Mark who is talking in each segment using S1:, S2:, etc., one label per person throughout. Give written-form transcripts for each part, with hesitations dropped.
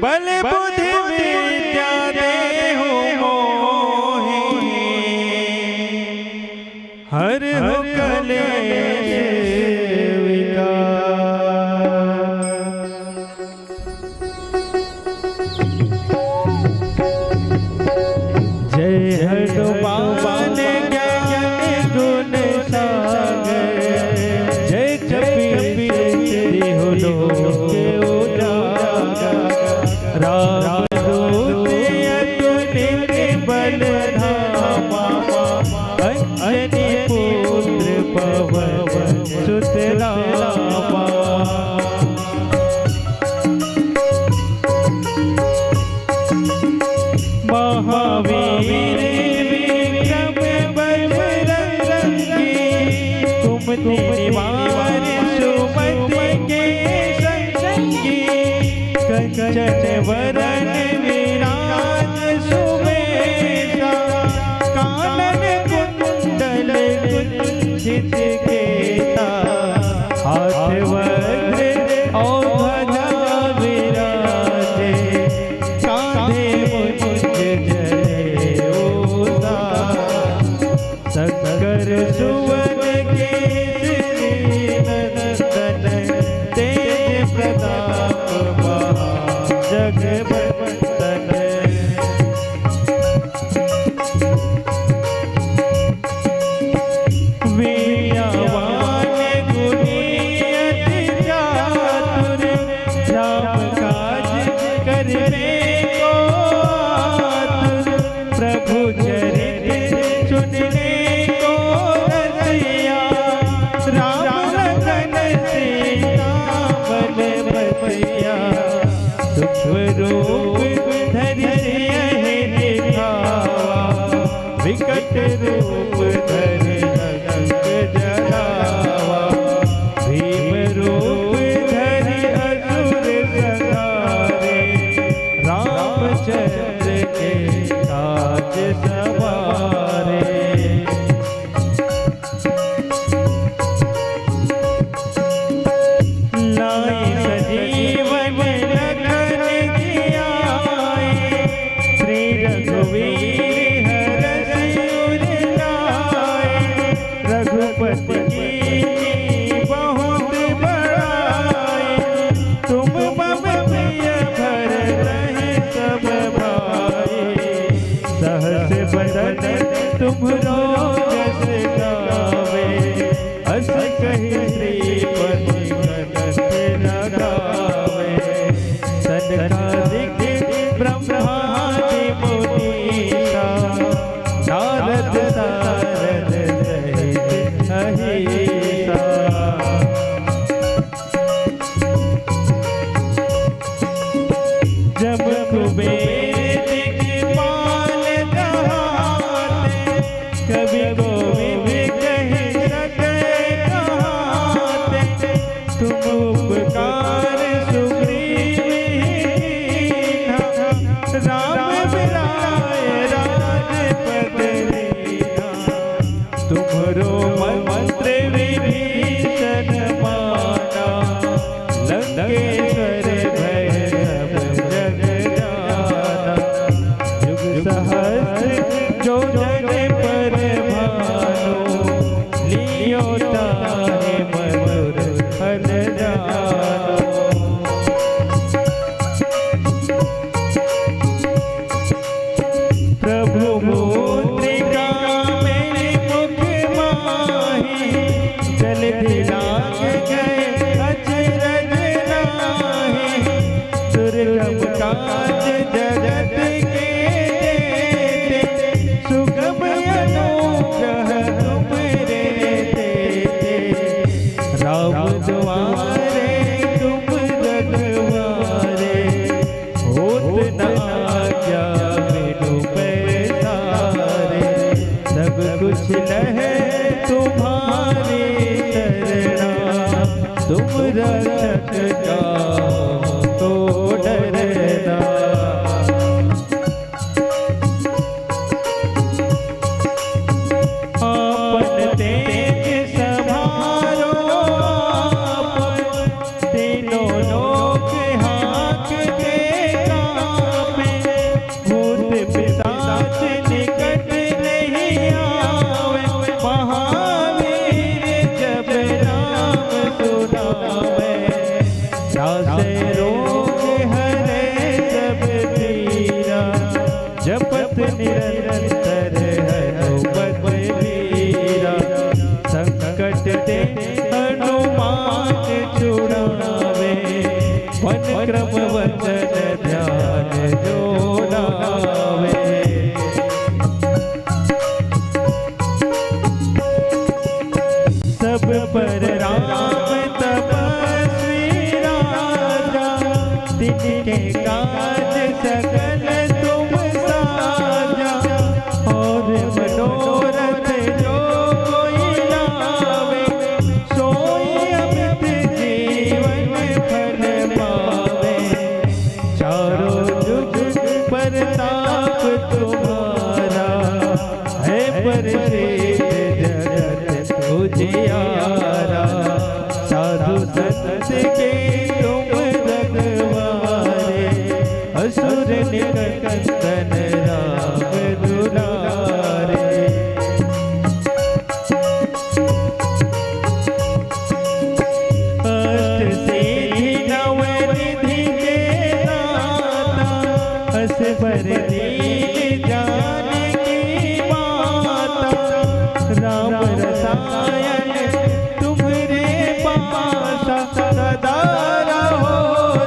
S1: बल बुद्धि विद्या देहु मोहि, हर हो कलेश विकार। जय हनुमान ज्ञान गुण सागर, जय कपीस तिहु लोक उजागर। राम दूत अतुलित बल धामा, अंजनी पुत्र पवन सुत नामा। महावीर विक्रम बजरंगी, कुमति निवार सुमति के संगी। कंचन वरण विराज सुबेसा, कानन कुंडल कुंचित केसा। हाथ वज्र और ध्वजा विराजे, कांधे मुंज जनेऊता। शंकर सुवन केसरी नंदन, तेज प्रताप जगवंदन। वीर्यवान गुणी अति चातुर, राम काज करने को आतुर। प्रभु चरित सुनने को रसिया, राम लखन सीता बल बसिया। सूक्ष्म रूप धरि सियहि दिखावा, विकट रूप धरि लंक जरावा। भीम रूप धरि असुर संहारे, रामचंद्र के काज सवारे। लाई सजीवन लखन जियाए, श्री रघुवीर हरषि उर लाए। रघुपति कीन्ही बहुत बड़ाई, तुम मम प्रिय भरतहि सब भाई। सहस बदन तुम्हरो जस गावे, हस कहि श्रीपति कनक लगावे। सनकादिक ब्रह्मादि मुनीसा, नारद सारद सहित अहिसा। जब कुबेर दिखपाल कहाते, कवि गोविंद कहि सके कहाते। तुम उपकार सुग्रीव कीन्हा, राम मिलाए राजपद दीन्हा। तुम्हरो मंत्र विभीषण माना, लंकेश्वर भय सब जग जाना। युग सहस्र जो जग पर भानु, लियो ताहि मधुर फल जानो। प्रभु मुद्रिका मेरे मुख माही, जलधि लाग गए अचरज नाहि। दुर्गम काज जगत के जेते, सुगम अनुग्रह तुमरे तेते। राम दुआरे तुम रखवारे, होत न आज्ञा बिनु पैसारे। सब कुछ लहे तुम्हारी चरणा, तुम रक्षक काहू तो डरना। आपन तेज संभारो आप, तीनों लोक हाँकते पर राम तपस्वी राजा, तिनके काज सकल तुम साजा। और मनोरथ जो कोई लावे, सोई अमित जीवन फल पावे। चारों जुग प्रताप तुम्हारा, है प्रसिद्ध जगत उजियारा। साधु संत के तुम रखवारे, असुर निकंदन राम दुलारे। अष्ट सिद्धि नवनिधि के दाता, असबर दीन जानकी माता। राम रसायन तुम्हारे पासा, सदा रहो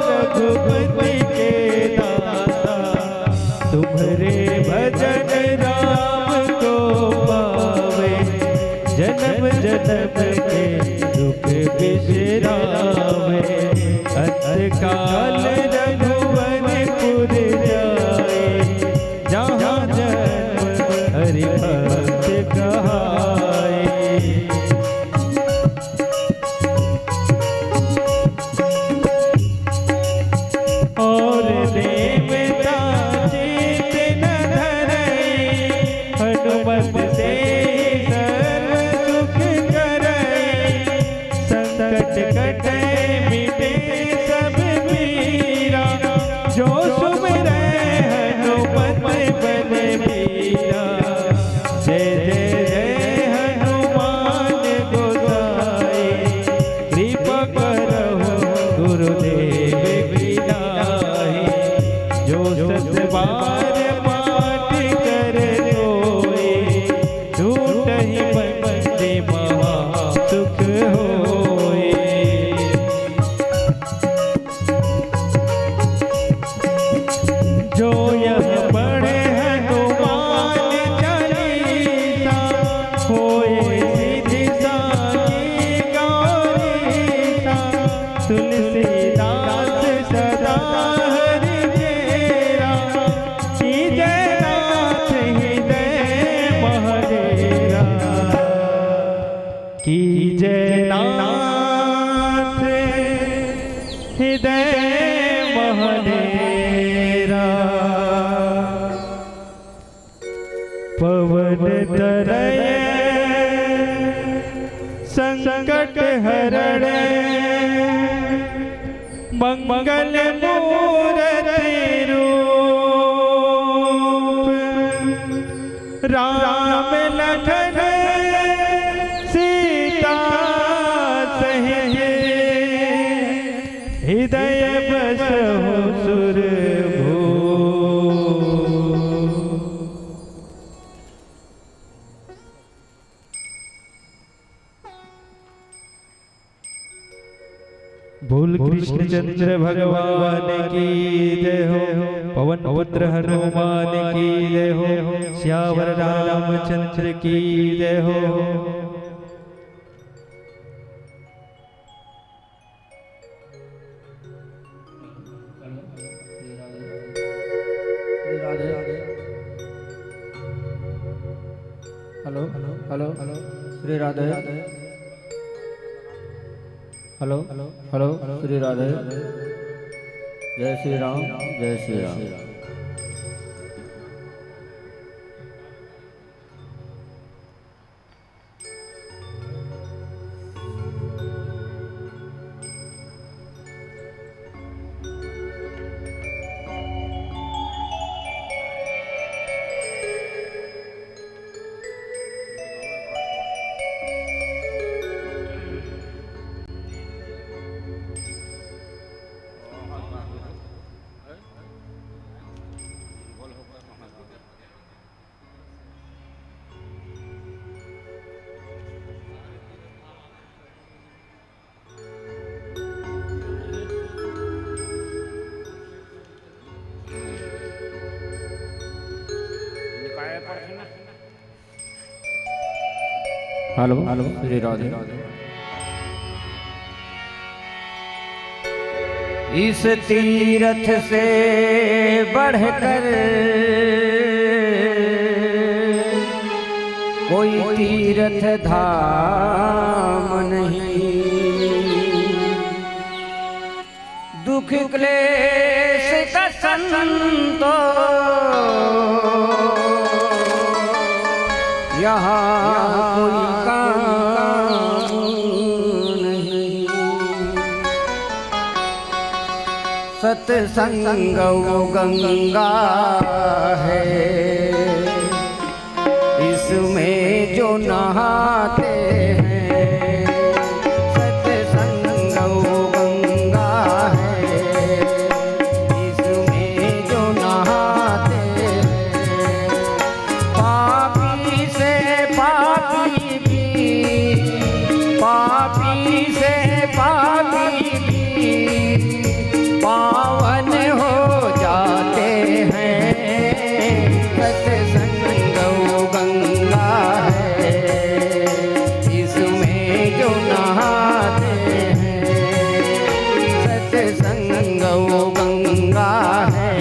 S1: रघुपति के दाता। तुम्हारे भजन राम को पावे, जन्म जन्म के दुख बिसरावे। अंतकाल रघुवरपुर जाए, जहाँ जन्म हरि भक्त कहाए। और देवता चित न धरई, हनुमत से सर्व सुख करई। संकट कटे मिटे सब पीरा, जो सुमिरै हनुमत बलबीरा। जय जय जय हनुमान गोसाई, कृपा करहु गुरुदेव की नाई। जो सतबार पाठ कर कोई, झूठहि बंदे महा सुख होय। जो यह पढ़े हनुमान चालीसा, होए सिद्धि साखी गौरीसा। तुलसीदास सदा हरि चेरा, कीजय नाथ हृदय महडेरा। कीजय नाथ हृदय महडेरा। पवन तरय संकट हरण, मंगल मूरति रूप। राम लखन सीता सहित, हृदय बसहु सुरभूप। बोल कृष्णचंद्र भगवान की जय हो, पवन पुत्र हनुमान की जय हो। श्यावर रामचंद्र की जय हो।
S2: Hello hello hello Shri Radhe. Hello hello Shri Radhe. जय श्री राम, जय श्री राम। Hello hello Shri Radhe. इस तीरथ से बढ़कर कोई तीरथ धाम नहीं। दुख क्लेश का संतो यहाँ कोई काम नहीं। सत्संग वो गंगा है, इसमें जो नहाते हैं। सत्संग वो गंगा है, इसमें जो नहाते हैं। पापी से पापी भी, पापी से पापी भी पावन हो जाते हैं। सत्संग वो गंगा है, इसमें जो नहाते हैं। सत्संग वो गंगा है,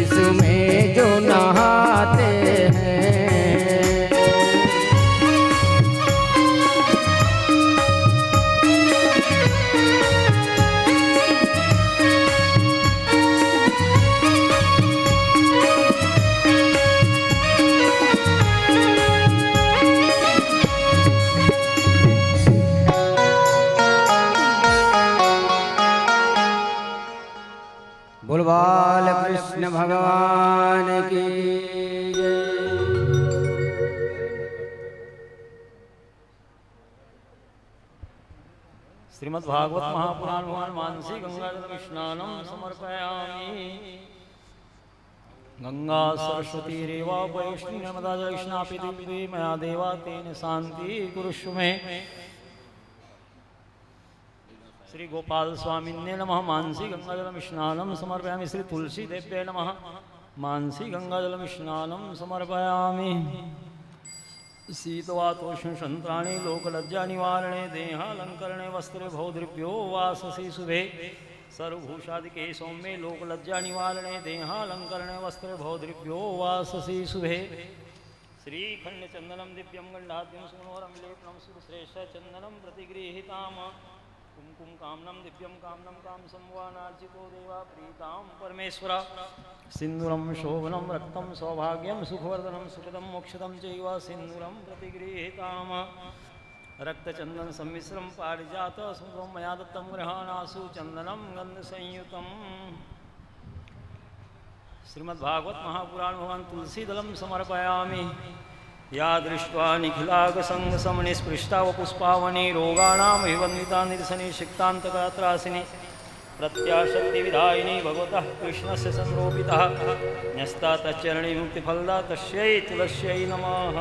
S2: इसमें जो नहाते हैं। बोल बाल कृष्ण भगवान की जय।
S3: श्रीमद् भागवत महापुराण भगवान मानसी गंगा जल स्नानम समर्पयामि। गंगा सरस्वती रेवा वैष्णी नर्मदा जल स्नापि दिव्ये मया देवा तेन शांति कुरुषु मे। श्री गोपाल स्वामिन्ये नमः। मानसी गंगा जल स्नानम समर्पयामि। श्री तुलसी देव्ये नमः। मानसी गंगा जल स्नानम समर्पयामि। शीतवातोष्ण संत्राणि लोकलज्जा निवारणे देहालंकरणे वस्त्रे भौद्रिभ्यो वाससी शुभे। सर्वभूषादिके सौम्ये लोकलज्जा निवारणे देहालंकरणे वस्त्रे भौद्रिभ्यो वाससी शुभे। श्रीखंड चंदनम दिव्यम गंडाद्यम सुमनोरम लेपनम सुश्रेष्ठ चंदनम प्रतिगृहीताम। कुमकुम कामनम दिव्यम कामनम काम संवानार्जितो देवा प्रीताम परमेश्वरा। सिंदूरम शोभनम रक्तम सौभाग्यम सुखवर्धनम सुखदम मोक्षदम चैव सिंदूरम प्रतिगृहीताम। रक्तचंदन सम्मिश्रम पारिजात सुगम मया दत्तम गृहाणासु चंदनम गंध संयुतम। श्रीमद्भागवत महापुराण भगवान तुलसीदलम समर्पयामि। या दृष्ट्वा निखिलागसंगसमनिस्पृष्टा वपुष्पावनी रोगाणां विवन्दिता निरसनी सिक्तान्तगात्रासिनी प्रत्याशक्तिविधायिनी भगवतः कृष्णस्य संरोपितः न्यस्ता तच्चरणी मुक्तिफलदा तस्यै तुलस्यै नमः।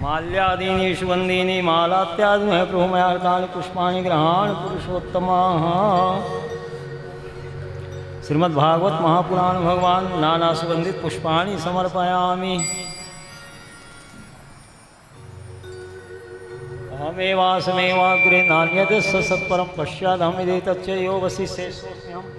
S3: माल्यादीनि सुगन्धीनि मालात्यादि प्रभुमयार्तानि पुष्पाणि गृहाणि पुरुषोत्तमः। श्रीमद्भागवत महापुराण भगवान नाना सुगंधित पुष्पाणि समर्पयामि। अहमेवासमेवाग्रे नान्यत् सत्परं पश्चादहमिति तच्चयो वसिष्ठेष्वस्म्यहम्।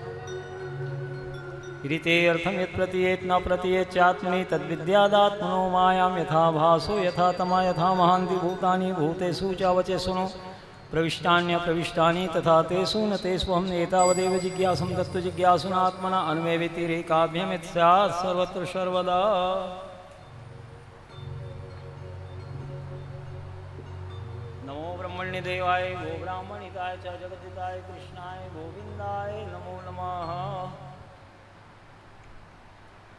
S3: इति ते अर्थं यत् प्रतीयेत् न प्रतीयेत् चात्मनि तद्विद्यादात्मनो मायां यथा भासो यथा तमा यथा महान्ति भूतानि भूतेषु च वचेषु प्रविष्टान्यप्रविष्टानि तथा तेषु न तेष्वहम् एतावदेव जिज्ञासं तत्त्वजिज्ञासुनात्मना अन्वेवेतिरेकाभ्यमिति स्यात् सर्वत्र सर्वदा। नमो ब्रह्मण्यदेवाय गो ब्राह्मणिताय च जगद्दिताय कृष्णाय गोविन्दाय नमो नमः।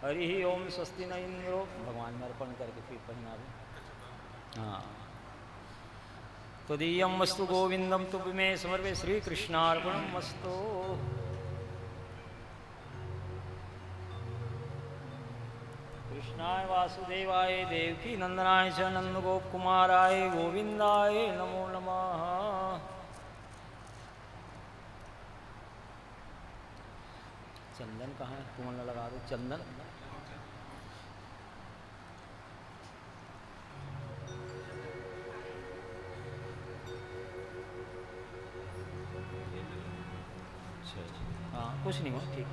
S3: हरि ओम। स्वस्ति न इंद्रो भगवान में अर्पण करके फिर पहना दे। हाँ त्वदीयं वस्तु गोविंदम तुभ्यमे समर्पे श्रीकृष्णार्पणमस्तु। कृष्णाय वासुदेवाय देवकी नंदनाय च नंदगोपकुमाराय गोविंदाय नमो नमः। चंदन कहाँ है? कुमल लगा दो चंदन। कुछ नहीं हुआ, ठीक।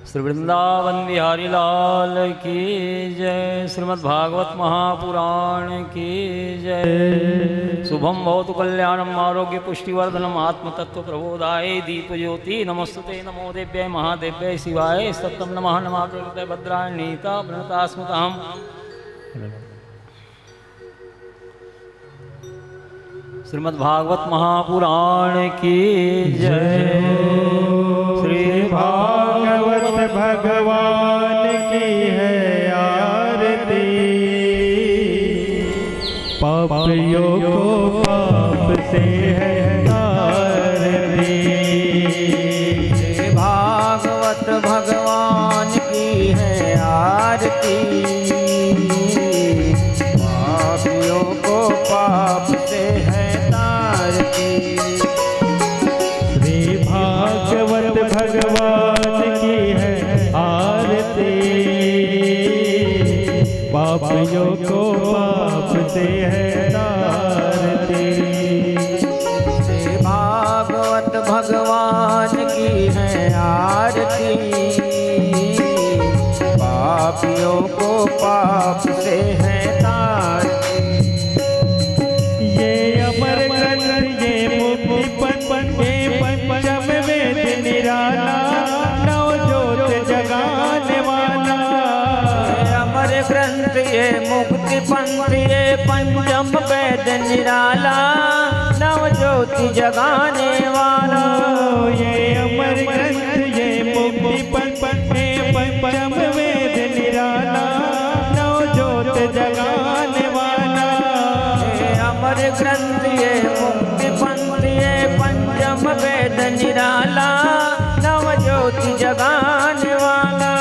S3: श्री वृंदावन बिहारी लाल की जय। श्रीमद् भागवत महापुराण की जय। शुभम भवतु कल्याणम आरोग्य पुष्टिवर्धनम आत्मतत्व प्रबोधाय दीप ज्योति नमस्ते नमो देव्याय महादेव्याय शिवाय सत्यम नमः नमः प्रकृते भद्राय नीता प्रणता स्मृताम। श्रीमद् भागवत महापुराण की जय।
S1: श्री भागवत भगवान की है आरती, पापियों को पाप से है तारती।
S2: श्री भागवत भगवान की है आरती, पापियों को पाप से है तारती।
S1: श्री भागवत भगवान की है आरती, पापियों को पाप से है तारती।
S2: श्री भागवत भगवान की है आरती, पापियों को पाप से है तारती।
S1: ये अमर ग्रंथ ये मुक्ति पथ ये पंचम वेद निराला, नव ज्योत जगाने वाला।
S2: अमर ग्रंथ ये मुक्ति पंथ ये पंचम वेद निराला, नव ज्योति जगाने वाला।
S1: ये अमर ग्रंथ ये मुक्ति पथ ये पंचम वेद निराला, नव ज्योत जगाने वाला।
S2: अमर ग्रंथ ये मुक्ति पंथ ये पंचम
S4: निराला, नव ज्योति जगाने वाला।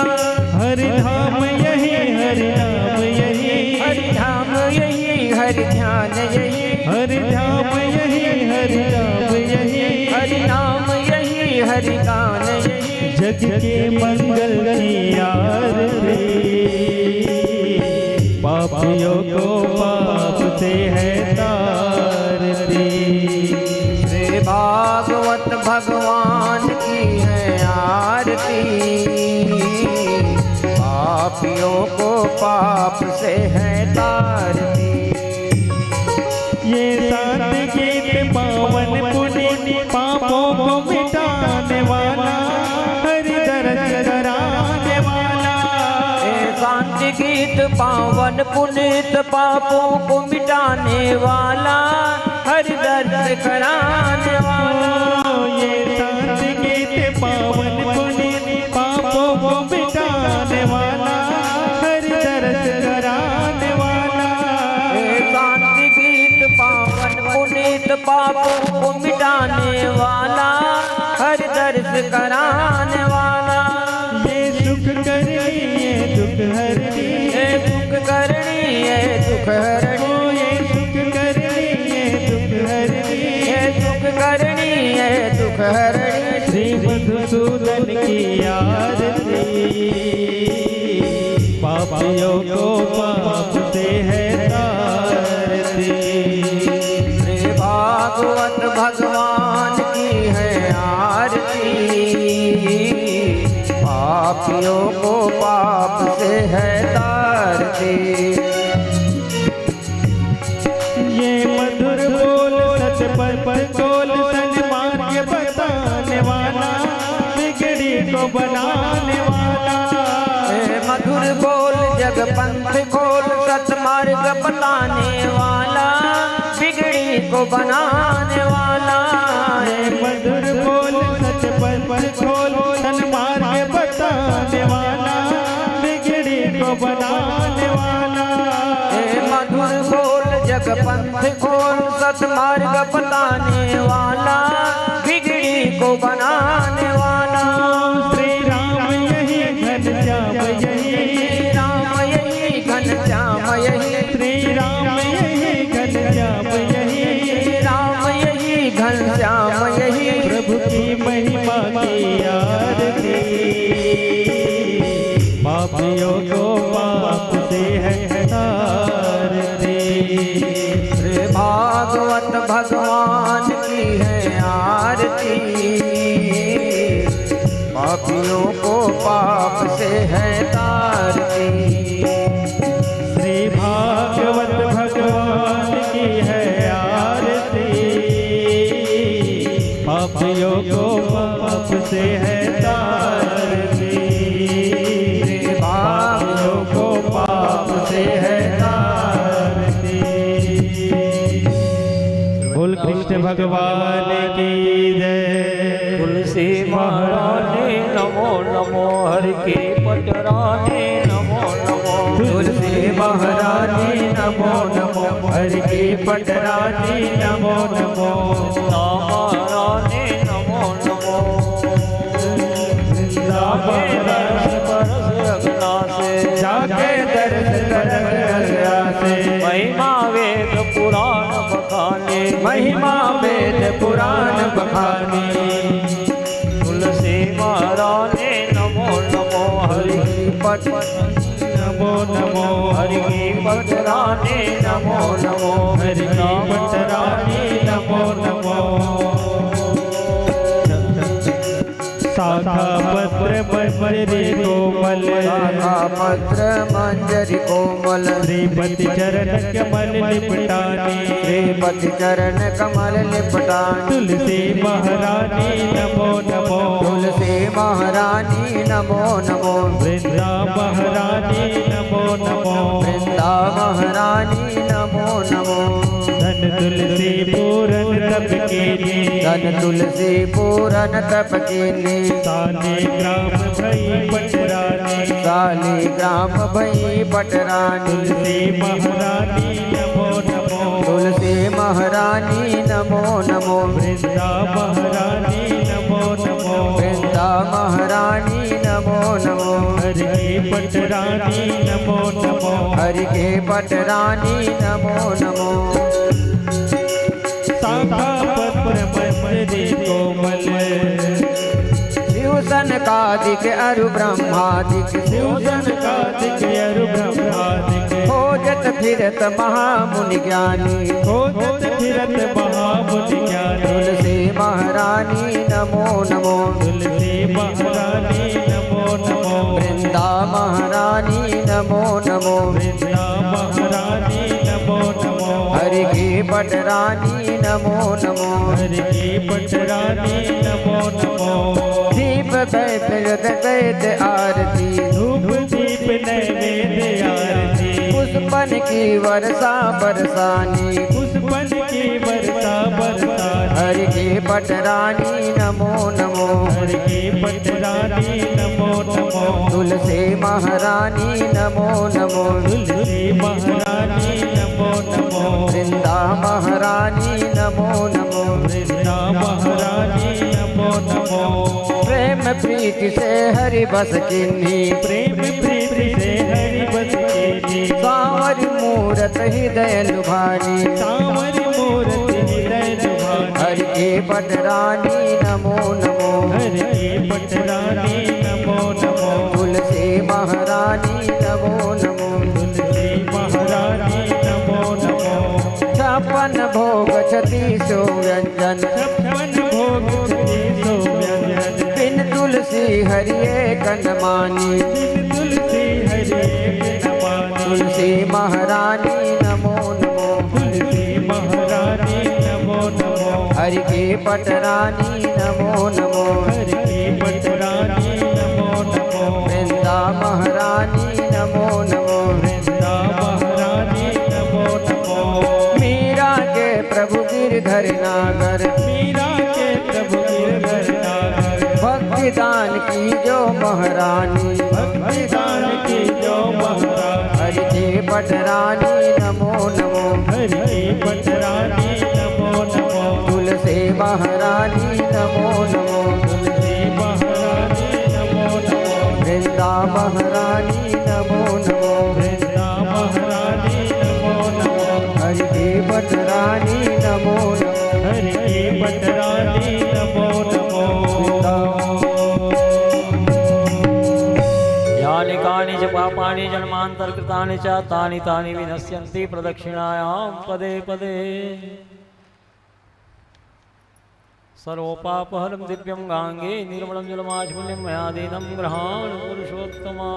S1: हरि धाम यही, हरि नाम यही,
S4: हरि धाम यही, हरि ध्यान यही,
S1: हरि धाम यही, हरि नाम यही,
S4: हरि नाम यही, हरि गान यही।
S1: जग के मंगल की आरती, पापियों को पाप से है तारती।
S4: श्री भागवत भगवान की है आरती, पापियों को पाप से है तारती।
S1: ये सात गीत पावन पुनीत, पापों को मिटाने वाला, हरि दर्शन कराने वाला।
S4: ये शांति गीत पावन पुनीत, पापों को मिटाने वाला, हरि दर्शन कराने वाला।
S1: ये सात गीत पावन पुनीत, पापों को मिटाने वाला, हरि दर्शन कराने वाला।
S4: ये शांति गीत पावन पुनीत, पापों को मिटाने वाला, हरि दर्शन कराने वाला।
S1: ये सुख करनी, ये दुख हरनी,
S4: ये दुख करनी, ये दुख हरनी,
S1: ये सुख करनी, ये दुख हरनी,
S4: ये दुख करनी, ये दुख हरणी।
S1: श्री मधुसूदन की आरती, पापियों को पाप से है तारती।
S4: श्री भागवत भगवान की है आरती, पापियों को पाप से है तारती।
S1: ये मधुर बोल सच पर तोल, सन्मार्ग बताने वाला, बिगड़ी को बनाने वाला।
S4: हे मधुर बोल जग पंथ खोल, सतमार्ग बताने वाला, बिगड़ी को बनाने वाला।
S1: हे मधुर बोल सच पर तोल, सन्मार्ग बताने वाला, बिगड़ी को बनाने वाला।
S4: हे मधुर बोल जग पंथ खोल, सतमार्ग बताने वाला, बिगड़ी को बनाने वाला।
S1: श्री राम यही, घनश्याम यही,
S4: राम यही, घनश्याम यही,
S1: श्री राम यही, घनश्याम यही,
S4: राम यही, घनश्याम यही।
S1: प्रभु की महिमा की आरती, पापियों को पाप से है तारती।
S4: श्री भागवत भगवान की है आरती, पापियों को पाप से है तारती।
S1: श्री भागवत भगवान की है आरती, पापियों को पाप से है तारती। श्री पापियों को पाप से है तारती। बोल कृष्ण भगवान की जय।
S3: तुलसी महारानी नमो नमो, हरि के पटरानी नमो नमो।
S1: तुलसी महारानी नमो नमो, हरि की पटरानी नमो नमो।
S3: महारानी नमो नमो,
S1: जाके दर्श करना से,
S3: महिमा वेद पुराण बखाने,
S1: महिमा वेद पुराण बखानी।
S3: तुलसी महारानी नमो नमो, हरि की पट
S1: नमो नमो,
S3: हरि की पटरानी नमो नमो।
S1: हरि की पटरानी नमो नमो। शाखा पत्र मंजरी कोमल,
S4: शाखा पत्र मंजरी कोमल,
S1: श्रीपति चरण कमल लिपटानी,
S4: श्रीपति चरण कमल लिपटानी।
S1: तुलसी महारानी नमो नमो,
S4: तुलसी महारानी नमो नमो,
S1: वृंदा महारानी नमो नमो,
S4: वृंदा महारानी नमो नमो।
S1: धन तुलसी पूरन तप के
S4: धन तुलसी पूरन तप कीनी,
S1: शालिग्राम भई पटरानी,
S4: शालिग्राम भई पटरानी।
S1: तुलसी महारानी नमो नमो,
S4: तुलसी महारानी नमो नमो,
S1: वृंदा महारानी नमो
S4: वृंदा महारानी नमो नमो
S1: हरि के पटरानी नमो नमो
S4: हरि के पटरानी नमो नमो
S1: शाखा पत्र मंजरी कोमल
S4: शिवसन कादिक अरु ब्रह्मादिक
S1: शिवसन कादिक अरु ब्रह्मादिक
S4: खोजत फिरत महामुनि ज्ञानी
S1: खोजत फिरत महामुनि ज्ञानी
S4: तुलसी महारानी नमो नमो
S1: तुलसी महारानी नमो नमो
S4: वृंदा महारानी नमो नमो
S1: वृंदा महारानी नमो नमो
S4: हरि की पटरानी नमो नमो
S1: हरि की पटरानी नमो नमो
S4: दीप दैत आरती
S1: धूप दीप नैवेद्य आरती
S4: पुष्पन की वर्षा बरसानी
S1: पुष्पन की वर्षा बरसानी
S4: हरि की पटरानी नमो नमो
S1: हरि की पटरानी नमो नमो
S4: तुलसी महारानी नमो नमो
S1: तुलसी महारानी नमो नमो
S4: वृंदा महारानी नमो नमो
S1: वृंदा महारानी नमो नमो
S4: प्रेम प्रीति से हरि बस किन्ही
S1: प्रेम प्रीति से हरि बस कीनी
S4: सांवर मूरत हृदय लुभानी
S1: सांवर मूरत हृदय लुभानी
S4: हरि की पटरानी नमो नमो
S1: हरि की पटरानी नमो नमो
S4: तुलसी महारानी नमो नमो
S1: तुलसी महारानी नमो नमो
S4: छप्पन भोग छत्तीसो व्यंजन
S1: छप्पन भोग छत्तीसो व्यंजन
S4: बिन तुलसी हरि एक न मानी
S1: तुलसी हरि एक नमामि
S4: तुलसी महारानी नमो नमो
S1: तुलसी महारानी नमो नमो
S4: हरि की पटरानी नमो नमो
S1: हरि की पटरानी नमो नमो
S4: वृंदा महारानी नमो नमो
S1: वृंदा महारानी नमो नमो
S4: मीरा के प्रभु गिरधर नागर
S1: मीरा के प्रभु गिरधर नागर
S4: भक्ति दान की जो महारानी
S1: भक्ति दान की जो महारानी
S4: हरि की पटरानी नमो नमो
S1: हरि की पटरानी नमो नमो
S4: तुलसी महारानी नमो नमो
S1: तुलसी महारानी नमो नमो
S4: वृंदा महारानी नमो नमो
S1: वृंदा महारानी नमो नमो
S4: हरि की पटरानी नमो नमो
S1: हरि की पटरानी नमो नमो
S3: यानि कानि च पापानि जन्मान्तरकृतानि च तानि तानि विनश्यन्ति प्रदक्षिणायां पदे पदे सर्वपापहरं दिव्यं गाङ्गे निर्मलं जलमाचमूल्यं मया दीनं गृहाण पुरुषोत्तमा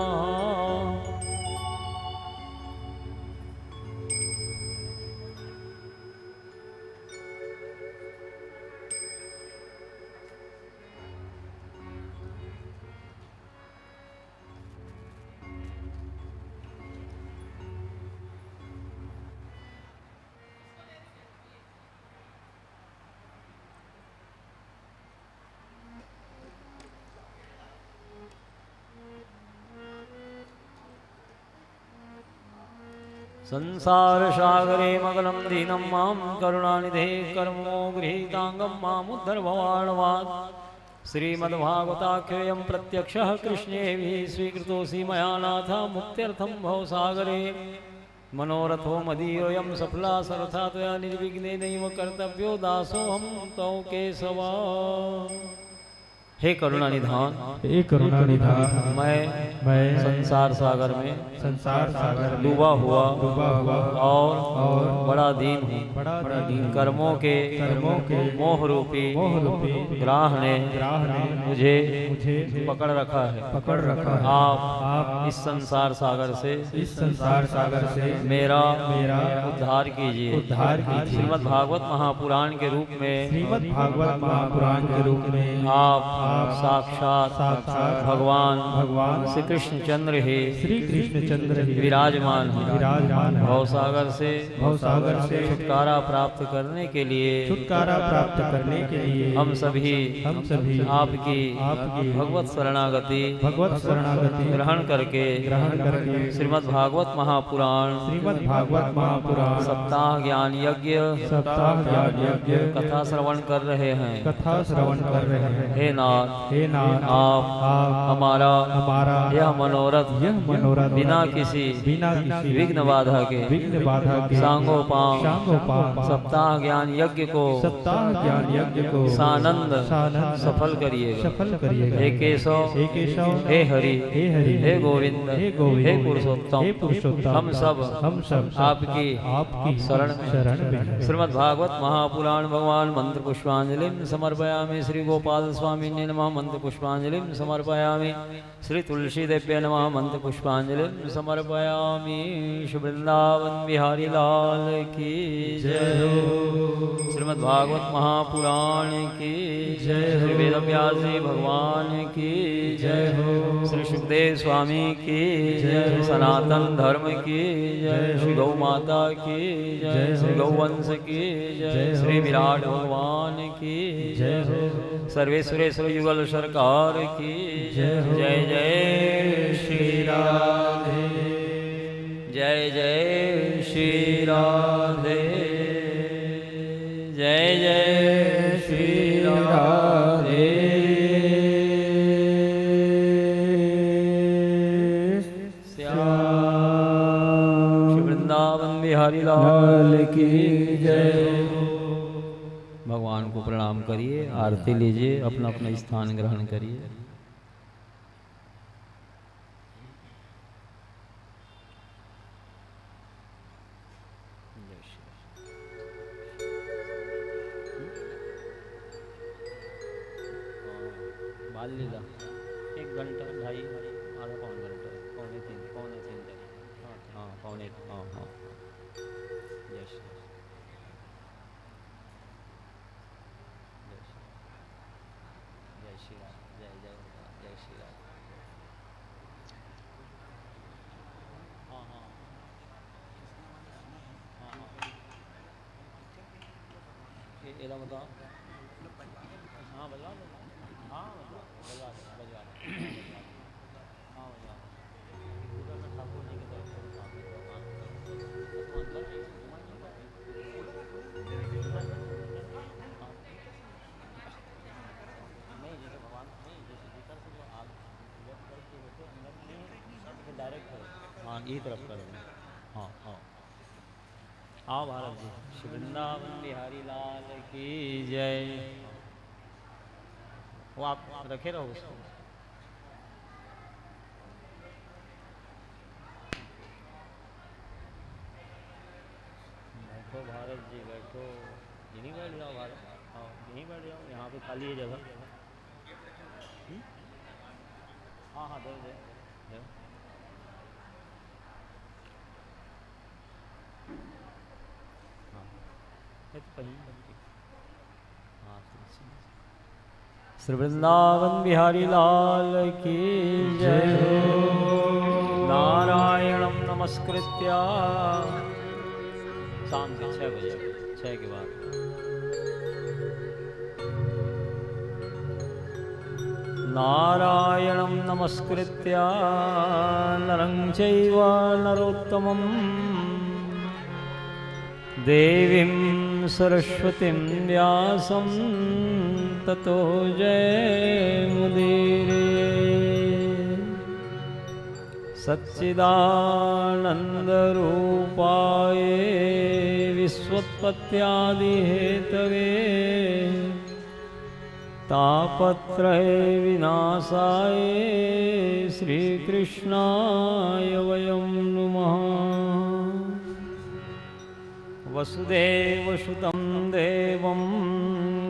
S3: संसार सागरे मगनं दीनं मां करुणानिधे कर्मो गृहीतांगं मामुद्धर भवाणवात् श्रीमद्भागवताख्योऽयं प्रत्यक्षः कृष्णेभिः स्वीकृतोऽसि मया नाथ मुक्त्यर्थं भवसागरे मनोरथो मदीयोऽयं सफला सर्वथा त्वया निर्विघ्नेनैव कर्तव्यो दासोऽहं तव केशव। हे करुणा निधान,
S1: हे करुणा निधान,
S3: मैं संसार सागर में डूबा हुआ और बड़ा दीन हूँ। कर्मों के मोह रूपी ग्राह ने मुझे पकड़ रखा है। आप इस संसार सागर से मेरा उद्धार कीजिए। श्रीमद् भागवत महापुराण के रूप में आप साक्षात भगवान श्री कृष्ण चंद्र ही विराजमान हैं। भवसागर से छुटकारा प्राप्त करने के लिए हम सभी आपकी भगवत शरणागति ग्रहण करके श्रीमद् भागवत महापुराण सप्ताह ज्ञान यज्ञ कथा श्रवण कर रहे हैं। हे नाथ,
S2: नाथ
S3: आप हमारा यह मनोरथ बिना किसी विघ्न बाधा के सांगोपांग सप्ताह ज्ञान यज्ञ को सानंद सफल करिएगा। हे केशव हे हरि हे गोविंद हे पुरुषोत्तम हम सब आपकी शरण में श्रीमद् भागवत महापुराण भगवान मंत्र पुष्पांजलि समर्पयामि। श्री गोपाल स्वामी नमः मंत्र पुष्पांजलि समर्पयामि। श्री तुलसी देव्य नमः मंत्र पुष्पांजलि समर्पयामि। शुभ वृंदावन बिहारी लाल की जय हो। श्रीमद् भागवत महापुराण की जय हो। श्री वेद व्यास जी भगवान की जय हो। श्री सुखदेव स्वामी की जय। सनातन धर्म की जय। श्री गौ माता की जय। श्री गौवंश की जय। श्री विराट भगवान की जय हो। सर्वेश्वरेश्वर युगल सरकार की जय हो। जय जय श्री राधे जय जय श्री राधे जय जय श्री राधे। वृंदावन बिहारी लाल की जय। भगवान को प्रणाम करिए, आरती लीजिए, अपना अपना स्थान ग्रहण करिए। बाल लीला 1 घंटा 2.5 आधा पौन घंटा पौने 3 तक। हाँ पौने हाँ जय श्री जय श्री राम जय जय जय श्री राम। हाँ हाँ हाँ हाँ ये बताओ। हाँ बजा लो। हाँ बजा बजा हाँ बजा उधर में ठाकुर जी की तरफ से नहीं जैसे भगवान नहीं जैसे भीतर से जो आप लेफ्ट करके बैठे अंदर नहीं डायरेक्ट करो। हाँ यही तरफ करो। हाँ हाँ आओ भारत जी। श्री वृंदावन बिहारी लाल की जय। वो आप रखे रहो उसको। बैठो भारत जी बैठो। यहीं बैठ जाओ भारत। हाँ यहीं बैठ जाओ, यहाँ पे खाली है जगह। हाँ हाँ दे दे दे। हाँ हाँ श्री वृंदावन बिहारी लाल की जय हो। नारायणं नमस्कृत्य शाम के 6 बजे 6 के बाद नारायणं नमस्कृत्य नरं चैव नरोत्तमं देवीं सरस्वतीं व्यासं ततो जयमुदीरये। सच्चिदानन्दरूपाय विश्वोत्पत्त्यादिहेतवे तापत्रय विनाशाय श्रीकृष्णाय वयं नुमः। वसुदेवसुतं देवं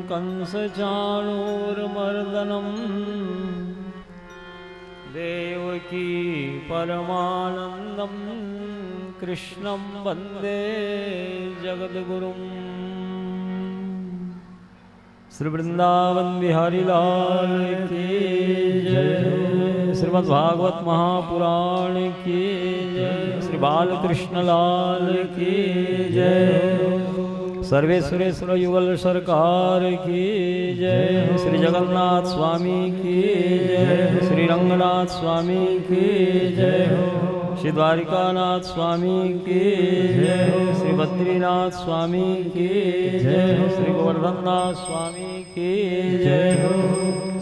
S3: कंसचाणूरमर्दनं देवकी परमानन्दं कृष्णं वन्दे जगद्गुरुम्। श्री वृंदावन बिहारी लाल की जय। श्रीमद् भागवत महापुराण की जय। श्री बालकृष्ण लाल की जय। सर्वेश्वरेश्वर युगल सरकार की जय। श्री जगन्नाथ स्वामी की जय। श्री रंगनाथ स्वामी की जय। श्री द्वारिकानाथ स्वामी की जय। श्री बद्रीनाथ स्वामी की जय। श्री गोवर्धननाथ स्वामी की जय।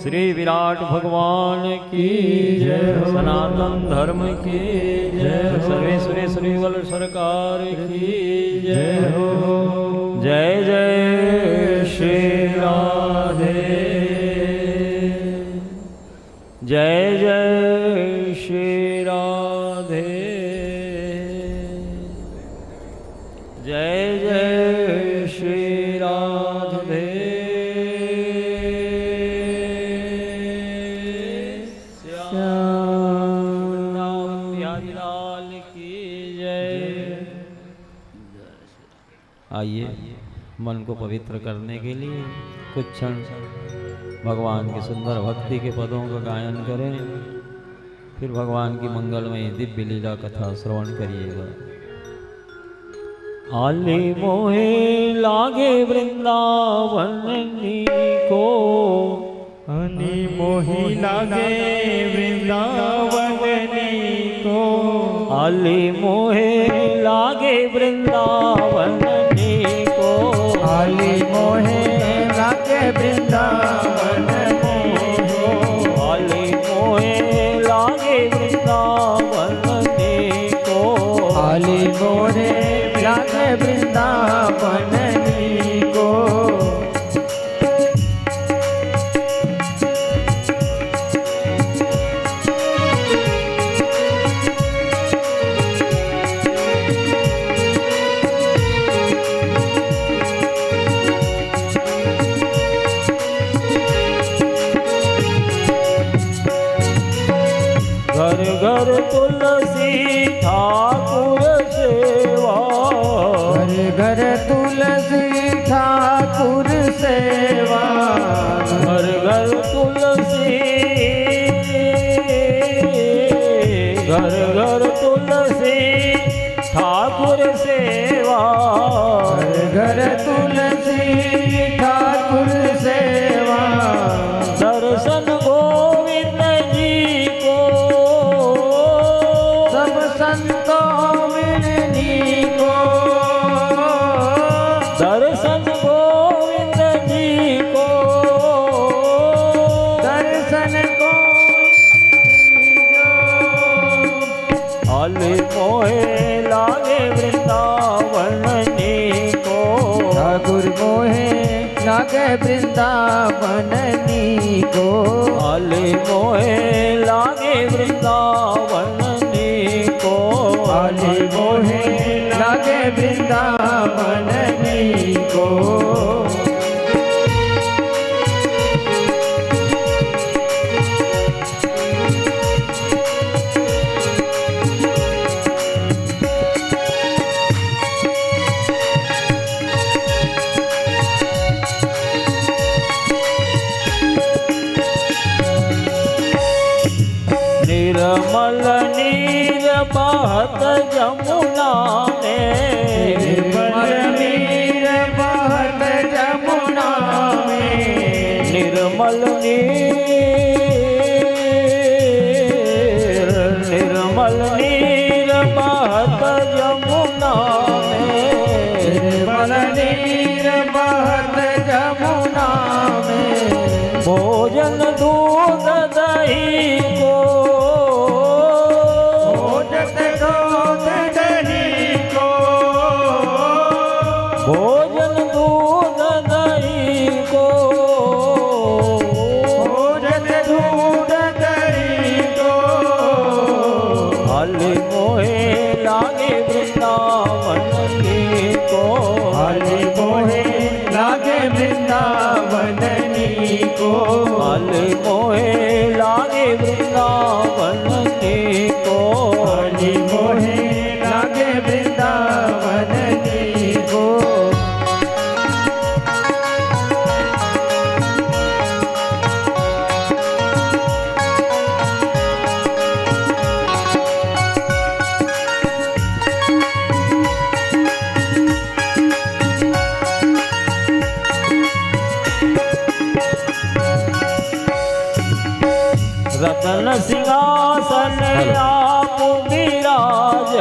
S3: श्री विराट भगवान की
S1: जय हो।
S3: सनातन धर्म की
S1: जय हो।
S3: सर्वेश्वरेश्वरी वल सरकार की
S1: जय हो।
S3: जय जय श्री राधे जय जय श्री राधे जय जय श्री राधे श्याम बिहारी लाल की जय। आइए मन को पवित्र करने के लिए कुछ क्षण भगवान की सुंदर भक्ति के पदों का गायन करें, फिर भगवान की मंगलमय दिव्य लीला कथा श्रवण करिएगा। आले मोहे लागे वृंदावन को,
S1: अनि मोहि लागे वृंदावन को,
S3: आले मोहे लागे वृंदावन को,
S4: आली मोहे लागे वृंदावन को,
S3: आले मोहे लागे वृंदावन को,
S4: आली मोहे लागे वृंदावन को।
S3: घर घर तुलसी ठाकुर सेवा,
S4: घर घर तुलसी ठाकुर सेवा,
S3: घर घर तुलसी, घर घर तुलसी ठाकुर सेवा,
S4: घर घर तुलसी ठाकुर सेवा,
S3: दर्शन गोविंद जी को,
S4: सब संतों मिलनी को,
S3: दर्शन गोविंद जी को,
S4: दर्शन को
S3: आले मोहे लागे वृंदावन को,
S4: ठाकुर मोहे लागे वृंदावन को,
S3: आले मोहे लागे वृंदावन को,
S4: आली मोहे लागे वृंदावन को।
S3: निर्मल नीर बहत जमुना में,
S4: निर्मल नीर बहत जमुना में,
S3: निर्मल नीर, निर्मल नीर बहत जमुना में,
S4: निर्मल नीर बहत जमुना में,
S3: भोजन दूध दही को,
S4: भोजत दूध दही को,
S3: भोजन दूध दही को,
S4: भोजत दूध दही को,
S3: आले मोहे लागे वृंदावन को,
S4: आली मोहे लागे वृंदावन को,
S3: आले मोहे लागे वृंदावन को,
S4: आली मोहे लागे वृंदावन को।
S3: रतन सिंहासन आप विराज,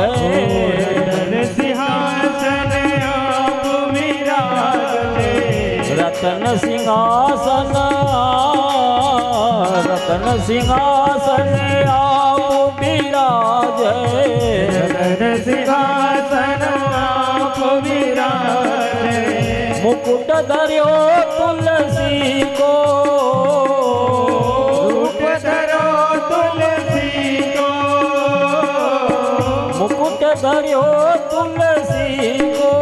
S1: रतन सिंहासन आप विराजे,
S3: रतन सिंहासन रतन सिंहासन आप विराजे,
S1: रतन सिंहासन आप विराजे,
S3: मुकुट धर्यो तुलसी को,
S1: रूप धरो तुलसी को,
S3: मुकुट धर्यो तुलसी को,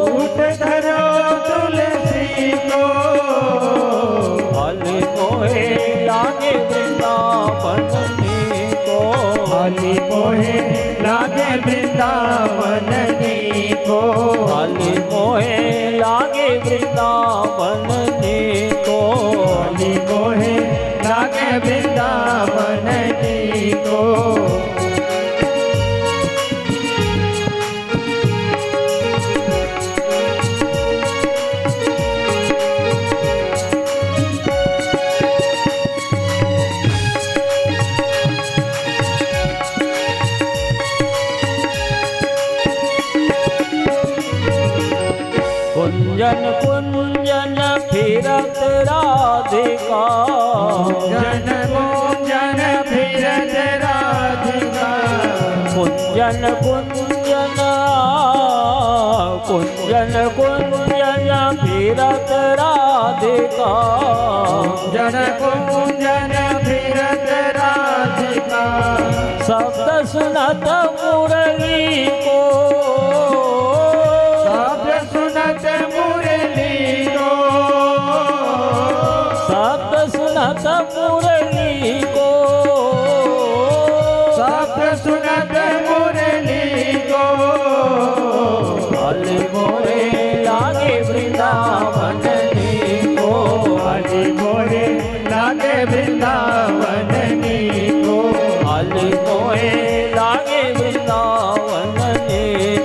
S1: रूप धरो तुलसी को,
S3: हाली मोहे लागे वृंदावन को,
S1: हाली मोहे लागे वृंदावन को,
S3: हाली मोहे लागे वृंदावन को,
S1: हाली मोहे लागे वृंदावन को।
S3: कुंजन कुंजन फिरत राधिका,
S1: जन कुंजन फिरत राधिका,
S3: कुंजन कुंजन कुंजन कुंजन फिरत राधिका,
S1: जन कुंजन फिरत राधिका,
S3: शब्द सुनत मुरली को,
S1: शब्द सुनत मुरली को,
S3: शब्द सुनत मुरली को,
S1: शब्द सुनत मुरली को,
S3: हाली मोहे लागे वृंदावन को,
S1: हाली मोहे लागे वृंदावन को,
S3: हाली मोहे लागे वृंदावन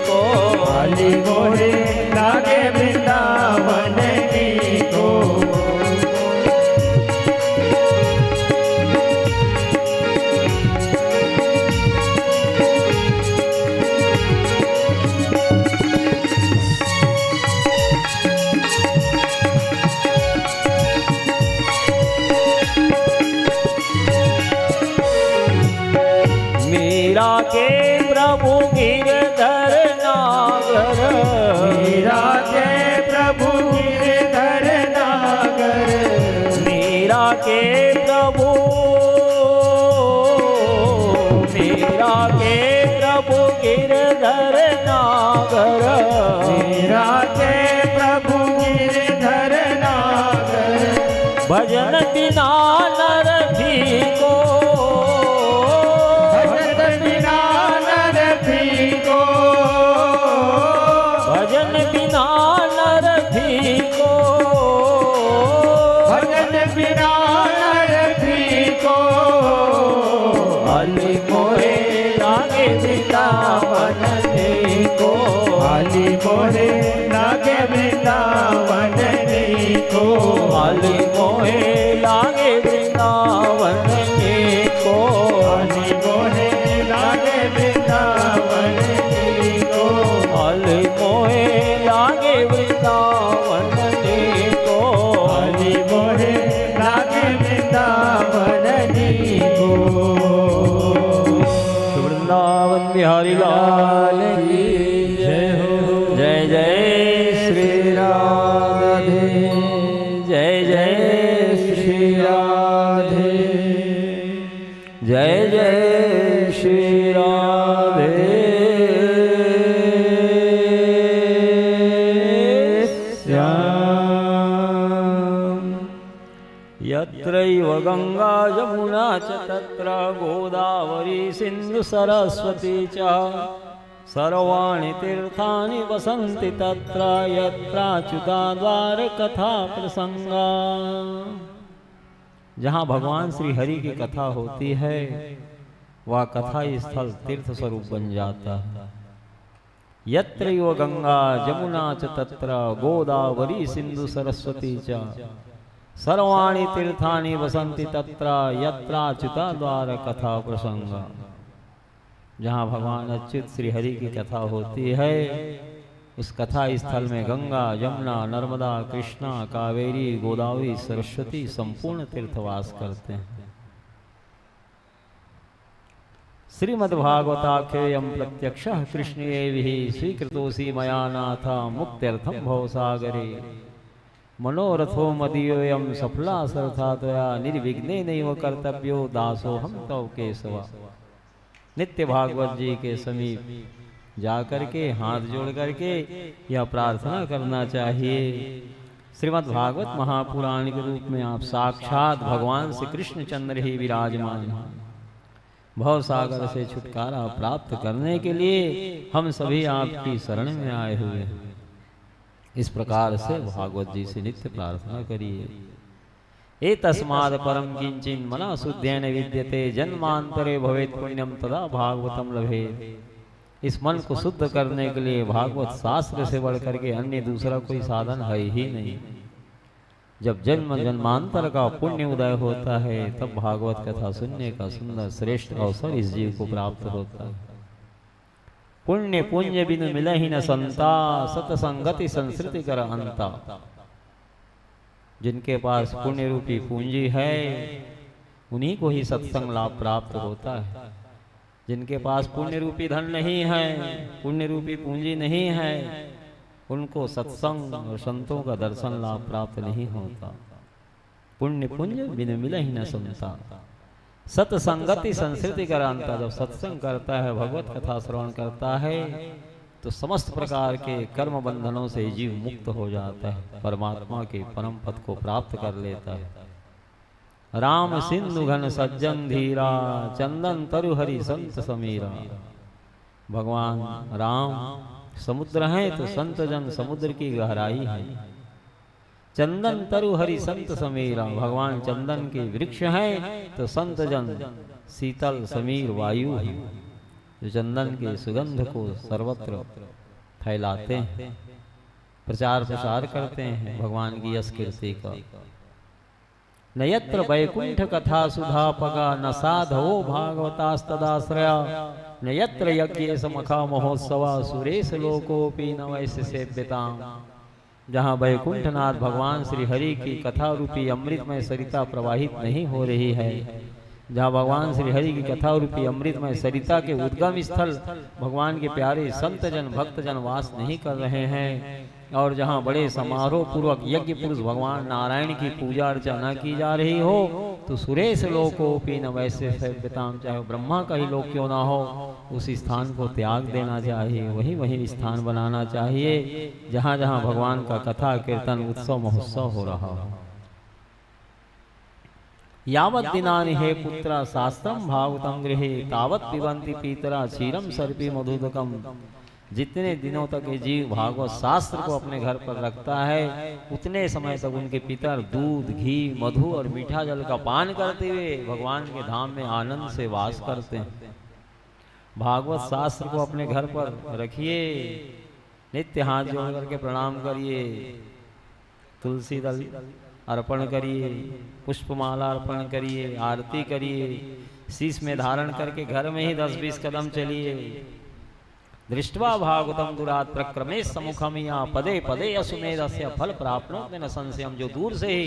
S3: को,
S1: हाली मोहे लागे वृंदावन को।
S3: मीरा के प्रभु गिरधर नागर,
S1: मीरा के प्रभु गिरधर नागर,
S3: मीरा के प्रभु, मीरा के प्रभु गिरधर नागर,
S1: मीरा के प्रभु गिरधर नागर,
S3: भजन बिना नर भी को,
S1: भजन बिना नर भी को,
S3: भजन बिना नर भी को,
S1: भजन बिना नर भी को,
S3: हाली मोहे लागे वृंदावन को,
S1: हाली मोहे लागे वृंदावन को,
S3: हाली मोहे लागे वृंदावन को,
S1: हाली मोहे लागे वृंदावन को,
S3: हाली मोहे लागे वृंदावन को,
S1: हाली मोहे लागे वृंदावन को।
S3: वृंदावन बिहारी लाल की जय हो। जय जय श्री राधे, जय जय श्री राधे, जय जय श्री राधे श्याम। यत्रैव गंगा यमुना च तत्र गोदावरी सिंधु सरस्वती च सर्वाणि तीर्थानि वसन्ति तत्र यत्राच्युता द्वार कथा प्रसंगा। जहाँ भगवान श्री हरि की कथा होती है वह कथा स्थल तीर्थ स्वरूप बन जाता है। यत्रैव गंगा जमुना च तत्र गोदावरी सिंधु सरस्वती च सर्वाणि तीर्थानि वसन्ति तत्र यत्राच्युता द्वार कथा प्रसंगा। जहाँ भगवान अच्युत श्री हरि की कथा होती है
S2: उस कथा स्थल में गंगा, यमुना, नर्मदा, कृष्णा, कावेरी, गोदावरी, सरस्वती संपूर्ण तीर्थवास करते हैं। श्रीमद्भागवताख्येयं प्रत्यक्षः कृष्णेभिः स्वीकृतोऽसि मया नाथ मुक्त्यर्थं भवसागरे। मनोरथो मदीयोऽयं सफला सर्था त्वया निर्विघ्नेनैव कर्तव्यो दासोऽहं तव केशव। नित्य भागवत जी के समीप जाकर के हाथ जोड़ करके यह प्रार्थना करना चाहिए। श्रीमद् भागवत महापुराण के रूप में आप साक्षात भगवान श्री कृष्णचंद्र ही विराजमान हैं। भव सागर से छुटकारा प्राप्त करने के लिए हम सभी आपकी शरण में आए हुए हैं। इस प्रकार से भागवत जी से नित्य प्रार्थना करिए। एतस्माद् परम किंचिन मना शुद्धेन विद्यते जन्मांतरे भवेत् पुण्यम तदा भागवतम लभेत्। इस मन को शुद्ध करने के लिए भागवत शास्त्र से बढ़कर के अन्य दूसरा कोई साधन है ही नहीं। जब जन्म जन्मांतर का पुण्य उदय होता है तब भागवत कथा सुनने का सुंदर श्रेष्ठ अवसर इस जीव को प्राप्त होता है। पुण्य पुण्य बिनु मिलहि न संता सतसंगति संस्कृति कर अंता। जिनके पास पुण्य रूपी पूंजी है उन्हीं को ही सत्संग लाभ प्राप्त होता है। जिनके पास पुण्य रूपी धन नहीं है, पुण्य रूपी पूंजी नहीं है, उनको सत्संग और संतों का दर्शन लाभ प्राप्त नहीं होता। पुण्य पुण्य बिन मिलहि न संता सतसंगति संस्कृति करांता। जब सत्संग करता है, भगवत कथा श्रवण करता है तो समस्त प्रकार के कर्म बंधनों से जीव मुक्त हो जाता है, परमात्मा के परम पद को प्राप्त कर लेता है। राम सिंधु घन सज्जन धीरा चंदन तरु हरि संत समीरा। भगवान राम समुद्र है तो संत जन समुद्र की गहराई है। चंदन तरु हरि संत समीरा। भगवान चंदन के वृक्ष है तो संत जन शीतल समीर वायु है, जो चंदन के सुगंध को सर्वत्र फैलाते हैं, प्रचार प्रसार करते हैं भगवान की यश कीर्ति का। न यत्र वैकुंठ कथा सुधा पगा न साधवो भागवतास्तदाश्रया। न यत्र यज्ञ समखा महोत्सवा सुरेश लोकोपि न वैश्य सेव्यताम। जहाँ वैकुंठनाथ भगवान श्री हरि की कथा रूपी अमृतमय सरिता प्रवाहित नहीं हो रही है, जहाँ भगवान श्री हरि की कथा रूपी अमृतमय सरिता के उद्गम स्थल भगवान के प्यारे संत जन भक्त जन वास नहीं कर रहे हैं, और जहाँ बड़े समारोह पूर्वक यज्ञ पुरुष भगवान नारायण की पूजा अर्चना की जा रही हो, तो सुरेश लोकोपि न वैश्य सेव्यताम। चाहे ब्रह्मा का ही लोक क्यों ना हो, उस स्थान को त्याग देना चाहिए, वही वही स्थान बनाना चाहिए जहाँ जहाँ भगवान का कथा कीर्तन उत्सव महोत्सव हो रहा हो। यावत् दिनानि हे पुत्रा शास्त्रम भागवतम गृहे तावत् पिबन्ति पीतरा क्षीरम सर्पी मधुदकम। जितने दिनों तक ये जीव भागवत शास्त्र को अपने घर पर रखता है, उतने समय तक उनके पितर दूध, घी, मधु और मीठा जल का पान करते हुए भगवान के धाम में आनंद से वास करते हैं। भागवत शास्त्र को अपने घर पर रखिए, नित्य हाथ जोड़ करके प्रणाम करिए, तुलसी दल अर्पण करिए, पुष्पमाला अर्पण करिए, आरती करिए, शीश में धारण करके घर में ही 10-20 कदम चलिए। दृष्ट्वा भागवतम दुरात प्रक्रमे सम्मुखम या पदे पदे असुमेधस्य फल प्राप्नोति न संशयम। जो दूर से ही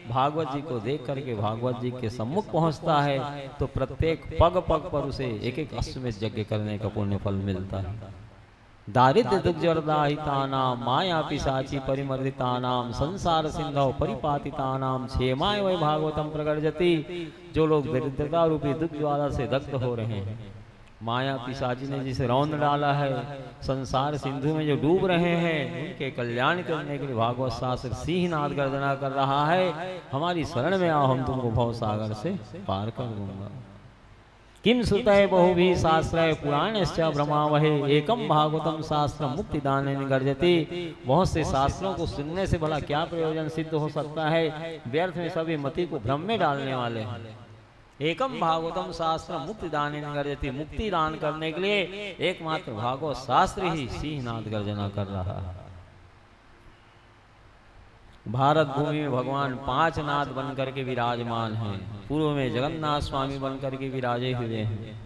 S2: भागवत जी को देख करके भागवत जी के सम्मुख पहुंचता है तो प्रत्येक पग पग पर उसे एक एक अश्वमेध यज्ञ करने का पुण्य फल मिलता है। दारिद्र्य दुर्जरदाहितानाम माया पिशाची परिमर्दितानाम संसार सिंधौ परिपातितानाम क्षेमाय वै भागवतम प्रगर्जति। जो लोग दरिद्रता रूपी दुख ज्वाला से दग्ध हो रहे हैं, माया पिशाची ने जिसे रौंद डाला है, संसार सिंधु में जो डूब रहे हैं, उनके कल्याण करने के लिए भागवत शास्त्र सिंहनाद गर्जना कर रहा है। हमारी शरण में आओ, हम तुमको भव सागर से पार कर दूंगा। किम सुतय बहुभी शास्त्र पुराणश्च भ्रमावहे एकम भागवतम शास्त्र मुक्तिदान गर्जति। बहुत से शास्त्रों को सुनने से भला क्या प्रयोजन सिद्ध हो सकता है, व्यर्थ में सभी मति को भ्रम में डालने वाले हैं। एकम भागवतम शास्त्र मुक्तिदान गर्जति। मुक्ति दान करने के लिए एकमात्र भागवत शास्त्र ही सिंहनाद गर्जना कर रहा है। भारत भूमि में भगवान 5 नाद बन करके विराजमान हैं। पूर्व में जगन्नाथ स्वामी बन करके विराजे हुए हैं,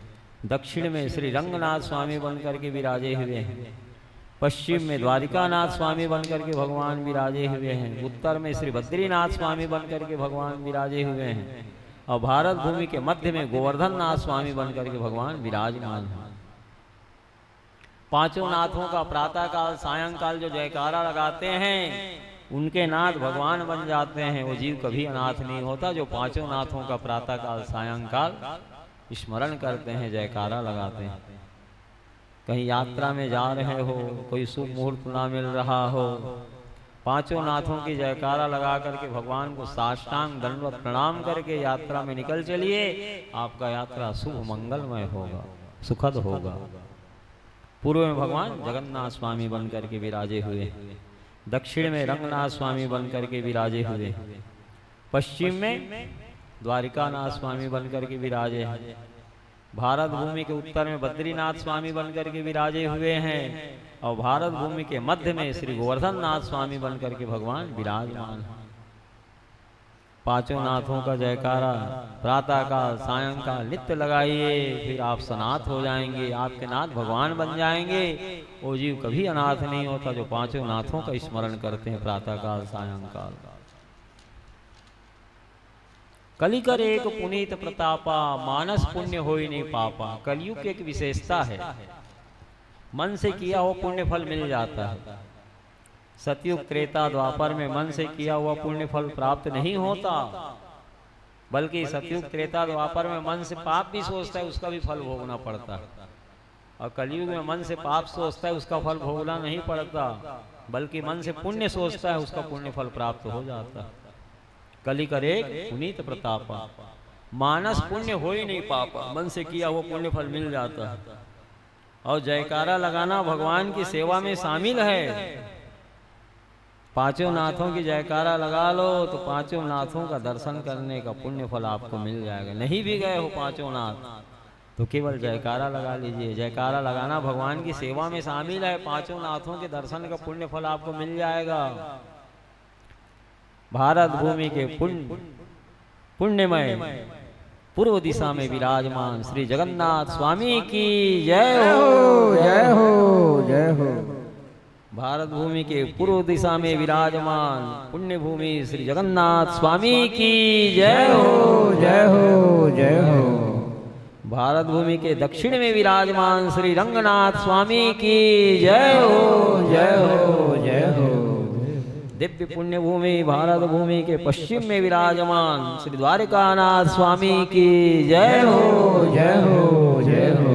S2: दक्षिण में श्री रंगनाथ स्वामी बन करके विराजे हुए हैं, पश्चिम में द्वारिकानाथ स्वामी बनकर के भगवान विराजे हुए हैं, उत्तर में श्री बद्रीनाथ स्वामी बनकर के भगवान विराजे हुए हैं, और भारत भूमि के मध्य में गोवर्धन नाथ स्वामी बनकर के भगवान विराजमान हैं। पांचों नाथों का प्रातः काल सायंकाल जो जयकारा लगाते हैं उनके नाथ भगवान बन जाते हैं। वो जीव कभी अनाथ नहीं होता जो पांचों नाथों का प्रातः काल सायंकाल स्मरण करते हैं, जयकारा लगाते हैं। कहीं यात्रा में जा रहे हो, कोई शुभ मुहूर्त ना मिल रहा हो, पांचों नाथों की जयकारा लगा करके भगवान को साष्टांग दंडवत प्रणाम करके यात्रा में निकल चलिए, आपका यात्रा शुभ मंगलमय होगा, सुखद होगा। पूर्व में भगवान जगन्नाथ स्वामी बनकर के विराजे हुए, दक्षिण में रंगनाथ स्वामी बनकर के विराजे हुए, पश्चिम में द्वारिकानाथ स्वामी बनकर के विराजे हैं, भारत भूमि के उत्तर में बद्रीनाथ स्वामी बनकर के विराजे हुए हैं, और भारत भूमि के मध्य में श्री गोवर्धन नाथ स्वामी बनकर के भगवान विराजमान हैं। पांचों नाथों का जयकारा प्रातः काल सायंकाल नित्य लगाइए, फिर आप सनाथ हो जाएंगे, आपके नाथ भगवान बन जाएंगे। वो जीव कभी अनाथ नहीं होता जो पांचों नाथों का स्मरण करते हैं प्रातः काल सायंकाल। कलिकर एक पुनीत प्रतापा, मानस पुण्य होई नहीं पापा। कलयुग की एक विशेषता है, मन से किया हुआ पुण्य फल मिल जाता है। सतयुग त्रेता द्वापर में मन से किया हुआ पुण्य फल प्राप्त नहीं होता, बल्कि सतयुग त्रेता द्वापर में मन से पाप भी सोचता है उसका भी फल भोगना पड़ता है, और कलयुग में मन से पाप सोचता है उसका फल भोगना नहीं पड़ता, बल्कि मन से पुण्य सोचता है उसका पुण्य फल प्राप्त हो जाता है। कलिकर एक पुनीत प्रतापा, मानस पुण्य हो ही नहीं पापा, मन से किया हुआ पुण्य फल मिल जाता है। और जयकारा लगाना भगवान की सेवा में शामिल है। पांचों नाथों की जयकारा लगा लो तो पांचों नाथों का दर्शन करने का पुण्य फल आपको मिल जाएगा। नहीं भी गए हो पांचों नाथ तो केवल जयकारा लगा लीजिए। जयकारा लगाना भगवान की सेवा में शामिल है, पांचों नाथों के दर्शन का पुण्य फल आपको मिल जाएगा। भारत भूमि के पुण्यमय पूर्व दिशा में विराजमान श्री जगन्नाथ स्वामी की जय हो, जय हो, जय हो। भारत भूमि के पूर्व दिशा में विराजमान पुण्य भूमि श्री जगन्नाथ स्वामी की जय हो, जय हो, जय हो। भारत भूमि के दक्षिण में विराजमान श्री रंगनाथ स्वामी की जय हो, जय हो, जय हो। दिव्य पुण्य भूमि भारत भूमि के पश्चिम में विराजमान श्री द्वारिकानाथ स्वामी की जय हो, जय हो, जय हो।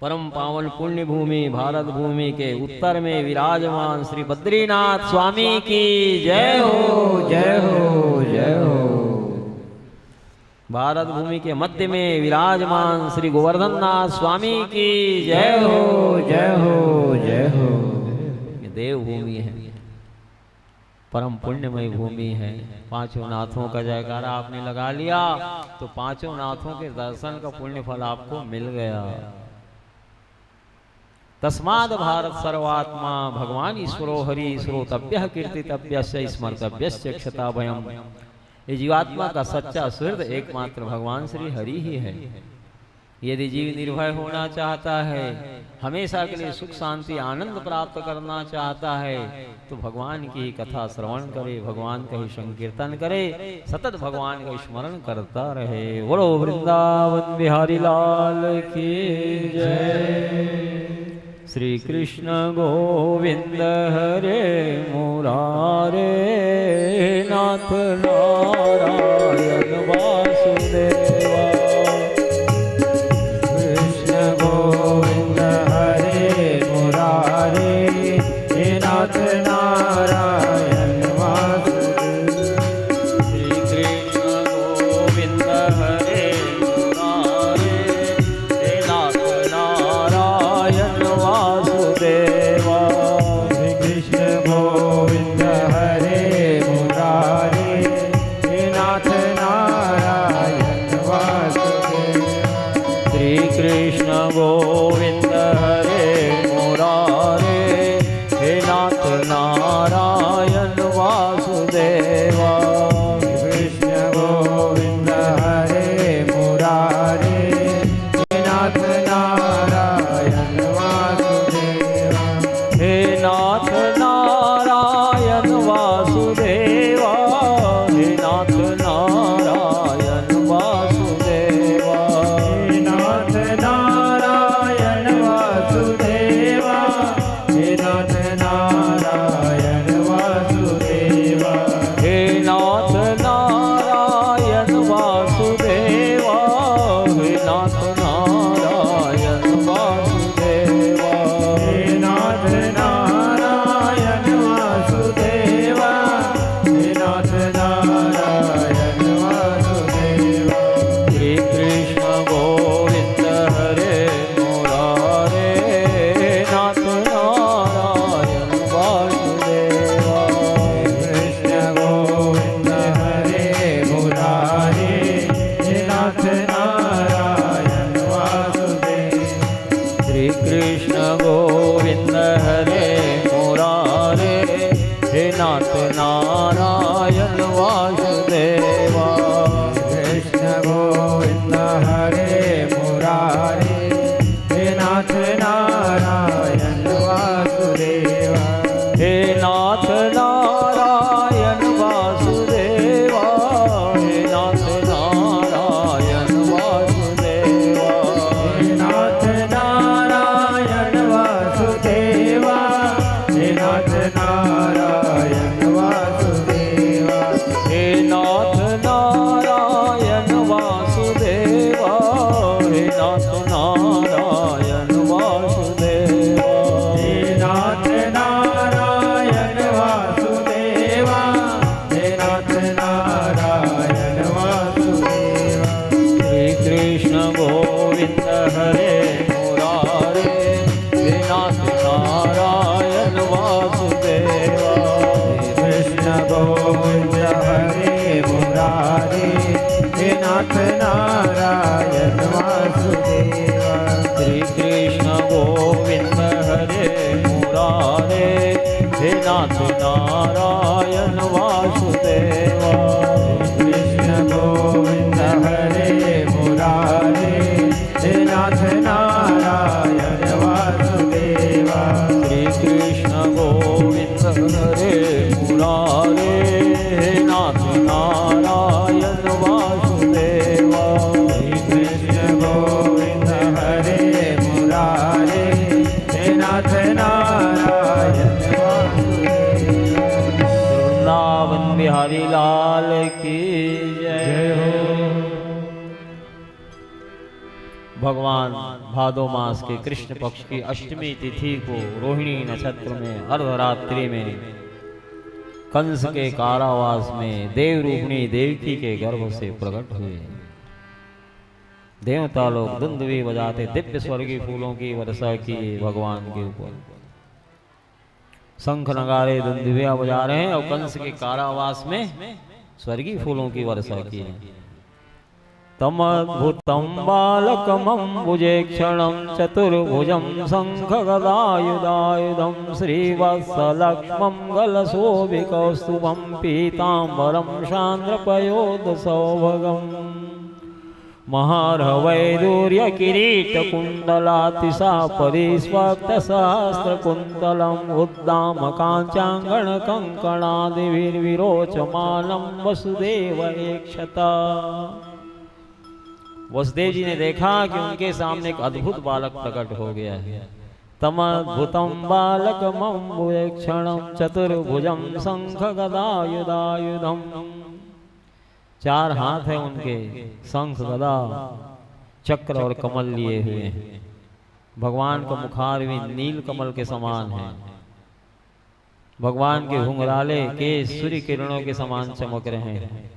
S2: परम पावन पुण्य भूमि भारत भूमि के उत्तर में विराजमान श्री बद्रीनाथ स्वामी की जय हो, जय हो, जय हो। भारत भूमि के मध्य में विराजमान श्री गोवर्धन नाथ स्वामी की जय हो, जय हो, जय हो। ये देव भूमि है, परम पुण्यमय भूमि है। पांचों नाथों का जयकारा आपने लगा लिया तो पांचों नाथों के दर्शन का पुण्य फल आपको मिल गया। तस्माद भारत सर्वात्मा भगवान ईश्वरो हरि श्रोतव्य कीर्तितव्य स्मर्तव्य क्षता भयम। ये जीवात्मा का सच्चा सुहृद एकमात्र भगवान श्री हरि ही है। यदि जीव निर्भय होना चाहता है, हमेशा के लिए सुख शांति आनंद प्राप्त करना चाहता है तो भगवान की कथा श्रवण करे, भगवान का ही संकीर्तन करे, सतत भगवान का स्मरण करता रहे। बोलो वृंदावन बिहारी लाल की जय। श्री कृष्ण गोविंद हरे मुरारे नाथ नारायण वासुदेवा। कृष्ण गोविंद हरे मुरारे नाथ नारायण वासुदेवा। श्री कृष्ण गोविंद हरे मुरारे नाथ नारायण वासुदेवा। श्री कृष्ण गोविंद हरे मुरारे नाथ नारायण वासुदेवा। श्री कृष्ण गोविंद हरे मुरारे हे नाथ नारायण वासुदेवा। कृष्ण गोविंद हरे मुरारे हे नाथ नारायण वासुदेवा। कृष्ण गोविंद हरे मुरारे नाथ नारायण वासुदेवा।
S1: कृष्ण गोविंद हरे मुरारे नाथ नारायण वासुदेव।
S2: श्री कृष्ण गोविंद हरे मुरारे हे नाथ नारायण वासुदेवा।
S1: कृष्ण गोविंद हरे मुरारे हे नाथ नारायण वासुदेवा।
S2: हे नाथ नारायण वासुदेवा। हे नाथ नारायण वासुदेवा।
S1: हे नाथ नारायण वासुदेवा। हे नाथ नारायण वासुदेवा।
S2: हे नाथ नारायण वासुदेवा। हे नाथ नारायण वासुदेवा।
S1: हे नाथ नारायण वासुदेवा। हे नाथ नारायण वासुदेवा।
S2: श्री कृष्ण गोविंद हरे मुरारे हे नाथ नारायण वासुदेवा।
S1: कृष्ण गोविंद हरे मुरारे हे नाथ नारायण वासुदेवा।
S2: श्री कृष्ण गोविंद हरे मुरारे हे नाथ नारायण वासुदेवा।
S1: कृष्ण गोविंद हरे मुरारे हे नाथ नारायण वासुदेवा।
S2: श्री कृष्ण गोविंद हरे मुरारे हे नाथ नारायण वासुदेवा।
S1: कृष्ण गोविंद हरे मुरारे हे नाथ नारायण वासुदेवा।
S2: वृंदावन बिहारी लाल की जय हो। भगवान भादो मास के कृष्ण पक्ष की अष्टमी तिथि को रोहिणी नक्षत्र में अर्धरात्रि में कंस के कारावास में देव रूपिणी देवकी के गर्भ से प्रकट हुए। देवता लोग दुंदुभी बजाते दिव्य स्वर्गीय फूलों की वर्षा की भगवान के ऊपर। शंख नगारे दुंदुभियां बजा रहे हैं और कंस के कारावास में स्वर्गीय फूलों की वर्षा की है। तमद्भुतं बालकमम्बुजेक्षणं चतुर्भुजं शङ्खगदायुधायुधं श्रीवत्सलक्ष्मं गलशोभिकौस्तुभं पीताम्बरं शान्द्रपयोधसौभगम् महार्हवैदूर्यकिरीटकुण्डलातिशापरिस्वक्तसहस्रकुन्तलम् उद्दामकाञ्चाङ्गणकङ्कणादिभिर्विरोचमानं वसुदेव ऐक्षता। वसुदेव जी ने देखा कि उनके सामने एक अद्भुत बालक प्रकट हो गया है। तमद्भुतं बालकमम्बुजेक्षणं चतुर्भुजं शङ्खगदायुधायुधं। चार हाथ है उनके, शंख गदा चक्र और कमल लिए हुए हैं। भगवान का मुखारविंद नील कमल के समान है। भगवान के घुंघराले केश सूर्य किरणों के समान चमक रहे हैं।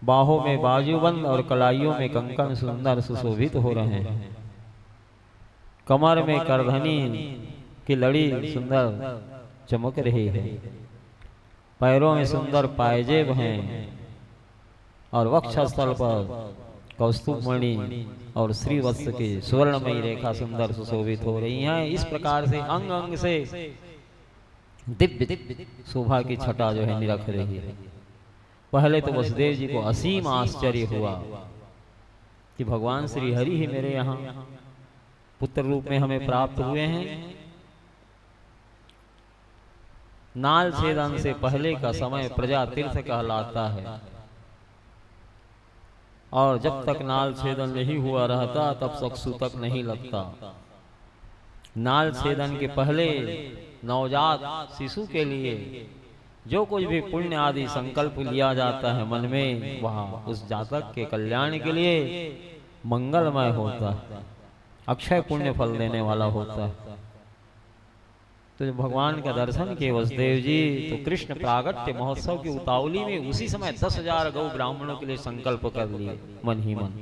S2: बाहों में बाजूबंद और कलाइयों में कंकण सुंदर सुशोभित हो रहे हैं। कमर में करधनी की लड़ी सुंदर चमक रही है। पैरों में सुंदर पायजेब हैं और वक्षस्थल पर कौस्तुभमणि और श्रीवत्स की सुवर्णमयी रेखा सुंदर सुशोभित हो रही हैं। इस प्रकार से अंग अंग से दिव्य शोभा की छटा जो है निरख रही है। पहले तो वसुदेव जी को असीम आश्चर्य हुआ कि भगवान श्री हरि ही मेरे यहाँ पुत्र रूप में हमें प्राप्त हुए हैं। नाल छेदन से पहले का समय प्रजा तीर्थ कहलाता है और जब तक नाल छेदन नहीं हुआ रहता तब तक सूतक नहीं लगता। नाल छेदन के पहले नवजात शिशु के लिए जो कुछ भी पुण्य आदि संकल्प लिया जाता है मन में, वह उस जातक के कल्याण के लिए मंगलमय होता है, अक्षय पुण्य फल देने वाला होता है। तो जब भगवान का दर्शन किए वसुदेव जी तो कृष्ण प्रागट्य महोत्सव की उतावली में उसी समय 10,000 गौ ब्राह्मणों के लिए संकल्प कर लिए मन ही मन।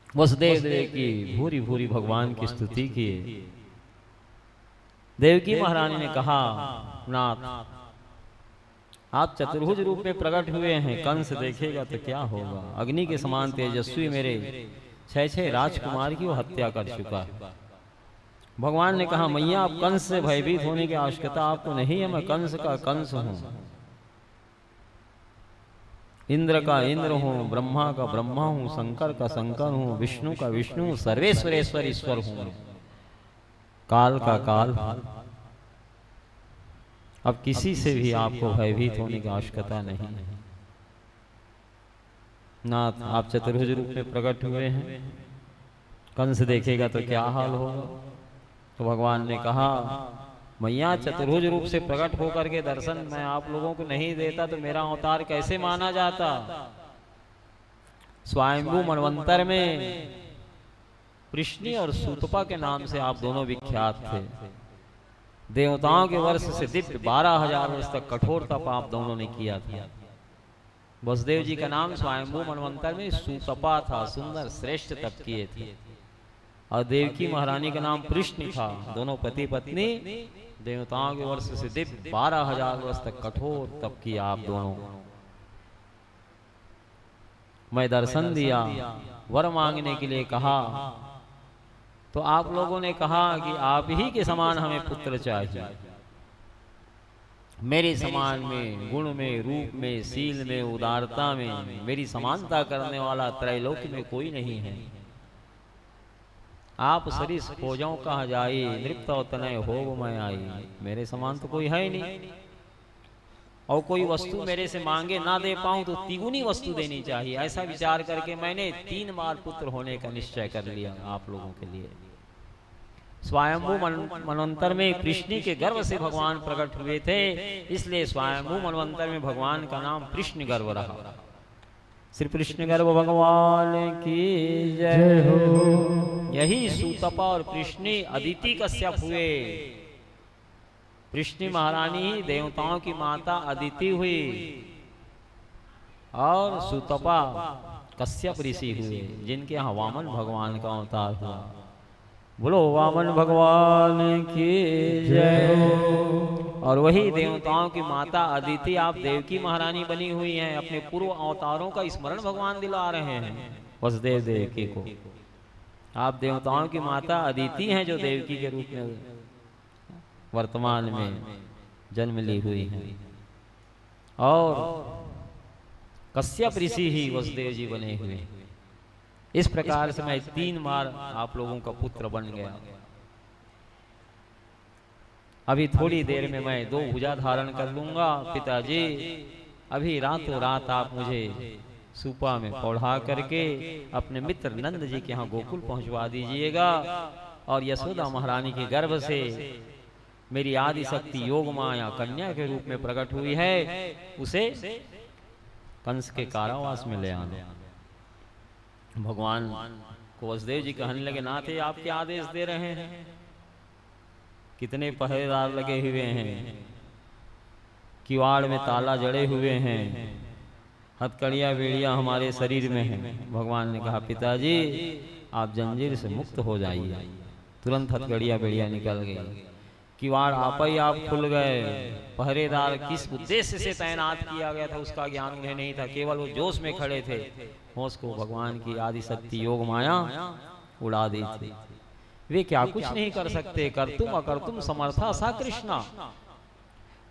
S2: वसुदेव देव की भूरी भूरी भगवान की स्तुति किए। देवकी महारानी ने कहा, नाथ आप चतुर्भुज रूप में प्रकट हुए हैं, कंस देखेगा तो क्या होगा। अग्नि के समान तेजस्वी मेरे 6 राजकुमार की वो हत्या कर चुका है। भगवान ने कहा, मैया आप कंस से भयभीत होने की आवश्यकता आपको नहीं है, मैं कंस का कंस हूं, इंद्र का इंद्र हूं, ब्रह्मा का ब्रह्मा हूं, शंकर का शंकर हूं, विष्णु का विष्णु, सर्वेश्वरेश्वर ईश्वर हूं, काल का काल। अब किसी से भी आपको भयभीत होने की आवश्यकता नहीं है। नाथ आप चतुर्भुज रूप में प्रकट हुए हैं, कंस देखेगा तो क्या हाल होगा। तो भगवान ने कहा, मैया चतुर्भुज रूप से प्रकट होकर के दर्शन मैं आप लोगों को नहीं देता तो मेरा अवतार कैसे माना जाता। स्वयंभू मनवंतर में कृष्णी और सूतपा के नाम से आप दोनों विख्यात थे। देवताओं के वर्ष से दिव्य 12,000 वर्ष तक कठोर तप आप दोनों ने किया था। वसुदेव जी का नाम स्वयंभू मनवंतर में सूतपा था, सुंदर श्रेष्ठ तप किए थे। और देवकी महारानी का नाम कृष्ण था। दोनों पति पत्नी देवताओं के वर्ष से दिव्य 12,000 वर्ष तक कठोर तप किया आप दोनों। मैं दर्शन दिया, वर मांगने के लिए कहा तो आप लोगों ने कहा कि आप ही के समान हमें पुत्र चाहिए। मेरे समान में, गुण में, रूप में, शील में, उदारता में मेरी समानता करने वाला त्रैलोक्य में कोई नहीं है। आप सरिस खोजों कहा जाई, नृप्त तनय होव मैं आई। मेरे समान तो कोई है ही नहीं, और कोई वस्तु मेरे से मांगे ना दे पाऊं तो तिगुनी वस्तु देनी चाहिए। ऐसा विचार करके मैंने 3 बार पुत्र होने का निश्चय कर लिया आप लोगों के लिए। स्वयंभू मनवंतर में कृष्ण के गर्भ से भगवान प्रकट हुए थे, इसलिए स्वयंभू मनवंतर में भगवान का नाम कृष्ण गर्भ रहा। श्री कृष्ण गर्भ भगवान की जय हो। यही सूतपा और कृष्ण अदिति कश्यप हुए। कृष्ण महारानी ही देवताओं की माता अदिति हुई और सूतपा कश्यप ऋषि हुए, जिनके यहाँ वामन भगवान का अवतार हुआ। बोलो वामन भगवान की जय हो। और वही देवताओं की माता अदिति आप देवकी महारानी बनी हुई हैं। अपने पूर्व अवतारों का स्मरण भगवान दिला रहे हैं वसुदेव देवकी को। आप देवताओं की माता अदिति हैं जो देवकी के रूप में वर्तमान में जन्म ली हुई हैं। और कश्यप ऋषि ही वसुदेव जी बने हुए। इस प्रकार से मैं 3 बार आप लोगों का पुत्र बन गया। अभी थोड़ी देर में मैं 2 भुजा धारण कर लूंगा। पिताजी अभी रातों रात आप मुझे सुपा में पौढ़ा करके अपने मित्र नंद जी के यहाँ गोकुल पहुंचवा दीजिएगा। और यशोदा महारानी के गर्भ से मेरी आदि शक्ति योग माया कन्या के रूप में प्रकट हुई है, उसे कंस के कारावास में ले आना। भगवान को वसुदेव जी कहने लगे, नाथ आप क्या आदेश दे रहे हैं? कितने पहरेदार लगे हुए हैं, किवाड़ में ताला जड़े हुए हैं, हथकड़ियाँ बेड़ियाँ हमारे शरीर में हैं। भगवान ने कहा, पिताजी आप जंजीर से मुक्त हो जाइए। तुरंत हथकड़ियाँ बेड़ियाँ निकल गई, किवाड़ आप ही आप खुल गए। पहरेदार किस उद्देश्य से तैनात किया गया था उसका ज्ञान उन्हें नहीं था, केवल वो जोश में खड़े थे। होश को भगवान की आदि शक्ति योग माया उड़ा दी थी। वे क्या कुछ नहीं कर सकते। करतुम अकर्तुम समर्था सा कृष्णा,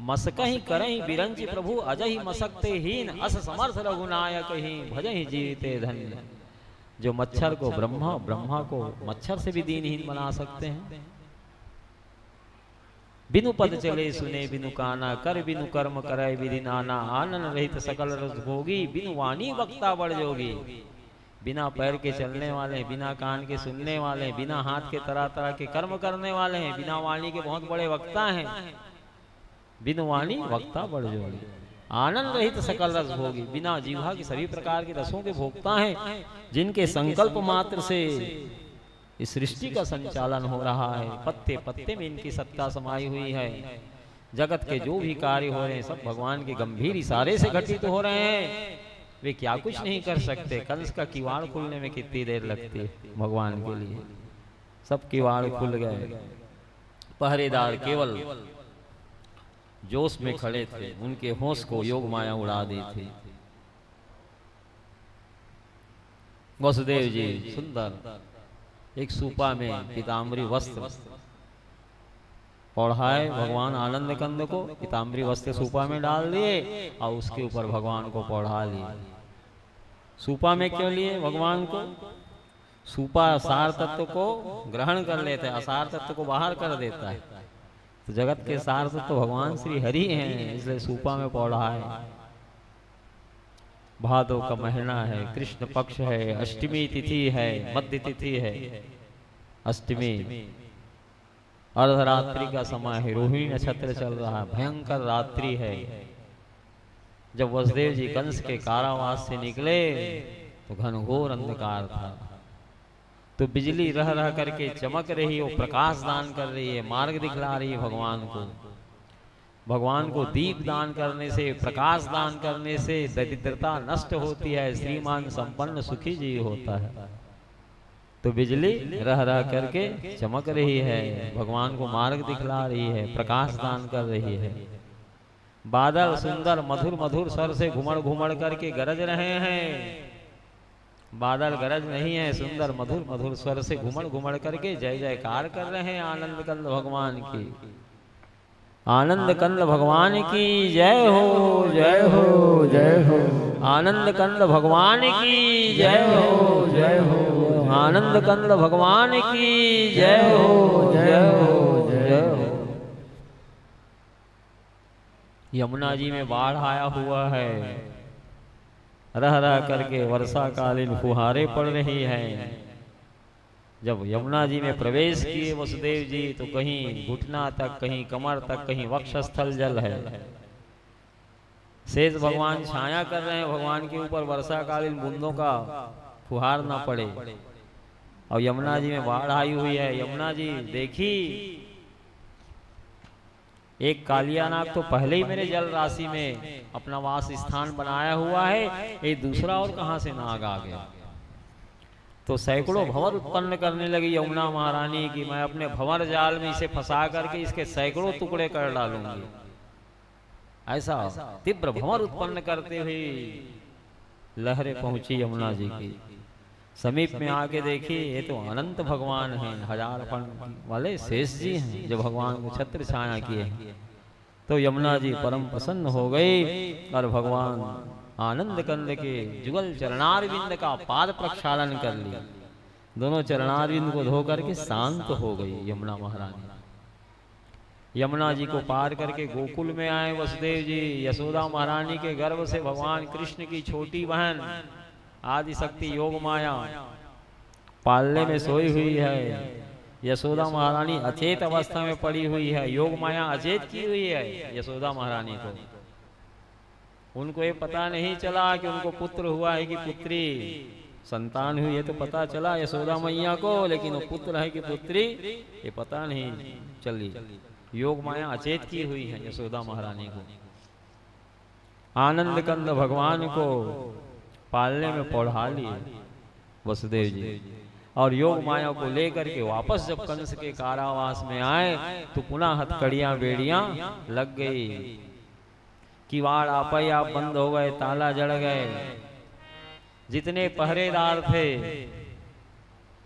S2: मसकहि करहि बिरंच प्रभु अजहि मसकते हीन, अस समर्थ रघुनायक ही भजहि जीविते धन्य। जो मच्छर को ब्रह्मा, ब्रह्मा को मच्छर से भी दीनहीन बना सकते हैं। बिनु पद चले सुने बिनु काना, कर बिनु कर्म करे विधि नाना, आनंद रहित सकल रस भोगी, बिनु वाणी वक्ता बड़ जोगी। बिना पैर के चलने वाले, बिना कान के सुनने वाले, बिना हाथ के तरह तरह के कर्म करने वाले हैं, बिना वाणी के बहुत बड़े वक्ता हैं। बिनु वाणी वक्ता बड़ जोगी, आनंद रहित सकल रस भोगी, बिना जीवा के सभी प्रकार के रसों के भोक्ता हैं, जिनके संकल्प मात्र से इस सृष्टि का संचालन हो रहा है, पत्ते पत्ते में इनकी सत्ता समाई हुई है। जगत के जो भी कार्य हो रहे हैं सब भगवान के गंभीर इशारे से घटित हो रहे हैं। वे क्या कुछ नहीं कर सकते। कंस का किवाड़ खुलने में कितनी देर लगती है भगवान के लिए। सब किवाड़ खुल गए, पहरेदार केवल जोश में खड़े थे, उनके होश को योग माया उड़ा दी थी। वसुदेव जी सुंदर एक सूपा में पीताम्बरी वस्त्र ओढ़ाए भगवान आनंद कंद को, पीताम्बरी वस्त्र सूपा में डाल दिए और उसके ऊपर भगवान को पौढ़ा लिए। सूपा में क्यों लिए भगवान को? सूपा सार तत्व को ग्रहण कर लेता है, असार तत्व को बाहर कर देता है। तो जगत के सार तत्व भगवान श्री हरि हैं, इसलिए सूपा में पौढ़ा है। भादो का महीना है, कृष्ण पक्ष है, अष्टमी तिथि है, मध्य तिथि है, अष्टमी अर्धरात्रि का समय है, रोहिणी नक्षत्र चल रहा है, भयंकर रात्रि है। जब वसुदेव जी कंस के कारावास से निकले तो घनघोर अंधकार था। तो बिजली रह रह करके चमक रही, वो प्रकाश दान कर रही है, मार्ग दिखला रही है भगवान को। भगवान को दीप दान करने से, प्रकाश दान करने से दरिद्रता नष्ट होती है, श्रीमान संपन्न सुखी जी होता है। तो बिजली रह रह करके चमक रही है, भगवान को मार्ग दिखला रही है, प्रकाश दान कर रही है। बादल सुंदर मधुर मधुर स्वर से घुमड़ घुमड़ करके गरज रहे हैं। बादल गरज नहीं है, सुंदर मधुर मधुर स्वर से घुमड़ घुमड़ करके जय जयकार कर रहे हैं आनंद कंद भगवान की। आनंद कंद भगवान की जय हो, जय हो, जय हो। आनंद कंद भगवान की जय हो, जय हो। आनंद कंद भगवान की जय हो, जय हो, जय हो। यमुना जी में बाढ़ आया हुआ है, रह रह करके वर्षा कालीन फुहारे पड़ रही हैं। जब यमुना जी में प्रवेश किए वसुदेव जी तो कहीं घुटना तक, कहीं कमर तक, कहीं वक्षस्थल जल है। शेष भगवान छाया कर रहे हैं भगवान के ऊपर, वर्षा कालीन बूंदों का फुहार ना पड़े। और यमुना जी में बाढ़ आई हुई है। यमुना जी देखी, एक कालियानाग तो पहले ही मेरे जल राशि में अपना वास स्थान बनाया हुआ है, एक दूसरा और कहां से नाग आ गया। तो सैकड़ों भंवर उत्पन्न करने लगी यमुना महारानी की, मैं अपने भंवर जाल में इसे फंसा करके इसके सैकड़ों टुकड़े कर डालूंगी। ऐसा तीव्र भंवर उत्पन्न करते हुए लहरें पहुंची यमुना जी की। समीप में आके देखी, ये तो अनंत भगवान हैं, हजार फण वाले शेष जी हैं जो भगवान को छत्र छाया किए हैं। तो यमुना जी परम प्रसन्न हो गई और भगवान आनंद कंद के जुगल चरणारविंद का पाद प्रक्षालन कर लिया। दोनों चरणारविंद को धो करके शांत हो गई यमुना महारानी। यमुना जी को पार करके गोकुल में आए वसुदेव जी। यशोदा महारानी के गर्भ से भगवान कृष्ण की छोटी बहन आदि शक्ति योग माया पालने में सोई हुई है। यशोदा महारानी अचेत अवस्था में पड़ी हुई है, योग माया अचेत की हुई है यशोदा महारानी को। उनको ये पता नहीं चला कि उनको पुत्र हुआ है कि पुत्री, संतान हुई है तो पता चला यशोदा मैया को, लेकिन वो पुत्र है कि पुत्री ये पता नहीं चली। योग माया अचेत की हुई है यशोदा महारानी को। आनंद कंद भगवान को पालने में पौढ़ा लिए वसुदेव जी, और योग माया को लेकर के वापस जब कंस के कारावास में आए तो पुनः हथकड़ियां बेड़ियां लग गई, किवाड़ आपई आप बंद हो गए, ताला जड़ गए। जितने पहरेदार थे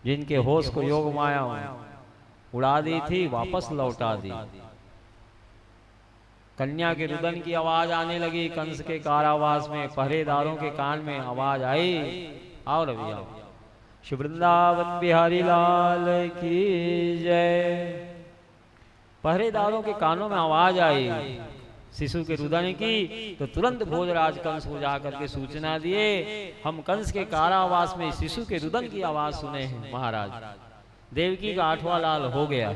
S2: जिनके होश को योग माया उड़ा दी थी, वापस लौटा दी। कन्या के रुदन की आवाज आने लगी कंस के कारावास में, पहरेदारों के कान में आवाज आई, आओ रवि आओ। श्री वृंदावन बिहारी लाल की जय। पहरेदारों के कानों में आवाज आई शिशु के रुदन की, तो तुरंत भोजराज कंस को जाकर के सूचना दिए, हम कंस के कारावास में शिशु के रुदन की आवाज सुने हैं महाराज। देवकी का 8वां लाल हो गया।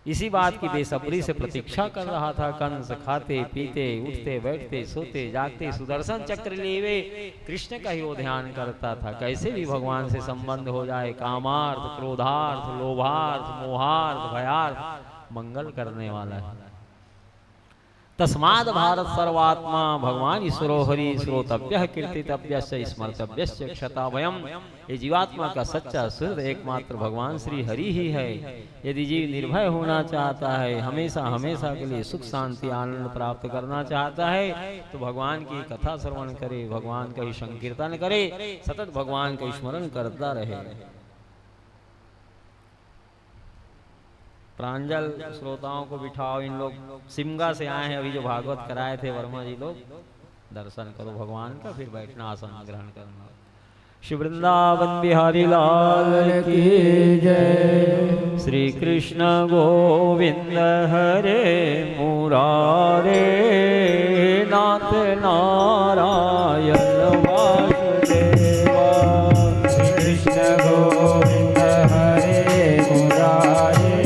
S2: इसी बात की बेसब्री से प्रतीक्षा कर रहा था कंस। खाते पीते उठते बैठते सोते जागते सुदर्शन चक्र लिए कृष्ण का ही वो ध्यान करता था। कैसे भी भगवान से संबंध हो जाए, कामार्थ, क्रोधार्थ, लोभार्थ, मोहार्थ, भयार्थ मंगल करने वाला है। तस्माद भारत सर्वात्मा भगवान ईश्वरो हरि श्रोतव्य कीर्तितव्य स्मर्तव्य क्षताभयम। ये जीवात्मा का सच्चा सुहृद एकमात्र भगवान श्री हरि ही है। यदि जीव निर्भय होना चाहता है, हमेशा हमेशा के लिए सुख शांति आनंद प्राप्त करना चाहता है, तो भगवान की कथा श्रवण करे, भगवान का ही संकीर्तन करे, सतत भगवान का स्मरण करता रहे। प्रांजल श्रोताओं को बिठाओ। इन लोग सिमगा से आए हैं, अभी जो भागवत कराए थे वर्मा जी लोग, दर्शन करो भगवान का, फिर बैठना आसन ग्रहण करना। श्री वृंदावन बिहारी लाल की जय। श्री कृष्ण गोविंद हरे मुरारे नाथ नारायण वासुदेवा। श्री कृष्ण गोविंद हरे मुरारे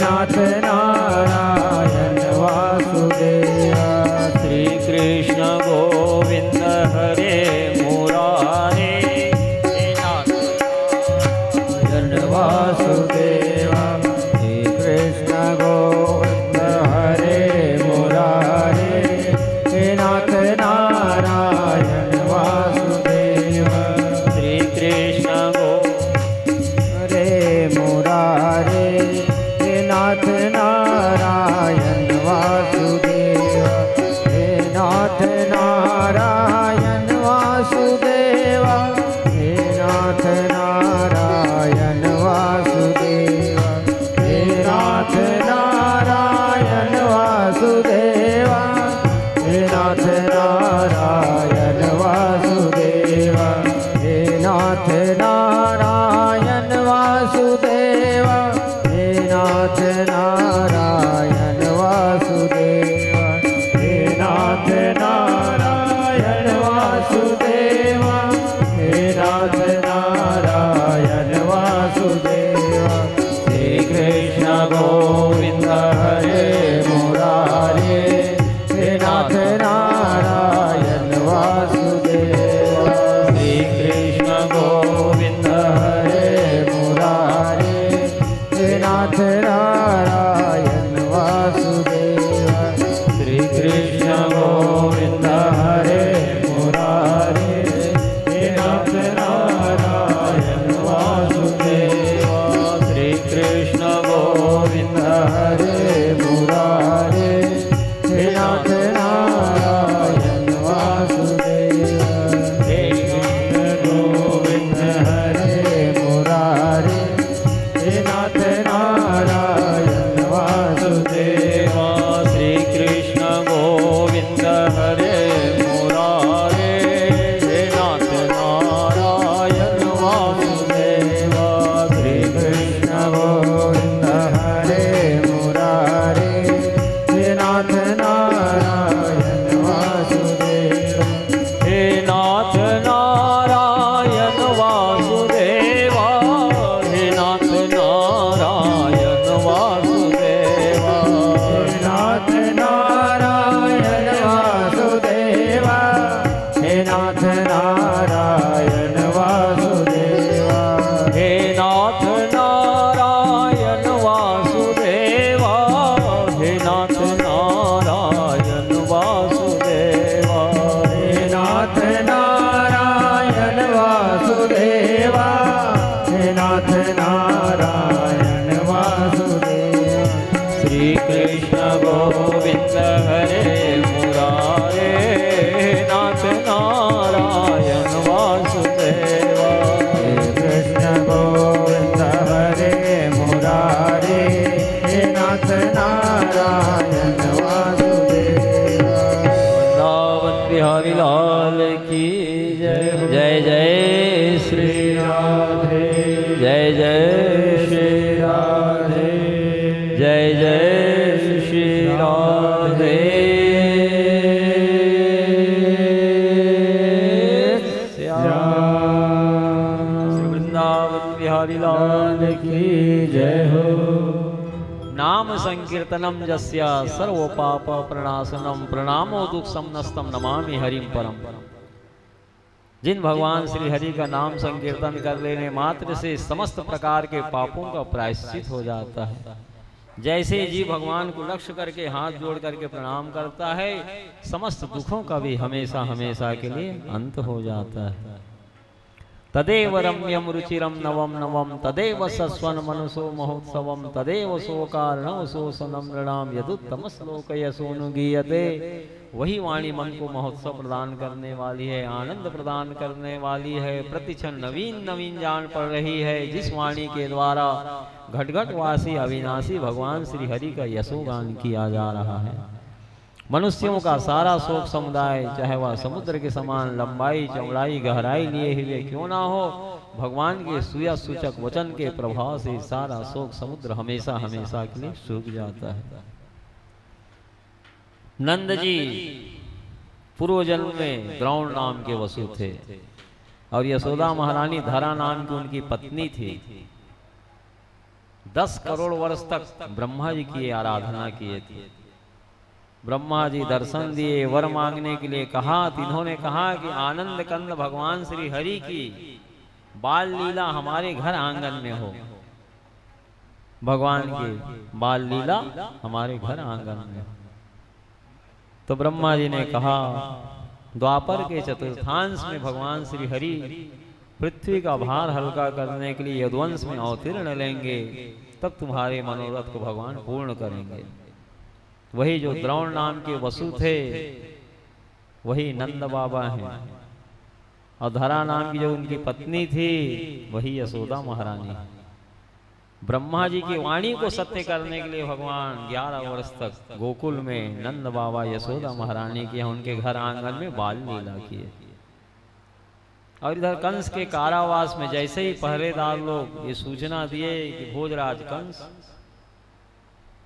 S2: नाथ नारायण वासुदेवा। श्री कृष्ण गोविंद हरे मुरारे नाथ नारायण वासुदेवा। श्री कृष्ण गोविंद हरे मुरारे नाथ नारायण वासुदेवा। श्री कृष्ण हरे मुरारे नाथ नारायण वासुदेवा। हे नाथ नारायण वासुदेवा। हे नाथ नारायण वासुदेवा। हे नाथ नारायण वासुदेवा। हे नाथ नारायण वासुदेवा। हे नाथ नारायण वासुदेवा। नाथ नारायण वासुदेवा। हे नाथ नारायण वासुदेवा। हे नाथ नारायण वासुदेवा। श्री कृष्ण गोविंद हरे मुरारे हे नाथ नारायण वासुदेवा। श्री कृष्ण गोविंद हरे मुरारे नाथ नारायण वासुदेवा। श्री कृष्ण गोविंद हरे मुरारे हे नाथ नारायण वासुदेवा। श्री कृष्ण गोविंद हरे मुरारे हे नाथ नारायण वासुदेवा। हे कृष्ण गोविंद हरे मुरारे हे नाथ नारायण वासुदेवा। श्री कृष्ण गोविंद हरे मुरारे हे नाथ नारायण वासुदेवा। श्री कृष्ण गोविंद हरे मुरारे हे नाथ नारायण वासुदेवा। हे नाथ नारायण वासुदेवा। हे नाथ नारायण वासुदेवा। हे नाथ नारायण वासुदेवा। हे नाथ नारायण वासुदेवा। हे नाथ नारायण वासुदेवा। हे नाथ नारायण वासुदेवा। हे नाथ नारायण वासुदेवा। हे नाथ नारायण वासुदेवा। श्री कृष्ण गोविंद हरे मुरारे नाथ नारायण वासुदेवा। श्री कृष्ण गोविंद हरे मुरारे हे नाथ नारायण वासुदेवा। वृंदावन बिहारी लाल की जय। जय जय श्री राधे। जय जय श्री राधे। जय जय श्री राधे। श्री वृंदावन बिहारी लाल की जय हो। नाम संकीर्तनम जस्य सर्व पाप प्रणाशनम प्रणामो दुख समनस्तम नमामि हरिम परम। जिन भगवान श्री हरि का नाम संकीर्तन कर लेने मात्र से समस्त प्रकार के पापों का प्रायश्चित हो जाता है। जैसे जी भगवान को लक्ष्य करके हाथ जोड़ करके प्रणाम करता है, समस्त दुखों का भी हमेशा हमेशा के लिए अंत हो जाता है। तदेव रम्यम रुचिरम नवम नवम तदेव सस्वन मनसो महोत्सवम तदेव सो कारणम शोषणम नृणाम यदुत्तम श्लोक यशोनुगीयते। वही वाणी मन को महोत्सव प्रदान करने वाली है, आनंद प्रदान करने वाली है, प्रतिक्षण नवीन नवीन जान पड़ रही है, जिस वाणी के द्वारा घटघट वासी अविनाशी भगवान श्री हरि का यशोगान किया जा रहा है। मनुष्यों का सारा शोक समुदाय, चाहे वह समुद्र के समान लंबाई चौड़ाई गहराई लिए हुए क्यों ना हो, भगवान के सुयश सूचक वचन के प्रभाव से सारा शोक समुद्र हमेशा हमेशा के लिए सूख जाता है। नंद जी पूर्व जन्म में द्रोण नाम के वसु थे और यशोदा महारानी धरा नाम की उनकी पत्नी थी। 10 करोड़ वर्ष तक ब्रह्मा जी की आराधना किए थे। ब्रह्मा जी दर्शन दिए, वर मांगने के लिए कहा। इन्होंने कहा कि आनंद कंद भगवान श्री हरि की बाल लीला हमारे घर आंगन में हो। भगवान की बाल लीला हमारे घर आंगन में हो। तो ब्रह्मा जी ने कहा, द्वापर के चतुर्थांश में भगवान श्री हरि पृथ्वी का भार हल्का करने के लिए यदुवंश में अवतीर्ण लेंगे, तब तुम्हारे मनोरथ को भगवान पूर्ण करेंगे। वही जो द्रोण नाम के वसु थे वही नंद बाबा हैं, और धरा नाम की जो उनकी पत्नी थी वही यशोदा महारानी। ब्रह्मा जी की वाणी को सत्य करने के लिए भगवान 11 वर्ष तक गोकुल में नंद बाबा यशोदा महारानी के उनके घर आंगन में बाल लीला किए। और इधर कंस के कारावास में जैसे ही पहरेदार लोग ये सूचना दिए कि भोजराज कंस,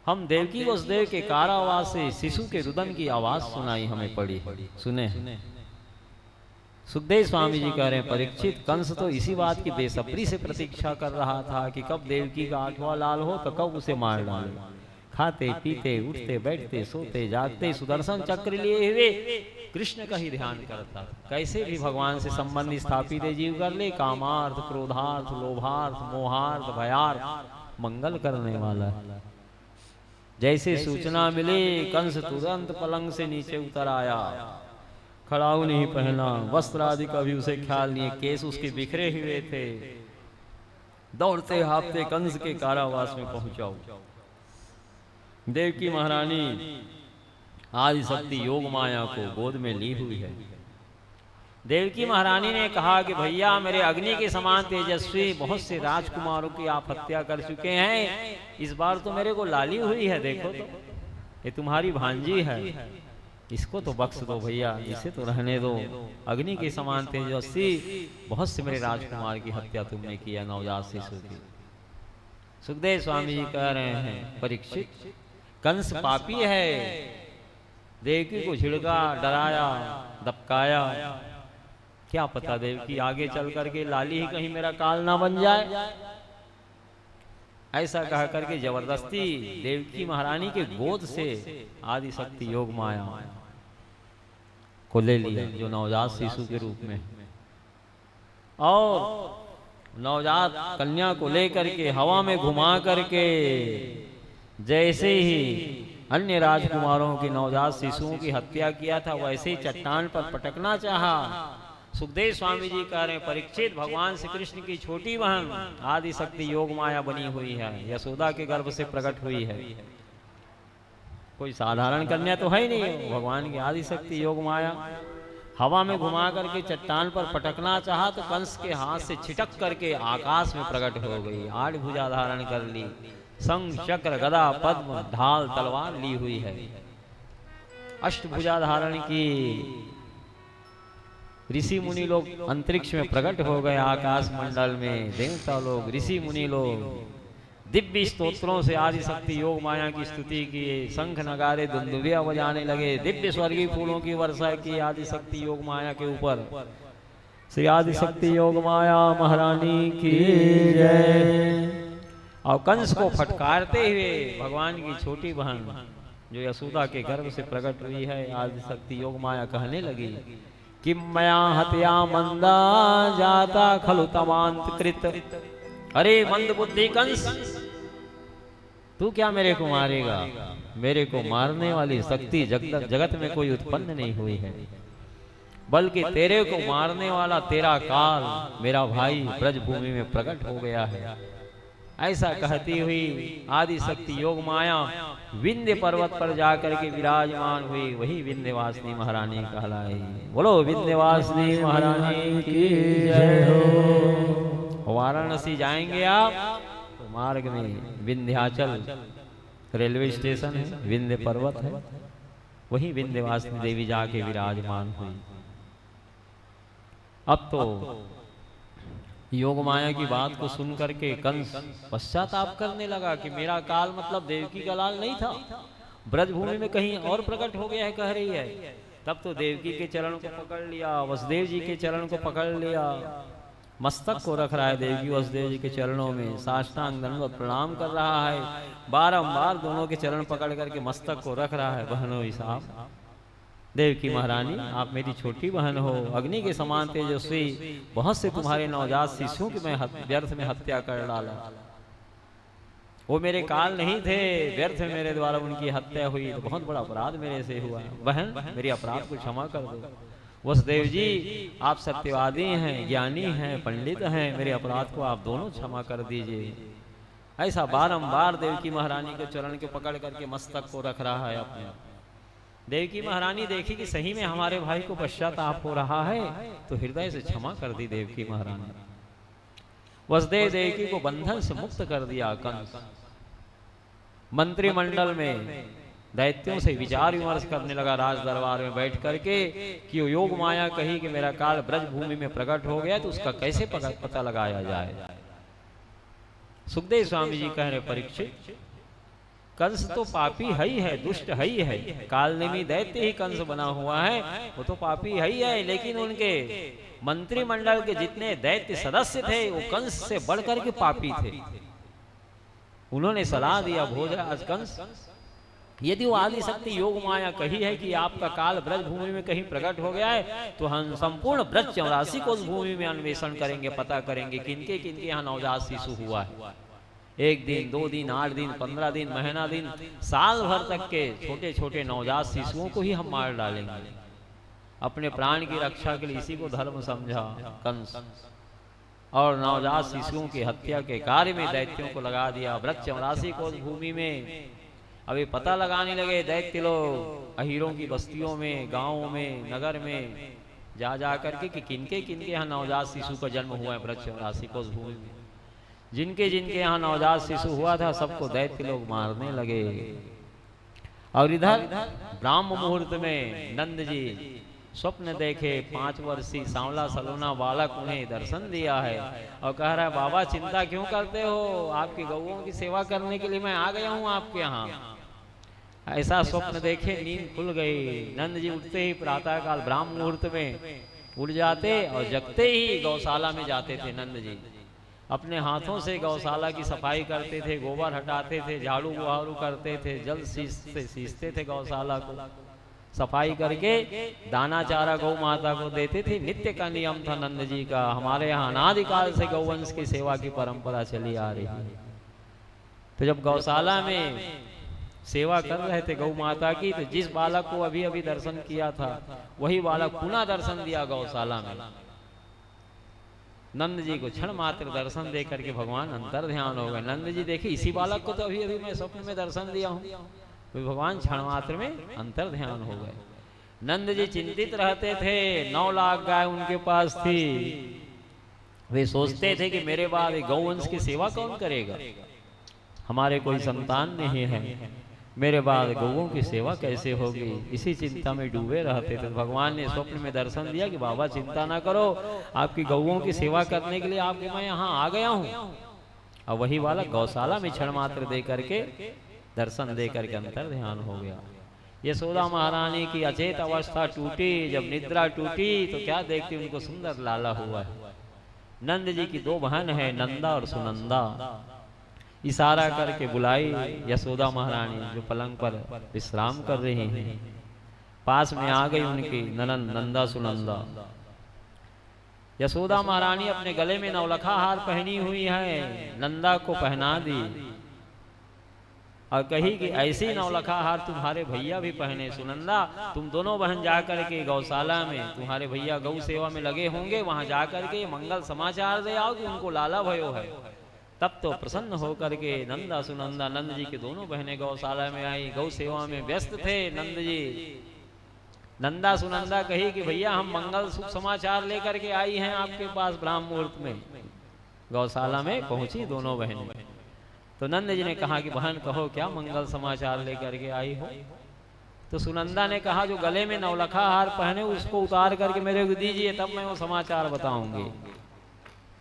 S2: हम देवकी वसुदेव के कारावास से शिशु के रुदन की आवाज सुनाई हमें पड़ी। सुने सुखदेव स्वामी जी कह रहे हैं, परीक्षित कंस तो इसी बात की बेसब्री से प्रतीक्षा कर रहा था कि कब देवकी का 8वां लाल हो तो कब उसे मार डाले। खाते पीते उठते बैठते सोते जागते सुदर्शन चक्र लिए हुए कृष्ण का ही ध्यान करता। कैसे भी भगवान से संबंध स्थापित जीव कर ले, कामार्थ क्रोधार्थ लोभार्थ मोहार्थ भयार्थ मंगल करने वाला है। जैसे सूचना मिली कंस तुरंत पलंग से नीचे उतर आया, खड़ाऊ नहीं पहना, वस्त्र आदि का भी उसे ख्याल नहीं, केस उसके बिखरे हुए थे। दौड़ते हाफते कंस के कारावास में पहुंचाओ। देवकी महारानी आदि शक्ति योग माया को गोद में ली हुई है। देवकी महारानी ने कहा कि भैया मेरे अग्नि के समान तेजस्वी बहुत से राजकुमारों की आप हत्या कर चुके हैं, इस बार तो मेरे को लाली हुई है, देखो तो ये तुम्हारी भांजी है, इसको तो बख्श दो भैया, इसे तो रहने दो। अग्नि के समान तेजस्वी बहुत से मेरे राजकुमार की हत्या तुमने किया, नवजात शिशु की। सुखदेव स्वामी जी कह रहे हैं, परीक्षित कंस पापी है, देवकी को झिड़का, डराया, दबकाया, क्या पता देवकी आगे चल करके लाली ही कहीं मेरा काल ना बन जाए। ऐसा कह करके जबरदस्ती देवकी महारानी के गोद से आदि शक्ति योग माया को ले लिया, जो नवजात शिशु के रूप में, और नवजात कन्या को लेकर के हवा में घुमा करके जैसे ही अन्य राजकुमारों के नवजात शिशुओं की हत्या किया था वैसे ही चट्टान पर पटकना चाहा। सुखदेव स्वामी जी कह रहे हैं, परीक्षित भगवान श्री कृष्ण की छोटी बहन आदि शक्ति योग माया बनी हुई है, यशोदा के गर्भ से प्रकट हुई है, कोई साधारण कन्या तो है ही नहीं, भगवान की आदि शक्ति योग माया। हवा में घुमा करके चट्टान पर पटकना चाहा तो कंस के हाथ से छिटक करके आकाश में प्रकट हो गई। 8 भुजा धारण कर ली, शंख चक्र गदा पद्म ढाल तलवार ली हुई है। अष्टभुजा धारण की ऋषि मुनि लोग अंतरिक्ष में प्रकट हो गए, आकाश मंडल में देवता लोग ऋषि मुनि लोग दिव्य स्तोत्रों से आदि शक्ति योग माया की स्तुति किए, शंख नगारे दुंदुभिया बजाने लगे, दिव्य स्वर्गीय फूलों की वर्षा की आदि शक्ति योग माया के ऊपर। श्री आदि शक्ति योग माया महारानी की जय। और कंस को फटकारते हुए भगवान की छोटी बहन जो यशोदा के गर्भ से प्रकट हुई है आदि शक्ति योग माया कहने लगी कि मया हत्या मंदा जाता खलु तमांत कृत। अरे मंद बुद्धि कंस, तू क्या मेरे को मारेगा? मेरे को मारने वाली शक्ति जगत में कोई उत्पन्न नहीं हुई है, बल्कि तेरे को मारने वाला तेरा काल मेरा भाई ब्रजभूमि में प्रकट हो गया है। ऐसा कहती हुई आदि शक्ति योग माया विंध्य पर्वत पर जाकर के विराजमान हुई, वही विंध्यवासिनी महारानी कहलाई। बोलो विंध्यवासिनी महारानी की जय हो। वाराणसी जाएंगे आप तो मार्ग में विंध्याचल रेलवे स्टेशन है, विंध्य पर्वत है, वही विंध्यवासिनी देवी जाके विराजमान हुई। अब तो योग माया की बात को सुन करके कंस पश्चाताप करने लगा कि मेरा काल मतलब देवकी का लाल नहीं था, ब्रजभूमि में कहीं और प्रकट हो गया है, कह रही है। तब तो देवकी के चरण को पकड़ लिया, वसुदेव जी के चरण को पकड़ लिया, मस्तक को रख रहा है देवकी वसुदेव जी के चरणों में, साष्टांग दंडवत प्रणाम कर रहा है, बारंबार दोनों के चरण पकड़ करके मस्तक को रख रहा है। बहनों साहब, देवकी महारानी आप मेरी छोटी बहन हो, अग्नि के समान तेजस्वी, बहुत से तुम्हारे नवजात शिशुओं की मैं व्यर्थ में हत्या कर डाला, वो मेरे काल नहीं थे, व्यर्थ में मेरे द्वारा उनकी हत्या हुई, तो बहुत बड़ा अपराध मेरे से हुआ। बहन मेरी अपराध को क्षमा कर दो। वसुदेव जी आप सत्यवादी हैं, ज्ञानी हैं, पंडित हैं, मेरे अपराध को आप दोनों क्षमा कर दीजिए। ऐसा बारंबार देवकी महारानी के चरण के पकड़ करके मस्तक को रख रहा है अपने। देवकी महारानी देखी कि सही में हमारे भाई को पश्चाताप हो रहा है, तो हृदय से क्षमा कर दी देवकी महारानी। वसुदेव देवकी को बंधन से मुक्त कर दिया कंस। मंत्रिमंडल में दैत्यों से विचार विमर्श करने लगा राज दरबार में बैठ करके कि योग माया कही कि मेरा काल ब्रजभूमि में प्रकट हो गया, तो उसका कैसे पता लगाया जाए। सुखदेव स्वामी जी कह रहे परीक्षित, कंस तो पापी ही है, दुष्ट ही है, कालनेमी दैत्य ही कंस बना हुआ है, वो तो पापी ही है, लेकिन उनके मंत्रिमंडल के जितने दैत्य सदस्य थे वो कंस से बढ़कर के पापी थे। उन्होंने सलाह दिया भोजराज कंस, यदि वो आदि शक्ति योग माया कही है कि आपका काल ब्रजभूमि में कहीं प्रकट हो गया है, तो हम संपूर्ण ब्रज 84 को उस भूमि में अन्वेषण करेंगे, पता करेंगे किनके किनके यहाँ नवजात शिशु हुआ है। 1 दिन 2 दिन 8 दिन 15 दिन महीना दिन साल भर तक के छोटे छोटे नवजात शिशुओं को ही हम मार डालेंगे। अपने प्राण की रक्षा के लिए इसी को धर्म समझा कंस, और नवजात शिशुओं की हत्या के कार्य में दैत्यों को लगा दिया। ब्रज 84 को उस भूमि में अभी पता लगाने लगे दैत्य लोग, अहीरों की बस्तियों में, गांवों में, नगर में जा जा करके कि किनके किनके यहाँ नवजात शिशु का जन्म हुआ है ब्रज 84 को उस भूमि में। जिनके जिनके यहाँ नवजात शिशु हुआ था सबको दैत्य लोग मारने लगे। और इधर ब्राह्म मुहूर्त में नंद जी स्वप्न देखे, 5 वर्षीय सांवला सलोना बालक उन्हें दर्शन दिया है और कह रहा है बाबा चिंता क्यों करते हो, आपकी गौओं की सेवा करने के लिए मैं आ गया हूँ आपके यहाँ। ऐसा स्वप्न देखे नींद खुल गई। नंद जी उठते ही प्रातःकाल ब्राह्म मुहूर्त में उठ जाते और जगते ही गौशाला में जाते थे। नंद जी अपने हाथों से गौशाला की सफाई करते थे, गोबर हटाते थे, झाड़ू बुहारू करते थे, जल सींचते थे, गौशाला को सफाई करके दाना चारा गौ माता को देते थे। नित्य का नियम था नंद जी का। हमारे यहाँ अनादिकाल से गौवंश की सेवा की परंपरा चली आ रही है। तो जब गौशाला में सेवा कर रहे थे गौ माता की, तो जिस बालक को अभी अभी दर्शन किया था वही बालक पुनः दर्शन दिया गौशाला में। नंद जी को क्षण मात्र दर्शन दे करके भगवान अंतर ध्यान हो गए। नंद जी देखिए इसी बालक को तो अभी अभी मैं स्वप्न में दर्शन दिया हूँ, तो भगवान क्षण मात्र में अंतर ध्यान हो गए। नंद जी चिंतित रहते थे, 9 लाख गाय उनके पास थी। वे सोचते थे कि मेरे बाद गौवंश की सेवा कौन करेगा, हमारे कोई संतान नहीं है, मेरे बाद गौओं की सेवा कैसे होगी, इसी चिंता में डूबे रहते थे। भगवान ने स्वप्न में दर्शन दिया कि बाबा चिंता ना करो, आपकी गौओं की सेवा करने के लिए आपके मैं यहाँ आ गया हूँ। और वही वाला गौशाला में क्षण मात्र दे करके दर्शन दे करके अंतर ध्यान हो गया। यशोदा महारानी की अचेत अवस्था टूटी, जब निद्रा टूटी तो क्या देखती उनको सुंदर लाला हुआ है। नंद जी की 2 बहन है, नंदा और सुनंदा। इशारा करके बुलाई यशोदा महारानी जो पलंग पर विश्राम कर रही हैं। पास में आ गई उनकी ननंद नंदा सुनंदा। यशोदा महारानी अपने गले में नवलखा हार पहनी हुई है, नंदा को पहना दी और कही कि ऐसी नवलखा हार तुम्हारे भैया भी पहने। सुनंदा तुम दोनों बहन जाकर के गौशाला में, तुम्हारे भैया गौ सेवा में लगे होंगे, वहां जाकर के मंगल समाचार दे आओ कि उनको लाला भयो है। तब तो प्रसन्न होकर के नंदा सुनंदा नंद जी की दोनों बहनें गौशाला में आई। गौ सेवा में व्यस्त थे नंद जी। नंदा सुनंदा कही कि भैया हम मंगल शुभ समाचार लेकर के आई हैं आपके पास ब्राह्म मुहूर्त में। गौशाला में पहुंची दोनों बहनें। तो नंद जी ने कहा कि बहन कहो क्या मंगल समाचार लेकर के आई हो। तो सुनंदा ने कहा जो गले में नवलखा हार पहने उसको उतार करके मेरे को दीजिए, तब मैं वो समाचार बताऊंगी।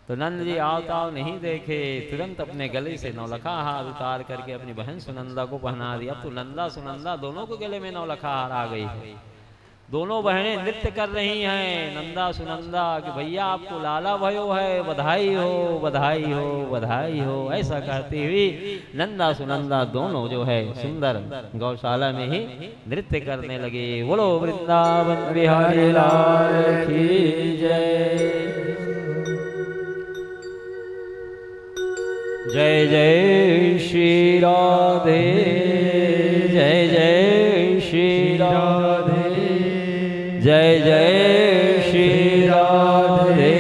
S2: तो नंद जी आओ ताव नहीं देखे, तुरंत अपने गले से नवलखा हार उतार करके अपनी बहन सुनंदा को पहना दिया। अब तो नंदा सुनंदा दोनों को गले में नवलखा हार आ गई है। दोनों बहनें नृत्य कर रही हैं नंदा सुनंदा कि भैया आपको लाला भयो है, बधाई हो बधाई हो बधाई हो। ऐसा कहती हुई नंदा सुनंदा दोनों जो है सुंदर गौशाला में ही नृत्य करने लगे। बोलो वृंदावन बिहारी लाल की जय। जय जय श्री राधे, जय जय श्री राधे, जय जय श्री राधे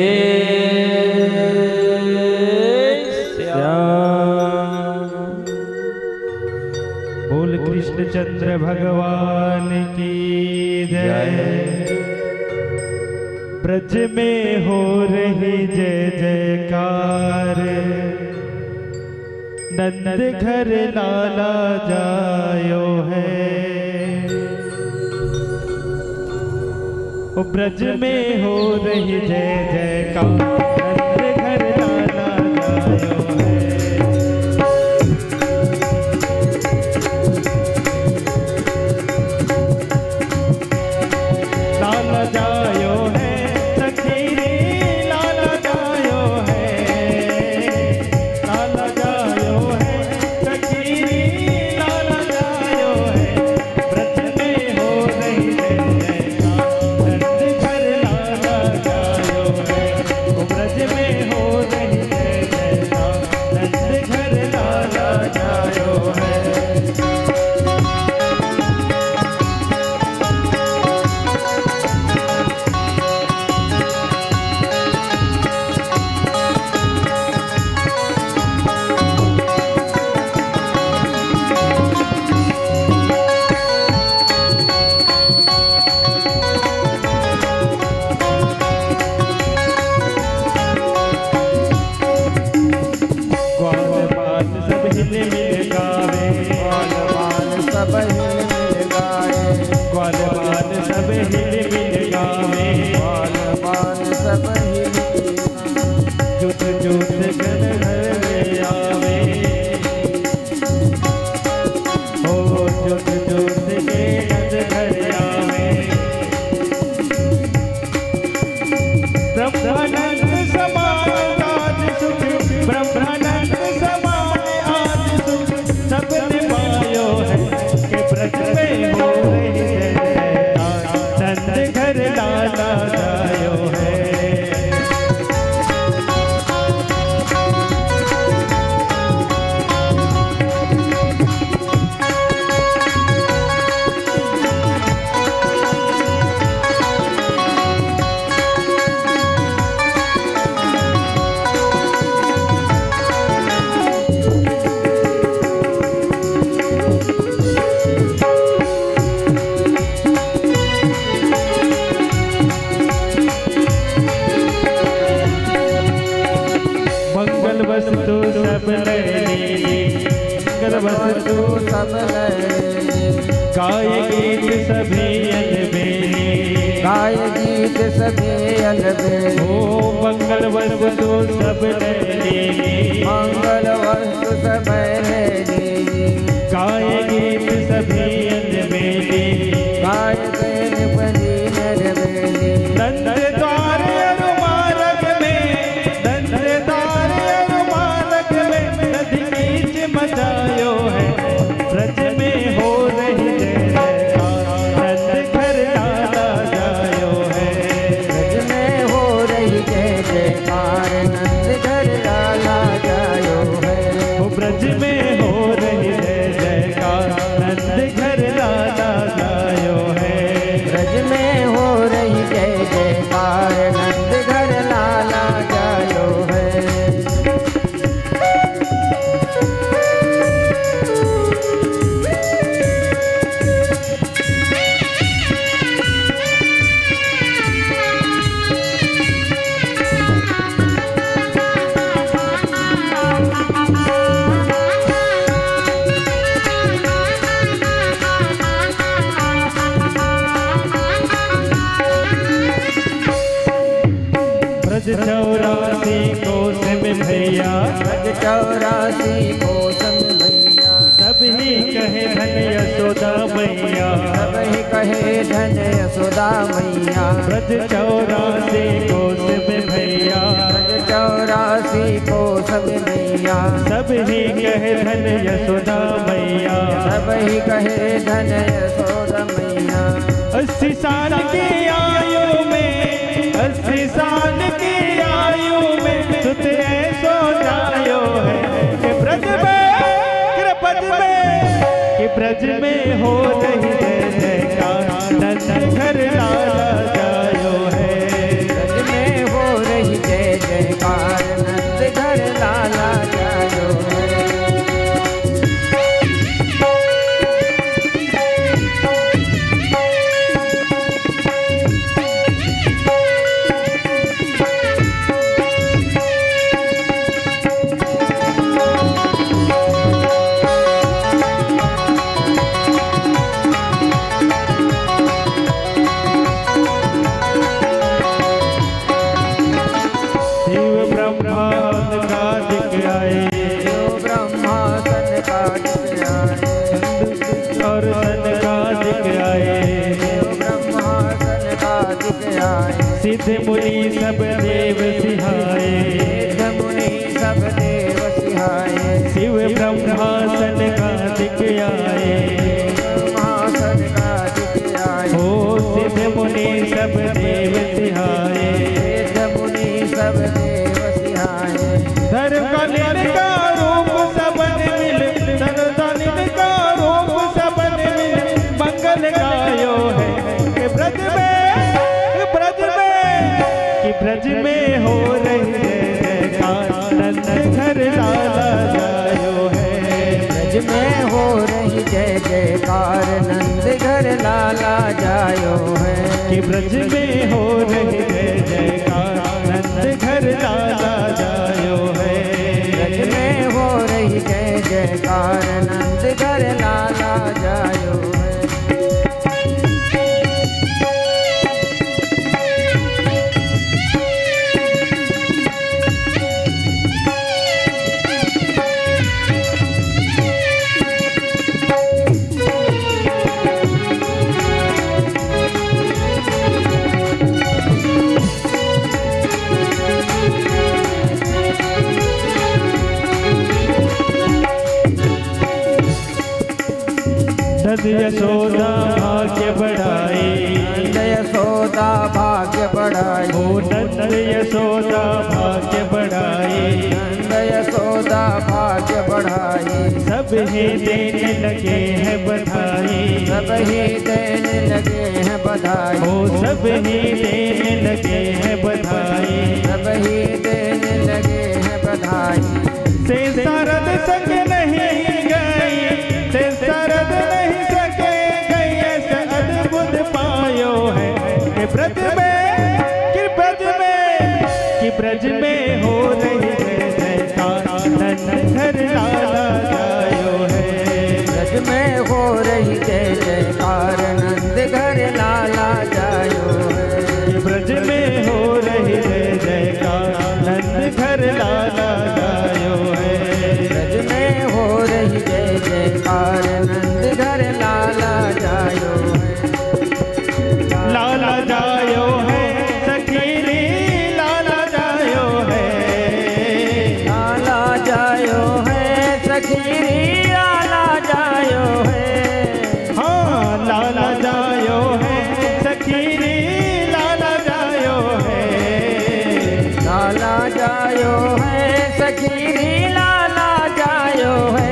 S2: श्याम।
S1: बोल कृष्ण चंद्र भगवान की जय। ब्रज में हो रही जय जयकार, नंद घर लाला जायो है। ओ ब्रज में हो रही जय जयकार, नंद घर लाला जायो है। लाला जायो है सखी रे, लाला जायो है। लाला जायो है सखी रे, लाला जायो है। ब्रज में हो रही जय जयकार, नंद घर लाला जायो है। ओ ब्रज में हो रही जय जयकार, नंद घर लाला जायो है। ग्वाल बाल सब हिल मिल गावे,
S4: ग्वाल बाल सब हिल मिल गाए,
S1: ग्वाल बाल सब हिल मिल गावे।
S4: ग्वाल बाल सब हिल मिल गाए।
S1: जुत जुत घर घर में आवे, ओ जुत जुत के नंद घर आवे। ब्रह्मानंद समान आज सुख, ब्रह्मानंद समान आज सुख, सबने पायो है कि ब्रज में हो रही जय जयकार, नंद घर लाला जायो है। मंगल वस्तु सब लैली, मंगल वस्तु
S4: सब लैली,
S1: गाय गीत सभी अलबेली।
S4: गाय गीत सभी अलबेली।
S1: ओ मंगल वस्तु सब लैली,
S4: मंगल वस्तु सब लैली,
S1: गाय गीत सभी अलबेली।
S4: गाय गैन बनी नरबेली।
S1: नंद द्वार अरुमार्ग में, नंद द्वार अरुमार्ग में, नदी बीच
S4: चौरासी कोस में भैया
S1: सभी कहे धन यशोदा मैया
S4: सबही कहे धन यशोदा मैया
S1: ब्रज 84 कोस में भैया
S4: ब्रज 84 कोस में मैया
S1: सभी कहे धन यशोदा मैया
S4: सबही कहे धन यशोदा मैया
S1: 80 साल की आयु में 80 साल की आयु में सुत ऐसो जायो है कि ब्रज में हो रही जय जयकार नंद घर लाला जायो है
S4: ब्रज में हो रही जय जयकार नंद घर लाला जायो है
S1: सिद्ध मुनि सब देव सिहाए
S4: सिद्ध मुनि सब देव सिहाए
S1: शिव ब्रह्मासन का दिख आए
S4: ब्रह्मासन का दिख आए
S1: हो सिद्ध मुनि सब देव सिहाए
S4: सिद्ध मुनि सब देव सिहाए
S1: धर्म कल्याण का रूप सबन मिल धर्म कल्याण का रूप सबन मिल मंगल गायो है कि ब्रज में हो रही जय जयकार नंद घर लाला जायो है
S4: ब्रज में हो रही जय जयकार नंद घर लाला जायो है
S1: कि ब्रज में हो रही जय जयकार नंद घर लाला जायो है
S4: ब्रज में हो रही जय जयकार नंद घर लाला जायो है
S1: नंद यशोदा भाग्य बढ़ाई
S4: नंद यशोदा भाग्य बढ़ाई
S1: हो नंद यशोदा भाग्य बढ़ाई
S4: नंद यशोदा भाग्य बढ़ाई
S1: सब ही देने लगे हैं बधाई
S4: सब ही देने लगे हैं बधाई
S1: हो सब ही देने लगे हैं बधाई
S4: सब ही देने लगे हैं बधाई
S1: से शरद संग नहीं गई से शरद नहीं सके गई ऐसा अद्भुत पायो है कि ब्रज में हो रही जय जयकार नंद घर लाला जायो है
S4: ब्रज में हो रही जय जयकार नंद घर लाला जायो है
S1: ब्रज में हो रही जय जयकार नंद घर लाला जायो है
S4: ब्रज में हो रही जय जयकार नंद घर लाला जायो है
S1: लाला जायो है सखीरी लाला जायो है
S4: लाला जायो है सखीरी लाला जायो है
S1: हाँ लाला जायो है सखीरी लाला जायो है
S4: लाला जायो है सखीरी लाला जायो है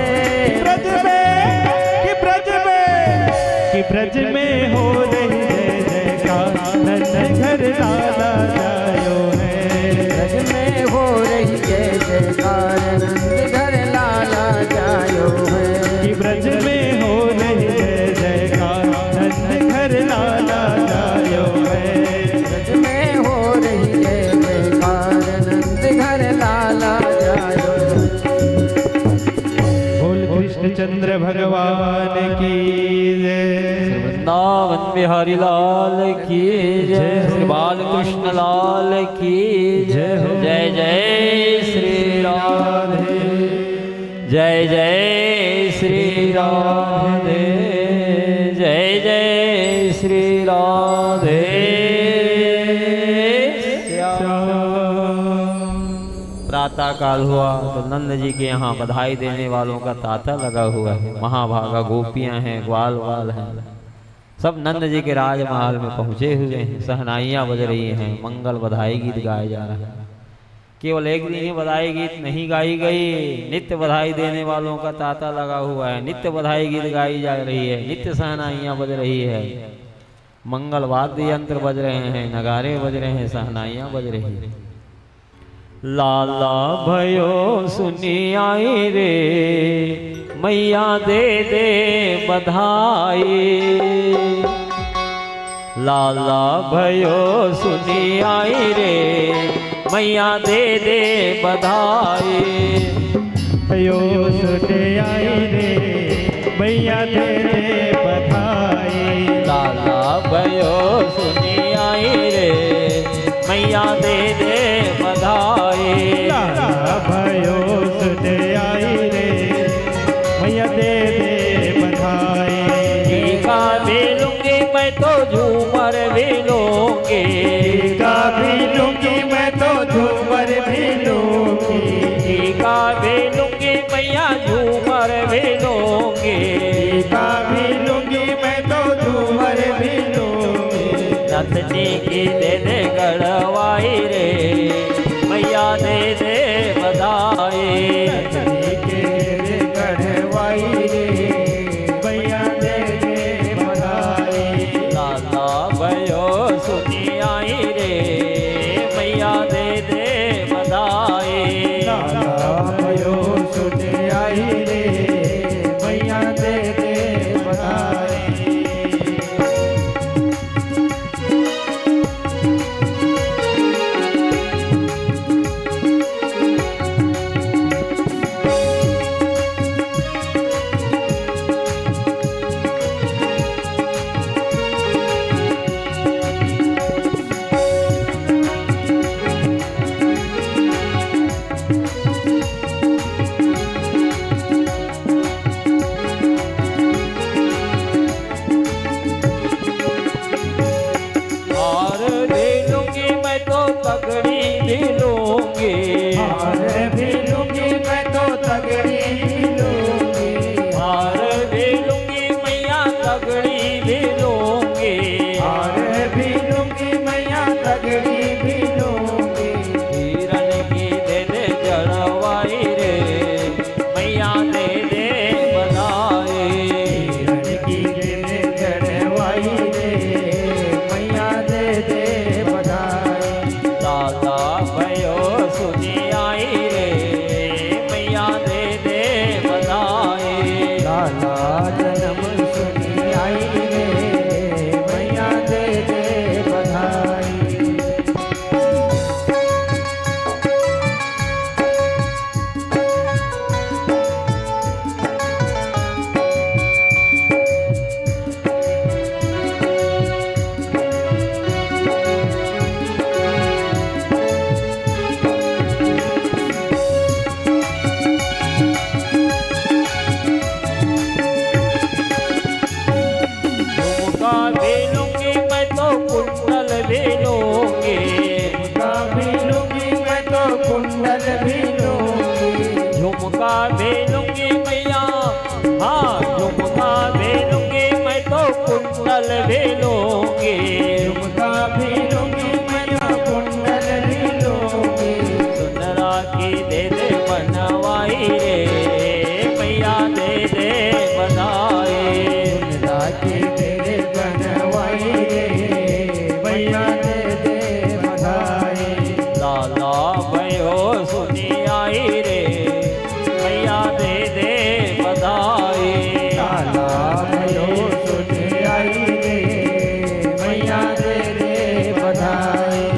S1: ब्रज में हो रही जय जयकार नंद घर लाला जायो है
S4: ब्रज में हो रही जय जयकार नंद घर लाला जायो है
S1: कि ब्रज में हो रही जय जयकार नंद घर लाला जायो है
S4: ब्रज में हो रही जय जयकार नंद घर लाला जायो
S1: बोल कृष्णचंद्र भगवान की जय
S2: वृंदावन बिहारी लाल की जय श्री बालकृष्ण लाल की जय जय जय श्री राधे। प्रातः काल हुआ तो नंद जी के यहाँ बधाई देने वालों का तांता लगा हुआ है। महाभागा गोपियां हैं, ग्वाल वाल हैं, सब नंद जी के राजमहल में पहुंचे हुए हैं। सहनाइयाँ बज रही हैं, मंगल बधाई गीत गाए जा रहे हैं। केवल एक दिन ही बधाई गीत नहीं गाई गई, नित्य बधाई देने वालों का तांता लगा हुआ है। नित्य बधाई गीत गाई जा रही है, नित्य सहनाइयाँ बज रही है, मंगल वाद्य यंत्र बज रहे हैं, नगारे बज रहे हैं, सहनाइयाँ बज रही है। लाला भयो सुनी आई रे मैया दे दे बधाई। लाला भयो सुनी आई रे मैया दे दे बधाई।
S1: भयो सुने आई रे मैया दे दे बधाई।
S2: लाला भयो सुनी आई रे मैया दे दे बधाई।
S1: लाला भयो सुने आई रे मैया दे दे बधाई।
S2: टीका भी लूंगी मैं तो झूमर भी लूंगी।
S1: टीका भी लूंगी मैं तो झूमर भी लूंगी।
S2: टीका भी लूंगी मैया झूमर भी लूंगी।
S1: टीका भी लूंगी मैं तो झूमर भी लूंगी।
S2: रत्नी की दे दे गढ़वाई रे मैया दे दे बधाई।
S1: रत्नी के दे गढ़वाई रे मैया दे दे बधाई।
S2: लाला भयो सुनी आई रे मैया दे दे बधाई।
S1: लाला भयो सुने आई रे मैया दे दे बधाई।
S2: हार दे लूंगी मैं तो तगड़ी भी लूंगी।
S1: हार भी लूंगी मैं तो तगड़ी भी लूंगी।
S2: हार भी लूंगी मैया तगड़ी भी लूंगी।
S1: हार भी लूंगी मैया तगड़ी भी लूंगी।
S2: हिरण की दे दे जड़वाई रे मैया दे दे बधाई।
S1: हिरण की दे दे चढ़वाई रे मैया दे दे बधाई।
S2: लाला भयो सुनी आई रे मैया दे दे बधाई।
S1: लाला जन्म सुनी आई रे मैया दे दे बधाई।
S2: झुमका भी लूंगी मैं तो कुंडल भी लूंगी।
S1: झुमका भी लूंगी मैं तो कुंडल भी लूंगी।
S2: झुमका भी लूंगी मैया, हाँ झुमका भी लूंगी मैं तो कुंडल भी लूंगी।
S1: झुमका भी लूंगी मैं तो कुंडल भी लूंगी।
S2: सुंदरा की दे दे बनवाई रे मैया दे दे बधाई।
S1: राखी तेरे बनवाई रे मैया दे दे बधाई।
S2: लाला भयो सुनी आई रे मैया दे दे बधाई।
S1: लाला भयो सुने आई रे मैया दे दे बधाई।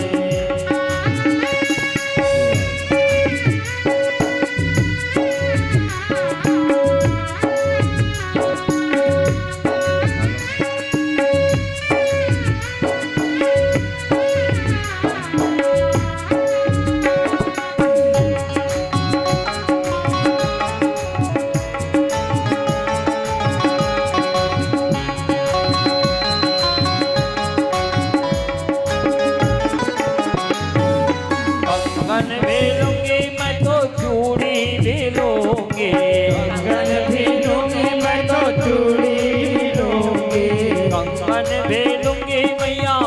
S3: लूंगी मैं तो चूड़ी भी लूंगी,
S4: कंगन भी लूंगी मैं तो चूड़ी भी लूंगी,
S3: कंगन भी लूंगी मैया,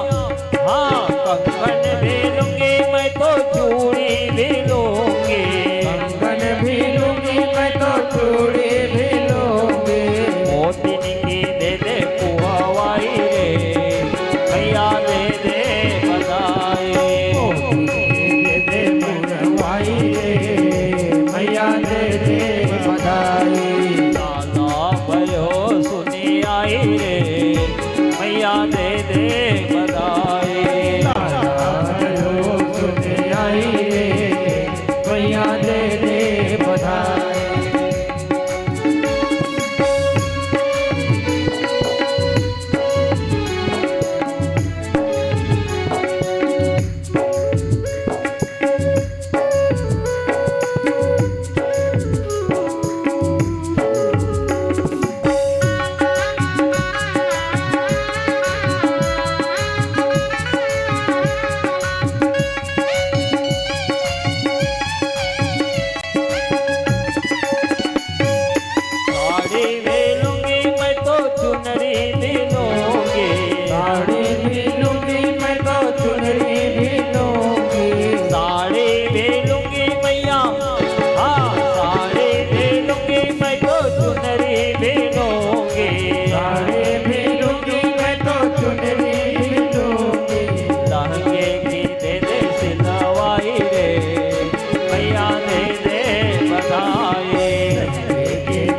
S3: हाँ कंगन भी लूंगी मैं तो चूड़ी भी लूंगी,
S4: कंगन भी लूंगी मैं तो चूड़ी भी लूंगी,
S3: मोतिन की दे दे पुआवाई रे मैया दे दे बधाई,
S4: दे दे मुरवाई रे मैया दे दे बधाई,
S3: लाला भयो सुनी आई रे मैया दे दे बधाई,
S4: सुने आई रे मैया दे दे बधाई।
S3: साड़ी भी लूंगी मैं तो चुनरी भी लूंगी,
S4: साड़ी भी लूंगी मैं तो चुनरी भी लूंगी,
S3: साड़ी भी लूंगी मैया, हाँ साड़ी भी लूंगी मैं तो चुनरी भी लूंगी,
S4: साड़ी भी लूंगी मैं तो चुनरी भी लूंगी,
S3: लहंगे की दे दे सिलवाई रे मैया दे दे बधाई,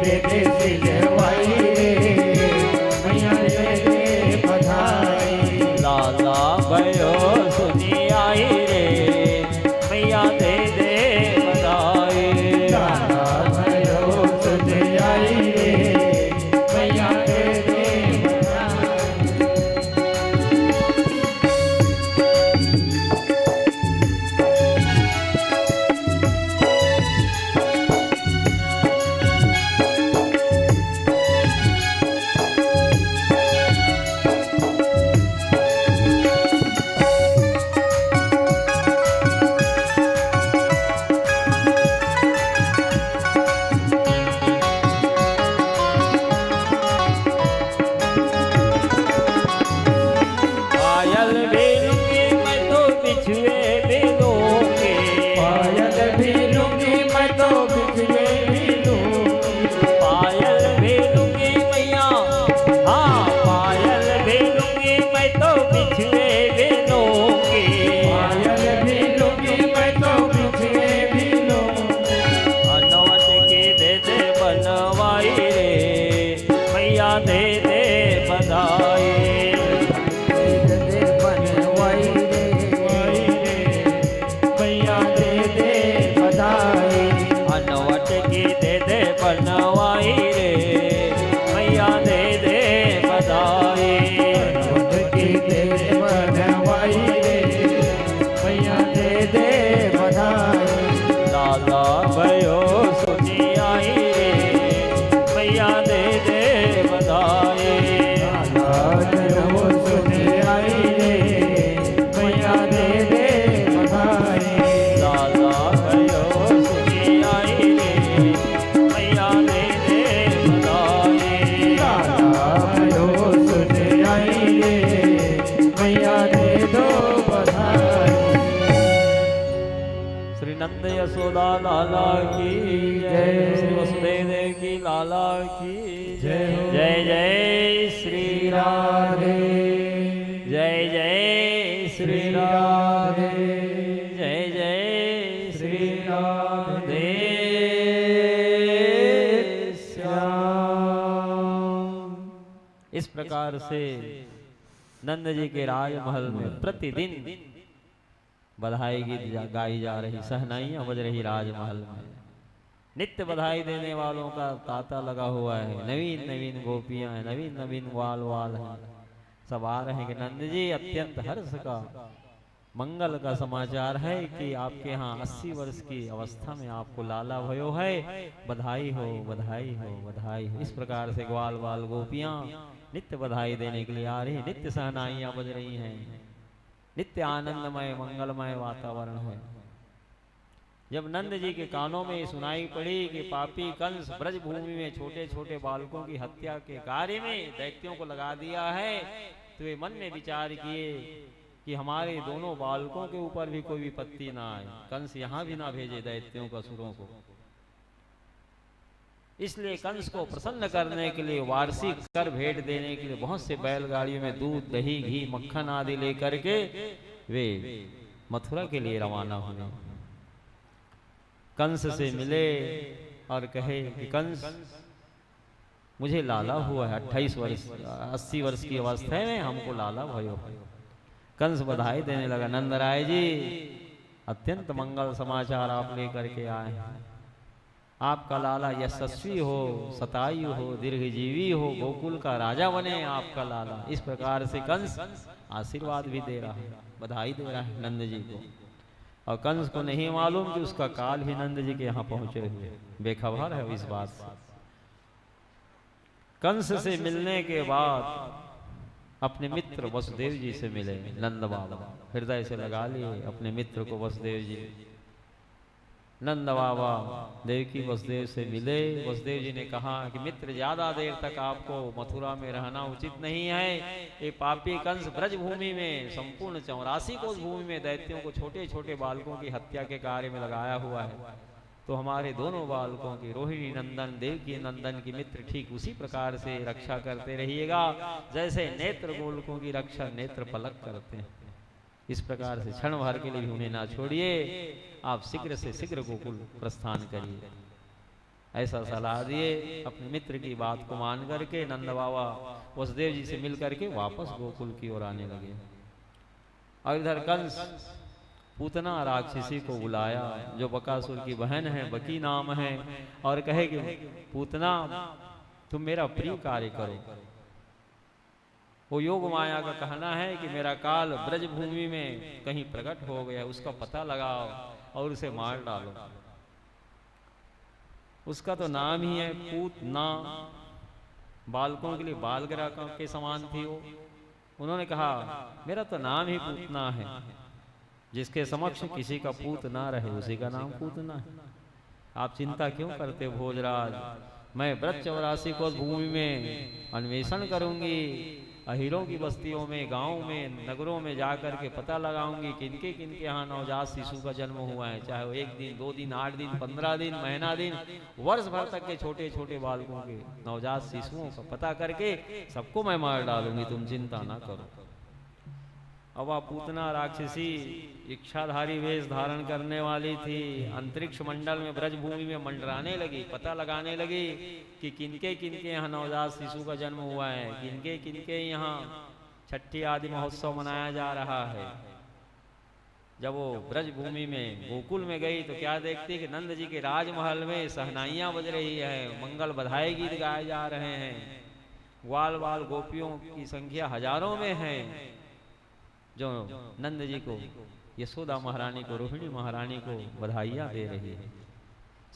S4: दे दे सिलवाई रे मैया दे दे बधाई,
S3: लाला भयो सुनी आई रे मैया दे दे बधाई,
S4: लाला भयो सुने आई रे मैया दे दे बधाई।
S3: पायल भी लूंगी मैं तो बिछुए भी लूंगी,
S4: पायल भी लूंगी मैं तो बिछुए भी लूंगी,
S3: पायल भी लूंगी मैया, हाँ पायल भी लूंगी मैं तो बिछुए भी लूंगी,
S4: पायल भी लूंगी मैं तो बिछुए भी लूंगी,
S3: अनवट की दे दे बनवाई रे मैया दे दे बधाई,
S4: दे दे बनवाई रे मैया दे दे बधाई,
S3: अनवट की दे दे बनवाई रे मैया दे दे बधाई,
S4: की दे बनवाई रे मैया दे दे बधाई,
S3: लाला भयो सुनी आई रे मैया दे दे बधाई,
S4: आज वो सुने आई रे मैया दे दे बधाई,
S3: लाला भयो सुनी आई रे मैया दे दे बधाई,
S4: लाला भयो सुने आई रे मैया दे दो बधाई।
S3: श्री नंद यशोदा लाला की जय, श्री वसुदेव देव की लाला की
S4: जय हो।
S3: जय जय श्री राधे, जय जय श्री राधे, जय जय श्री राधे श्याम। इस प्रकार से नंद जी के राजमहल में प्रतिदिन बधाई गीत गाई जा रही, सहनाइयां बज रही राजमहल में, नित्य बधाई देने वालों का तांता लगा हुआ है, नवीन नवीन गोपियां हैं, नवीन नवीन वाल वाल हैं, सब आ रहे हैं कि नंद जी अत्यंत हर्ष का मंगल का समाचार है कि आपके यहाँ 80 वर्ष की अवस्था में आपको लाला भयो है, बधाई हो बधाई हो बधाई हो। इस प्रकार से ग्वाल बाल गोपियां नित्य बधाई देने के लिए आ रही, नित्य सहनाइयां बज रही हैं, नित्य आनंदमय मंगलमय वातावरण है।
S2: जब नंद जी के कानों में सुनाई पड़ी कि पापी कंस ब्रजभूमि में छोटे छोटे बालकों की हत्या के कार्य में दैत्यों को लगा दिया है, तो वे मन में विचार किए कि हमारे दोनों बालकों के ऊपर भी कोई विपत्ति ना आए, कंस यहाँ भी ना भेजे दैत्यों का असुरों को। इसलिए कंस को प्रसन्न करने के लिए वार्षिक कर भेंट देने के लिए बहुत से बैलगाड़ियों में दूध, दही, घी, मक्खन आदि लेकर के वे मथुरा के लिए रवाना हुए। कंस से मिले और कहे कि कंस, मुझे लाला हुआ है, 28 वर्ष 80 वर्ष की अवस्था में हमको लाला भयो। कंस बधाई देने लगा, नंदराय जी अत्यंत मंगल समाचार आप लेकर के आए हैं। आपका लाला यशस्वी हो, शतायु हो, दीर्घजीवी हो, गोकुल का राजा बने आपका लाला। इस प्रकार से कंस आशीर्वाद भी दे रहा है, बधाई दे रहा है नंद जी को। और कंस को नहीं मालूम कि उसका काल ही नंद जी के यहाँ पहुंचे हुए, बेखबर है इस बात से। कंस से मिलने के बाद अपने मित्र वसुदेव जी से मिले नंद बाबा, हृदय से लगा लिए अपने मित्र को वसुदेव जी। नंद बाबा देवकी वसुदेव से मिले। वसुदेव जी ने कहा कि मित्र, ज्यादा देर तक आपको मथुरा में रहना उचित नहीं है। ये पापी कंस ब्रजभूमि में, संपूर्ण 84 कोस भूमि में दैत्यों को छोटे छोटे बालकों की हत्या के कार्य में लगाया हुआ है। तो हमारे दोनों बालकों की, रोहिणी नंदन, देवकी नंदन की मित्र ठीक उसी प्रकार से रक्षा करते रहिएगा जैसे नेत्र गोलकों की रक्षा नेत्र पलक करते हैं। इस प्रकार से क्षण भर के लिए भी उन्हें ना छोड़िए, आप शीघ्र से शीघ्र गोकुल प्रस्थान करिए। ऐसा सलाह दिए। अपने मित्र की बात को मान करके नंद बाबा वसुदेव जी से मिल करके वापस गोकुल की ओर आने लगे। और इधर कंस पूतना राक्षसी को बुलाया, जो बकासुर की बहन है, बकी नाम है, और कहे कि पूतना तुम मेरा प्रिय कार्य करो। वो योग माया का कहना है कि मेरा काल ब्रजभूमि में कहीं प्रकट हो गया, उसका पता लगाओ और उसे मार डालो। उसका तो नाम ही है पूतना, बालकों के लिए बालग्रह के समान थी वो। उन्होंने कहा मेरा तो नाम ही पूतना है, जिसके समक्ष किसी का पूत ना रहे उसी का नाम पूतना है। आप चिंता क्यों करते भोजराज, मैं ब्रज 84 कोस भूमि में अन्वेषण करूंगी, अहिरों की बस्तियों में, गांवों में, नगरों में जाकर के पता लगाऊंगी किनके किनके यहाँ नवजात शिशु का जन्म हुआ है, चाहे वो 1 दिन, 2 दिन, 8 दिन, 15 दिन, महीना दिन, वर्ष भर तक के छोटे छोटे बालकों के नवजात शिशुओं का पता करके सबको मैं मार डालूंगी, तुम चिंता ना करो। अब वह पूतना राक्षसी इच्छाधारी वेश धारण करने वाली थी, अंतरिक्ष मंडल में ब्रजभूमि में मंडराने लगी, पता लगाने लगी कि किनके किनके यहाँ नवजात शिशु का जन्म हुआ है, किनके किनके यहाँ छठी आदि महोत्सव मनाया जा रहा है। जब वो ब्रजभूमि में गोकुल में गई तो क्या देखती कि नंद जी के राजमहल में सहनाइयाँ बज रही है, मंगल बधाई गीत गाए जा रहे हैं, ग्वाल बाल गोपियों की संख्या हजारों में है, जो नंद जी को, यशोदा महारानी को, रोहिणी महारानी को बधाइयाँ दे रही है।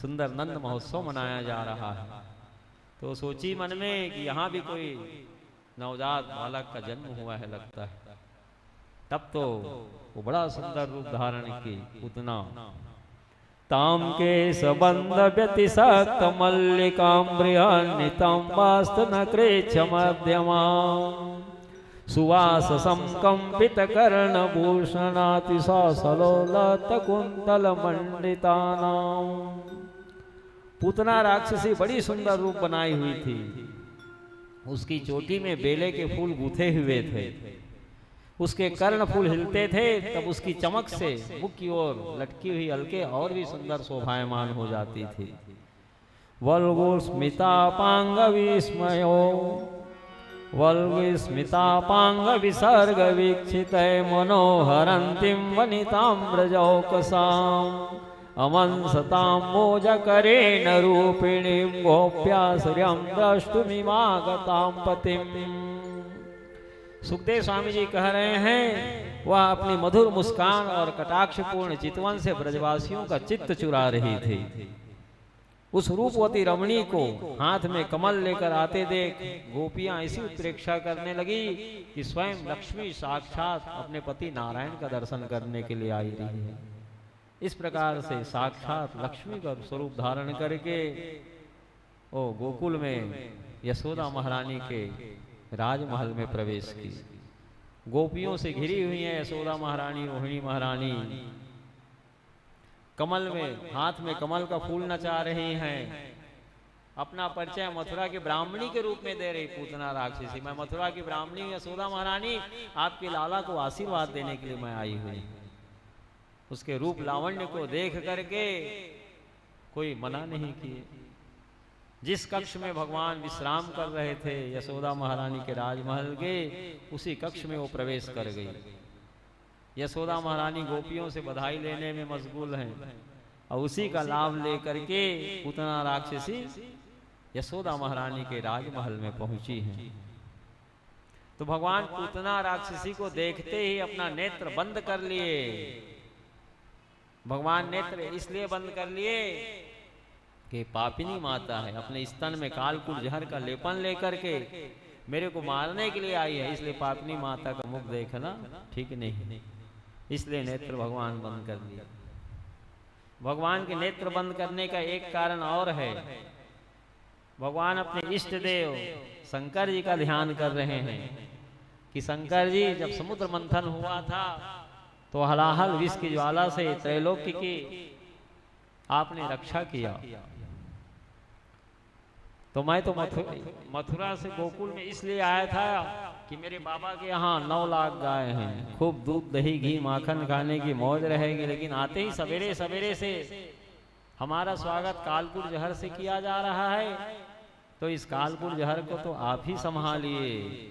S2: सुंदर नंद महोत्सव मनाया जा रहा है। तो सोची मन में कि यहाँ भी कोई नवजात बालक का जन्म हुआ है लगता है। तब तो वो बड़ा सुंदर रूप धारण की पूतना, ताम के सबंध व्यतिशक्त मल्लिकां बृहन्नितं वास्तनकृच्छ मध्यमा सुवास संकंपित कर्ण भूषणातिशासलोलत कुंतल मंडितानां। पूतना राक्षसी बड़ी सुंदर रूप बनाई हुई थी। उसकी चोटी में बेले के फूल गूथे हुए थे, उसके कर्ण फूल हिलते थे, तब उसकी चमक से मुख की ओर लटकी हुई अलके और भी सुंदर शोभायमान हो जाती थी। वल्गुस्मितापांग विस्मयो वल्गुस्मितापांग विसर्ग वीक्षित मनोहरंतीं वनितां व्रजौकसाम् अमंसताम्बोजकरेण रूपिणीं गोप्याश्रियं द्रष्टुमिमागतां पतिम्। सुखदेव स्वामी जी कह रहे हैं, वह अपनी मधुर मुस्कान और कटाक्षपूर्ण चितवन से ब्रजवासियों का चित्त चुरा रही थी। उस रूपवती रमणी को हाथ में कमल लेकर आते देख गोपियां ऐसी उत्प्रेक्षा करने लगी कि स्वयं लक्ष्मी साक्षात अपने पति नारायण का दर्शन करने के लिए आई रही है। इस प्रकार से साक्षात लक्ष्मी का स्वरूप धारण करके ओ गोकुल में यशोदा महारानी के राजमहल में प्रवेश की। गोपियों से घिरी हुई है यशोदा महारानी, रोहिणी महारानी, कमल में हाथ में कमल का फूल नचा रही हैं। अपना परिचय मथुरा की ब्राह्मणी के रूप में दे रही पूतना राक्षसी, मैं मथुरा की ब्राह्मणी यशोदा महारानी, आपके लाला को आशीर्वाद देने के लिए मैं आई हुई। उसके रूप लावण्य को देख करके कोई मना नहीं किए। जिस कक्ष में भगवान विश्राम कर रहे थे यशोदा महारानी के राजमहल के, उसी कक्ष में वो प्रवेश कर गई। यशोदा महारानी गोपियों से बधाई लेने में मशगूल हैं और उसी का लाभ लेकर के पूतना राक्षसी यशोदा महारानी के राजमहल में पहुंची हैं। तो भगवान पूतना राक्षसी को देखते ही अपना नेत्र बंद कर लिए। भगवान नेत्र इसलिए बंद कर लिए कि पापिनी माता है, अपने स्तन में कालकूट जहर का लेपन लेकर के मेरे को मारने के लिए आई है, इसलिए पापिनी माता का मुख देखना ठीक नहीं, इसलिए नेत्र भगवान बंद कर दिया। भगवान के नेत्र बंद करने का एक कारण और है। भगवान अपने इष्ट देव शंकर जी का ध्यान कर रहे हैं कि शंकर जी जब समुद्र मंथन हुआ था तो हलाहल विष की ज्वाला से त्रैलोक्य की आपने रक्षा किया। तो मैं तो मथुरा से गोकुल में इसलिए आया था कि मेरे बाबा के यहाँ 9 लाख गाय हैं, खूब दूध दही घी माखन खाने की मौज रहेगी। लेकिन आते ही सवेरे सवेरे से हमारा स्वागत कालकूट जहर से किया जा रहा है, तो इस कालकूट जहर को तो आप ही संभालिए,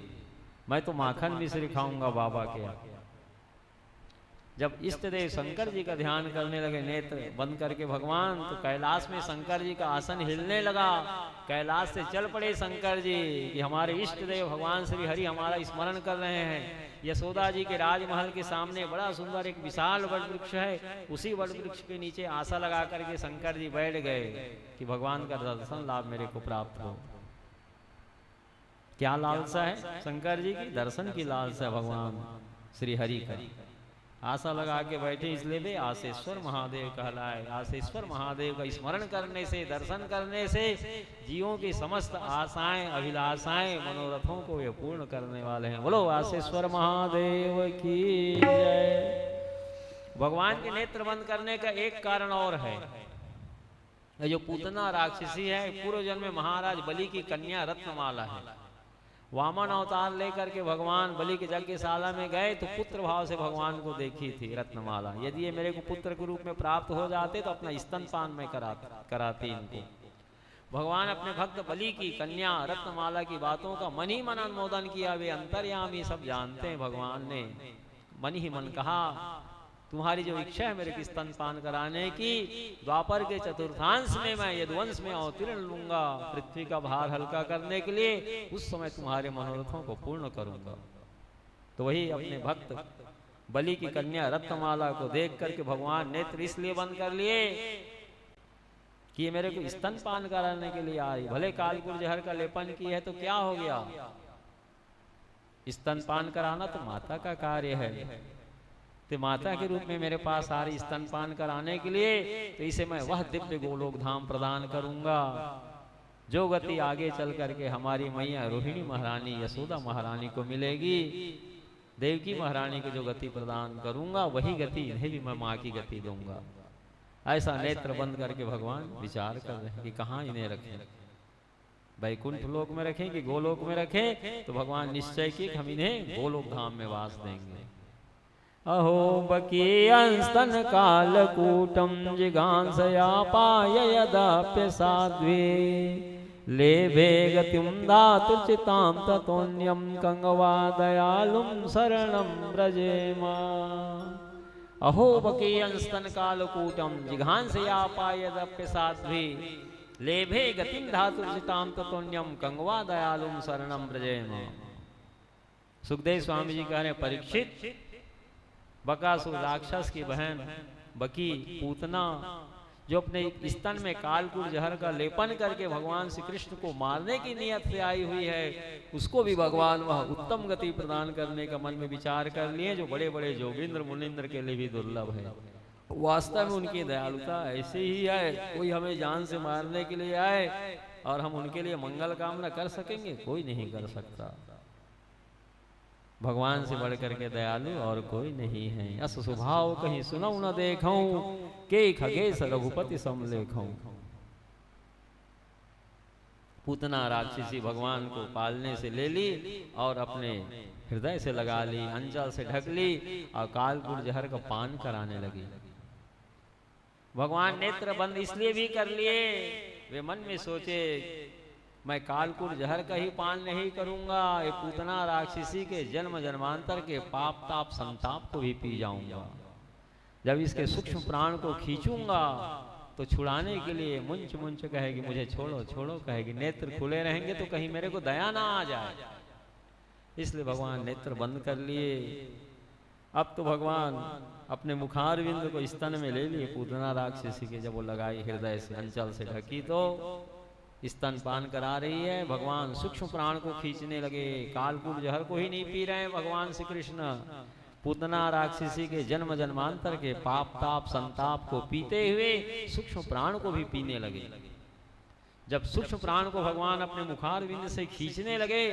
S2: मैं तो माखन मिश्री खाऊंगा बाबा के यहाँ। जब इष्ट देव शंकर जी का ध्यान करने लगे नेत्र बंद करके भगवान, तो कैलाश में शंकर जी का आसन हिलने लगा। कैलाश से चल पड़े शंकर जी कि हमारे इष्ट देव भगवान श्री हरि हमारा स्मरण कर रहे हैं। यशोदा जी के राजमहल के सामने बड़ा सुंदर एक विशाल वट वृक्ष है, उसी वट वृक्ष के नीचे आशा लगा करके शंकर जी बैठ गए कि भगवान का दर्शन लाभ मेरे को प्राप्त हो। क्या लालसा है शंकर जी की? दर्शन की लालसा है भगवान श्री हरि का। आशा लगा के बैठे, इसलिए वे आशेश्वर महादेव कहलाए। आशेश्वर महादेव का स्मरण करने से, दर्शन करने से जीवों की समस्त आशाएं अभिलाषाएं मनोरथों को वे पूर्ण करने वाले हैं। बोलो आशेश्वर महादेव की जय। भगवान के नेत्र बंद करने का एक कारण और है। जो पूतना राक्षसी है, पूर्व जन्म में महाराज बलि की कन्या रत्नमाला है। वामन अवतार लेकर के भगवान बलि के यज्ञशाला में गए तो पुत्र भाव से भगवान को देखी थी रत्नमाला। यदि ये मेरे को पुत्र के रूप में प्राप्त हो जाते तो अपना स्तनपान में कराती इनको। भगवान अपने भक्त बलि की कन्या रत्नमाला की बातों का मन ही मन अनुमोदन किया। वे अंतर्यामी सब जानते हैं। भगवान ने मन ही मन कहा, तुम्हारी जो इच्छा है मेरे को स्तनपान कराने की, द्वापर के चतुर्थांश में मैं यदुवंश में अवतीर्ण लूंगा पृथ्वी का भार हल्का करने के लिए। उस समय तुम्हारे मनोरथों को पूर्ण करूंगा। तो वही अपने भक्त बलि की कन्या रत्नमाला को देख करके भगवान नेत्र इसलिए बंद कर लिए कि ये मेरे को स्तनपान कराने के लिए आ रही। भले कालकूट जहर का लेपन की है तो क्या हो गया, स्तनपान कराना तो माता का कार्य है। तो माता के रूप में मेरे पास आ रही स्तनपान कराने के लिए, तो इसे मैं वह दिव्य गोलोक धाम प्रदान करूंगा जो गति आगे चल करके हमारी मैया रोहिणी महारानी यशोदा महारानी को मिलेगी। देवकी महारानी को जो गति प्रदान करूंगा वही गति इन्हें भी मैं माँ की गति दूंगा। ऐसा नेत्र बंद करके भगवान विचार कर रहे हैं कि कहाँ इन्हें रखें, वैकुंठ लोक में रखें कि गोलोक में रखें। तो भगवान निश्चय किए हम इन्हें गोलोक धाम में वास देंगे। अहो बकीयंस्तन कालकूटं जिगांसया पाय यदाप्य साध्वी लेभे गतिं दातुचितां ततोन्यं कंगवा दयालुं शरणं व्रजेमा। अहो बकीयंस्तन कालकूटं जिघांसया पाय यदाप्य साध्वी लेभे गतिं धातुचितां ततोन्यं कंगवा दयालुं शरणं व्रजेमा। सुखदेव स्वामी जी कह रहे हैं, परीक्षित बकासुर राक्षस की बहन बकी पूतना जो अपने स्तन में कालकूट जहर का लेपन करके भगवान श्री कृष्ण को मारने की नियत से आई हुई है, उसको भी भगवान वह उत्तम गति प्रदान करने का मन में विचार कर लिए, जो बड़े बड़े जोगिंद्र मुनिंद्र के लिए भी दुर्लभ है।
S3: वास्तव में उनकी दयालुता ऐसे ही है। कोई हमें जान से मारने के लिए आए और हम उनके लिए मंगल कामना कर सकेंगे? कोई नहीं कर सकता। भगवान से बढ़ करके दयालु और कोई नहीं है। अस स्वभाव कहीं सुनऊ न देखऊं, के खगेश रघुपति समलेखऊं। पूतना राक्षसी भगवान को पालने से ले ली और अपने हृदय से लगा ली, अंचल से ढक ली और कालकूट जहर का पान कराने लगी। भगवान नेत्र बंद इसलिए भी कर लिए, वे मन में सोचे मैं कालकूट जहर का ही पान नहीं करूंगा, ये पूतना राक्षसी के जन्म जन्मांतर के पाप ताप संताप को भी पी जाऊंगा। जब इसके सूक्ष्म प्राण को खींचूंगा तो छुड़ाने के लिए मुंच मुंच कहेगी मुझे छोड़ो छोड़ो कहेगी, नेत्र खुले रहेंगे तो कहीं मेरे को दया ना आ जाए। इसलिए भगवान नेत्र बंद कर लिए। अब तो भगवान अपने मुखारविंद को स्तन में ले लिए पूतना राक्षसी के। जब वो लगाई हृदय से अंचल से ढकी तो स्तन पान करा रही है। भगवान सूक्ष्म प्राण को खींचने लगे, कालकूट जहर को ही नहीं पी रहे हैं भगवान श्री कृष्ण, पूतना राक्षसी के जन्म जन्मांतर के पाप ताप संताप को पीते हुए सूक्ष्म प्राण को भी पीने लगे। जब सूक्ष्म प्राण को भगवान अपने मुखारविंद से खींचने लगे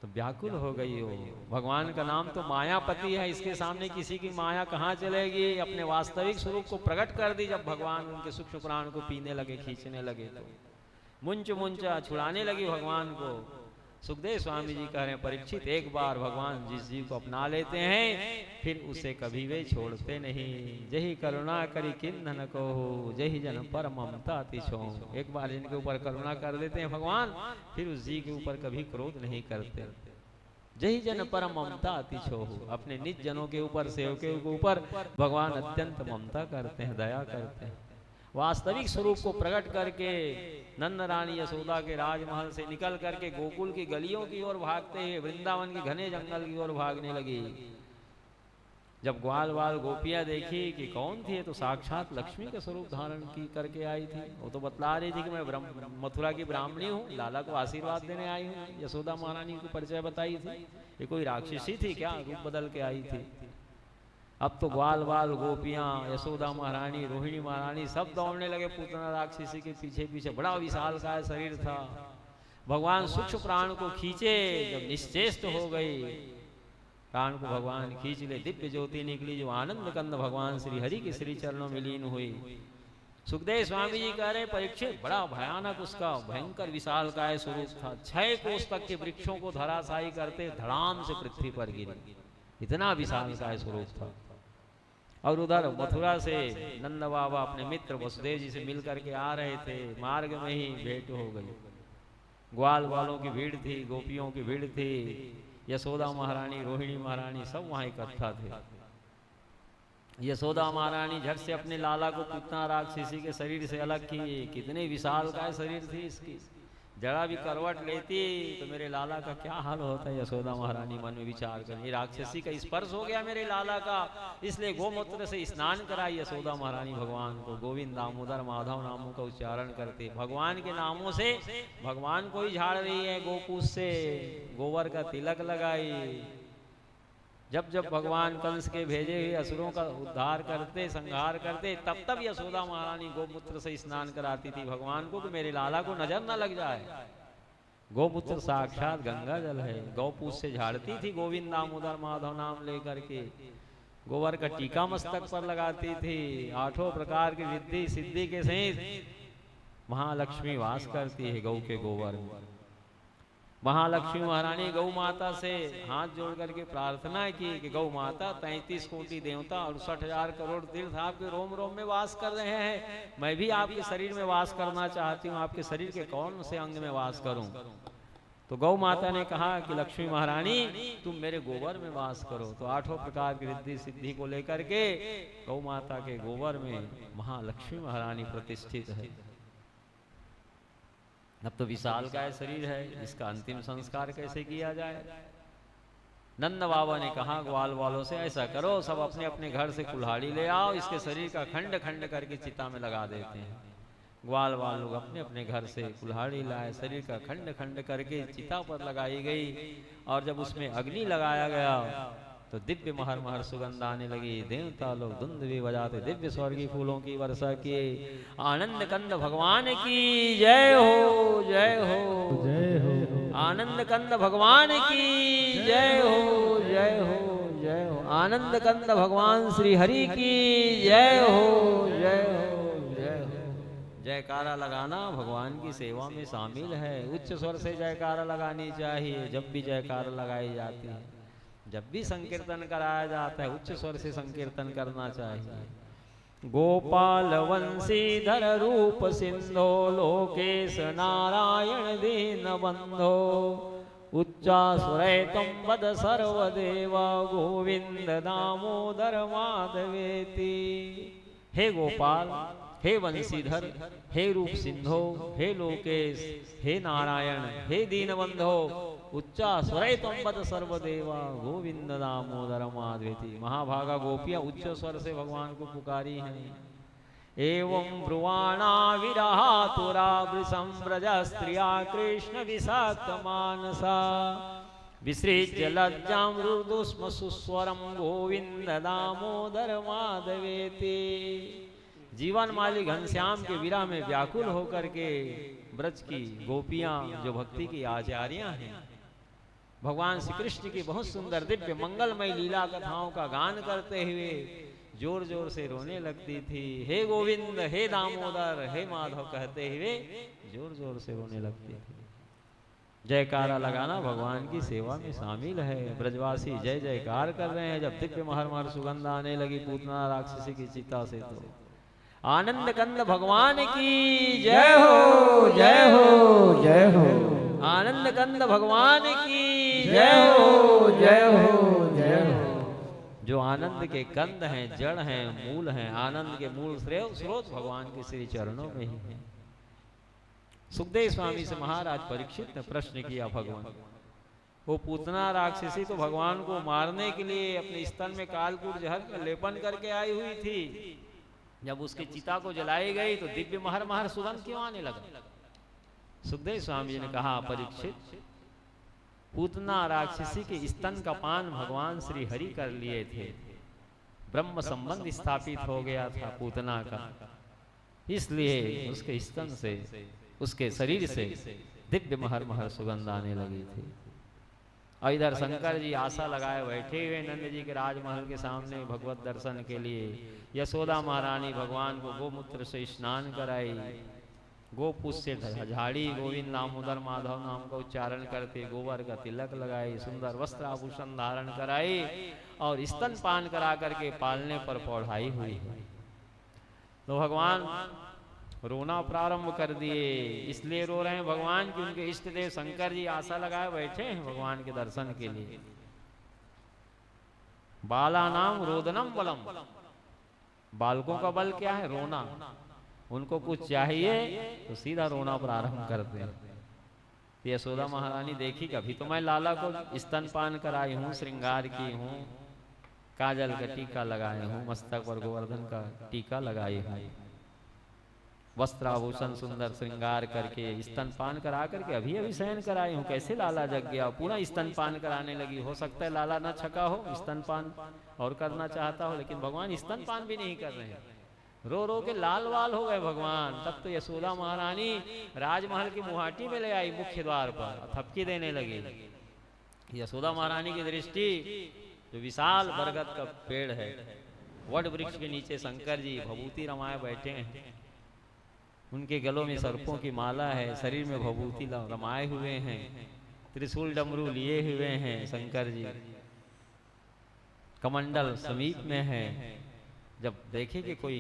S3: तो व्याकुल हो गई हो। भगवान का नाम तो मायापति है, इसके सामने किसी की माया कहाँ चलेगी। अपने वास्तविक स्वरूप को प्रकट कर दी जब भगवान उनके सूक्ष्म प्राण को पीने लगे, खींचने लगे तो मुंच मुंचा छुड़ाने लगी भगवान को। सुखदेव स्वामी जी कह रहे हैं परीक्षित, एक बार भगवान जिस जीव को अपना लेते हैं फिर उसे कभी वे छोड़ते नहीं। जही करुणा करी किन्नन को, जही जन पर ममता तिछो। एक बार जिनके ऊपर करुणा कर देते हैं भगवान फिर उस जीव के ऊपर कभी क्रोध नहीं करते। जही जन पर ममता तिछो, अपने निज जनों के ऊपर सेवकों के ऊपर भगवान अत्यंत ममता करते हैं, दया करते हैं। वास्तविक स्वरूप को प्रकट करके नंद रानी यशोदा के राजमहल से निकल करके गोकुल की गलियों की ओर भागते हुए वृंदावन के घने जंगल की ओर भागने लगी। जब ग्वाल वाल गोपियां देखी कि कौन थी, तो साक्षात लक्ष्मी का स्वरूप धारण की करके आई थी। वो तो बतला रही थी कि मैं मथुरा की ब्राह्मणी हूँ, लाला को आशीर्वाद देने आई हूँ। यशोदा महारानी को परिचय बताई थी। ये कोई राक्षसी थी क्या, रूप बदल के आई थी। अब तो ग्वाल वाल गोपियां, यशोदा महारानी, रोहिणी महारानी सब दौड़ने लगे पूतना राक्षसी के पीछे पीछे। बड़ा विशाल का शरीर था। भगवान सूक्ष्म प्राण को खींचे, जब निश्चेष्ट हो गई, प्राण को भगवान खींच ले, दिव्य ज्योति निकली जो आनंद कंद भगवान श्री हरि के श्री चरणों में लीन हुई। सुखदेव स्वामी जी कह रहे परीक्षित, बड़ा भयानक उसका भयंकर विशाल काय स्वरूप था। 6 कोस तक के वृक्षों को धराशायी करते धड़ाम से पृथ्वी पर गिरे, इतना विशाल काय स्वरूप था। और उधर मथुरा से नंद बाबा अपने मित्र वसुदेव जी से मिल करके आ रहे थे। मार्ग में ही भेंट हो गई। ग्वाल वालों की भीड़ थी, गोपियों की भीड़ थी, यशोदा महारानी, रोहिणी महारानी सब वहां इकट्ठा थे। यशोदा महारानी झट से अपने लाला को पूतना राक्षसी के शरीर से अलग की। कितने विशाल का शरीर थी इसकी, जरा भी करवट लेती तो मेरे लाला का क्या हाल होता है। यशोदा महारानी मन में विचार कर, राक्षसी का स्पर्श हो गया मेरे लाला का, इसलिए गोमूत्र से स्नान कराई यशोदा महारानी भगवान को। गोविंद दामोदर माधव नामों का उच्चारण करते भगवान के नामों से भगवान को ही झाड़ रही है। गोपूस से गोबर का तिलक लगाई। जब जब भगवान कंस के भेजे हुए असुरों का उद्धार करते, संहार करते, तब तब यशोदा महारानी गोमूत्र से स्नान कराती थी भगवान को कि मेरे लाला को नजर न लग जाए। गोमूत्र साक्षात गंगा जल है। गौपूस से झाड़ती थी गोविंद दामोदर माधव नाम लेकर के। गोबर का टीका मस्तक पर लगाती थी। 8 प्रकार की रिद्धि सिद्धि के सहित महालक्ष्मी वास करती है गौ के गोबर में। महालक्ष्मी महारानी गौ माता से हाथ जोड़ करके प्रार्थना की कि गौ माता 33 कोटि देवता और 60,000 करोड़ तीर्थ आपके रोम रोम में वास कर रहे हैं। मैं भी आपके शरीर में वास करना चाहती हूँ। आपके शरीर के कौन से अंग में वास करूं? तो गौ माता ने कहा कि लक्ष्मी महारानी तुम मेरे गोबर में वास करो। तो 8 प्रकार की रिद्धि सिद्धि को लेकर के गौ माता के गोबर में महालक्ष्मी महारानी प्रतिष्ठित है। अब तो विशाल का शरीर है, इसका अंतिम संस्कार कैसे किया जाए? नंद बाबा ने कहा ग्वाल वालों से ऐसा करो, सब अपने अपने घर से कुल्हाड़ी ले आओ, इसके शरीर का खंड खंड करके चिता में लगा देते हैं। ग्वाल वाल लोग अपने अपने घर से कुल्हाड़ी लाए, शरीर का खंड खंड करके चिता पर लगाई गई। और जब उसमें अग्नि लगाया गया
S2: तो दिव्य महर महर सुगंध आने लगी। देवता लोग धुंध भी बजाते, दिव्य स्वर्गीय फूलों की वर्षा किए। आनंद कंद भगवान की जय हो, जय हो,
S1: जय हो।
S2: आनंद कंद भगवान की जय हो, जय हो, जय हो। आनंद कंद भगवान श्री हरि की जय हो, जय हो, जय हो। जयकारा लगाना भगवान की सेवा में शामिल है। उच्च स्वर से जयकारा लगानी चाहिए जब भी जयकारा लगाई जाती है। जब भी संकीर्तन कराया जाता है उच्च स्वर से संकीर्तन करना चाहिए। गोपाल वंशीधर रूप सिंधो लोकेश नारायण दीन बंधो उच्चासुरे तम वद सर्वदेवा गोविंद दामोदर माधवेति। हे गोपाल, हे वंशीधर, हे रूप सिंधो, हे लोकेश, हे नारायण, हे दीनबंधो उच्चासुरे तम वद सर्वदेवा गोविंद दामोदर माधवेति। महाभागा गोपियां उच्च स्वर से भगवान को पुकारी हैं। एवं ब्रुवाणा विरहातुरा वृषंव्रज स्त्रिया कृष्ण विषाक्त मानसा विसृज्य लज्जां रुदुस्म सुस्वरं गोविंद दामोदर माधवेति। जीवन माली घनश्याम के विरह में व्याकुल होकर के ब्रज की गोपियां जो भक्ति की आचार्यां हैं, भगवान श्री कृष्ण की बहुत सुंदर दिव्य मंगलमय लीला कथाओं का गान करते हुए जोर जोर से रोने लगती थी। हे गोविंद, हे दामोदर, हे माधव कहते हुए जोर जोर से रोने लगती थी। जयकारा लगाना भगवान की सेवा में शामिल है। ब्रजवासी जय जयकार कर रहे हैं। जब दिव्य महर महर सुगंध आने लगी पूतना राक्षसी की चिता से, तो आनंद कंद भगवान की जय हो, जय हो, जय हो। आनंद कंद भगवान की जय हो, जय हो, जय हो। जो आनंद के कंद हैं, जड़ हैं, मूल हैं, आनंद के मूल स्रोत भगवान के श्री चरणों में ही है। सुखदेव स्वामी से महाराज परीक्षित ने प्रश्न किया, भगवान वो पूतना राक्षसी तो भगवान को मारने के लिए अपने स्तन में कालकूट जहर का लेपन करके आई हुई थी। जब उसके चिता को जलाई गई तो दिव्य महर महर सुगंध क्यों आने लगा? सुखदेव स्वामी जी ने कहा, परीक्षित पूतना राक्षसी के स्तन का पान भगवान श्री हरि कर लिए थे। ब्रह्म संबंध स्थापित हो गया था पूतना का, इसलिए उसके स्तन से, उसके शरीर से दिव्य महर महर सुगंध आने लगी थी। और इधर शंकर जी आशा लगाए बैठे हुए नंद जी के राजमहल के सामने भगवत दर्शन के लिए। यशोदा महारानी भगवान को गोमूत्र से स्नान कराई, गोपुष से झाड़ी, गोविंद दामोदर माधव नाम का उच्चारण करते गोबर का तिलक लगाई, सुंदर वस्त्र आभूषण धारण कराई और स्तन पान करा करके पालने पर पौढ़ाई हुई है। तो भगवान रोना प्रारंभ कर दिए। इसलिए रो रहे हैं भगवान कि उनके इष्ट देव शंकर जी आशा लगाए बैठे हैं भगवान के दर्शन के लिए। बाला नाम रोदनम बलम, बालकों का बल क्या है? रोना। उनको कुछ चाहिए तो सीधा रोना प्रारंभ करते हैं। यशोदा महारानी देखी, कभी तो मैं लाला को स्तनपान कराई हूँ, श्रृंगार की हूँ, काजल का टीका लगाए हूँ, मस्तक पर गोवर्धन का टीका लगाई हूँ, वस्त्राभूषण सुंदर श्रृंगार करके स्तनपान करा करके अभी अभी शयन कराई हूँ। कैसे लाला जग गया, पूरा स्तनपान कराने लगी। हो सकता है लाला न छका हो, स्तनपान और करना चाहता हो, लेकिन भगवान स्तनपान भी नहीं कर रहे हैं। रो रो के लाल वाल हो गए भगवान। तब तो यशोदा महारानी राजमहल की मुहाटी में ले आई, मुख्य द्वार पर थपकी देने लगी। यशोदा महारानी की दृष्टि जो विशाल बरगद का पेड़ है, वट वृक्ष के नीचे शंकर जी भभूति रमाए बैठे हैं। उनके गलों में सर्पों की माला है, शरीर में भभूति रमाए हुए हैं, त्रिशूल डमरू लिए हुए हैं शंकर जी, कमंडल समीप में है। जब देखे कि कोई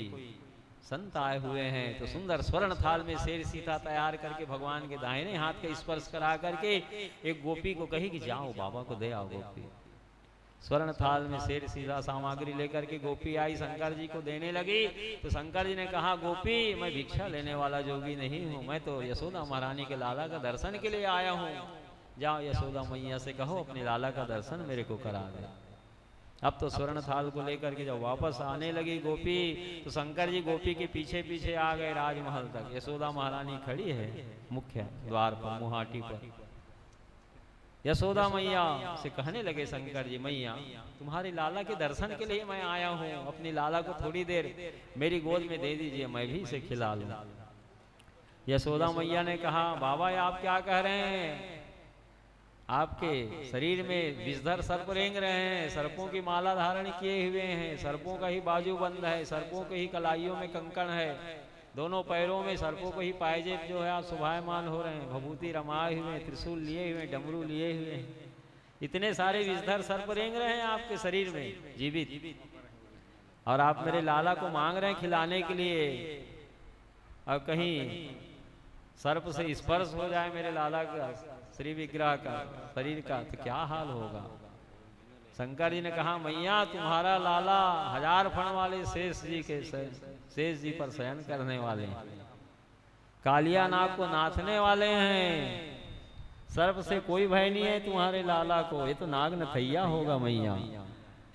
S2: संत आए हुए हैं तो सुंदर स्वर्ण थाल में शेर सीता तैयार करके भगवान के दाहिने हाथ का स्पर्श करा करके एक गोपी को कही कि जाओ बाबा को दे आओ। गोपी स्वर्ण थाल में शेर सीता सामग्री लेकर के गोपी आई, शंकर जी को देने लगी। तो शंकर जी ने कहा, गोपी मैं भिक्षा लेने वाला जोगी नहीं हूँ, मैं तो यशोदा महारानी के लाला का दर्शन के लिए आया हूँ। जाओ यशोदा मैया से कहो अपने लाला का दर्शन मेरे को करा दे। अब तो स्वर्ण थाल को लेकर के जब वापस आने लगी गोपी, तो शंकर जी गोपी के पीछे पीछे आ गए राजमहल तक। यशोदा महारानी खड़ी है मुख्य द्वार पर, मुहाटी पर। यशोदा मैया से कहने लगे शंकर जी, मैया तुम्हारे लाला के दर्शन के लिए मैं आया हूँ, अपनी लाला को थोड़ी देर मेरी गोद में दे दीजिए, मैं भी इसे खिला लूं। यशोदा मैया ने कहा, बाबा आप क्या कह रहे हैं, आपके शरीर में विषधर सर्प रेंग रहे हैं, सर्पों की माला धारण किए हुए हैं, सर्पों का ही बाजू बंद है, सर्पों के ही कलाइयों में कंकण है, दोनों पैरों में सर्पों को ही पायजेब जो है आप शोभायमान हो रहे हैं, भभूति रमाए हुए, त्रिशूल लिए हुए, डमरू लिए हुए हैं, इतने सारे विषधर सर्प रेंग रहे हैं आपके शरीर में जीवित, और आप मेरे लाला को मांग रहे हैं खिलाने के लिए। अब कहीं सर्प से स्पर्श हो जाए मेरे लाला का श्री विग्रह का शरीर का तो क्या हाल होगा। शंकर जी ने कहा, मैया तुम्हारा लाला 1000 फण वाले शेष जी पर शयन करने वाले हैं, कालिया नाग को नाथने वाले हैं, सर्प से कोई भय नहीं है तुम्हारे लाला को, ये तो नाग नथैया होगा मैया।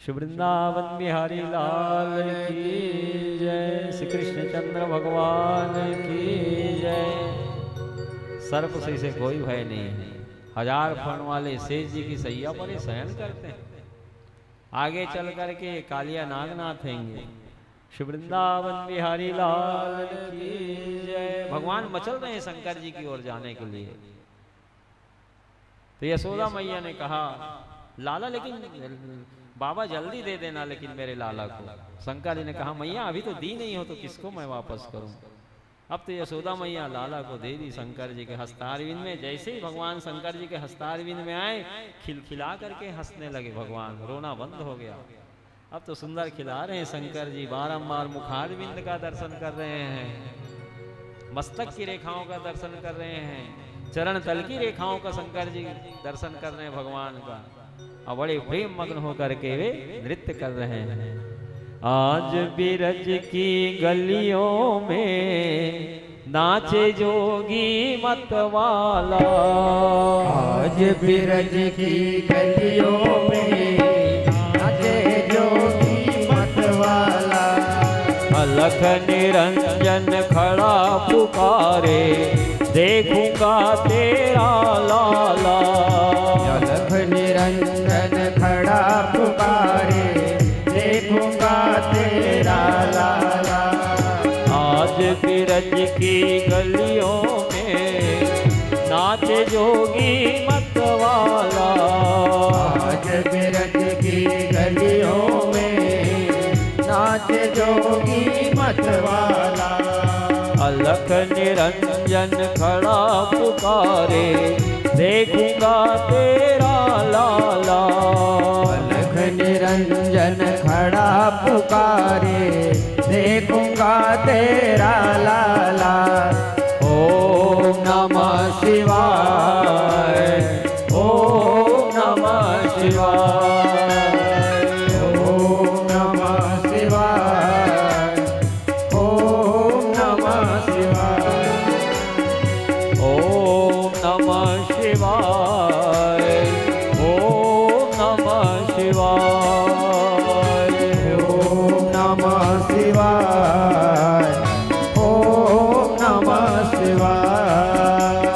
S2: श्री वृंदावन बिहारी लाल की जय, श्री कृष्ण चंद्र भगवान की जय। सर्प से इसे कोई भय नहीं है, 1000 फण वाले शेष जी की सैया पर ही शयन करते हैं, आगे चल करके कालिया नाग नाथेंगे। श्री वृंदावन बिहारी लाल की जय। भगवान मचल रहे हैं शंकर जी की ओर जाने के लिए। तो यशोदा मैया ने कहा, लाला लेकिन बाबा जल्दी दे देना लेकिन मेरे लाला को। शंकर जी ने कहा, मैया अभी तो दी नहीं हो तो किसको मैं वापस करूं। अब तो यशोदा मैया लाला को दे दी शंकर जी के हस्तारविंद में। जैसे ही भगवान शंकर जी के हस्तारविंद में आए, खिलखिला करके हंसने लगे भगवान, रोना बंद हो गया। अब तो सुंदर खिला रहे हैं शंकर जी, बारंबार मुखारविंद का दर्शन कर रहे हैं, मस्तक की रेखाओं का दर्शन कर रहे हैं, चरण तल की रेखाओं का शंकर जी दर्शन कर रहे हैं भगवान का, और बड़े प्रेम मग्न होकर के वे नृत्य कर रहे हैं। आज बिरज की गलियों में नाचे जोगी मतवाला,
S4: आज बिरज की गलियों में नाचे जोगी मतवाला,
S2: अलख निरंजन खड़ा पुकारे देखूंगा तेरा लाला,
S4: अलख निरंजन खड़ा पुकारे देखूंगा तेरा लाला।
S2: आज बिरज की गलियों में नाचे जोगी मतवाला,
S4: आज बिरज की गलियों में नाचे जोगी मतवाला,
S2: अलख निरंजन खड़ा पुकारे देखूंगा तेरा लाला,
S4: अलख निरंजन खड़ा पुकारे देखूंगा तेरा लाला।
S2: ओम नमः शिवाय, ओम नमः शिवाय,
S4: ओम नमः शिवाय, ओम नमः शिवाय,
S2: ओम नमः शिवाय, ओम नमः शिवाय,
S4: ओम नमः शिवाय, ओम नमः शिवाय।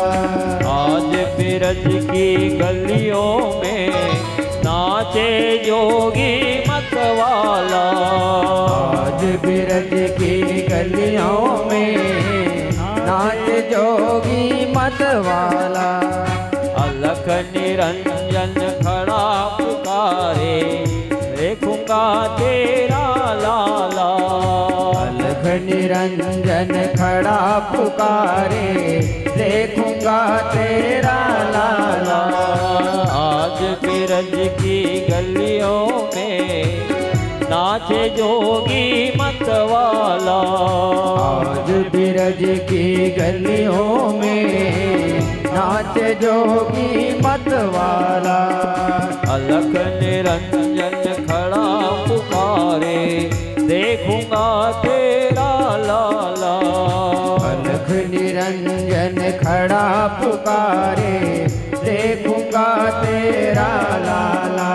S2: आज बिरज की गलियों में नाचे जोगी मतवाला,
S4: आज बिरज की गलियों में नाच जोगी मतवाला,
S2: अलख निरंजन खड़ा पुकारे देखूंगा तेरा लाला,
S4: अलख निरंजन खड़ा पुकारे देखूंगा तेरा लाला।
S2: आज बिरज की गलियों में नाचे जोगी मतवाला,
S4: आज बिरज की गलियों में नाच जोगी मतवाला,
S2: अलख निरंजन खड़ा पुकारे देखूंगा तेरा लाला,
S4: अलख निरंजन खड़ा पुकारे देखूंगा तेरा लाला।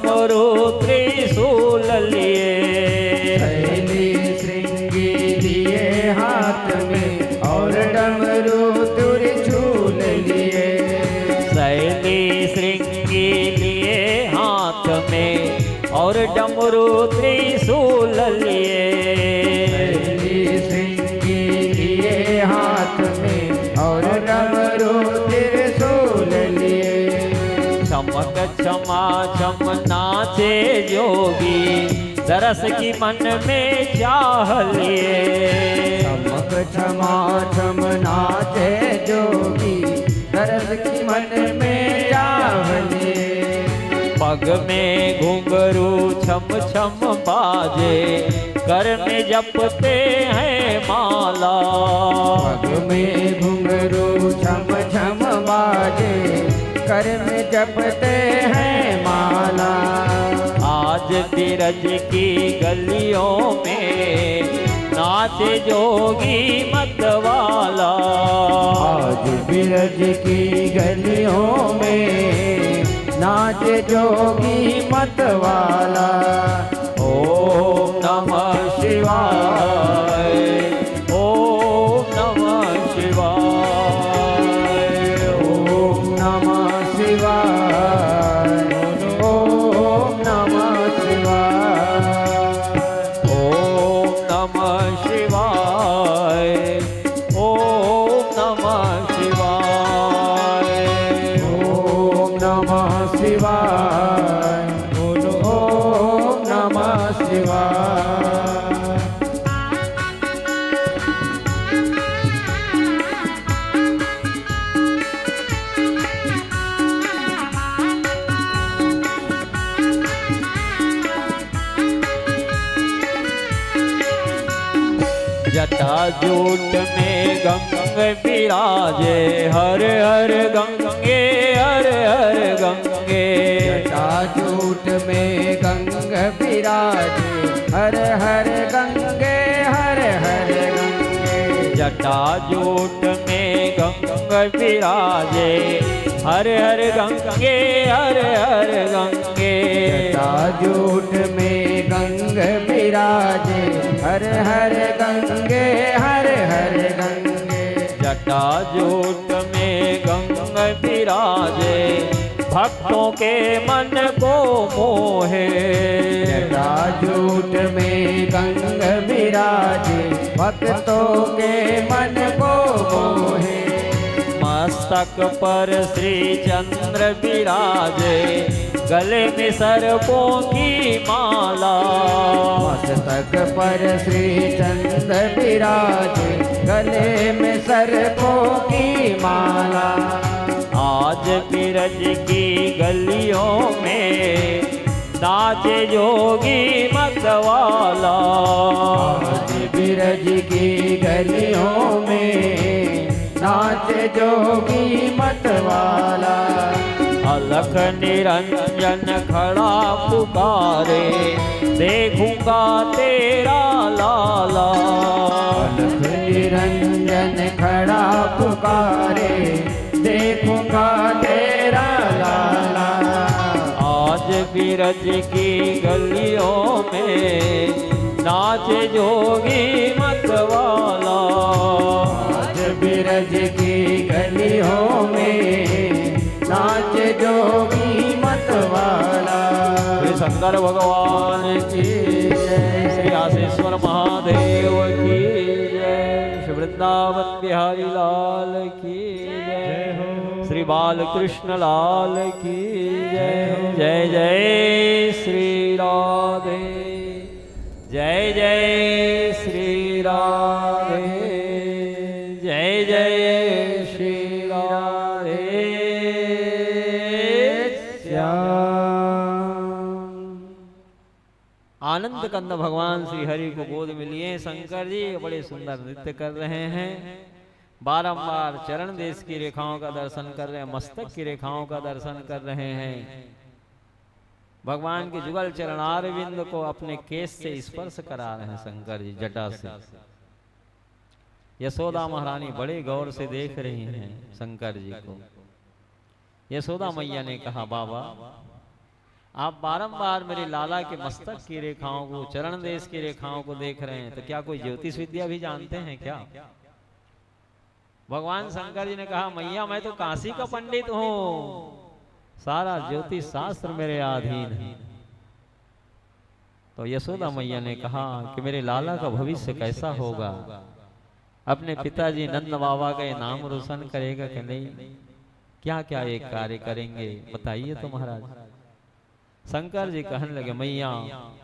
S3: डमरू त्रिशूल लिए,
S4: शैली श्रृंगी लिए हाथ में और डमरू त्रिशूल लिए,
S3: शैली श्रृंगी लिए हाथ में और डमरू त्रिशूल लिए,
S4: शैली श्रृंगी लिए हाथ में और डमरू त्रिशूल लिए,
S3: चमक क्षमा छम नाचे जोगी दरस की मन में चाह लिए,
S4: चमक क्षमा छम नाचे जोगी दर्द की मन में चाह लिए,
S3: पग में घुंघरू छम छम बाजे कर में जपते हैं माला,
S4: पग में घुंघरू छम छम बाजे कर में जपते हैं माला,
S3: आज बिरज की गलियों में नाचे जोगी मतवाला,
S4: आज बिरज की गलियों में नाच जोगी मतवाला,
S3: ओम नमः शिवाय, ओम नमः शिवाय,
S4: ओम नमः शिवाय, ओम नमः शिवाय,
S3: ओम नमः शिवाय, ओम नमः शिवाय,
S4: ओम नमः शिवाय, बोलो ओम नमः शिवाय।
S3: जटा जूट में गंग विराजे, हर हर गंगे, हर हर गंगे,
S4: जटाजूट में गंग विराजे, हर हर गंगे, हर हर गंगे,
S3: जटा जूट में गंग विराजे, हर हर गंगे, हर हर गंगे,
S4: जटाजूट में गंग विराजे, हर हर गंगे, हर हर गंगे,
S3: जटा जूट में गंग विराजे, भक्तों के मन को मोहे,
S4: जटाजूट में गंग विराजे, भक्तों के मन को मोहे,
S3: मस्तक पर श्री चंद्र विराजे, गले में सर्पों की माला,
S4: मस्तक पर श्री चंद्र विराजे, गले में सर्पों की माला,
S3: आज बिरज की गलियों में नाचे जोगी मतवाला,
S4: आज बिरज की गलियों में नाच जोगी मतवाला,
S3: अलख निरंजन खड़ा पुकारे, देखूंगा तेरा लाला,
S4: अलख निरंजन खड़ा पुकारे, देखूंगा तेरा लाला,
S3: आज बिरज की गलियों में नाचे जोगी मतवाला,
S4: आज बिरज की गलियों में नाच जोगी मतवाला।
S3: श्री शंकर भगवान की जय, श्री आशीश्वर महादेव की जय, श्री वृंदावन बिहारी लाल की जय, श्री बालकृष्ण लाल की जय, जय जय श्री राधे, जय जय श्री राधे, जय जय श्री राधे आनंद कंद भगवान श्री हरि को गोद में लिए शंकर जी बड़े सुंदर नृत्य कर रहे हैं, बारंबार चरण देश की रेखाओं का दर्शन कर रहे हैं, मस्तक की रेखाओं का दर्शन कर रहे हैं, भगवान के जुगल चरणार बिंद को अपने केस से स्पर्श करा रहे हैं शंकर जी जटा से। यशोदा महारानी बड़े गौर से देख रही हैं शंकर जी को। यशोदा मैया ने कहा, बाबा
S2: आप बारंबार मेरे लाला के मस्तक की रेखाओं को, चरण देश की रेखाओं को देख रहे हैं, तो क्या कोई ज्योतिष विद्या भी जानते हैं क्या? भगवान शंकर जी ने कहा, मैया मैं तो काशी का पंडित हूं, सारा ज्योतिष शास्त्र मेरे अधीन है। तो यशोदा मैया ने कहा कि मेरे लाला का भविष्य कैसा होगा, अपने पिताजी नंद बाबा का ये नाम रोशन करेगा कि नहीं, क्या क्या एक कार्य करेंगे बताइए तो महाराज। शंकर जी कहने लगे, मैया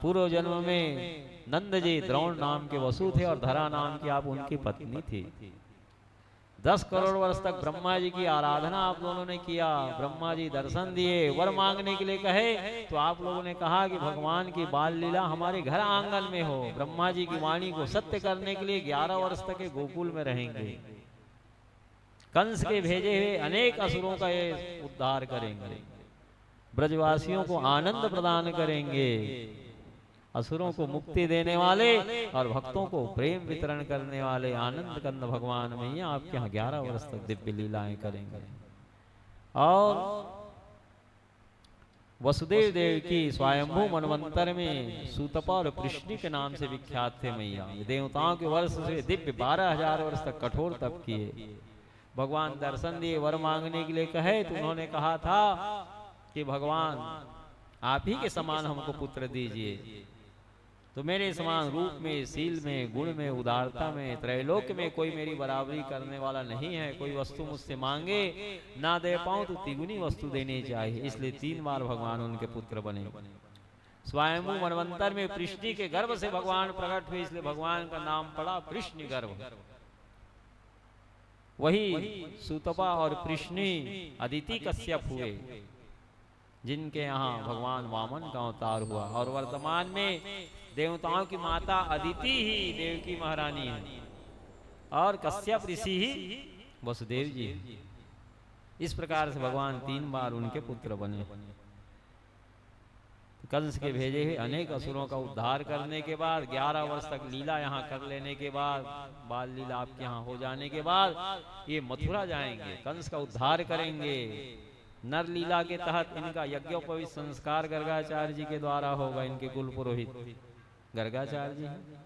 S2: पूर्व जन्म में नंद जी द्रोण नाम के वसु थे और धरा नाम की आप उनकी पत्नी थी। 10 करोड़ वर्ष तक ब्रह्मा जी की आराधना आप दोनों ने किया, ब्रह्मा जी दर्शन दिए, वर मांगने के लिए कहे तो आप लोगों ने कहा कि भगवान की बाल लीला हमारे घर आंगन में हो। ब्रह्मा जी की वाणी को सत्य करने के लिए 11 वर्ष तक के गोकुल में रहेंगे, कंस के भेजे हुए अनेक असुरों का ये उद्धार करेंगे, ब्रजवासियों को आनंद प्रदान करेंगे, असुरों को मुक्ति देने वाले और भक्तों को प्रेम वितरण करने वाले आनंद कंद भगवान मैया आपके यहाँ 11 वर्ष तक दिव्य लीलाएं करेंगे। और वसुदेव देव की स्वयंभू मनवंतर में सूतपा और कृष्ण के नाम से विख्यात थे मैया। देवताओं के वर्ष से दिव्य 12,000 वर्ष तक कठोर तप किए। भगवान दर्शन दिए, वर मांगने के लिए कहे तो उन्होंने कहा था कि भगवान आप ही के समान हमको पुत्र दीजिए। तो मेरे समान रूप में, शील में, गुण में, उदारता में, त्रैलोक्य में कोई मेरी बराबरी करने वाला नहीं है। कोई वस्तु मुझसे मांगे ना दे पाऊं तो तिगुनी वस्तु देनी चाहिए। इसलिए 3 बार भगवान उनके पुत्र बने। स्वयंभू मनवंतर में कृष्ण के गर्भ से भगवान प्रकट हुए, इसलिए भगवान का नाम पड़ा कृष्ण गर्भ। वही सूतपा और कृष्ण अदिति कश्यप हुए, जिनके यहाँ भगवान वामन का अवतार हुआ। और वर्तमान में देवताओं की माता अदिति ही देवकी महारानी है और कश्यप ऋषि ही वसुदेव जी है। इस प्रकार से भगवान 3 बार उनके पुत्र बने। कंस के भेजे हुए अनेक असुरों का उद्धार करने के बाद 11 वर्ष तक लीला यहाँ कर लेने के बाद, बाल लीला आपके यहाँ हो जाने के बाद ये मथुरा जाएंगे, कंस का उद्धार करेंगे। नर लीला के तहत इनका यज्ञोपवीत संस्कार गर्गाचार्य जी के द्वारा होगा। इनके कुल पुरोहित गर्गाचार्य जी हैं।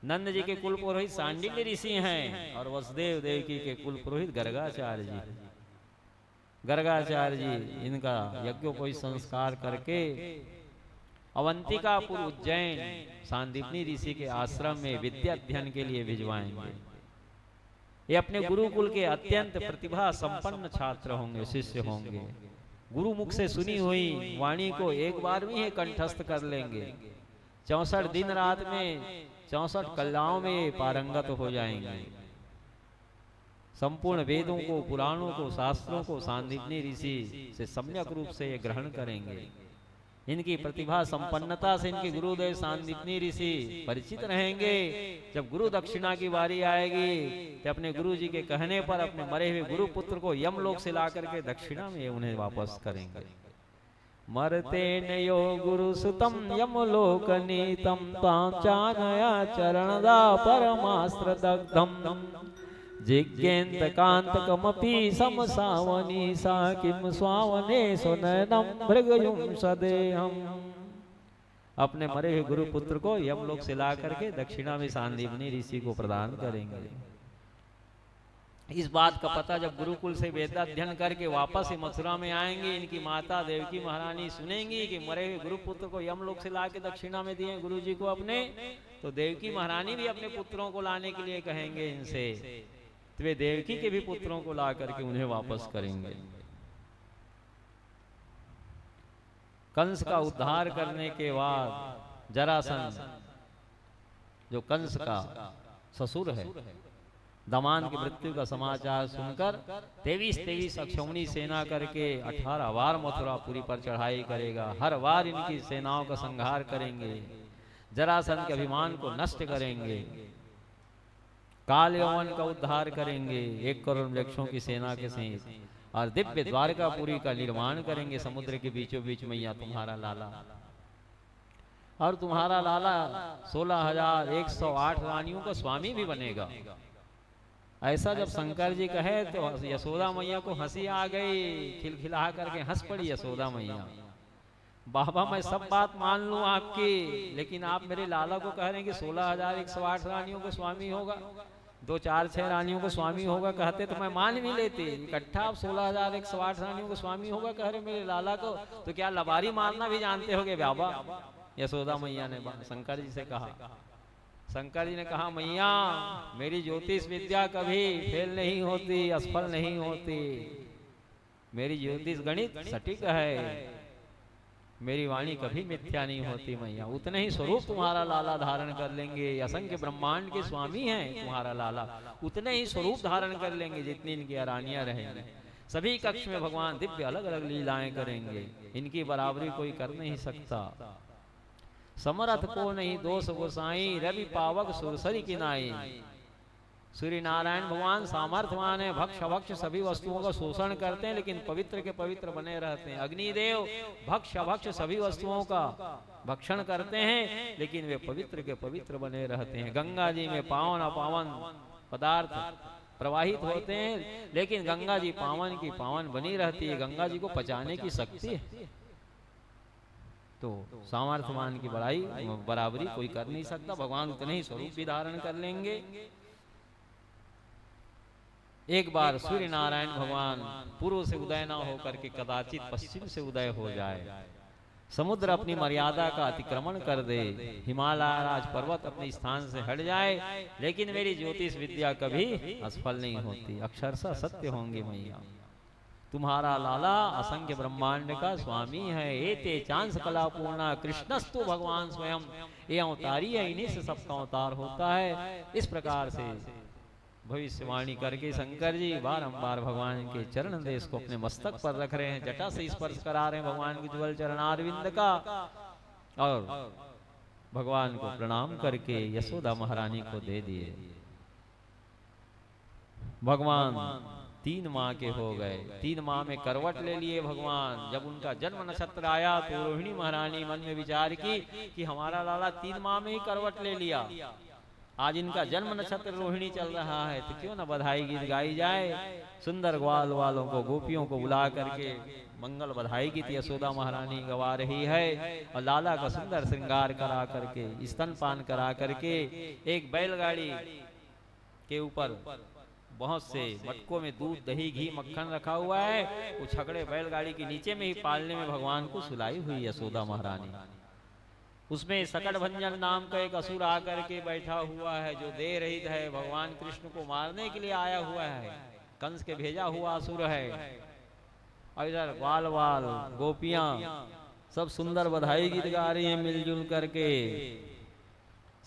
S2: नंद जी के कुल पुरोहित सांडिल्य ऋषि हैं और वसुदेव देवकी के कुल पुरोहित गर्गाचार्य जी। गर्गाचार्य जी इनका यज्ञोपवीत संस्कार करके अवंतिकापुर उज्जैन सांदीपनी ऋषि के आश्रम में विद्या अध्ययन के लिए भिजवाएंगे। ये अपने गुरुकुल के अत्यंत प्रतिभा संपन्न छात्र होंगे, शिष्य होंगे। गुरु मुख से सुनी हुई वाणी को एक बार में ही कंठस्थ कर लेंगे। 64 दिन रात में 64 कलाओं में पारंगत हो जाएंगे। संपूर्ण वेदों को, पुराणों को, शास्त्रों को सांदीपनी ऋषि से सम्यक रूप से ये ग्रहण करेंगे। इनकी प्रतिभा संपन्नता से इनके गुरुदेव सांदीपनी ऋषि परिचित रहेंगे। जब गुरु दक्षिणा की बारी आएगी तो अपने गुरु जी के कहने पर अपने मरे हुए गुरु पुत्र को यमलोक से ला करके दक्षिणा में उन्हें वापस करेंगे। मरते नयो गुरु सुतम यमलोक नीतम तांचानया चरणदा परमास्त्र दग्धम जिज्ञेन्द्र कांतकमपि समसावनी सा किम स्वावने सुनयनम भृगयुम सदेहम। अपने मरे हुए गुरु पुत्र को यमलोक से ला करके दक्षिणा में सांदीपनी ऋषि को प्रदान करेंगे। इस बात का पता जब गुरुकुल से वेदाध्ययन करके वापस ही मथुरा में आएंगे, इनकी माता देवकी महारानी सुनेंगी कि मरे हुए गुरु पुत्र को यमलोक से ला के दक्षिणा में दिए गुरु जी को अपने, तो देवकी महारानी भी अपने पुत्रों को लाने के लिए कहेंगे इनसे, तो वे देवकी के भी पुत्रों को ला करके उन्हें वापस करेंगे। कंस का उद्धार करने के बाद जरासंध जो कंस का ससुर है, दमान की मृत्यु का समाचार सुनकर 23 अक्षौणी सेना करके 18 बार मथुरापुरी पर चढ़ाई करेगा। हर बार इनकी सेनाओं का संहार करेंगे, जरासंध के अभिमान को नष्ट करेंगे, काल यवन का उद्धार करेंगे 1 करोड़ वृक्षों की सेना के सहित, और दिव्य द्वारकापुरी का निर्माण करेंगे। समुद्र के बीचों बीच मैया तुम्हारा लाला, और तुम्हारा लाला 16,108 रानियों का स्वामी भी बनेगा। ऐसा जब शंकर जी कहे तो यशोदा मैया को हंसी आ गई, खिलखिला करके हंस पड़ी यशोदा मैया। बाबा मैं सब बात मान लूं आपकी, लेकिन आप मेरे लाला को कह रहे हैं कि 16,108 रानियों के स्वामी होगा, 2, 4, 6 रानियों को स्वामी होगा कहते तो मैं मान भी लेती। इकट्ठा आप 16,108 रानियों को स्वामी होगा कह रहे मेरे लाला को, तो क्या लबारी मारना भी जानते होगे बाबा? यशोदा मैया ने शंकर जी से कहा। शंकर जी ने कहा मैया मेरी ज्योतिष विद्या कभी फेल नहीं होती, असफल नहीं होती, मेरी ज्योतिष गणित सटीक है, मेरी वाणी कभी मिथ्या नहीं होती मैया। उतने ही स्वरूप तुम्हारा लाला धारण कर लेंगे, असंख्य ब्रह्मांड के स्वामी हैं तुम्हारा लाला, उतने ही स्वरूप धारण कर लेंगे जितनी इनकी रानियां रहेंगी। सभी कक्ष में भगवान दिव्य अलग अलग लीलाएं करेंगे, इनकी बराबरी कोई कर नहीं सकता। समरथ को नहीं दोष गोसाई, रवि पावक सुरसरी की नाई। सूर्य नारायण भगवान सामर्थ्यवान है, भक्ष अभक्ष सभी वस्तुओं का शोषण करते हैं लेकिन पवित्र के पवित्र बने रहते हैं। अग्निदेव भक्ष अभक्ष सभी वस्तुओं का भक्षण करते हैं लेकिन वे पवित्र के पवित्र बने रहते हैं। गंगा जी में पावन अपावन पदार्थ प्रवाहित होते हैं लेकिन गंगा जी पावन की पावन बनी रहती है, गंगा जी को पचाने की शक्ति है। तो सामर्थ्यवान की बराबरी कोई कर नहीं सकता, भगवान उतने ही स्वरूप भी धारण कर लेंगे। एक बार सूर्य नारायण भगवान पूर्व से उदय ना होकर के कदाचित पश्चिम से उदय हो जाए, समुद्र अपनी मर्यादा का अतिक्रमण कर दे, हिमालय राज पर्वत अपने स्थान से हट जाए, लेकिन मेरी ज्योतिष विद्या कभी असफल नहीं होती, अक्षरशः सत्य होंगे मैया। तुम्हारा लाला असंख्य ब्रह्मांड का स्वामी है, एते चांस कला पूर्णा कृष्णस्तु भगवान स्वयं, ये अवतारी है, इन्हीं से सबका अवतार होता है। इस प्रकार से भविष्यवाणी करके शंकर जी बारंबार भगवान के चरण देश को अपने मस्तक पर रख रहे हैं, जटा से स्पर्श करा रहे हैं भगवान के ज्वल चरणारविंद का, और भगवान को प्रणाम करके यशोदा महारानी को दे दिए। भगवान 3 माह के हो गए, 3 माह में करवट ले लिए भगवान। जब उनका जन्म नक्षत्र आया तो रोहिणी महारानी मन में विचार की कि हमारा लाला 3 माह में ही करवट ले लिया, आज इनका जन्म नक्षत्र रोहिणी चल रहा है तो क्यों ना बधाई गीत गाई जाए। सुंदर ग्वाल वालों को गोपियों को बुला करके मंगल बधाई गीत यशोदा महारानी गवा रही है, और लाला का सुंदर श्रृंगार करा करके स्तनपान करा करके एक बैलगाड़ी के ऊपर बहुत से मटकों में दूध दही घी मक्खन रखा हुआ है, वो छकड़े बैलगाड़ी के नीचे में ही पालने में भगवान को सुलाई हुई यशोदा महारानी। उसमें सकट भंजन नाम का एक असुर आकर के बैठा हुआ है जो देह रहित है, भगवान कृष्ण को मारने के लिए आया हुआ है, कंस के भेजा हुआ असुर है। और इधर ग्वाल वाल गोपियां सब सुंदर बधाई गीत गा रही हैं, मिलजुल करके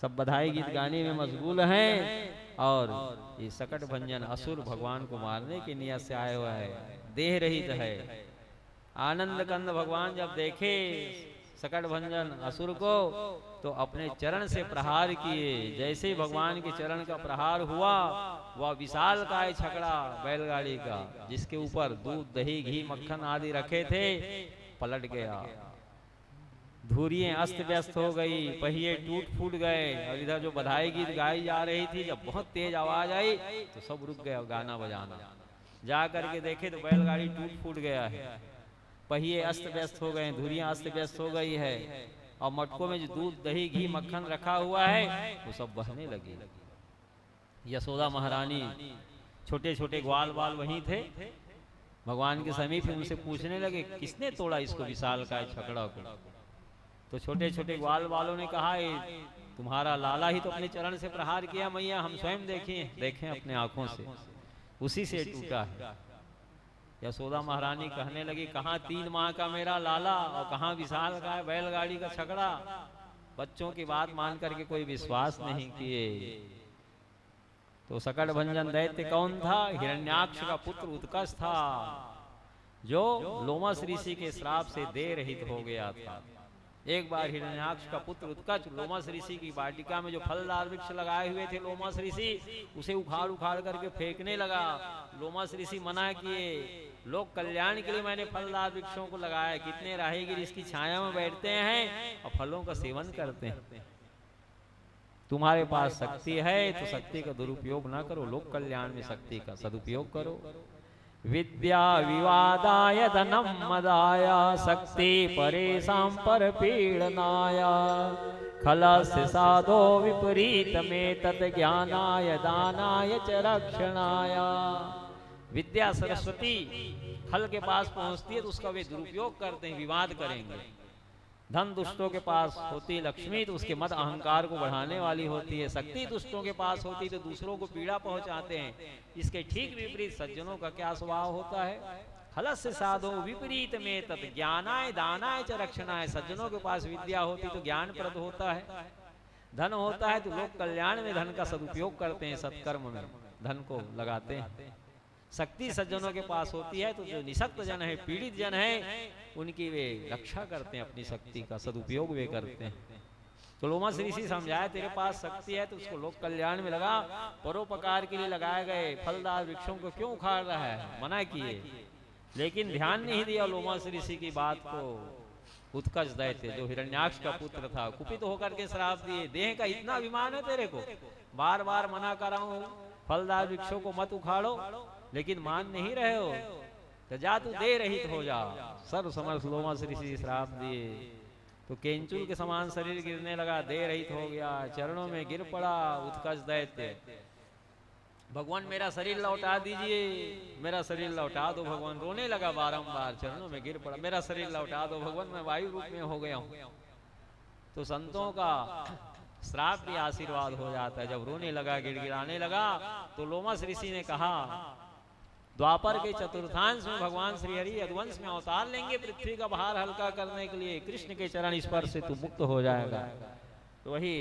S2: सब बधाई गीत गाने में मशगूल हैं। और ये सकट भंजन असुर भगवान को मारने की नियत से आया हुआ है, देह रहित है। आनंद कंद भगवान जब देखे सकट भंजन असुर को तो अपने चरण से प्रहार किए। जैसे भगवान के चरण का प्रहार हुआ, वह विशाल काय छकड़ा बैलगाड़ी का जिसके ऊपर दूध दही घी मक्खन आदि रखे थे पलट गया, धुरियां अस्त व्यस्त हो गई, पहिए टूट फूट गए। और इधर जो बधाई गीत गाई जा रही थी, जब बहुत तेज आवाज आई तो सब रुक गया गाना बजाना। जा करके देखे तो बैलगाड़ी टूट फूट गया है, पहिए अस्त व्यस्त हो गए, धुरियां अस्त व्यस्त हो गई है, और मटकों में जो दूध दही घी मक्खन रखा हुआ है वो सब बहने लगी। यशोदा महारानी छोटे छोटे ग्वाल बाल वहीं थे भगवान के समीप, उनसे पूछने लगे किसने तोड़ा इसको विशाल का छकड़ा को। तो छोटे छोटे ग्वाल वालों ने कहा तुम्हारा लाला ही तो अपने चरण से प्रहार किया मैया, हम स्वयं देखें अपने आंखों से, उसी से टूटा है। यशोदा महारानी कहने लगी कहाँ 3 माह का मेरा लाला और कहाँ विशाल का बैलगाड़ी का छकड़ा। बच्चों की बात मान करके कोई विश्वास नहीं किए। तो सकट भंजन दैत्य कौन था? हिरण्याक्ष का पुत्र उत्कर्ष था, जो लोमस ऋषि के श्राप से देह रहित हो गया था। एक बार हिरण्याक्ष का पुत्र उत्कर्ष लोमस ऋषि की वाटिका में जो फलदार वृक्ष लगाए हुए थे लोमस ऋषि, उसे उखाड़ उखाड़ करके फेंकने लगा। लोमस ऋषि मना किए, लोक कल्याण के लिए मैंने फलदार वृक्षों को लगाया, कितने राहीगिर इसकी छाया में बैठते हैं और फलों का सेवन करते हैं। तुम्हारे पास शक्ति है तो शक्ति का दुरुपयोग ना करो, लोक कल्याण में शक्ति का सदुपयोग करो। विद्या विवादाय धनम मदाय शक्ति परेशां पर पीड़नाय खलस्य साधो विपरीत में तत् ज्ञानाय दानाय च रक्षणाय। विद्या सरस्वती खल के पास पहुंचती है तो उसका वे दुरुपयोग करते हैं, विवाद करेंगे। धन दुष्टों के पास होती लक्ष्मी तो उसके मत अहंकार को बढ़ाने वाली होती है। शक्ति दुष्टों के पास होती तो दूसरों को पीड़ा पहुंचाते हैं। इसके ठीक विपरीत सज्जनों का क्या स्वभाव होता है? खलस्य साधो विपरीत में तत् ज्ञानाय दानाय च रक्षणाय। सज्जनों के पास विद्या होती तो ज्ञानप्रद होता है, धन होता है तो लोग कल्याण में धन का सदुपयोग करते हैं, सत्कर्म में धन को लगाते हैं। शक्ति सज्जनों के पास होती है तो जो निशक्त जन है, पीड़ित जन है, उनकी वे रक्षा करते हैं, अपनी शक्ति का सदुपयोग वे करते हैं। तो लोमस ऋषि समझाए तेरे पास शक्ति है तो उसको लोक कल्याण में लगा, परोपकार के लिए लगाए गए फलदार वृक्षों को क्यों उखाड़ रहा है? मना किए, लेकिन ध्यान नहीं दिया लोमस ऋषि की बात को। उत्कर्ष दैत्य जो हिरण्याक्ष का पुत्र था, कुपित होकर के श्राप दिए, देह का इतना अभिमान है तेरे को, बार बार मना कर रहा हूं फलदार वृक्षों को मत उखाड़ो, लेकिन मान नहीं रहे हो, तो जा तू दे रहित हो जा। सर्व समर्थ लोमस ऋषि श्राप दिए तो केंचुल के समान शरीर गिरने लगा, दे रहित हो गया, चरणों में गिर पड़ा उत्कर्ष दैत्य। भगवान मेरा शरीर लौटा दीजिए, मेरा शरीर लौटा दो भगवान। रोने लगा बारंबार, चरणों में गिर पड़ा, मेरा शरीर लौटा दो भगवान, मैं वायु रूप में हो गया हूं। तो संतों का श्राप भी आशीर्वाद हो जाता है। जब रोने लगा, गिड़गिड़ाने लगा, तो लोमस ऋषि ने कहा द्वापर के चतुर्थांश में भगवान श्री हरि यदुवंश में अवतार लेंगे पृथ्वी का भार हल्का करने के लिए, कृष्ण के चरण स्पर्श से तू मुक्त हो जाएगा। तो वही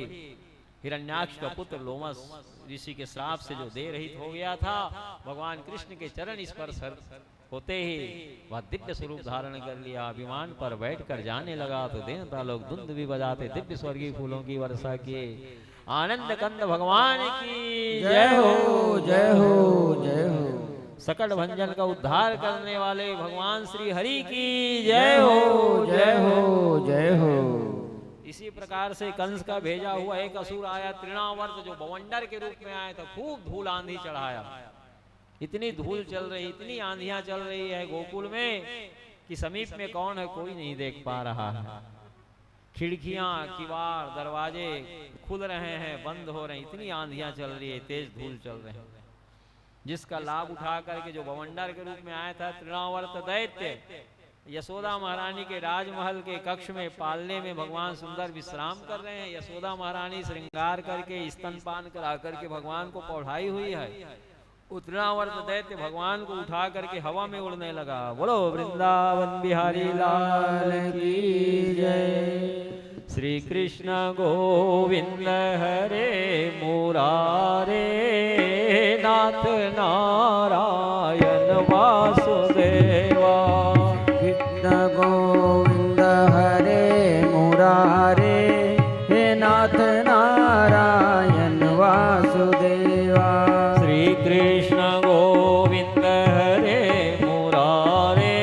S2: हिरण्याक्ष का पुत्र लोमस ऋषि के श्राप से जो देह रहित हो गया था, भगवान कृष्ण के चरण स्पर्श होते ही वह दिव्य स्वरूप धारण कर लिया। विमान पर बैठकर जाने लगा तो देवता लोग धुंध भी बजाते, दिव्य स्वर्गीय फूलों की वर्षा किए। आनंद कंद भगवान की जय हो, जय हो, जय हो। सकट भंजन का उद्धार करने वाले भगवान श्री हरि की जय हो, जय हो, जय हो। इसी प्रकार से कंस का भेजा हुआ एक असुर आया तृणावर्त, जो बवंडर के रूप में आया था, खूब धूल आंधी चढ़ाया। इतनी धूल चल रही, इतनी आंधियां चल रही है गोकुल में कि समीप में कौन है कोई नहीं देख पा रहा है। खिड़कियां, किवाड़, दरवाजे खुल रहे हैं, बंद हो रहे हैं, इतनी आंधियां चल रही है, तेज धूल चल रहे हैं। जिसका लाभ उठा करके जो बवंडर के रूप में आया था तृणावर्त दैत्य, यशोदा महारानी के राजमहल के कक्ष में पालने में भगवान सुंदर विश्राम कर रहे हैं। यशोदा महारानी श्रृंगार करके स्तनपान करा करके भगवान को पौढ़ाई हुई है। तृणावर्त दैत्य भगवान को उठा करके हवा में उड़ने लगा। बोलो वृंदावन बिहारी लाल की जय। श्री कृष्ण गोविंद हरे मुरारे, नाथ नारायण वासुदेवा।
S4: कृष्ण गोविंद हरे मुरारे, हे नाथ नारायण वासुदेवा।
S2: श्री कृष्ण गोविंद हरे मुरारे,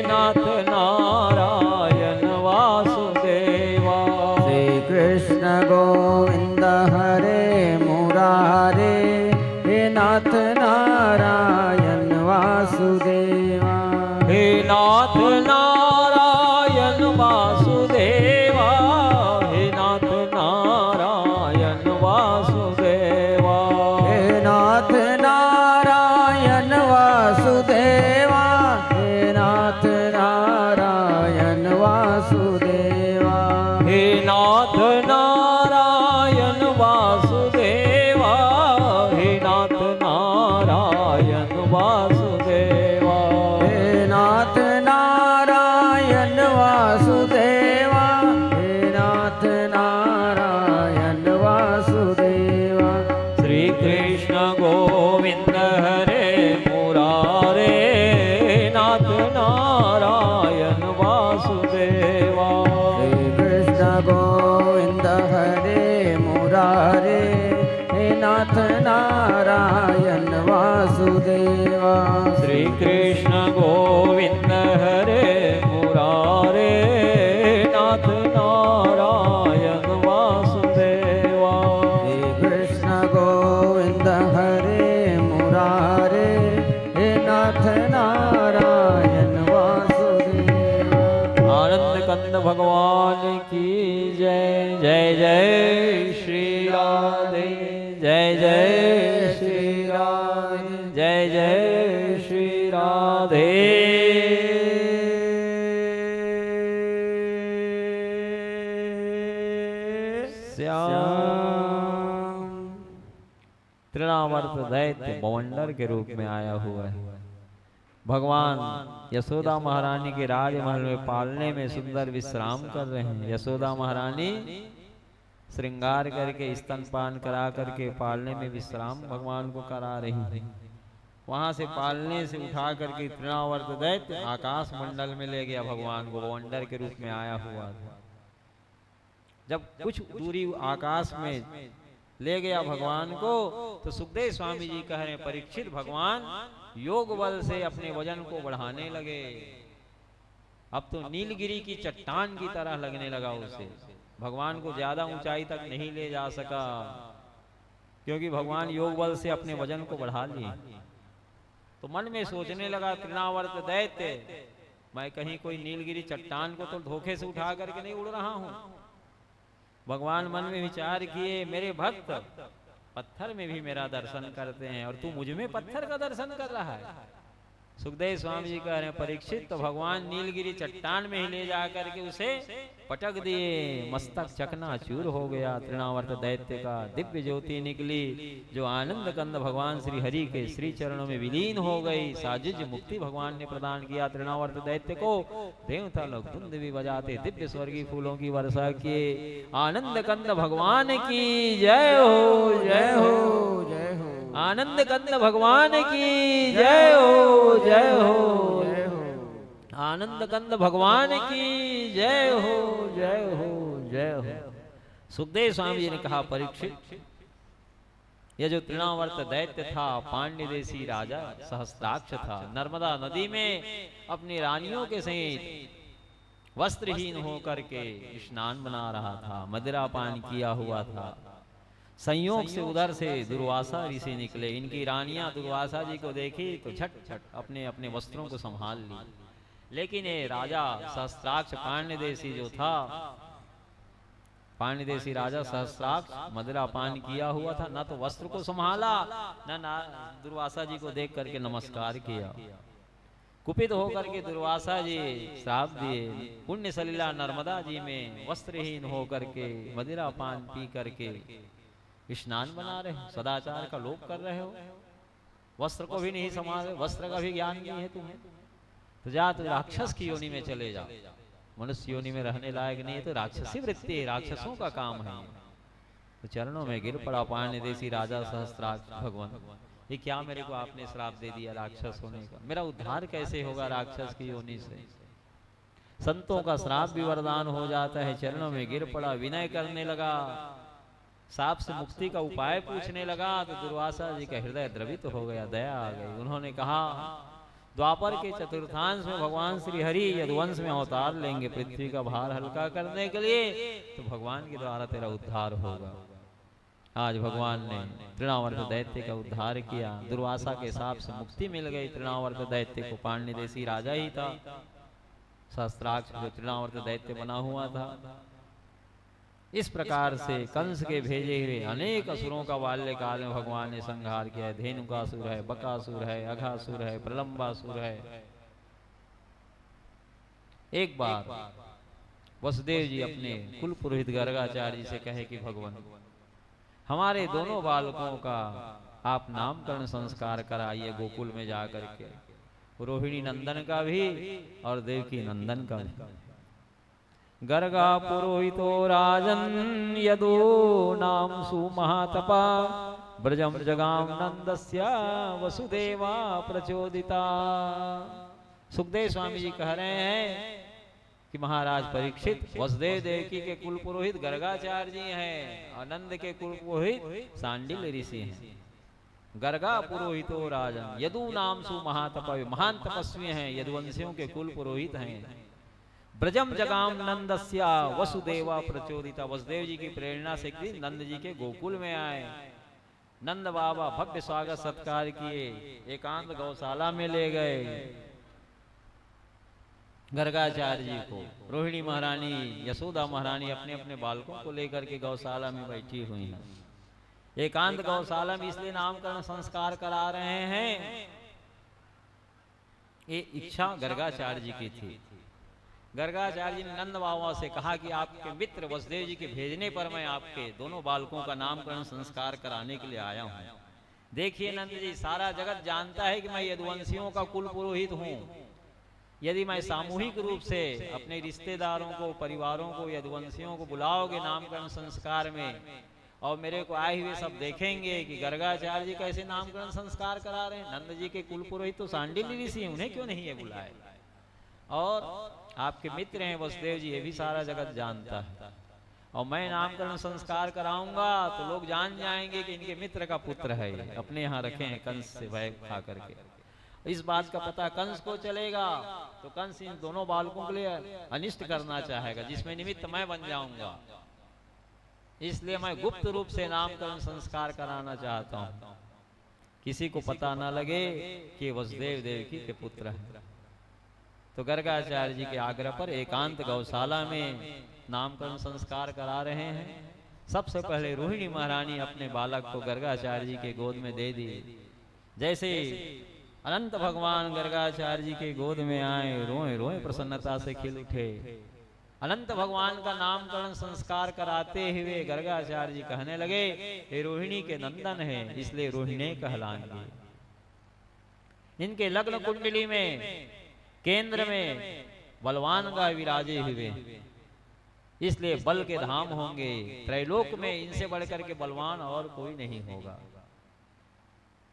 S2: नाथ नारायण वासुदेवा।
S4: श्री कृष्ण गोविंद हरे मुरारे, हे नाथ नारायण वासुदेवा।
S2: हे नाथ नारायण वासुदेवा, हे नाथ नारायण वासुदेवा।
S4: हे नाथ नारायण वासुदेवा, हे नाथ नारायण वासुदेवा।
S2: हे नाथ नारायण वासुदेवा, हे नाथ नारायण वासुदेवा।
S4: हे नाथ नारायण वासुदेवा, हे नाथ नारायण वासुदेवा।
S2: श्री कृष्ण गोविंद हरे मुरारे, नाथ नारायण वासुदेवा।
S4: श्री कृष्ण गोविंद हरे मुरारे, हे नाथ नारायण वासुदेवा।
S2: श्री कृष्ण गोविंद हरे मुरारे, नाथ नारायण वासुदेवा।
S4: श्री कृष्ण गोविंद हरे मुरारे, हे नाथ
S2: की जय। जय जय श्री राधे, जय जय श्री राधे, जय जय श्री राधे। तृणावर्त दैत्य बवंडर के रूप में आया हुआ है। भगवान यशोदा महारानी के राजमहल में पालने में सुंदर विश्राम कर रहे हैं। यशोदा महारानी श्रृंगार करके स्तनपान करा करके पालने में विश्राम भगवान को करा रही है। वहां से पालने से उठा करके तृणावर्त दैत्य आकाश मंडल में ले गया भगवान को। बवंडर के रूप में आया हुआ था। जब कुछ दूरी आकाश में ले गया भगवान को, तो सुखदेव स्वामी जी कह रहे हैं, परीक्षित भगवान योग बल से अपने वजन को बढ़ाने लगे। अब तो नीलगिरी की चट्टान की तरह लगने लगा उसे। भगवान को ज्यादा ऊंचाई तक नहीं ले जा सका, क्योंकि भगवान योग बल से अपने वजन को बढ़ा लिए। तो मन में सोचने लगा तृणावर्त दैत्य, मैं कहीं कोई नीलगिरी चट्टान को तो धोखे से उठा करके नहीं उड़ रहा हूं। भगवान मन में विचार किए, मेरे भक्त पत्थर में भी मेरा दर्शन करते हैं और तू मुझ में पत्थर का दर्शन कर रहा है। सुखदेव स्वामी जी कह रहे हैं, परीक्षित तो भगवान नीलगिरी चट्टान में ही ले जा करके उसे पटक दिए। मस्तक चकनाचूर हो गया। तृणावर्त दैत्य का दिव्य ज्योति निकली, जो आनंद कंद भगवान श्री हरि के श्री चरणों में विलीन हो गई। साजिज मुक्ति भगवान ने प्रदान किया तृणावर्त दैत्य को। देवता लोग धुंध भी बजाते, दिव्य स्वर्गीय फूलों की वर्षा किए। आनंद कंद भगवान की जय हो, जय हो, जय हो। आनंद कंद भगवान की जय हो, जय हो, जय हो। आनंद कंद भगवान की जय हो, जय हो, जय हो। सुखदेव स्वामी जी ने कहा, परीक्षित यह जो तृणावर्त दैत्य था पांड्य देशी राजा सहस्त्राक्ष था। नर्मदा नदी में अपनी रानियों के सहित वस्त्रहीन होकर के स्नान बना रहा था, मदिरा पान किया हुआ था। संयोग से उधर से दुर्वासा ऋषि निकले। इनकी रानियां दुर्वासा जी को देखी तो झट झट अपने अपने वस्त्रों को संभाल ली। लेकिन ये राजा सहस्त्राक्ष पांड्य देशी जो था, पांड्य देशी राजा सहस्त्राक्ष मदिरा पान किया हुआ था, न तो वस्त्र को संभाला न दुर्वासा जी को देख करके नमस्कार किया। कुपित होकर के दुर्वासा जी श्राप दिए, पुण्य सलीला नर्मदा जी में वस्त्रहीन होकर के मदिरा पान पी करके स्नान बना रहे हो, सदाचार का लोप कर रहे हो, वस्त्र को भी नहीं संभाले, वस्त्र का भी ज्ञान नहीं है तुम्हें, तो जा तो राक्षस की योनि में चले जाओ। मनुष्य योनि में रहने लायक नहीं है, तो राक्षसी वृत्ति है, राक्षसों का काम है। तो चरणों में गिर पड़ा पांड्य देशी राजा सहस्त्राक्ष, भगवान ये क्या मेरे को आपने श्राप दे दिया राक्षस होने का, मेरा उद्धार कैसे होगा राक्षस की योनि से। संतों का श्राप भी वरदान हो जाता है। चरणों में गिर पड़ा, विनय करने लगा, साप से मुक्ति का उपाय पूछने लगा। तो दुर्वासा जी का हृदय द्रवित हो गया, दया आ गई। उन्होंने कहा, द्वापर के चतुर्थांश में भगवान श्री हरि यदुवंश में अवतार लेंगे पृथ्वी का भार हल्का करने के लिए, तो भगवान के द्वारा तेरा उद्धार होगा। आज भगवान ने तृणावर्त दैत्य का उद्धार किया। दुर्वासा के साप से मुक्ति मिल गई। तृणावर्त दैत्य को पांड्य देशी राजा ही था सहस्त्राक्ष, जो तृणावर्त दैत्य बना हुआ था। इस प्रकार से कंस के भेजे हुए अनेक असुरों का बाल्यकाल में भगवान ने संहार किया। धेनुकासुर है, बकासुर है, अघासुर है, प्रलंबासुर है। एक बार वसुदेव जी अपने कुल पुरोहित गर्गाचार्य से कहे कि भगवान हमारे दोनों बालकों का आप नामकरण संस्कार कराइए गोकुल में जाकर के, रोहिणी नंदन का भी और देवकी नंदन का भी। गर्गा पुरोहितो राजन यदो नाम सुमहातपा ब्रजम जगाम नंदस्य वसुदेवा प्रचोदिता। सुखदेव स्वामी जी कह रहे हैं कि महाराज परीक्षित वसुदेव देवकी के कुल पुरोहित गर्गाचार्य जी हैं और नंद के कुल पुरोहित सांडिल्य ऋषि हैं। गर्गा पुरोहितो राजन यदु नाम सुमहातपा, महान तपस्वी हैं, यदुवंशियों के कुल पुरोहित हैं। ब्रजम जगाम नंदस्या वसुदेवा प्रचोदिता, वसुदेव जी की प्रेरणा से नंद जी के गोकुल में आए। नंद बाबा भव्य स्वागत सत्कार किए, एकांत गौशाला में ले गए। गर्गाचार्य जी को रोहिणी महारानी यशोदा महारानी अपने अपने बालकों को लेकर के गौशाला में बैठी हुई हैं। एकांत गौशाला में इसलिए नामकरण संस्कार करा रहे हैं, ये इच्छा गर्गाचार्य जी की थी। गर्गाचार्य जी ने नंद बाबा से कहा कि आपके मित्र वसुदेव जी के भेजने पर मैं आपके दोनों बालकों का नामकरण संस्कार कराने के लिए आया हूं। देखिए नंद जी, सारा जगत जानता है कि मैं यदुवंशियों का कुल पुरोहित हूं। यदि मैं सामूहिक रूप से अपने रिश्तेदारों को, परिवारों को, यदुवंशियों को बुलाओगे नामकरण संस्कार में, और मेरे को आए हुए सब देखेंगे कि गर्गाचार्य जी कैसे नामकरण संस्कार करा रहे हैं। नंद जी के कुल पुरोहित तो सांडिल्य ऋषि हैं, उन्हें क्यों नहीं है बुलाए? और आपके मित्र हैं वसुदेव जी, ये भी सारा जगत जानता है। और मैं नामकरण संस्कार कराऊंगा तो लोग जान जाएंगे कि इनके मित्र का पुत्र है, अपने यहाँ रखे हैं कंस से भय खा करके। इस बात का पता कंस को चलेगा तो कंस इन दोनों बालकों के लिए अनिष्ट करना चाहेगा, जिसमें निमित्त मैं बन जाऊंगा। इसलिए मैं गुप्त रूप से नामकरण संस्कार कराना चाहता हूं, किसी को पता ना लगे कि वसुदेव देवकी के पुत्र हैं। तो गर्गाचार्य जी के आग्रह पर एकांत गौशाला में नामकरण संस्कार करा रहे हैं। सबसे पहले रोहिणी महारानी अपने बालक को गर्गाचार्य जी के गोद में दे दी। जैसे अनंत भगवान गर्गाचार्य जी के गोद में आए, रोए रोए प्रसन्नता से खिल उठे। अनंत भगवान का नामकरण संस्कार कराते हुए गर्गाचार्य जी कहने लगे, ये रोहिणी के नंदन है, इसलिए रोहिणी कहलाएंगे। इनके लग्न कुंडली में केंद्र में बलवान का विराजे हुए, इसलिए बल के धाम होंगे। त्रैलोक में इनसे बढ़कर के बलवान और कोई नहीं होगा।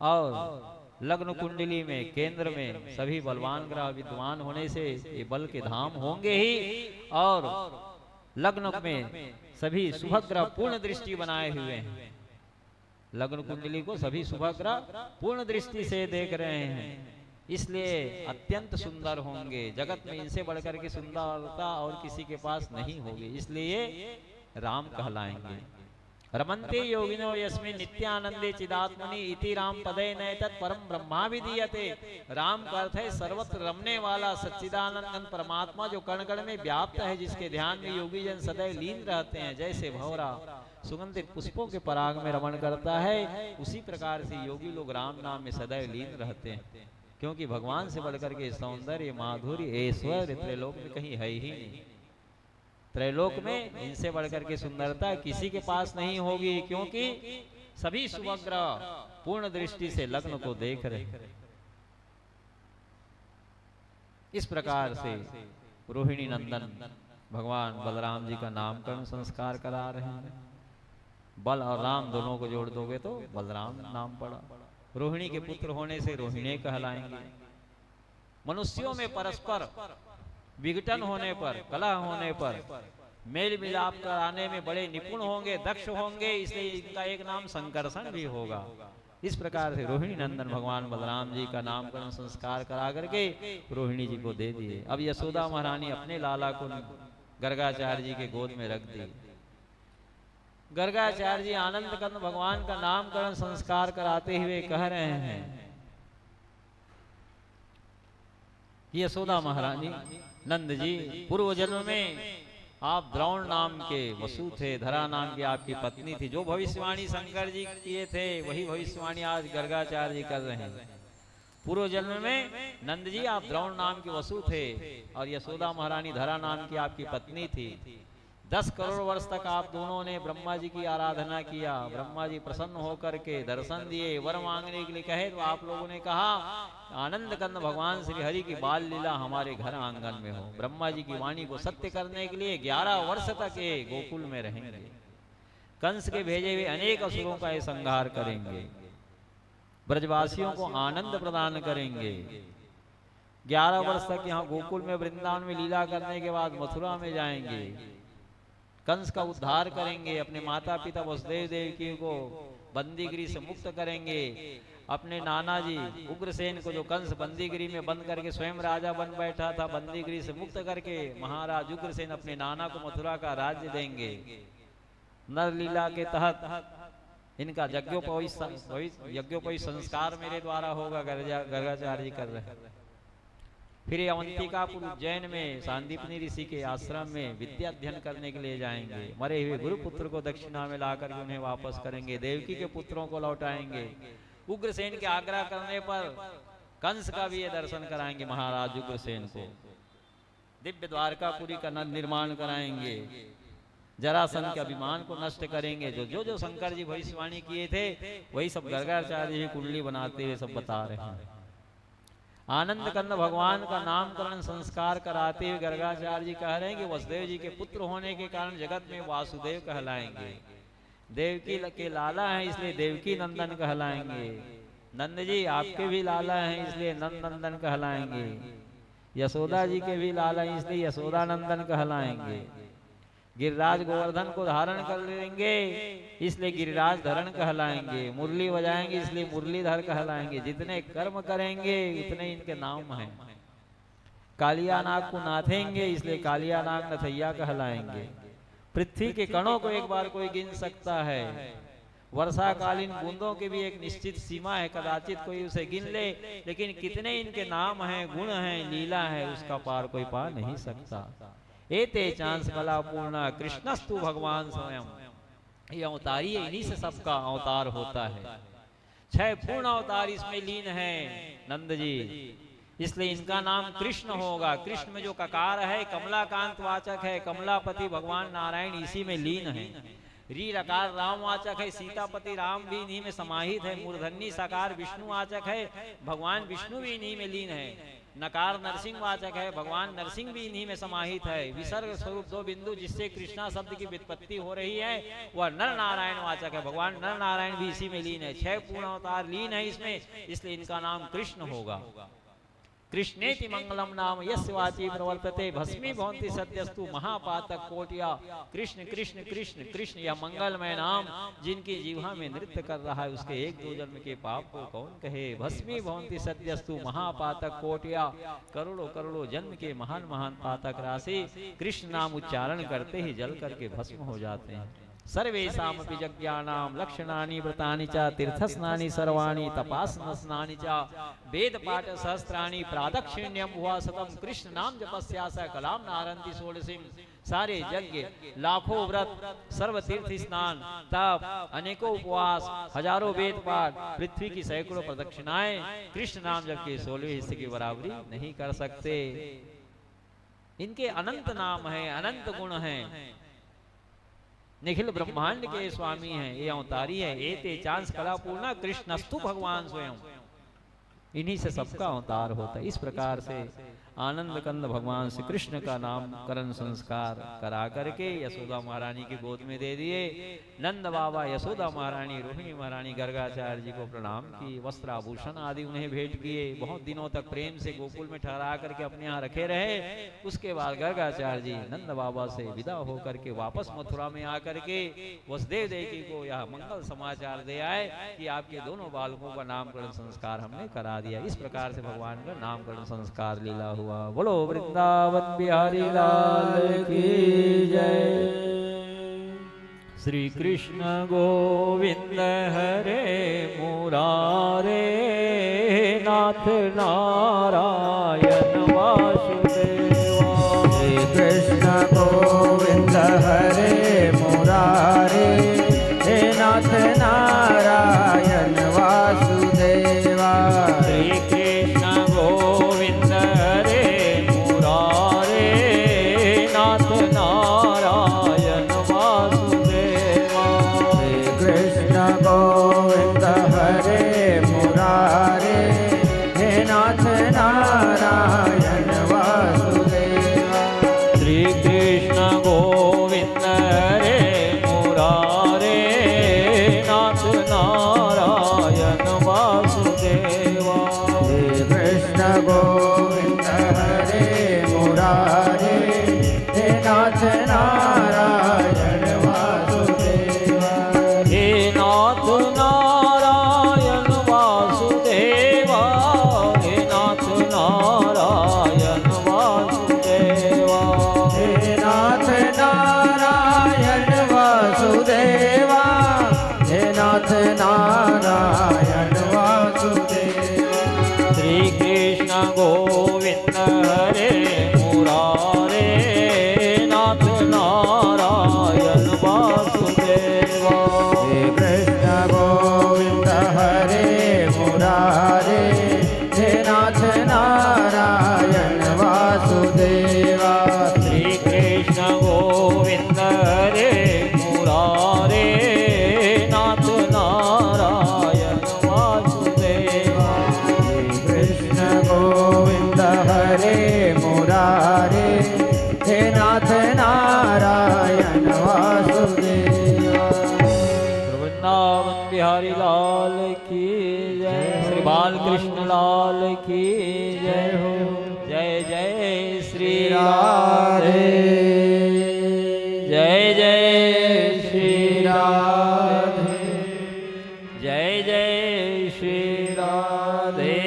S2: और लग्न कुंडली में केंद्र में सभी बलवान ग्रह विद्वान होने से ये बल के धाम होंगे ही। और लग्न में सभी शुभ ग्रह पूर्ण दृष्टि बनाए हुए हैं। लग्न कुंडली को सभी शुभ ग्रह पूर्ण दृष्टि से देख रहे हैं, इसलिए अत्यंत सुंदर होंगे। जगत में इनसे बढ़कर के सुंदरता और किसी के पास नहीं होगी, इसलिए राम कहलाएंगे। रमन्ते योगिनो यस्मिन् नित्यानंदे चिदात्मनि इति राम पदे नैतत् परम ब्रह्मा विधीयते। राम का अर्थ है सर्वत्र रमने वाला सच्चिदानंद परमात्मा, जो कण कण में व्याप्त है, जिसके ध्यान में योगी जन सदैव लीन रहते हैं। जैसे भौरा सुगंधित पुष्पों के पराग में रमण करता है, उसी प्रकार से योगी लोग राम नाम में सदैव लीन रहते हैं। क्योंकि भगवान से बढ़कर के सौंदर्य, माधुर्य, ऐश्वर्य त्रैलोक में कहीं है ही नहीं। त्रैलोक में इनसे बढ़कर के सुंदरता किसी के पास नहीं होगी, क्योंकि सभी शुभग्रह पूर्ण दृष्टि से लग्न को देख रहे। इस प्रकार से रोहिणी नंदन भगवान बलराम जी का नामकरण संस्कार करा रहे हैं। बल और राम दोनों को जोड़ दोगे तो बलराम नाम पड़ा। रोहिणी के पुत्र होने से रोहिणी कहलाएंगे। मनुष्यों में परस्पर विघटन होने पर, कलह होने पर मेल मिलाप कराने में बड़े निपुण होंगे, दक्ष होंगे, इसलिए इनका एक नाम संकर्षण भी होगा। इस प्रकार से रोहिणी नंदन भगवान बलराम जी का नामकरण संस्कार करा करके रोहिणी जी को दे दिए। अब यशोदा महारानी अपने लाला को गर्गाचार्य जी के गोद में रख दी। गर्गाचार्य जी आनंद कंद भगवान का नामकरण संस्कार कराते हुए कह रहे हैं, यशोदा महारानी, नंद जी, पूर्व जन्म में आप द्रोण नाम के वसु थे, धरा नाम की आपकी पत्नी थी। जो भविष्यवाणी शंकर जी किए थे वही भविष्यवाणी आज गर्गाचार्य जी कर रहे हैं। पूर्व जन्म में नंद जी आप द्रोण नाम के वसु थे और यशोदा महारानी धरा नाम की आपकी पत्नी थी। 10 करोड़ वर्ष तक आप दोनों ने ब्रह्मा जी की आराधना किया। ब्रह्मा जी प्रसन्न होकर के दर्शन दिए, वर मांगने के लिए कहे तो आप लोगों ने कहा आनंद कंद भगवान श्री हरि की बाल लीला हमारे घर आंगन में हो। ब्रह्मा जी की वाणी को सत्य करने के लिए 11 वर्ष तक ये गोकुल में रहेंगे। कंस के भेजे हुए अनेक असुरों का ये संहार करेंगे, ब्रजवासियों को आनंद प्रदान करेंगे। 11 वर्ष तक यहाँ गोकुल में वृंदावन में लीला करने के बाद मथुरा में जाएंगे, कंस का उद्धार करेंगे, अपने माता पिता वसुदेव देवकी को बंदीगिरी से मुक्त करेंगे। अपने नाना जी उग्रसेन को, जो कंस बंदीगिरी में बंद करके स्वयं राजा बन बैठा था, बंदीगिरी से मुक्त करके महाराज उग्रसेन अपने नाना को मथुरा का राज्य देंगे। नर लीला के तहत इनका यज्ञोपवीत संस्कार मेरे द्वारा होगा, गर्गाचार्य जी कर रहे हैं। फिर ये अवंतिकापुर उज्जैन में सांदीपनि ऋषि के आश्रम में विद्या अध्ययन करने के लिए जाएंगे। मरे हुए गुरु पुत्र को दक्षिणा में लाकर उन्हें वापस करेंगे। देवकी के पुत्रों को लौटाएंगे। उग्रसेन के आग्रह करने पर कंस का भी ये दर्शन कराएंगे महाराज उग्रसेन को। दिव्य द्वारकापुरी का निर्माण कराएंगे। जरासंध के अभिमान को नष्ट करेंगे। जो शंकर जी भविष्यवाणी किए थे वही सब गर्गाचार्य जी कुंडली बनाते हुए सब बता रहे हैं। आनंद कंद भगवान का नामकरण संस्कार कराते हुए गर्गाचार्य जी कह रहे हैं कि वसुदेव जी के पुत्र होने के कारण जगत में वासुदेव कहलाएंगे। देवकी के लाला हैं इसलिए देवकी नंदन कहलाएंगे। नंद जी आपके भी लाला हैं इसलिए नंद नंदन कहलाएंगे। यशोदा जी के भी लाला हैं इसलिए यशोदा नंदन कहलाएंगे। गिरिराज गोवर्धन को धारण कर लेंगे इसलिए गिरिराज धरण कहलाएंगे। मुरली बजाएंगे इसलिए मुरलीधर कहलाएंगे। जितने कर्म करेंगे उतने इनके नाम हैं। कालिया नाग को नाथेंगे इसलिए कालिया नाग नथैया कहलाएंगे। पृथ्वी के कणों को एक बार कोई गिन सकता है। वर्षाकालीन बूंदों की भी एक निश्चित सीमा है, कदाचित कोई उसे गिन ले, लेकिन कितने इनके नाम हैं, गुण हैं, लीला है, उसका पार कोई पा नहीं सकता। एते चांस कला पूर्णा कृष्णस्तु भगवान स्वयं। ये अवतारी है, इन्हीं से सबका अवतार होता है। 6 पूर्ण अवतार इसमें लीन है नंद जी, इसलिए इनका नाम कृष्ण होगा। कृष्ण में जो ककार है कमलाकांत वाचक है। कमलापति भगवान नारायण इसी में लीन है। री रकार राम वाचक है। सीतापति राम भी इन्हीं में समाहित है। मूर्धन्य साकार विष्णु वाचक है। भगवान विष्णु भी इन्हीं में लीन है। नकार नरसिंह वाचक है। भगवान नरसिंह भी इन्हीं में समाहित है। विसर्ग स्वरूप 2 बिंदु जिससे कृष्णा शब्द की व्युत्पत्ति हो रही है वह नर नारायण वाचक है। भगवान नर नारायण भी इसी में लीन है। 6 पूर्ण अवतार लीन है इसमें, इसलिए इनका नाम कृष्ण होगा। कृष्णेति मंगलम नाम यस्य वाची प्रवर्तते भस्मी भवन्ति सद्यस्तु महापातक कोटिया। कृष्ण कृष्ण कृष्ण कृष्ण, यह मंगलमय नाम जिनकी जीवा में नृत्य कर रहा है उसके 1-2 जन्म के पाप को कौन कहे। भस्मी भवन्ति सद्यस्तु महापातक कोटिया, करोड़ों करोड़ों जन्म के महान महान पातक राशि कृष्ण नाम उच्चारण करते ही जल करके भस्म हो जाते हैं। सर्वेषामपि यज्ञानां लक्षणानि व्रतानि च तीर्थस्नानि सर्वाणि तपास्नानि च वेदपाठ सहस्राणि प्रादक्षिण्यं उवासतं कृष्ण नाम जपस्या स कलाम नारंति षोडशीं। सारे यज्ञ, लाखों व्रत, सर्व तीर्थ स्नान, तप, अनेकों उपवास, हजारों वेद पाठ, पृथ्वी की सैकड़ों प्रदक्षिणाएं कृष्ण नाम जप के 16वें हिस्से की बराबरी नहीं कर सकते। इनके अनंत नाम है, अनंत गुण हैं। निखिल ब्रह्मांड के स्वामी हैं, ये अवतारी है। एते चांस कला पूर्णा कृष्णस्तु भगवान स्वयं, इन्हीं से सबका अवतार होता है। इस प्रकार से आनंद कंद भगवान श्री कृष्ण का नामकरण संस्कार करा करके यशोदा महारानी की गोद में दे दिए। नंद बाबा, यशोदा महारानी, रोहिणी महारानी गर्गाचार्य जी को प्रणाम की, वस्त्र आभूषण आदि उन्हें भेंट किए। बहुत दिनों तक प्रेम से गोकुल में ठहरा करके अपने यहाँ रखे रहे। उसके बाद गर्गाचार्य जी नंद बाबा से विदा होकर के वापस मथुरा में आकर के वसुदेव देवकी को यह मंगल समाचार दे आए कि आपके दोनों बालकों का नामकरण संस्कार हमने करा दिया। इस प्रकार से भगवान का नामकरण संस्कार लीला हुआ। बोलो वृंदावन बिहारी लाल की जय। श्री कृष्ण गोविंद हरे मुरारे नाथ नारायण वासुदेवा।
S4: श्री कृष्ण गोविंद हरे मुरारे हे नाथ नारायण वासुदेवा।
S2: श्री कृष्ण गोविंद हरे मुरारे नाथ नारायण वासुदेवा।
S4: श्री कृष्ण गोविंद हरे मुरारे हे नाथ नारायण
S3: वासुदेवा।
S4: हे कृष्ण गोविंद हरे मुरारे, हे नाथ नारायण वासुदेवा।
S3: श्री कृष्ण गोविंद हरे मुरारे, नाथ नारायण वासुदेवा।
S4: हे कृष्ण गोविंद हरे मुरारे, हे नाथ नारायण वासुदेवा।
S3: वृंदावन बिहारी लाल की जय, श्री बालकृष्ण लाल की जय हो। जय जय श्री राधे, जय जय श्री राधे, जय जय श्री राधे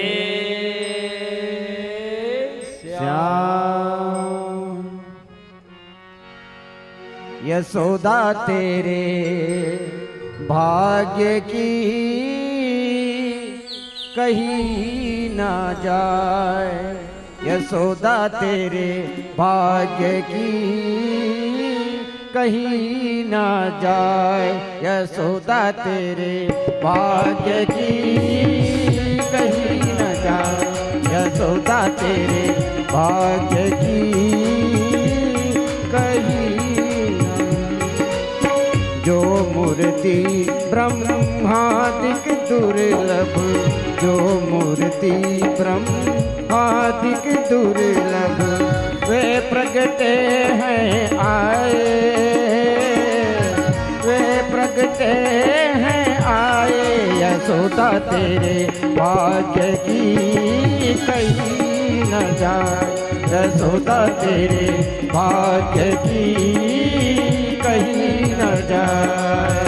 S3: श्याम।
S4: यशोदा तेरे भाग्य की कहीं ना जाए, यशोदा तेरे भाग्य की कहीं ना जाए, यशोदा तेरे भाग्य की कहीं न जाए, यशोदा तेरे भाग्य की कहीं न। जो मूर्ति ब्रह्मादिक दुर्लभ, जो मूर्ति ब्रह्मादिक दुर्लभ, वे प्रगटे हैं आए, वे प्रगटे हैं आए, यशोदा तेरे भाग्य की कहीं न जाए, यशोदा तेरे भाग्य की कहीं न जाए।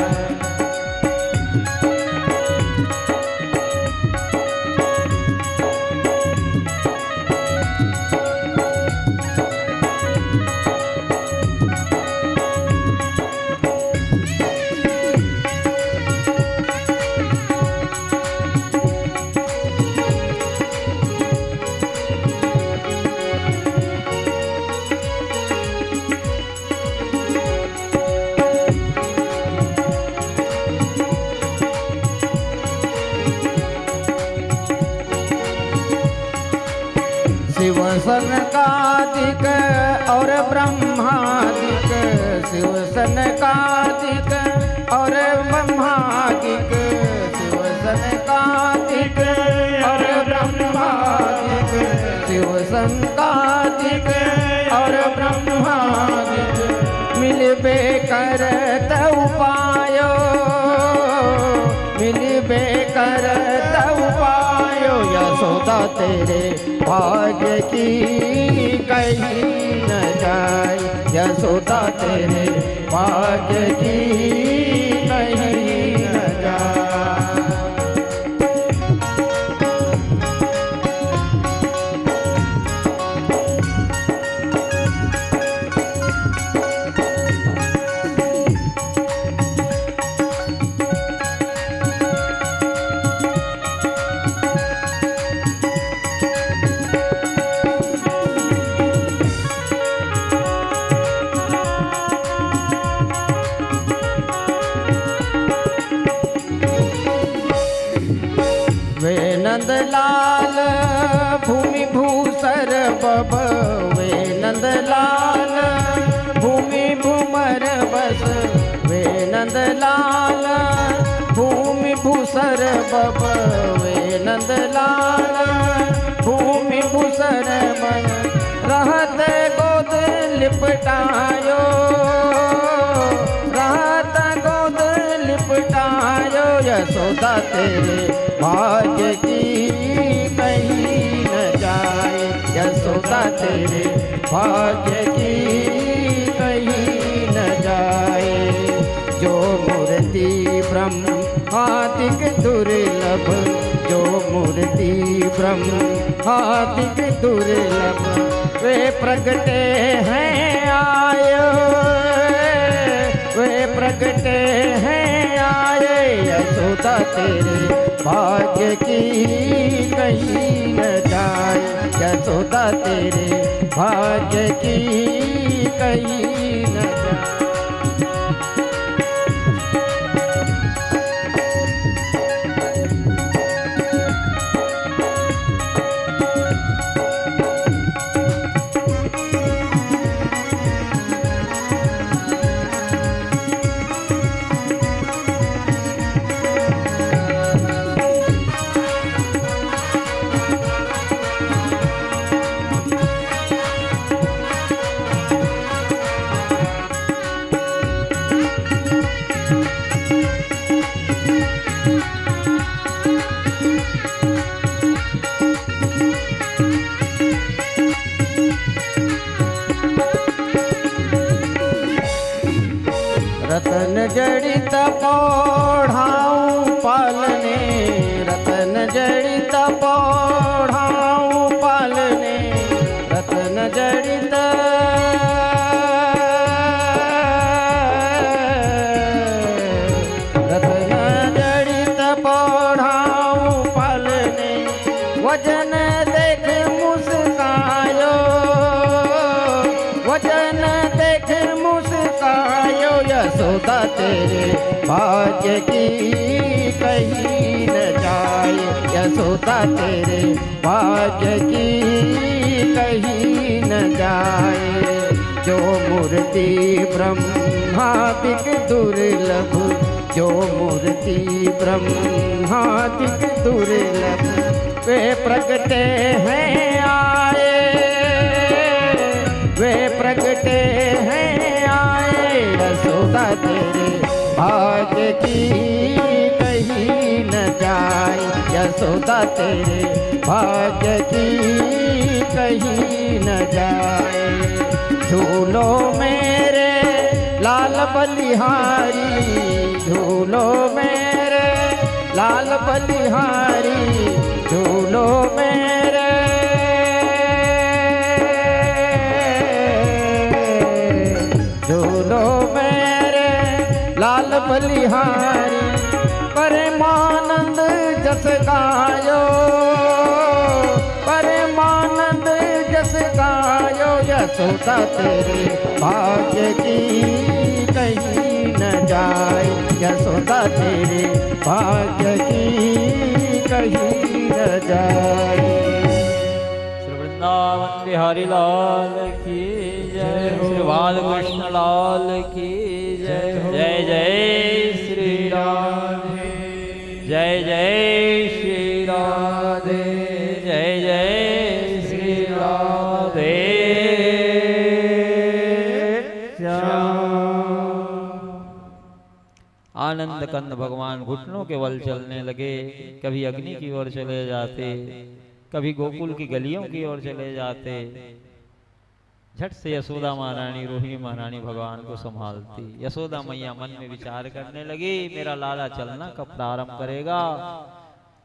S4: शिव सनकादिक और ब्रह्मादिक, शिव सनकादिक और ब्रह्मादिक, शिव सनकादिक और ब्रह्मादिक, शिव सनकादिक और ब्रह्मादिक, मिलबे करत उपायो, मिलबे करत उपायो, यशोदा तेरे भाग्य की कहीं न जाए, यशोदा तेरे भाग्य की कहीं न जाए। नंदलाल भूमि भूसर बब, वे नंदलाल भूमि भूमर बस, वे नंदलाल भूमि भूसर बब, वे नंदलाल भूमि भूसर मन, रहत गोद लिपटायो, रहत गोद लिपटायो, यशोदा तेरे भाग्य की कहीं न जाए, यशोदा तेरे भाग्य की कहीं न जाए। जो मूर्ति ब्रह्मादिक दुर्लभ, जो मूर्ति ब्रह्मादिक दुर्लभ, वे प्रगटे हैं आयो, वे प्रगटे हैं आए, यशोदा तेरे भाग्य की कहीं न जाए, यशोदा तेरे भाग्य की कहीं न जाए। रतन जड़ित पौढ़ाऊं पालने, रतन जड़ित पौढ़ाऊं पालने, रतन जड़ित रतन जड़ित पौढ़ाऊं पालने, वजन देख मुस्कायो, वजन देख मुस्कायो, यशोदा तेरे भाग्य की कहीं न जाए, यशोदा तेरे भाग्य की कहीं न जाए। जो मूर्ति ब्रह्मादिक दुर्लभ, जो मूर्ति ब्रह्मादिक दुर्लभ, वे प्रगटे हैं आए, वे प्रगटे हैं आए, यशोदा तेरे भाग्य की कहीं न जाए, यशोदा तेरे भाग्य की कहीं न जाए। झूलो मेरे लाल बलिहारी, झूलो मेरे लाल बलिहारी, झूलो मेरे झूलो मेरे लाल बलिहारी, परमानंद जस गायो, परमानंद जस गायो, यशोदा तेरे भाग्य की कहीं न जाए, यशोदा तेरे भाग्य की कहीं न जाए।
S3: श्री वृंदावन बिहारी लाल की जय, श्री बालकृष्ण लाल की जय, जय जय श्री राधे, जय जय श्री राधे, जय जय श्री राधे आनंद कंद भगवान घुटनों के बल चलने लगे, कभी अग्नि की ओर चले जाते, कभी गोकुल की गलियों की ओर चले जाते। झट से यशोदा महारानी रोहिणी महारानी भगवान को संभालती। यशोदा मैया मन में विचार करने लगी, मेरा लाला चलना कब प्रारंभ करेगा।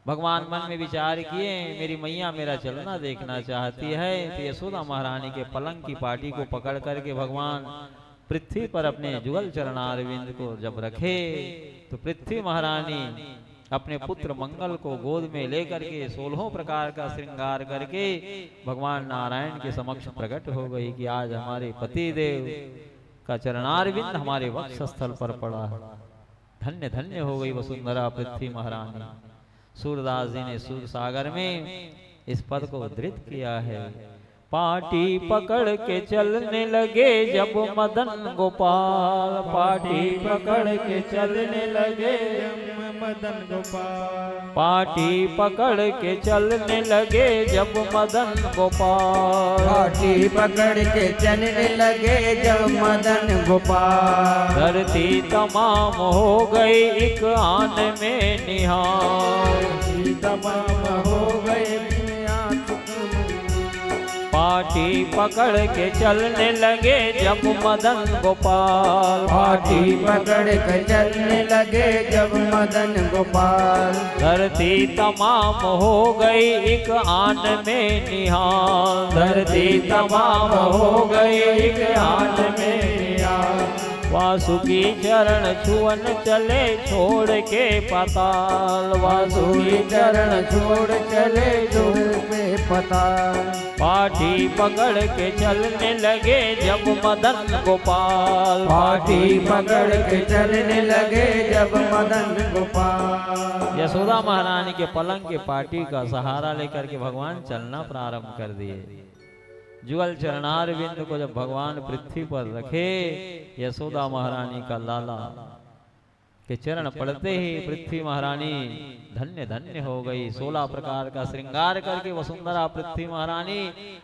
S3: भगवान मन में विचार किए, मेरी मैया मेरा चलना देखना चाहती है। तो यशोदा महारानी के पलंग की पाटी को पकड़ करके भगवान पृथ्वी पर अपने जुगल चरणारविंद को जब रखे, तो पृथ्वी महारानी अपने पुत्र मंगल को गोद में लेकर के 16 प्रकार का श्रृंगार करके भगवान नारायण के समक्ष प्रकट हो गई कि आज हमारे पति देव का चरणारविंद हमारे वक्षस्थल पर पड़ा है। धन्य धन्य हो गई वसुंधरा पृथ्वी महारानी। सूरदास जी ने सूर सागर में इस पद को उद्धृत किया है। पाटी पकड़ के चलने लगे जब मदन गोपाल, पाटी पकड़ के चलने लगे
S1: मदन गोपाल,
S3: पाटी पकड़ के चलने लगे जब मदन गोपाल,
S4: पाटी पकड़ के चलने लगे जब मदन गोपाल,
S3: धरती तमाम हो गई एक आन में निहार,
S4: तमाम हो गए
S3: पाटी पकड़ के चलने लगे जब मदन गोपाल,
S4: पाटी पकड़ के चलने लगे जब मदन गोपाल,
S3: धरती तमाम हो गई एक आन में निहाल, धरती तमाम हो गई एक आन में निहाल। वासुकी चरण छुअन चले छोड़ के पाताल, वासुकी चरण छोड़ चले छोड़ के पाताल, पाटी पकड़ के चलने लगे जब मदन गोपाल,
S4: पाटी पकड़ के चलने लगे जब मदन गोपाल।
S3: यशोदा महारानी के पलंग के पाटी का सहारा लेकर के भगवान चलना प्रारंभ कर दिए। जुगल चरणारविंद को जब भगवान पृथ्वी पर रखे, यशोदा महारानी का लाला के चरण पड़ते ही पृथ्वी महारानी धन्य धन्य हो गई। 16 प्रकार का श्रृंगार करके वसुंधरा पृथ्वी महारानी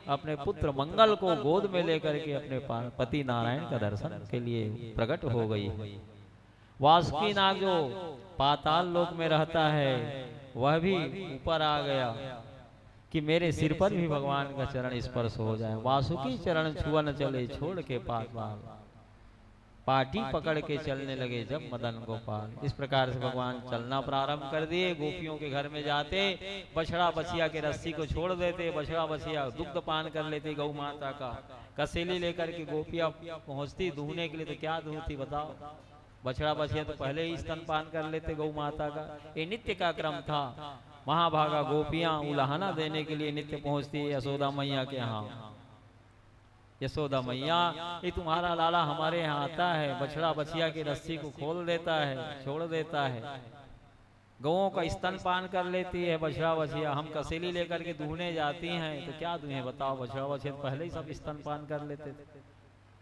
S3: अपने पुत्र मंगल को गोद में लेकर के अपने पति नारायण का दर्शन के लिए प्रकट हो गई। वासुकी नाग जो पाताल लोक में रहता है वह भी ऊपर आ गया कि मेरे सिर पर भी भगवान का चरण स्पर्श हो जाए। वासुकी चरण छुआ न चले छोड़ के पाताल,
S2: पाटी पकड़ के चलने लगे जब मदन गोपाल। इस प्रकार से भगवान चलना प्रारंभ कर दिए। गोपियों के घर में जाते, बछड़ा बछिया के रस्सी को छोड़ देते, बछड़ा बछिया दुग्ध पान कर लेते गौ माता का। कसेली लेकर के गोपियां पहुंचती दूहने के लिए, तो क्या दूहती बताओ। बछड़ा बछिया तो पहले ही स्तनपान कर लेते गौ माता का। ये नित्य का क्रम था। महाभागा गोपियां उलाहना देने के लिए नित्य पहुंचती यशोदा मैया के यहाँ। यशोदा मैया, ये तुम्हारा लाला हमारे यहाँ आता है, बछड़ा बछिया की रस्सी को खोल देता है, छोड़ देता है, गौओं का स्तनपान कर लेती है बछड़ा बछिया। हम कसेली लेकर के दूहने जाती हैं, तो क्या दूहें बताओ। बछड़ा बछिया पहले ही सब स्तनपान कर लेते थे।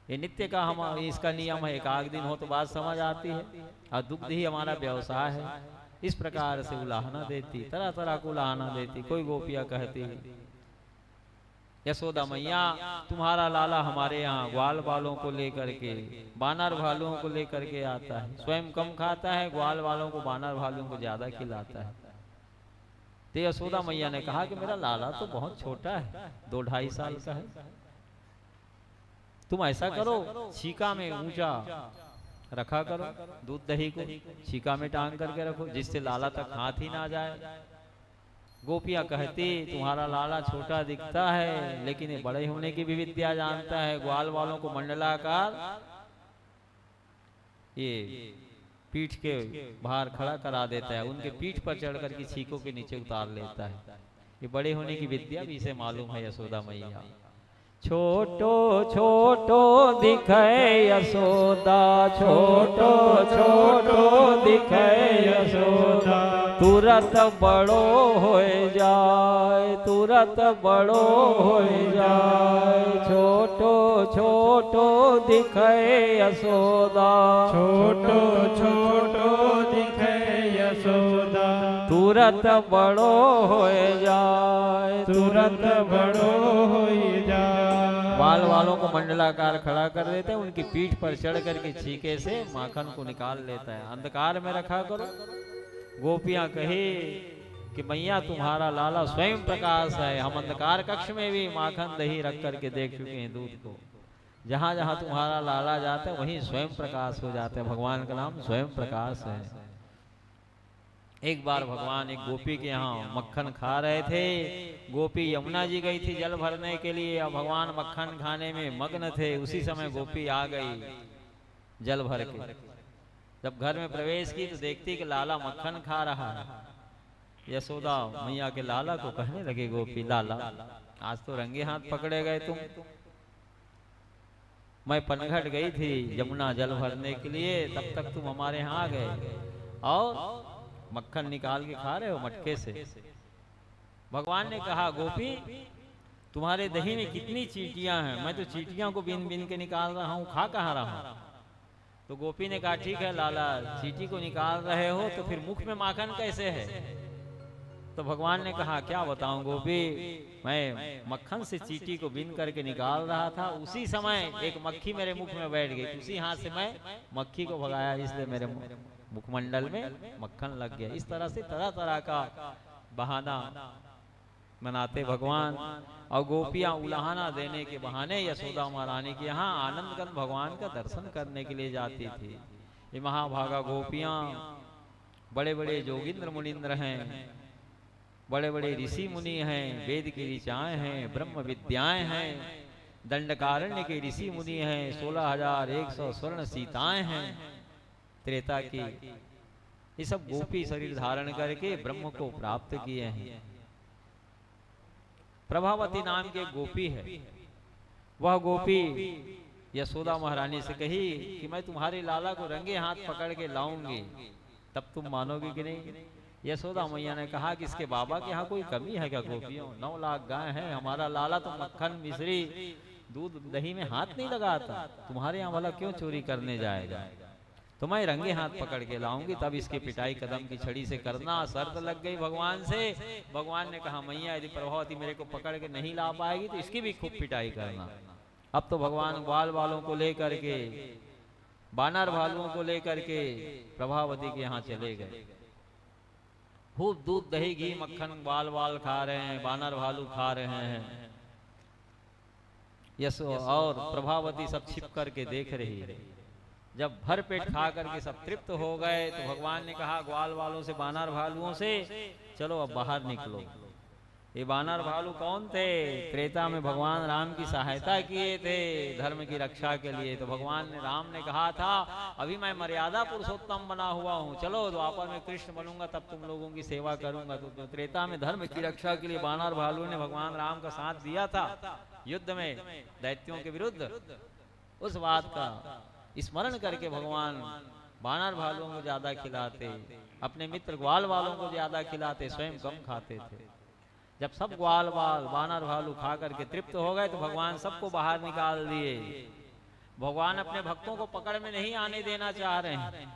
S2: ये नित्य का हम इसका नियम है। एक आध दिन हो तो बात समझ आती है, और दुग्ध ही हमारा व्यवसाय है। इस प्रकार से उलाहना देती, तरह तरह को उलाहना देती। कोई गोपियां कहती, यशोदा मैया तुम्हारा लाला हमारे यहाँ ग्वाल बालों को लेकर के, बानर भालुओं को लेकर के आता है। स्वयं कम खाता है, ग्वाल वालों को बानर भालुओं को ज्यादा खिलाता है। तो यशोदा मैया ने कहा कि मेरा लाला तो बहुत छोटा है, 2-2.5 साल का है। तुम ऐसा करो, छीका में ऊंचा रखा करो दूध दही को, छीका में टांग करके रखो, जिससे लाला तक हाथ ही ना जाए। गोपियां कहती तुम्हारा लाला छोटा दिखता है, लेकिन ये बड़े होने की भी विद्या जानता है। ग्वाल वालों को मंडलाकार ये पीठ के बाहर खड़ा करा देता है, उनके पीठ पर चढ़ करके छीकों के नीचे उतार लेता है। ये बड़े होने की विद्या भी इसे मालूम है यशोदा मैया। छोटो छोटो दिखे यशोदा, छोटो छोटो दिखे यशोदा, तुरत बड़ो हो जाए, तुरत बड़ो हो जाए। छोटो छोटो दिखे यशोदा,
S1: छोटो छोटो दिखे यशोदा,
S2: तुरत बड़ो हो जाए,
S1: तुरंत बड़ो हो जाए।
S2: बाल वालों को मंडलाकार खड़ा कर देते हैं, उनकी पीठ पर चढ़ करके छीके से माखन को निकाल लेता है। अंधकार में रखा करो। गोपियां कहे कि मैया तुम्हारा लाला स्वयं प्रकाश है, हम अंधकार कक्ष में भी माखन दही रख करके देख चुके हैं दूध को। जहां जहां तुम्हारा लाला जाता है वहीं स्वयं प्रकाश हो जाता है। भगवान का नाम स्वयं प्रकाश है। एक बार भगवान एक गोपी के यहाँ मक्खन खा रहे थे। गोपी यमुना जी गई थी जल भरने के लिए, और भगवान मक्खन खाने में मग्न थे। उसी समय गोपी आ गई जल भर के। जब घर में प्रवेश की तो देखती कि लाला मक्खन खा रहा है। यशोदा मैया के लाला को कहने लगे गोपी, लाला आज तो रंगे हाथ पकड़े गए तुम। मैं पनघट गई थी यमुना जल भरने के लिए, तब तक तुम हमारे यहाँ आ गए और मक्खन निकाल के खा रहे हो मटके से। भगवान ने कहा गोपी तुम्हारे दही में कितनी चींटियां हैं, मैं तो चींटियों को बीन बीन के निकाल रहा हूँ, खा कहाँ रहा हूँ। तो गोपी ने कहा ठीक है लाला, चींटी को निकाल रहे हो तो फिर मुख में माखन कैसे है। तो भगवान ने कहा क्या बताऊं गोपी, मैं मक्खन से चींटी को बीन करके निकाल रहा था, उसी समय एक मक्खी मेरे मुख में बैठ गई, उसी हाथ से मैं मक्खी को भगाया, इसलिए मेरे मुखमंडल में मक्खन लग गया। इस तरह से तरह तरह का बहाना मनाते भगवान। और गोपियां उलाहना देने के बहाने यशोदा महारानी के यहाँ आनंदगंज भगवान का दर्शन करने के लिए जाती थी। ये महाभागा गोपियां बड़े बड़े जोगिंद्र मुनिंद्र हैं, बड़े बड़े ऋषि मुनि हैं, वेद की ऋचाएं हैं, ब्रह्म विद्याएं हैं, दंडकारण्य के ऋषि मुनि हैं, 16,100 स्वर्ण सीताएं हैं त्रेता की। ये सब गोपी शरीर धारण करके ब्रह्म को प्राप्त किए हैं। प्रभावती नाम की एक गोपी है। वह गोपी यशोदा महारानी से कही कि मैं तुम्हारे लाला को रंगे हाथ पकड़ के लाऊंगी, तब तुम मानोगी कि नहीं। यशोदा मैया ने कहा कि इसके बाबा के यहाँ कोई कमी है क्या गोपियों, 9 लाख गाय हैं, हमारा लाला तो मक्खन मिश्री दूध दही में हाथ नहीं लगाता, तुम्हारे यहाँ वाला क्यों चोरी करने जाएगा। तो मैं रंगे हाथ पकड़ के लाऊंगी, तब इसकी पिटाई कदम की छड़ी से करना। शर्त लग गई भगवान से। भगवान ने कहा मैया यदि प्रभावती मेरे को पकड़ के नहीं ला पाएगी तो इसकी भी खूब पिटाई करना। अब तो भगवान ग्वाल वालों को लेकर के, बानर भालुओं को लेकर के प्रभावती के यहाँ चले गए। खूब दूध दही घी मक्खन बाल वाल खा रहे हैं, बानर भालू खा रहे हैं। यशो और प्रभावती सब छिप करके देख रही है। जब भर पेट खा करके सब तृप्त हो गए तो भगवान ने कहा ग्वाल वालों से, बानर भालुओं से, चलो अब बाहर निकलो। ये बानर भालू कौन थे? त्रेता में भगवान राम की सहायता किए थे धर्म की रक्षा के लिए। तो भगवान ने, राम ने कहा था अभी मैं मर्यादा पुरुषोत्तम बना हुआ हूँ, चलो द्वापर में कृष्ण बनूंगा तब तुम लोगों की सेवा करूंगा। तो त्रेता में धर्म की रक्षा के लिए बानर भालू ने भगवान राम का साथ दिया था युद्ध में दैत्यों के विरुद्ध। उस बात का स्मरण करके भगवान बानर भालुओं को ज्यादा खिलाते, अपने मित्र ग्वाल वालों को ज्यादा खिलाते, स्वयं कम खाते थे। जब सब ग्वाल वाल बानर भालू खा करके तृप्त हो गए तो भगवान सबको बाहर निकाल दिए। भगवान अपने भक्तों को पकड़ में नहीं आने देना चाह रहे हैं।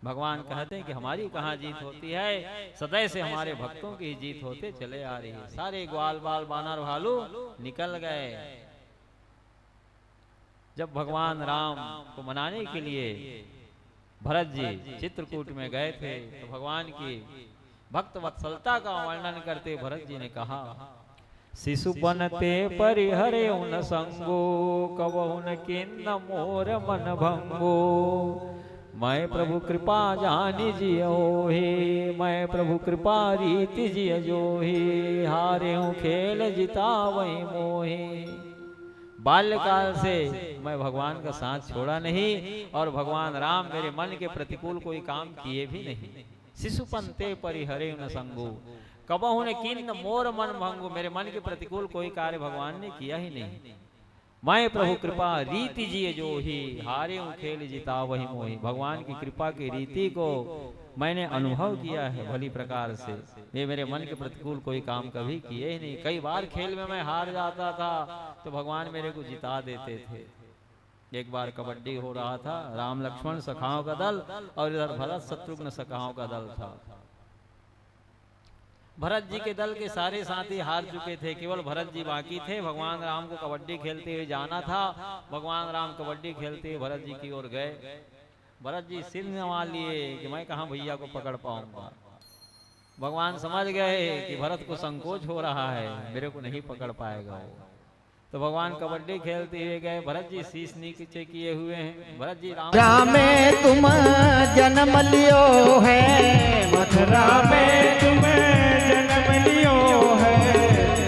S2: भगवान कहते हैं कि हमारी कहाँ जीत होती है, सदैव से हमारे भक्तों की जीत होते चले आ रही है। सारे ग्वाल बाल बानर भालू निकल गए। जब भगवान राम को मनाने के लिए भरत जी चित्रकूट में गए थे तो भगवान की भक्त वत्सलता का वर्णन करते भरत जी ने कहा, शिशुपनते परिहरे उन संगो, कबहुन किन्न मोर मन भंगो। मैं प्रभु कृपा जानि जियो हे, मैं प्रभु कृपा रीति जिय जो हे। हारे हूँ खेल जिता वही मोहे। बाल्यकाल से मैं भगवान का साथ छोड़ा नहीं और भगवान राम मेरे मन के प्रतिकूल कोई काम किए भी नहीं। शिशुपंते परिहरे न संगो, कबहु ने किन्न मोर मन भंगो। मेरे मन के प्रतिकूल कोई कार्य भगवान ने किया ही नहीं। मैं प्रभु कृपा रीति जिए जो ही, हारे हूँ खेल जिता वही मोही। भगवान की कृपा की रीति को मैंने अनुभव किया है भली प्रकार से। ये मेरे मन के प्रतिकूल कोई काम कभी किए ही नहीं। कई बार खेल में मैं हार जाता था तो भगवान मेरे को जिता देते थे। एक बार कबड्डी हो रहा था, राम लक्ष्मण सखाओं का दल और इधर भरत शत्रुघ्न सखाओं का दल था। भरत जी के दल के सारे साथी हार चुके थे, केवल भरत जी बाकी थे। भगवान राम को कबड्डी खेलते हुए जाना था। भगवान राम कबड्डी खेलते हुए भरत जी की ओर गए। भरत जी सिर नवा लिए कि मैं कहाँ भैया को पकड़ पाऊंगा। भगवान समझ गए कि भरत को संकोच हो रहा है, मेरे को नहीं पकड़ पाएगा वो। तो भगवान कबड्डी खेलते हुए गए। भरत जी शीश नीचे किए हुए हैं। भरत जी
S4: राम में तुम जन्म लियो है, मथुरा में
S1: तुम जन्म लियो है।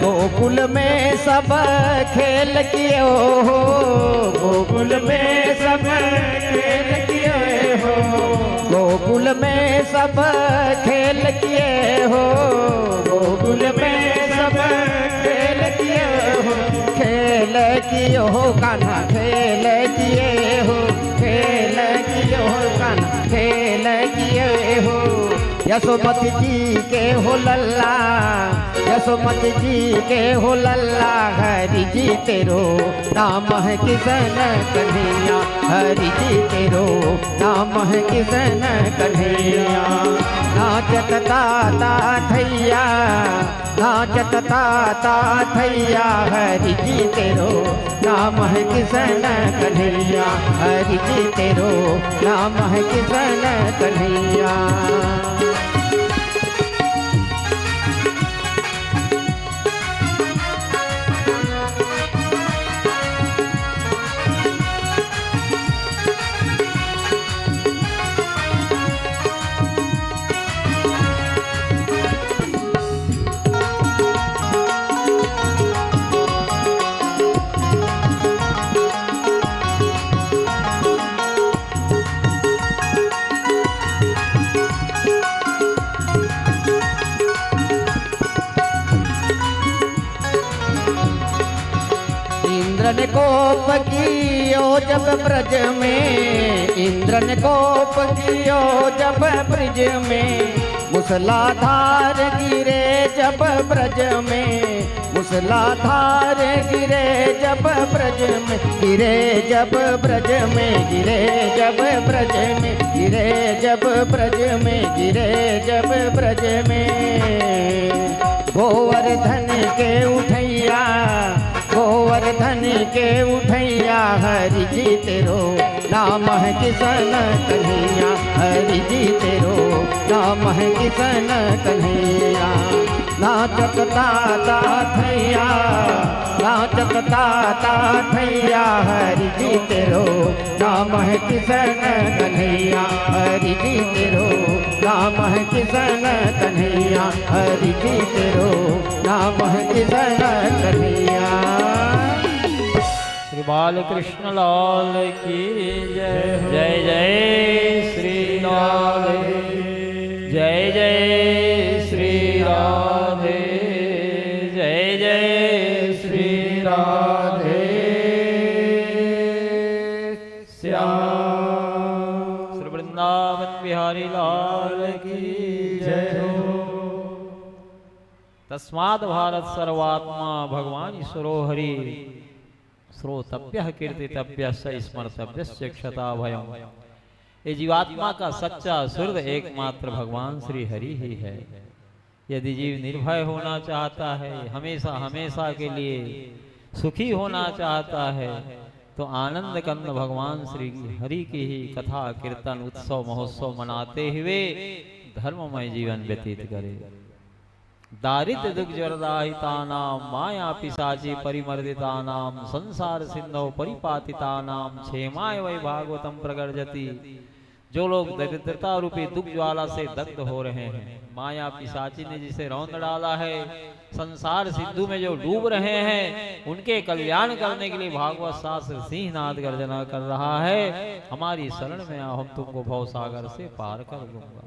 S4: गोकुल में सब खेल किए हो, गोकुल में सब खेल किए हो। गोकुल में सब खेल किए हो, गोकुल में सब खेल किए हो। खेल किए हो कान्हा, खेल किए हो, खेल किए हो कान्हा, खेल किए हो। यशोमती जी के हो लल्ला, यशोमती जी के हो लल्ला। हरि जी तेरो नाम है किशन कन्हैया, हरि जी तेरो नाम है किशन कन्हैया। नाचत ताता थैया, नाचत ताता थैया। हरि जी तेरो नाम है किशन कन्हैया, हरि जी तेरो नाम है किशन कन्हैया। इंद्र ने कोप कियो जब ब्रज में, इंद्र ने कोप कियो जब ब्रज में। मूसलाधार गिरे जब ब्रज में, मूसलाधार गिरे जब ब्रज में। गिरे जब ब्रज में, गिरे जब ब्रज में, गिरे जब ब्रज में, गिरे जब ब्रज में। गोवर्धन के उठैया, गोवर्धन के उठैया। हरि जी तेरो नाम है किशन कन्हैया, हरि जी तेरो नाम है किशन कन्हैया। नाचत ताता थैया, नाचकता थैया हरि जी तेरो नाम है किशन कन्हैया हरि जी तेरो नाम है किशन कन्हैया हरि जी तेरो नाम है किशन कन्हैया।
S2: श्री बालकृष्ण लाल की जय। जय जय श्री राधे, जय जय श्री राधे, जय जय श्री राधे श्याम। श्री वृंदावन बिहारी लाल की जय हो। तस्माद् भारत सर्वात्मा भगवान ईश्वरो हरि श्रोतव्य कीर्तितव्य स्मर्तव्य क्षता भयम। ये जीवात्मा का सच्चा सुहृद एकमात्र भगवान श्री हरि ही है। यदि जीव निर्भय होना चाहता है, हमेशा हमेशा के लिए सुखी होना चाहता है, तो आनंद कंद भगवान श्री हरि की ही कथा कीर्तन उत्सव महोत्सव मनाते हुए धर्ममय जीवन व्यतीत करे। दारिद्र्य दुख जरदाहितानाम माया पिशाची परिमर्दितानाम संसार सिंधो परिपातितानाम क्षेमाय वै भागवतम प्रगर्जति। जो लोग दरिद्रता रूपी दुख ज्वाला से दग्ध हो रहे हैं, माया पिशाची ने जिसे रौंद डाला है, संसार सिंधु में जो डूब रहे हैं, उनके कल्याण करने के लिए भागवत शास्त्र सिंहनाद गर्जना कर रहा है। हमारी शरण में आओ, हम तुमको भवसागर से पार कर दूंगा।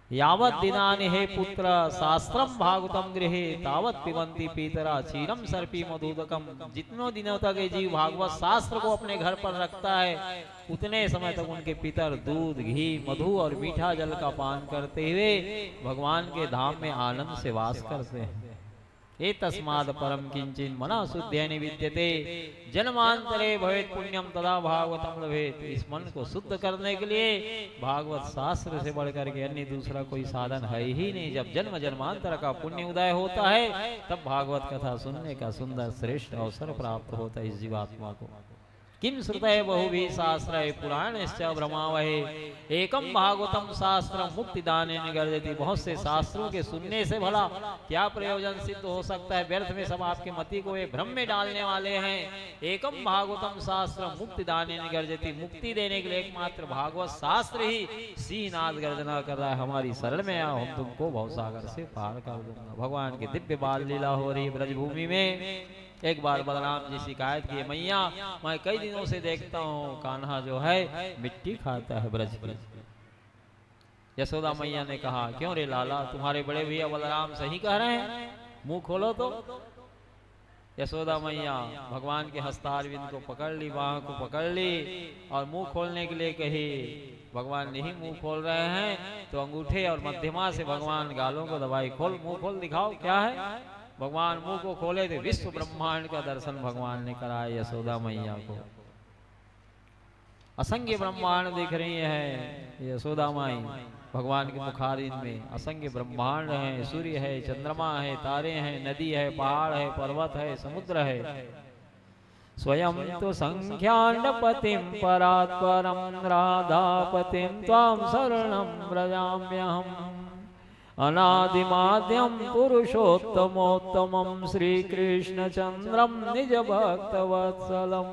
S2: यावत दिनानि हे पुत्र शास्त्रम भागवतम गृहे तावत पिबंती पीतरा क्षीरम सर्पी मधुदकम। जितनों दिनों तक ये जीव भागवत शास्त्र को अपने घर पर रखता है, उतने समय तक उनके पितर दूध घी मधु और मीठा जल का पान करते हुए भगवान के धाम में आनंद से वास करते हैं। हे तस्माद परम किंचिन मना शुद्धेन विद्यते जन्मांतरे भवेत पुण्यम तदा भागवतम लभेत। इस मन को शुद्ध करने के लिए भागवत शास्त्र से बढ़कर के अन्य दूसरा कोई साधन है ही नहीं। जब जन्म जन्मांतर का पुण्य उदय होता है, तब भागवत कथा सुनने का सुंदर श्रेष्ठ अवसर प्राप्त होता है इस जीवात्मा को। किम श्रुतये बहुभिः शास्त्रैः पुराणैश्च भ्रमावहे एकम भागवतम शास्त्रम मुक्तिदाने निगर्जति। बहुत से शास्त्रों के सुनने से भला क्या प्रयोजन सिद्ध हो सकता है? व्यर्थ में सब आपके मति को वे भ्रम में डालने वाले हैं। एकम भागवतम शास्त्रम मुक्तिदाने निगर्जति। मुक्ति देने के लिए एकमात्र भागवत शास्त्र ही सिंहनाद गर्जना कर रहा है। हमारी शरण में आओ, हम तुमको भवसागर से पार कर दूंगा। भगवान की दिव्य बाल लीला हो रही ब्रजभूमि में। एक बार बलराम जी शिकायत किए, मैया मैं कई दिनों से देखता हूँ कान्हा जो है मिट्टी खाता है ब्रज की। यशोदा मैया ने कहा, क्यों रे लाला, तुम्हारे बड़े भैया बलराम सही कह रहे हैं, मुंह खोलो तो। यशोदा मैया भगवान के हस्तारविंद को पकड़ ली, बाह को पकड़ ली और मुंह खोलने के लिए कही। भगवान नहीं मुंह खोल रहे हैं तो अंगूठे और मध्यमा से भगवान गालों को दबाई, खोल मुंह खोल दिखाओ क्या है। भगवान मुंह को खोले थे, विश्व ब्रह्मांड का दर्शन भगवान ने कराया यशोदा मैया को। असंख्य ब्रह्मांड दिख रही है यशोदा माई भगवान के मुखारिंद में। असंख्य ब्रह्मांड है, सूर्य है, चंद्रमा है, तारे हैं, नदी है, पहाड़ है, पर्वत है, समुद्र है। स्वयं तो संख्याण्डपतिं परात्परं राधापतिं त्वां शरणं व्रजाम्यहम्। अनादिमाद्यम पुरुषोत्तमोत्तमं श्रीकृष्णचंद्रम निज भक्तवत्सलम।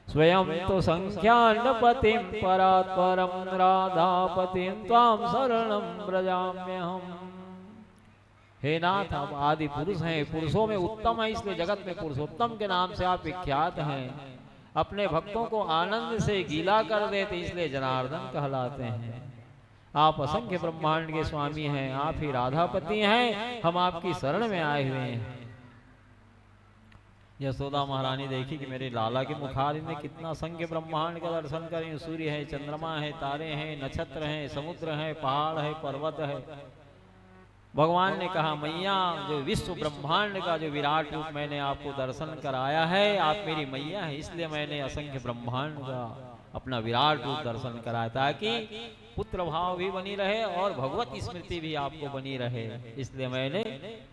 S2: स्वयं तो संख्याण्डपतिं परात्परं राधापतिं त्वां शरणं व्रजाम्यहम्। हे नाथ, आप आदि पुरुष हैं, पुरुषों में उत्तम है, इसलिए जगत में पुरुषोत्तम के नाम से आप विख्यात हैं। अपने भक्तों को आनंद से गीला कर देते, इसलिए जनार्दन कहलाते हैं। आप असंख्य ब्रह्मांड के स्वामी हैं, आप ही राधापति हैं, हम आपकी शरण में आए हुए हैं। यशोदा महारानी देखी कि मेरे लाला के मुखारिंद में कितना असंख्य ब्रह्मांड का दर्शन करें। सूर्य है, चंद्रमा है, तारे हैं, नक्षत्र हैं, समुद्र है, पहाड़ है, पर्वत है। भगवान ने कहा, मैया जो विश्व ब्रह्मांड का जो विराट रूप मैंने आपको दर्शन कराया है, आप मेरी मैया है, इसलिए मैंने असंख्य ब्रह्मांड का अपना विराट रूप दर्शन कराया, ताकि पुत्र भाव भी बनी रहे और भगवत स्मृति भी आपको बनी रहे। इसलिए मैंने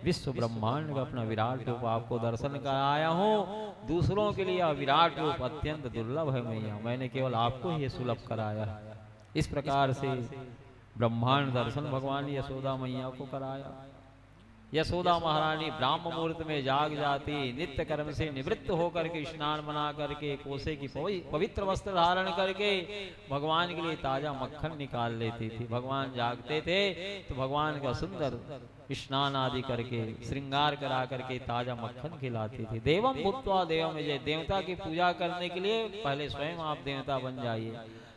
S2: विश्व ब्रह्मांड का अपना विराट रूप आपको दर्शन कराया हूँ। दूसरों के लिए विराट रूप अत्यंत दुर्लभ है मैया, मैंने केवल आपको ही सुलभ कराया। इस प्रकार से ब्रह्मांड दर्शन भगवान यशोदा मैया को कराया। यशोदा महारानी ब्राह्म मुहूर्त में जाग जाती, नित्य कर्म से निवृत्त होकर के स्नान बना करके कोसे की पवित्र वस्त्र धारण करके भगवान के लिए ताजा मक्खन निकाल लेती थी। भगवान जागते थे तो भगवान का सुंदर स्नान आदि करके श्रृंगार करा करके ताजा मक्खन खिलाती थी। देवम भूत्वा देवम विजय, देवता की पूजा करने के लिए पहले स्वयं आप देवता बन जाइए।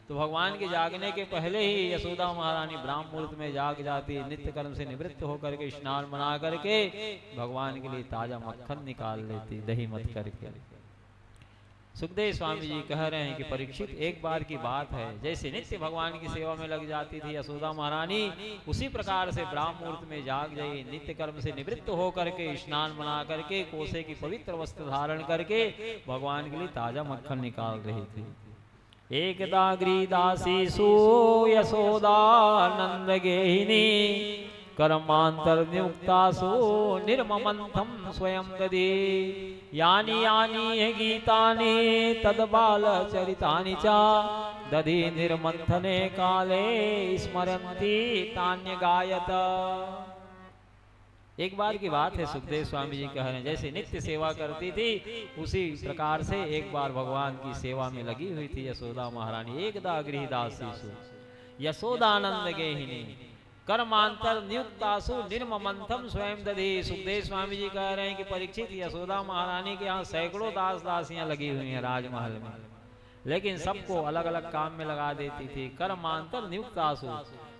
S2: तो भगवान के जागने के पहले ही यशोदा महारानी ब्राह्म मुहूर्त में जाग जाती, नित्य कर्म से निवृत्त होकर के स्नान बना करके भगवान के लिए ताजा मक्खन निकाल लेती, दही मत करके। सुखदेव स्वामी जी कह रहे हैं कि परीक्षित, एक बार की बात है, जैसे नित्य भगवान की सेवा में लग जाती थी यशोदा महारानी, उसी प्रकार से ब्राह्म मुहूर्त में जाग गई, नित्य कर्म से निवृत्त होकर के स्नान बना करके कोसे की पवित्र वस्त्र धारण करके भगवान के लिए ताजा मक्खन निकाल रही थी। एकदा गृहदासीषु यशोदानंद गेहिनी कर्मांतर्नियुक्तासु निर्ममंथम स्वयं ददे, यानि यानि गीतानि तद्बाल चरितानि च दधि निर्मंथने काले स्मरन्ति तान्य गायत। एक बार की बात है, सुखदेव स्वामी जी कह रहे हैं, जैसे नित्य सेवा करती थी उसी प्रकार से एक बार भगवान की सेवा में लगी हुई थी यशोदा महारानी। एकदा गृहदासीषु यशोदानंद गेहिनी कर्मांतर नियुक्तासु निर्ममंथम स्वयं दधि। सुखदेव स्वामी जी कह रहे हैं कि परीक्षित, यशोदा महारानी के यहाँ सैकड़ों दास दासियां लगी हुई हैं राजमहल में, लेकिन सबको अलग अलग काम में लगा देती थी। कर्मांतर नियुक्तासु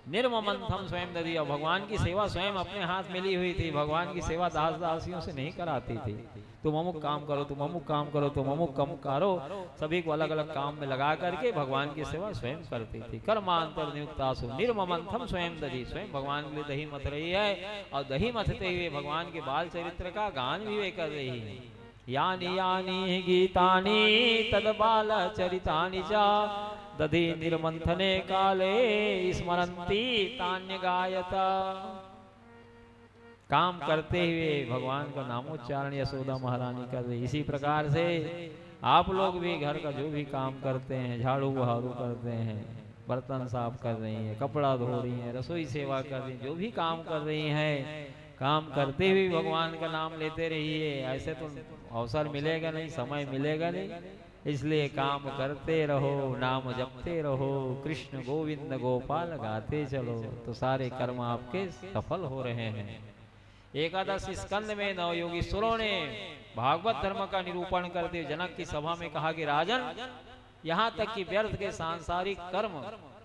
S2: निर्ममंथम स्वयं दधि, और भगवान की सेवा स्वयं अपने हाथ मिली हुई थी। भगवान की सेवा दास दासियों से नहीं कराती थी। तुम अमुक काम करो, तुम अमुक काम करो, तुम अमुक काम करो, सभी को अलग अलग काम में लगा करके भगवान की सेवा स्वयं करती थी। कर्मांतर नियुक्तासु निर्ममंथम स्वयं दधि, स्वयं भगवान के लिए दही मथ रही है, और दही मथते हुए भगवान के बाल चरित्र का गान भी वे कर रही है। यानि यानि गीतानि तद्बाल चरितानि च दधि निर्मंथने काले स्मरन्ति तान्य गायत। काम करते हुए भगवान का नामोच्चारण यशोदा महारानी कर रही। इसी प्रकार से आप लोग भी घर का जो भी काम करते हैं, झाड़ू बहारू करते हैं, बर्तन साफ कर रही हैं, कपड़ा धो रही हैं, रसोई सेवा कर रही हैं, जो भी काम कर रही हैं, काम करते हुए भगवान का नाम लेते रहिए। ऐसे तो अवसर मिलेगा नहीं, समय मिलेगा नहीं, इसलिए काम करते रहो, नाम जपते रहो, कृष्ण गोविंद गोपाल गाते चलो, तो सारे कर्म आपके सफल हो रहे हैं। एकादश स्कंद में नवयोगीश्वरों ने भागवत धर्म का निरूपण करते जनक की सभा में कहा कि राजन, यहाँ तक कि व्यर्थ के सांसारिक कर्म,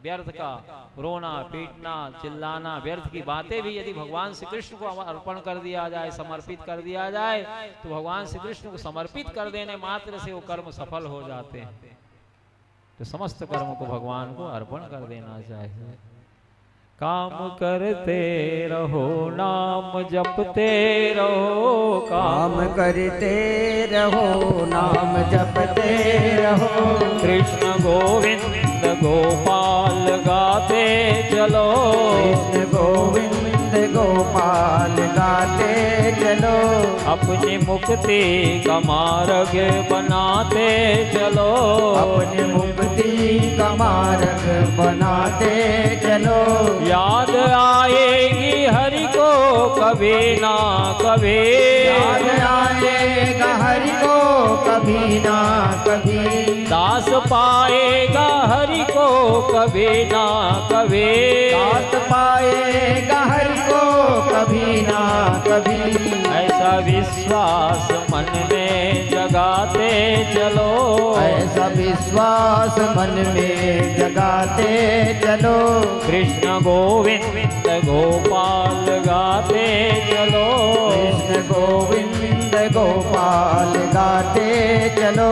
S2: व्यर्थ का रोना पीटना चिल्लाना, व्यर्थ की बातें भी यदि भगवान श्री कृष्ण को अर्पण कर दिया जाए, समर्पित कर दिया जाए, तो भगवान श्री कृष्ण को समर्पित कर देने मात्र से वो कर्म सफल हो जाते हैं। तो समस्त कर्म को भगवान को अर्पण कर देना चाहिए। काम करते रहो, नाम जपते रहो,
S4: काम करते रहो, नाम जपते रहो,
S2: कृष्ण गोविंद गोपाल गाते चलो,
S4: कृष्ण गोविंद गोपाल गाते चलो,
S2: अपनी मुक्ति का मार्ग बनाते चलो,
S4: अपनी मुक्ति का मार्ग बनाते चलो।
S2: याद आएगी हरि को कभी ना कभी,
S4: याद आएगा हरि को कभी ना कभी,
S2: दास पाएगा हरि को कभी ना कभी,
S4: दास पाएगा हरि को कभी ना कभी।
S2: ऐसा विश्वास मन में जगाते चलो,
S4: ऐसा विश्वास मन में जगाते चलो,
S2: कृष्ण गोविंद गोपाल गाते चलो,
S4: कृष्ण गोविंद गोपाल गाते चलो,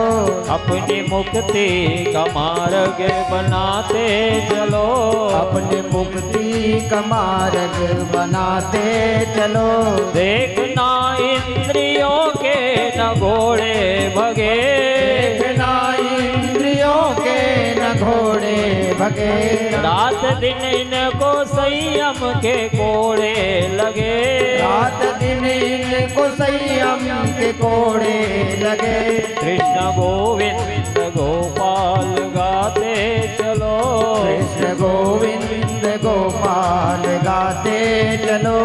S2: अपनी मुक्ति का मार्ग बनाते चलो,
S4: अपनी मुक्ति का मार्ग बनाते चलो।
S2: देखना इंद्रियों के न घोड़े भगे,
S4: देखना इंद्रियों के न घोड़े भगे,
S2: रात दिन इनको संयम के कोड़े लगे,
S4: रात दिन इनको संयम के कोड़े लगे।
S2: कृष्ण गोविंद गोपाल गाते चलो,
S4: कृष्ण गोविंद गोपाल गाते चलो,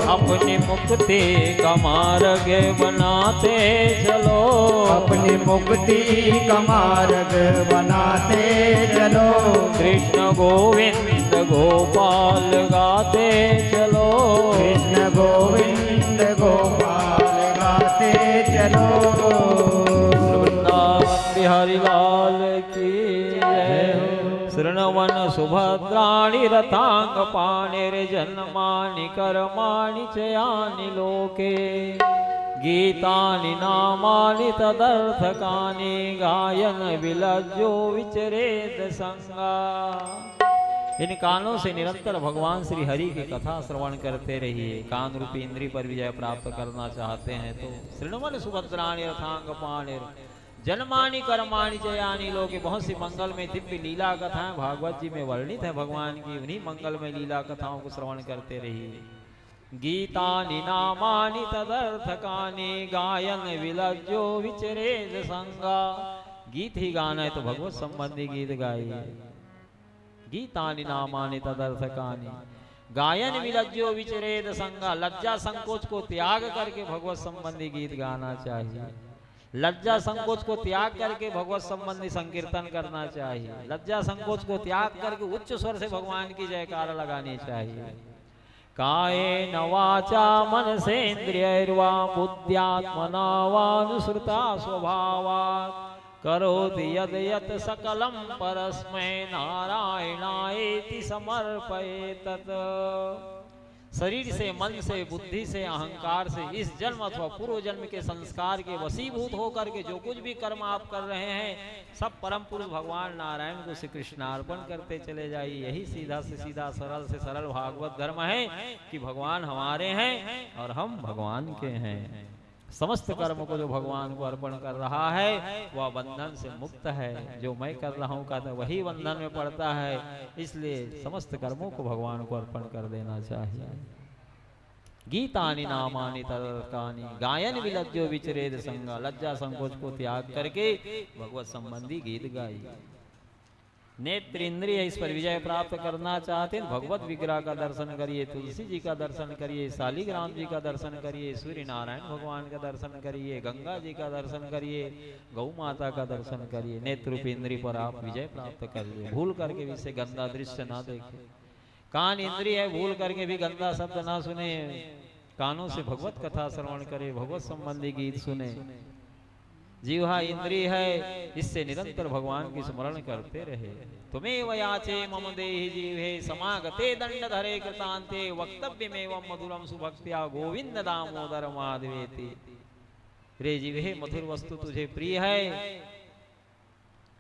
S2: अपनी मुक्ति मुक्ति का मार्ग बनाते चलो,
S4: अपनी मुक्ति का मार्ग बनाते चलो,
S2: कृष्ण गोविंद गोपाल गाते चलो,
S4: कृष्ण गोविंद गोपाल गाते चलो।
S2: वृंदावन बिहारी लाल की जय। शृण्वन सुभद्राणि रथांग पाणिर्जन्मानि कर्माणि चयानि लोके, गीतानि नामानि तदर्थकानि गायन विलज्जो विचरेत संगा। इन कानों से निरंतर भगवान श्री हरि की कथा श्रवण करते रहिए। कान रूपी इंद्री पर विजय प्राप्त करना चाहते हैं तो शृण्वन सुभद्राणि रथांग पाणिर जन्मानि कर्माणि चयानि लोके। बहुत सी मंगल में दिव्य लीला कथाएं भागवत जी में वर्णित है भगवान की, उन्हीं मंगल में लीला कथाओं को श्रवण करते रहिए। गीतानि नामानि तदर्थकानि गायन विलज्जो विचरेत संगा। गीत ही गाना है तो भगवत संबंधी गीत गाइए। गीतानि नामानि तदर्थकानि गायन विलज्जो विचरेत संगा। लज्जा संकोच को त्याग करके भगवत संबंधी गीत गाना चाहिए। लज्जा संकोच को त्याग करके भगवत संबंधी संकीर्तन करना चाहिए। लज्जा संकोच को त्याग करके उच्च स्वर से भगवान की जयकार लगानी चाहिए। कायेन वाचा मनसेन्द्रियैर्वा बुद्ध्यात्मना वानुसृता स्वभावात् करोति यद् यत् सकलं परस्मै नारायणायेति समर्पयेतत्। शरीर से, मन से, बुद्धि से, अहंकार से इस जन्म अथवा पूर्व जन्म के संस्कार के वशीभूत होकर के जो कुछ भी कर्म आप कर रहे हैं सब परम पुरुष भगवान नारायण को श्री कृष्णार्पण करते चले जाइए। यही सीधा से सीधा, सरल से सरल भागवत धर्म है कि भगवान हमारे हैं और हम भगवान के हैं। समस्त कर्म को जो भगवान को अर्पण कर रहा है वह बंधन से मुक्त है। जो मैं कर रहा हूँ कहता वही बंधन में पड़ता है, इसलिए समस्त कर्मों को भगवान को अर्पण कर देना चाहिए। गीतानि नामानि तदर्थकानि गायन विलज्जो विचरेत संगा। लज्जा संकोच को त्याग करके भगवत संबंधी गीत गाइए। नेत्र इंद्रिय इस पर विजय प्राप्त करना चाहते हैं भगवत विग्रह का दर्शन करिए, तुलसी जी का दर्शन करिए, शालिग्राम जी का दर्शन करिए, सूर्य नारायण भगवान का दर्शन करिए, गंगा जी का दर्शन करिए, गौ माता का दर्शन करिए। नेत्र रूपी इंद्रिय पर आप विजय प्राप्त करिए। भूल करके भी इसे गंदा दृश्य ना देखें। कान इंद्रिय है, भूल करके भी गंदा शब्द ना सुने। कानों से भगवत कथा श्रवण करे, भगवत संबंधी गीत सुने। जीवा इंद्रिय है, इससे निरंतर भगवान की स्मरण करते रहे। तुम्हें याचे मम देहि जीवे समागते दंड धरे कृतांते वक्तव्यमेवं मधुरम सुभक्त्या गोविंद दामोदर माधवेति। रे जीवे, मधुर वस्तु तुझे प्रिय है।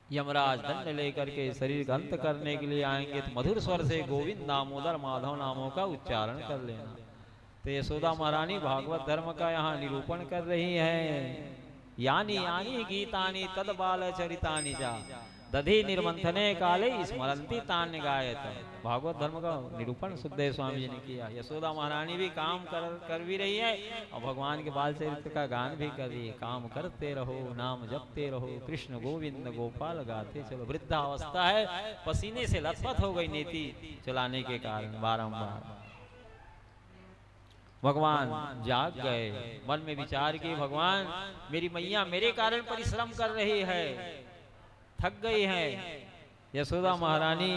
S2: यमराज दंड लेकर के शरीर का अंत करने के लिए आएंगे तो मधुर स्वर से गोविंद दामोदर माधव नामों का उच्चारण कर लेना। तो यशोदा महारानी भागवत धर्म का यहाँ निरूपण कर रही है। यानी यानी गीतानि तद बाल चरितानि जा दधि निर्मंथने काले स्मरंती तान्य गायत। भागवत धर्म का निरूपण सुखदेव स्वामी जी ने किया। यशोदा महारानी भी काम कर भी रही है और भगवान के बाल चरित्र का गान भी कर रही है। काम करते रहो, नाम जपते रहो, कृष्ण गोविंद गोपाल गाते चलो। वृद्धावस्था है, पसीने से लथपथ हो गई नेति चलाने के कारण बारंबार। भगवान जाग गए, मन में विचार किए भगवान मेरी मैया मेरे कारण परिश्रम कर रही है, थक गई है। यशोदा महारानी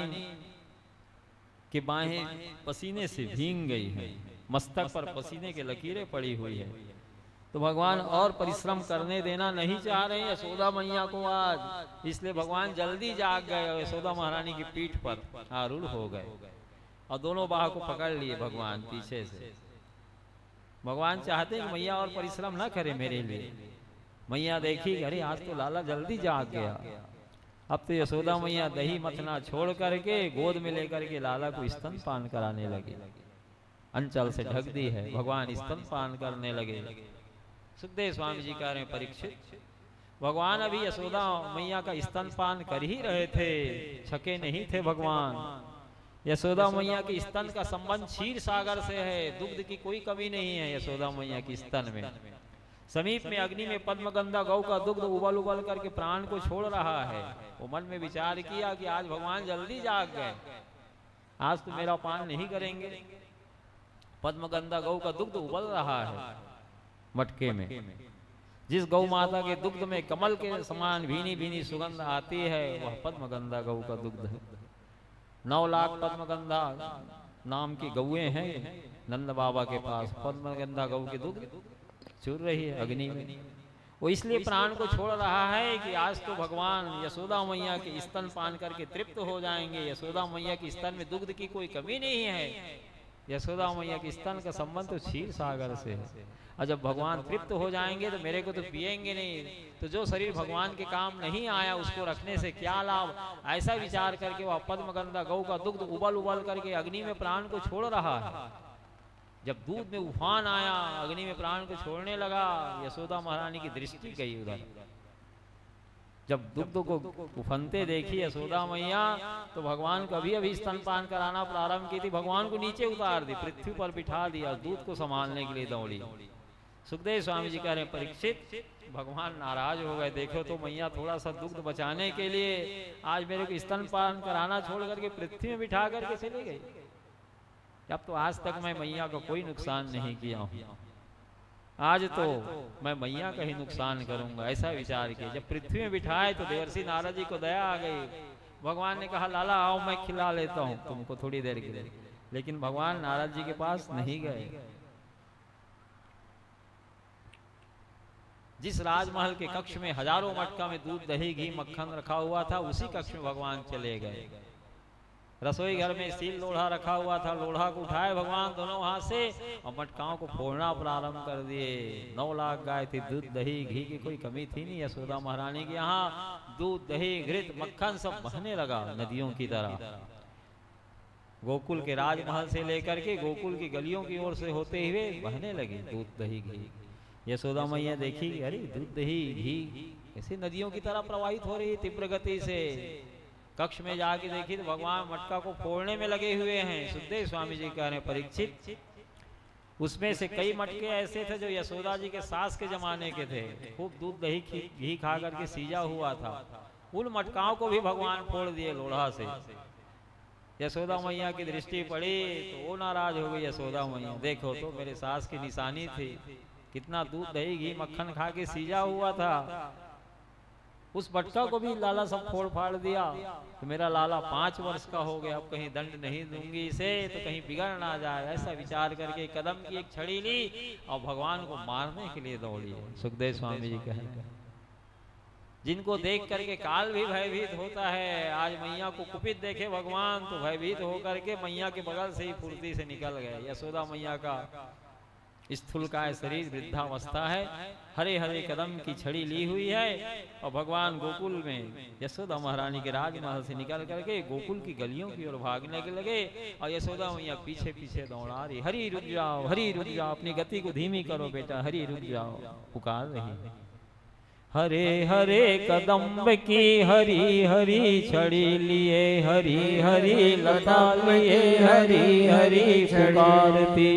S2: की बाहें पसीने से भींग गई है, मस्तक पर पसीने के लकीरें पड़ी हुई है। तो भगवान और परिश्रम करने देना नहीं चाह रहे यशोदा मैया को आज, इसलिए भगवान जल्दी जाग गए और यशोदा महारानी की पीठ पर आरूढ़ हो गए और दोनों बाह को पकड़ लिए भगवान पीछे से। भगवान चाहते हैं कि मैया और परिश्रम ना करे मेरे लिए। मैया देखी, अरे आज तो लाला जल्दी जाग गया। अब तो यशोदा मैया दही मथना छोड़ करके गोद में लेकर के लाला को स्तनपान कराने लगे। अंचल से ढक दी है, भगवान स्तनपान करने लगे। सुखदेव स्वामी जी कह रहे हैं परीक्षित, भगवान अभी यशोदा मैया का स्तनपान कर ही रहे थे, छके नहीं थे भगवान। यशोदा मैया के स्तन का संबंध क्षीर सागर से है, दुग्ध की कोई कमी नहीं है यशोदा मैया की स्तन में। समीप में अग्नि में पद्मगंधा गौ का दुग्ध उबल उबल करके प्राण को छोड़ रहा है। वो मन में विचार किया कि आज भगवान जल्दी जाग गए, आज तो मेरा पान नहीं करेंगे। पद्मगंधा गौ का दुग्ध उबल रहा है मटके में। जिस गौ माता के दुग्ध में कमल के समान भीनी भीनी सुगंध आती है वह पद्मगंधा गौ का दुग्ध है। 9 लाख पद्मगंधा नाम की गौएं हैं नंद बाबा के पास। पद्मगंधा गौ के दुग्ध चूर रही है अग्नि में। वो इसलिए प्राण को छोड़ रहा है कि आज तो भगवान यशोदा मैया के स्तन पान करके तृप्त हो जाएंगे। यशोदा मैया के स्तन में दुग्ध की कोई कमी नहीं है। यशोदा मैया के स्तन का संबंध तो क्षीर सागर से है। और जब भगवान तृप्त हो जाएंगे तो मेरे को तो पिएंगे नहीं, तो जो शरीर भगवान के काम नहीं आया उसको रखने से क्या लाभ। ऐसा विचार करके वह पद्मगंधा गौ का दुग्ध उबल उबल करके अग्नि में प्राण को छोड़ रहा है। जब दूध में उफान आया, अग्नि में प्राण को छोड़ने लगा, यशोदा महारानी की दृष्टि गई उधर। जब दुग्ध को उफनते देखी यशोदा मैया तो भगवान को अभी अभी स्तनपान कराना प्रारंभ की थी। भगवान को नीचे उतार दी, पृथ्वी पर बिठा दिया, दूध को संभालने के लिए दौड़ी। सुखदेव स्वामी जी कह रहे हैं परीक्षित भगवान नाराज हो गए। देखो तो मैया थोड़ा सा दुग्ध बचाने के लिए आज मेरे को स्तनपान कराना छोड़ करके पृथ्वी में बिठा करके चली गई। अब तो आज तक मैं मैया का कोई नुकसान नहीं किया हूँ, आज तो मैं मैया का ही नुकसान करूंगा, ऐसा विचार किया। जब पृथ्वी में बिठाए तो देवर्षि नारद जी को दया आ गई। भगवान ने कहा लाला आओ मैं खिला लेता हूँ तुमको थोड़ी देर के लिए। लेकिन भगवान नारद जी के पास नहीं गए। जिस राजमहल के कक्ष में हजारों मटका में दूध दही घी मक्खन रखा हुआ था उसी कक्ष में भगवान चले गए। रसोई घर में स्टील लोढ़ा रखा हुआ था, लोढ़ा को उठाए भगवान दोनों हाथ से और मटकाओं को फोड़ना प्रारंभ कर दिए। 9 लाख गाय थी, दूध दही घी की कोई कमी थी नहीं यशोदा महारानी की। यहाँ दूध दही घृत मक्खन सब बहने लगा नदियों की तरह। गोकुल के राजमहल से लेकर के गोकुल की गलियों की ओर से होते हुए बहने लगे दूध दही घी। यशोदा मैया देखी अरे दूध दही घी ऐसे नदियों की तरह प्रवाहित हो रही है तीव्र गति से। कक्ष में जाके देखी तो भगवान मटका को फोड़ने में लगे हुए हैं। सुखदेव स्वामी जी कह रहे हैं परीक्षित उसमें से कई मटके ऐसे थे जो यशोदा जी के सास के जमाने के थे, खूब दूध दही घी खा करके सीजा हुआ था। उन मटकाओं को भी भगवान फोड़ दिए लोढ़ा से। यशोदा मैया की दृष्टि पड़ी तो वो नाराज हो गई। यशोदा मैया देखो तो मेरे सास की निशानी थी, कितना दूध दही घी मक्खन खा के सीजा हुआ था। उस मटका को भी लाला सब फोड़ फाड़ दिया। तो मेरा लाला 5 वर्ष का हो गया, अब कहीं दंड नहीं दूंगी इसे तो कहीं बिगड़ ना जाए। ऐसा विचार करके कदम की एक छड़ी ली और भगवान को मारने के लिए दौड़ी। सुखदेव स्वामी जी कह रहे हैं जिनको देख करके काल भी भयभीत होता है, आज मैया को कुपित देखे भगवान तो भयभीत होकर के मैया के बगल से ही फुर्ती से निकल गए। यशोदा मैया का स्थूलकाय शरीर वृद्धावस्था है, हरे हरे कदम की छड़ी ली हुई है और भगवान गोकुल में यशोदा महारानी के राजमहल से निकल करके गोकुल की गलियों की ओर भागने के लगे। और यशोदा मैया पीछे पीछे दौड़ा रही, हरी रुक जाओ, हरी रुक जाओ, अपनी गति को धीमी करो बेटा, हरी रुक जाओ, पुकार रही। हरे हरे कदम्ब की हरी हरी छड़ी लिए, हरी हरी लता लिए, हरी हरी पुकारती।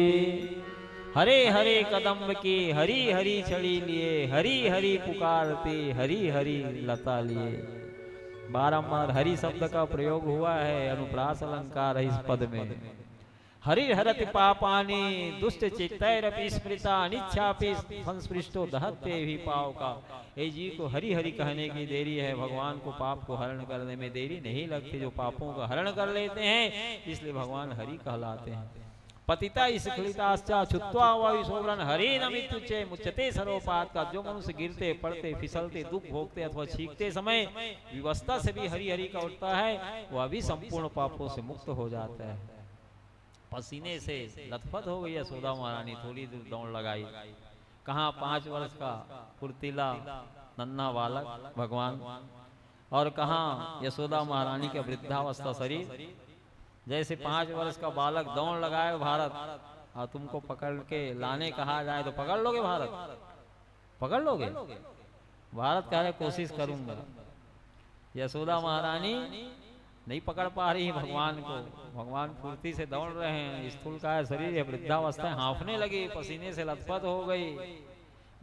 S2: हरे हरे कदम्ब की हरी हरी छड़ी लिए, हरी हरी पुकारती, हरी हरी लता लिए। बारंबार हरि शब्द का प्रयोग हुआ है, अनुप्रास अलंकार है इस पद में। हरि हरति पापानि दुष्ट चित्तैरपि स्मृता अनिच्छापि संस्पृष्टो दहते भी पाव का। ए जी को हरि हरि कहने की देरी है, भगवान को पाप को हरण करने में देरी नहीं लगती। जो पापों का हरण कर लेते हैं इसलिए भगवान हरि कहलाते हैं। पतिता स्खलिताश्चा छुत्वा वायुशोभ्रन हरे नमित्युच्चे मुच्यते सर्वपात का। जो मनुष्य गिरते पड़ते फिसलते दुख भोगते अथवा छींकते समय विवस्था से भी हरि हरि का उठता है वह भी संपूर्ण पापों से मुक्त हो जाता है। पसीने से लथपथ हो गई यशोदा महारानी, थोड़ी दूर दौड़ लगाई। कहाँ 5 वर्ष का फुर्तीला नन्हा बालक भगवान और कहाँ यशोदा महारानी का वृद्धावस्था शरीर। जैसे 5 वर्ष का बालक दौड़ लगाए भारत और तुमको पकड़ के लाने कहा जाए तो पकड़ लोगे? भारत पकड़ लोगे? भारत कह रहे कोशिश करूंगा। यशोदा महारानी नहीं पकड़ पा रही भगवान को। भगवान फुर्ती से दौड़ रहे हैं, स्थूल का शरीर है, वृद्धावस्था हाँफने लगी, पसीने से लथपथ हो गई।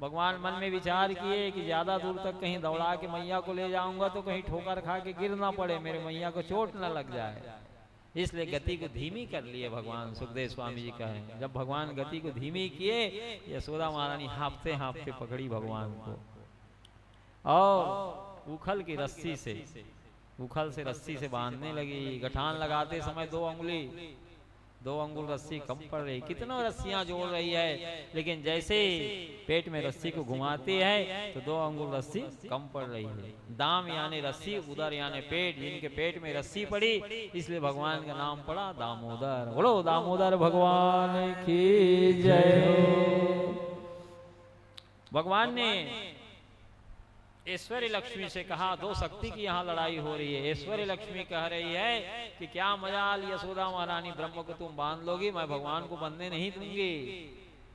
S2: भगवान मन में विचार किए कि ज्यादा दूर तक कहीं दौड़ा के मैया को ले जाऊंगा तो कहीं ठोकर खा के गिर ना पड़े, मेरे मैया को चोट न लग जाए। इसलिए गति को धीमी कर लिए भगवान। सुखदेव स्वामी जी कहें जब भगवान गति को धीमी किए, यशोदा महारानी हाँफते हाँफते पकड़ी भगवान को और उखल की रस्सी से, उखल से रस्सी से बांधने लगी। गठान लगाते समय 2 अंगुल रस्सी कम पड़ रही। कितनों रस्सियां जोड़ रही है, लेकिन जैसे पेट में रस्सी को घुमाती है तो 2 अंगुल रस्सी कम पड़ रही है। दाम यानी रस्सी, उदर यानी पेट, जिनके पेट में रस्सी पड़ी इसलिए भगवान का नाम पड़ा दामोदर। बोलो दामोदर भगवान की जय। भगवान ने ऐश्वर्य लक्ष्मी से कहा, 2 शक्ति की यहाँ लड़ाई हो रही है। ऐश्वर्य लक्ष्मी कह रही है कि क्या मजाल यशोदा महारानी ब्रह्म को तुम बांध लोगी, मैं भगवान को बंधने नहीं दूंगी।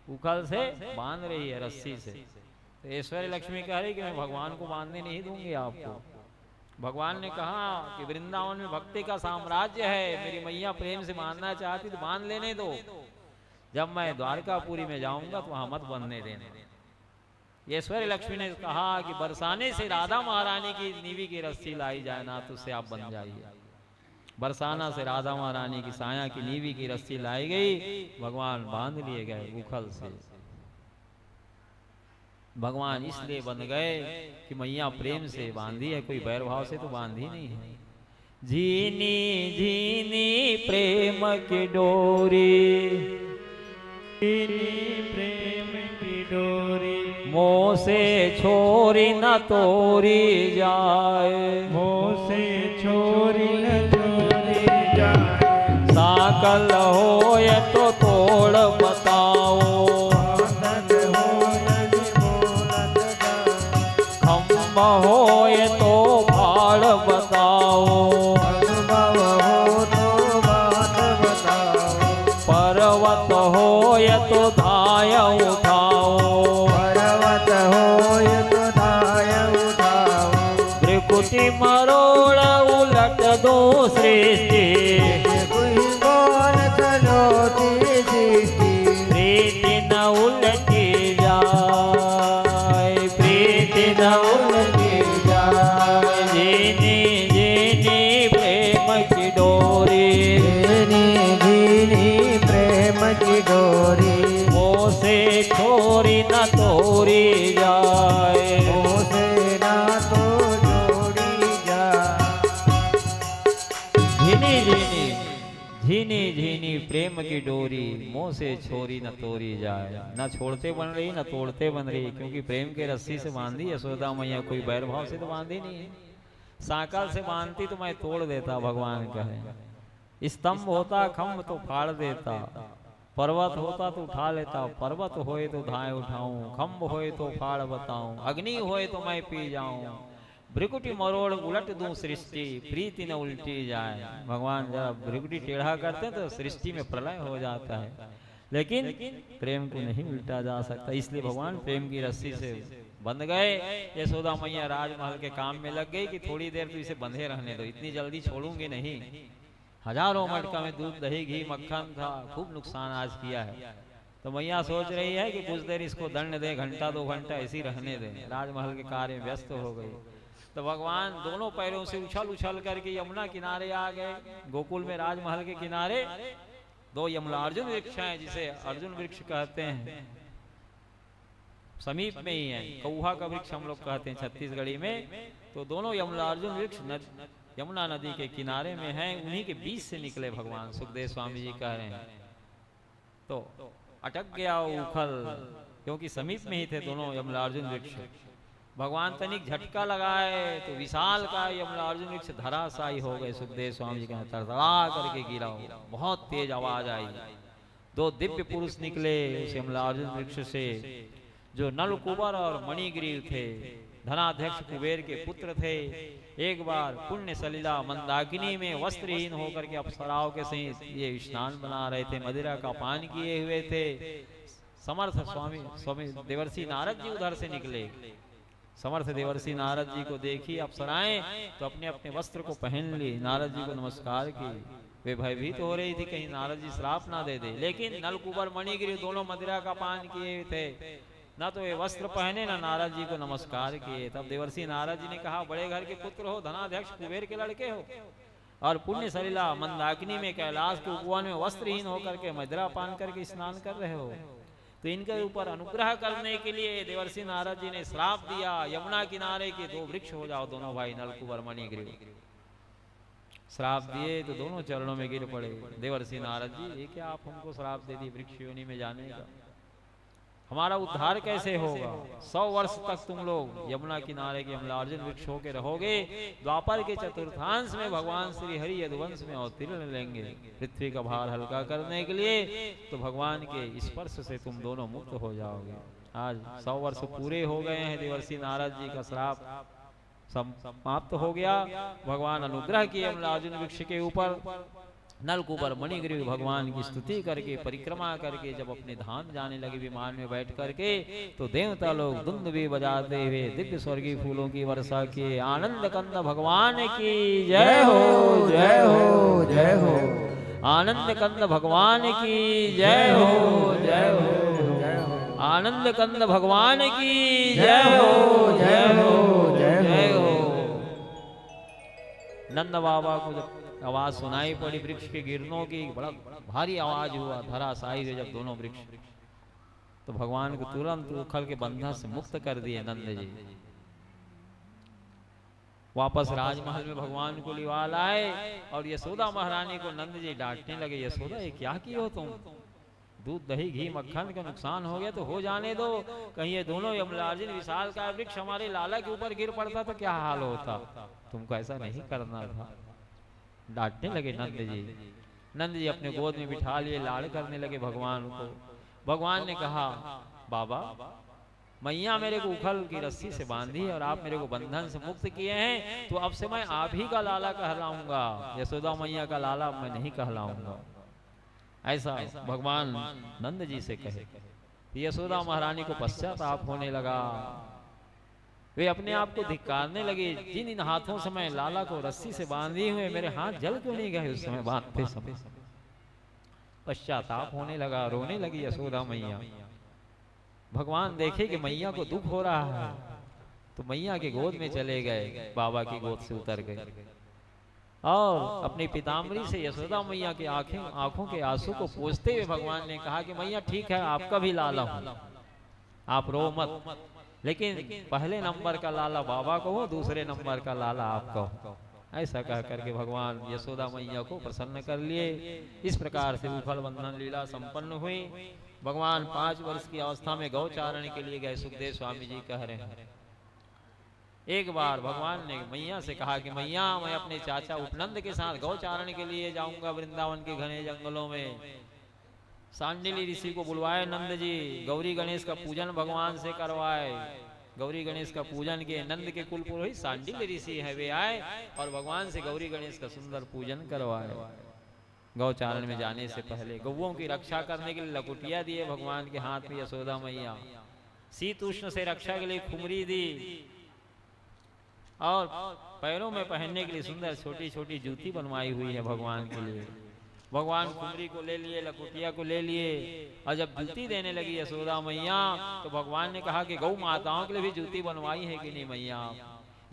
S2: उखल से बांध रही है रस्सी से। तो ऐश्वर्य लक्ष्मी कह रही कि मैं भगवान को बांधने नहीं दूंगी आपको। भगवान ने कहा कि वृंदावन में भक्ति का साम्राज्य है, मेरी मैया प्रेम से बांधना चाहती तो बांध लेने दो, जब मैं द्वारकापुरी में जाऊंगा तो वहां मत बंधने देने। ऐश्वर्य लक्ष्मी ने कहा कि बरसाने से राधा महारानी की नीवी की रस्सी लाई जाए ना तो उससे आप बन जाइए। बरसाना से राधा महारानी की साया की नीवी की रस्सी लाई गई, भगवान बांध लिए गए उखल से। भगवान इसलिए बंध गए कि मैया प्रेम से बांधी है, कोई बैर भाव से तो बांधी नहीं है। झीनी झीनी प्रेम की डोरी,
S1: प्रेम की डोरी
S2: मोह से छोरी न तोरी जाए,
S1: मोह से छोरी न छोरी जाए।
S2: साकल होय तो तोड़ बताओ, खम्भ होय तो फाड़ बताओ, पर्वत होय तो धाय उठाओ, त्रिकुटी मरोड़ उलट दो सृष्टि, प्रीति न उलटी जाए, प्रीति न उलटी जाए। जीनी जीनी प्रेम की डोरी, मोह से छोरी न तोरी जाए, झीनी झीनी प्रेम की डोरी, मोह से छोरी न तोरी जाए। न छोड़ते बन रही न तोड़ते बन रही, क्योंकि प्रेम के रस्सी से बांधी यशोदा मैया, कोई बैर भाव से तो बांधी नहीं है। साकल से बांधती तो मैं तोड़ देता, भगवान कहे। स्तंभ होता खम्भ तो फाड़ देता, पर्वत होता तो उठा लेता, पर्वत होए तो धाए उठाऊं, खम्भ होए तो फाड़ बताऊं, अग्नि होए तो मैं पी जाऊं, भ्रिकुटी मरोड़ उलट दूं सृष्टि, प्रीति न उल्टी जाए। भगवान जब भ्रिकुटी टेढ़ा करते हैं तो सृष्टि में प्रलय हो जाता है, लेकिन प्रेम को नहीं उल्टा जा सकता, इसलिए भगवान प्रेम की रस्सी से बंध गए। यशोदा मैया राजमहल के काम में लग गई कि थोड़ी देर तो इसे बंधे रहने दो, इतनी जल्दी छोड़ूंगी नहीं। हजारों मटका में दूध दही घी मक्खन था, खूब नुकसान आज किया है। तो मैया सोच रही है कि कुछ देर इसको दंड दे, घंटा 2 घंटा ऐसी रहने दे। राजमहल के कार्य में व्यस्त हो गई। तो भगवान दोनों पैरों से उछल उछल करके यमुना किनारे आ गए। गोकुल में राजमहल के किनारे 2 यमलार्जुन वृक्ष हैं, जिसे अर्जुन वृक्ष कहते हैं, समीप में ही है। कौहा का वृक्ष हम लोग कहते हैं छत्तीसगढ़ी में। तो दोनों यमलार्जुन वृक्ष यमुना नदी के किनारे में हैं, उन्हीं के बीच से निकले भगवान। सुखदेव स्वामी जी कह रहे हैं तो अटक गया उखल, क्योंकि समीप में ही थे दोनों यमलार्जुन वृक्ष। भगवान तनिक झटका लगाए तो विशाल का यमलार्जुन वृक्ष धराशायी हो गए। सुखदेव स्वामी जी कहते तड़तड़ा करके गिरा, बहुत तेज आवाज आई। 2 दिव्य पुरुष निकले उस यमलार्जुन वृक्ष से, जो नलकुबर और मणिग्रीव थे, धनाध्यक्ष कुबेर के पुत्र थे। एक बार पुण्य सलिला मंदाकिनी में वस्त्रहीन होकर के अप्सराओं के सहित ये स्नान बना रहे थे, मदिरा का पान किए हुए थे। समर्थ स्वामी देवर्षि नारद जी उधर से निकले। समर्थ देवर्षि नारद जी को देखी अप्सराएं तो अपने अपने वस्त्र को पहन ली, नारद जी को नमस्कार की। वे भयभीत हो रही थी कहीं नारद जी श्राप ना दे दे, लेकिन नलकुबर मणिगिरी दोनों मदिरा का पान किए हुए थे, ना तो ये वस्त्र पहने ना नारद जी को नमस्कार किए। तब देवर्षि नारद जी ने कहा, बड़े घर के पुत्र हो, धनाध्यक्ष कुबेर के लड़के हो, और पुण्य सलिला मंदाकिनी में कैलाश के उपवन में वस्त्रहीन होकर के मदिरा पान करके स्नान कर रहे हो, तो इनके ऊपर अनुग्रह करने के लिए देवर्षि नारद जी ने श्राप दिया, यमुना किनारे के दो वृक्ष हो जाओ दोनों भाई, नलकुबर मणिग्रीव। श्राप दिए तो दोनों चरणों में गिर पड़े। देवर्षि नारद जी, ये क्या आप हमको श्राप दे दिए वृक्ष योनि में जाने का, हमारा उद्धार कैसे होगा? 100 वर्ष तक तुम लोग यमुना किनारे के अमलार्जुन वृक्ष होकर रहोगे। द्वापर के चतुर्थांश में भगवान श्री हरि यदुवंश में अवतीर्ण लेंगे पृथ्वी का भार हल्का करने के लिए, तो भगवान के स्पर्श से तुम दोनों मुक्त हो जाओगे। आज 100 वर्ष पूरे हो गए हैं, देवर्षि नारद जी का श्राप समाप्त हो गया। भगवान अनुग्रह किए अमलार्जुन वृक्ष के ऊपर। नलकुबर मणिग्रीव भगवान की स्तुति करके परिक्रमा करके जब अपने धाम जाने लगे विमान में बैठ करके, तो देवता लोग धुंध भी बजाते हुए दिव्य स्वर्गीय फूलों की वर्षा किए। आनंद कंद भगवान की जय हो, जय हो, जय हो। आनंद कंद भगवान की जय हो, जय हो, जय हो। आनंद कंद भगवान की जय हो, जय हो, जय हो। नंद बाबा को जब आवाज सुनाई पड़ी वृक्ष के गिरनों की, बड़ा भारी आवाज हुआ, धराशायी हुए जब दोनों वृक्ष, तो भगवान को तुरंत उखल के बंधन से मुक्त कर दिए नंद जी। वापस राजमहल में भगवान को लिवा लाए और यशोदा महारानी को नंद जी डांटने लगे, यशोदा ये क्या की हो तुम, दूध दही घी मक्खन का नुकसान हो गया तो हो जाने दो, कहीं ये दोनों यमलार्जुन विशाल का वृक्ष हमारे लाला के ऊपर गिर पड़ता तो क्या हाल होता, तुमको ऐसा नहीं करना था। डांटने लगे नंद जी। नंद जी अपने गोद में बिठा लिए, लाड़ करने लगे भगवान को। भगवान ने कहा, बाबा मैया मेरे को उखल की रस्सी से बांधी और आप मेरे को बंधन से मुक्त किए हैं, तो अब से मैं आप ही का लाला कहलाऊंगा, यशोदा मैया का लाला मैं नहीं कहलाऊंगा। ऐसा भगवान नंद जी से कहे। यशोदा महारानी को पश्चाताप होने लगा, वे अपने आप को धिक्कारने लगे, जिन इन हाथों से मैं लाला को रस्सी से बांधी हुए मेरे हाथ जल क्यों नहीं गए उस समय बांधते समय। पश्चाताप होने लगा, रोने लगी यशोदा मैया। भगवान देखे कि मैया को दुख हो रहा है, तो मैया के गोद में चले गए, बाबा की गोद से उतर गए और अपनी पिताम्बरी से यशोदा मैया की आंखों के आंसू को पोंछते हुए भगवान ने कहा कि मैया ठीक है, आपका भी लाला हूं, आप रो मत, लेकिन पहले नंबर का लाला बाबा को हो, दूसरे नंबर का लाला आपका हो। ऐसा कह करके भगवान यशोदा मैया को प्रसन्न कर लिए। इस प्रकार से उखल बंधन लीला संपन्न हुई। भगवान 5 वर्ष की अवस्था में गौचारण के लिए गए। सुखदेव स्वामी जी कह रहे हैं, एक बार भगवान ने मैया से कहा कि मैया मैं अपने चाचा उपनंद के साथ गौचारण के लिए जाऊंगा वृंदावन के घने जंगलों में। सांडिली ऋषि को बुलवाए नंद जी, गौरी गणेश का पूजन भगवान से करवाए। गौरी गणेश का पूजन के नंद के कुल पुरोहित सांडिल ऋषि है, वे आए और भगवान से गौरी गणेश का सुंदर पूजन करवाए। गौचारण में जाने से पहले गौओं की रक्षा करने के लिए लकुटिया दिए भगवान के हाथ में यशोदा मैया, शीत उष्ण से रक्षा के लिए खुमरी दी और पैरों में पहनने के लिए सुंदर छोटी छोटी जूती बनवाई हुई है भगवान के लिए। भगवान खुमरी को ले लिए, लकुटिया को ले लिए और जब जूती देने लगी यशोदा मैया, तो भगवान ने कहा कि गौ माताओं के लिए भी जूती बनवाई है कि नहीं मैया।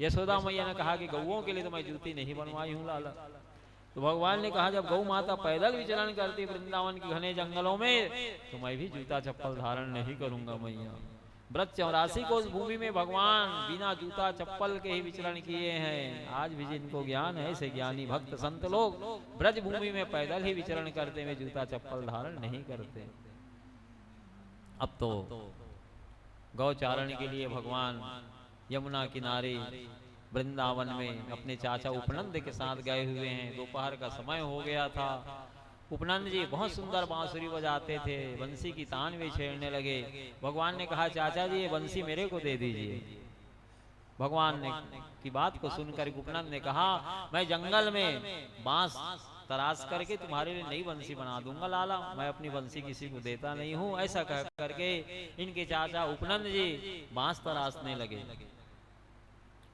S2: यशोदा मैया ने कहा कि गौओं के लिए तो मैं जूती नहीं बनवाई हूँ लाला। तो भगवान ने कहा जब गौ माता पैदल विचरण करती वृंदावन के घने जंगलों में, तो मैं भी जूता चप्पल धारण नहीं करूंगा मैया। व्रत 84 को भूमि में भगवान बिना जूता चप्पल के ही विचरण किए हैं। आज भी जिनको ज्ञान है, ऐसे ज्ञानी भक्त संत लोग ब्रज भूमि में पैदल ही विचरण करते हुए जूता चप्पल धारण नहीं करते। अब तो गौचारण के लिए भगवान यमुना किनारे वृंदावन में अपने चाचा उपनंद के साथ गए हुए हैं। दोपहर का समय हो गया था। उपनंद जी बहुत सुंदर बांसुरी बजाते थे, बंसी की तान भी छेड़ने लगे। भगवान ने कहा चाचा जी ये बंसी मेरे को दे दीजिए। भगवान ने की बात को सुनकर उपनंद ने कहा मैं जंगल में बांस तराश करके तुम्हारे लिए नई बंसी बना दूंगा लाला, मैं अपनी बंसी किसी को देता नहीं हूँ। ऐसा कह करके इनके चाचा उपनंद जी बांस तराशने लगे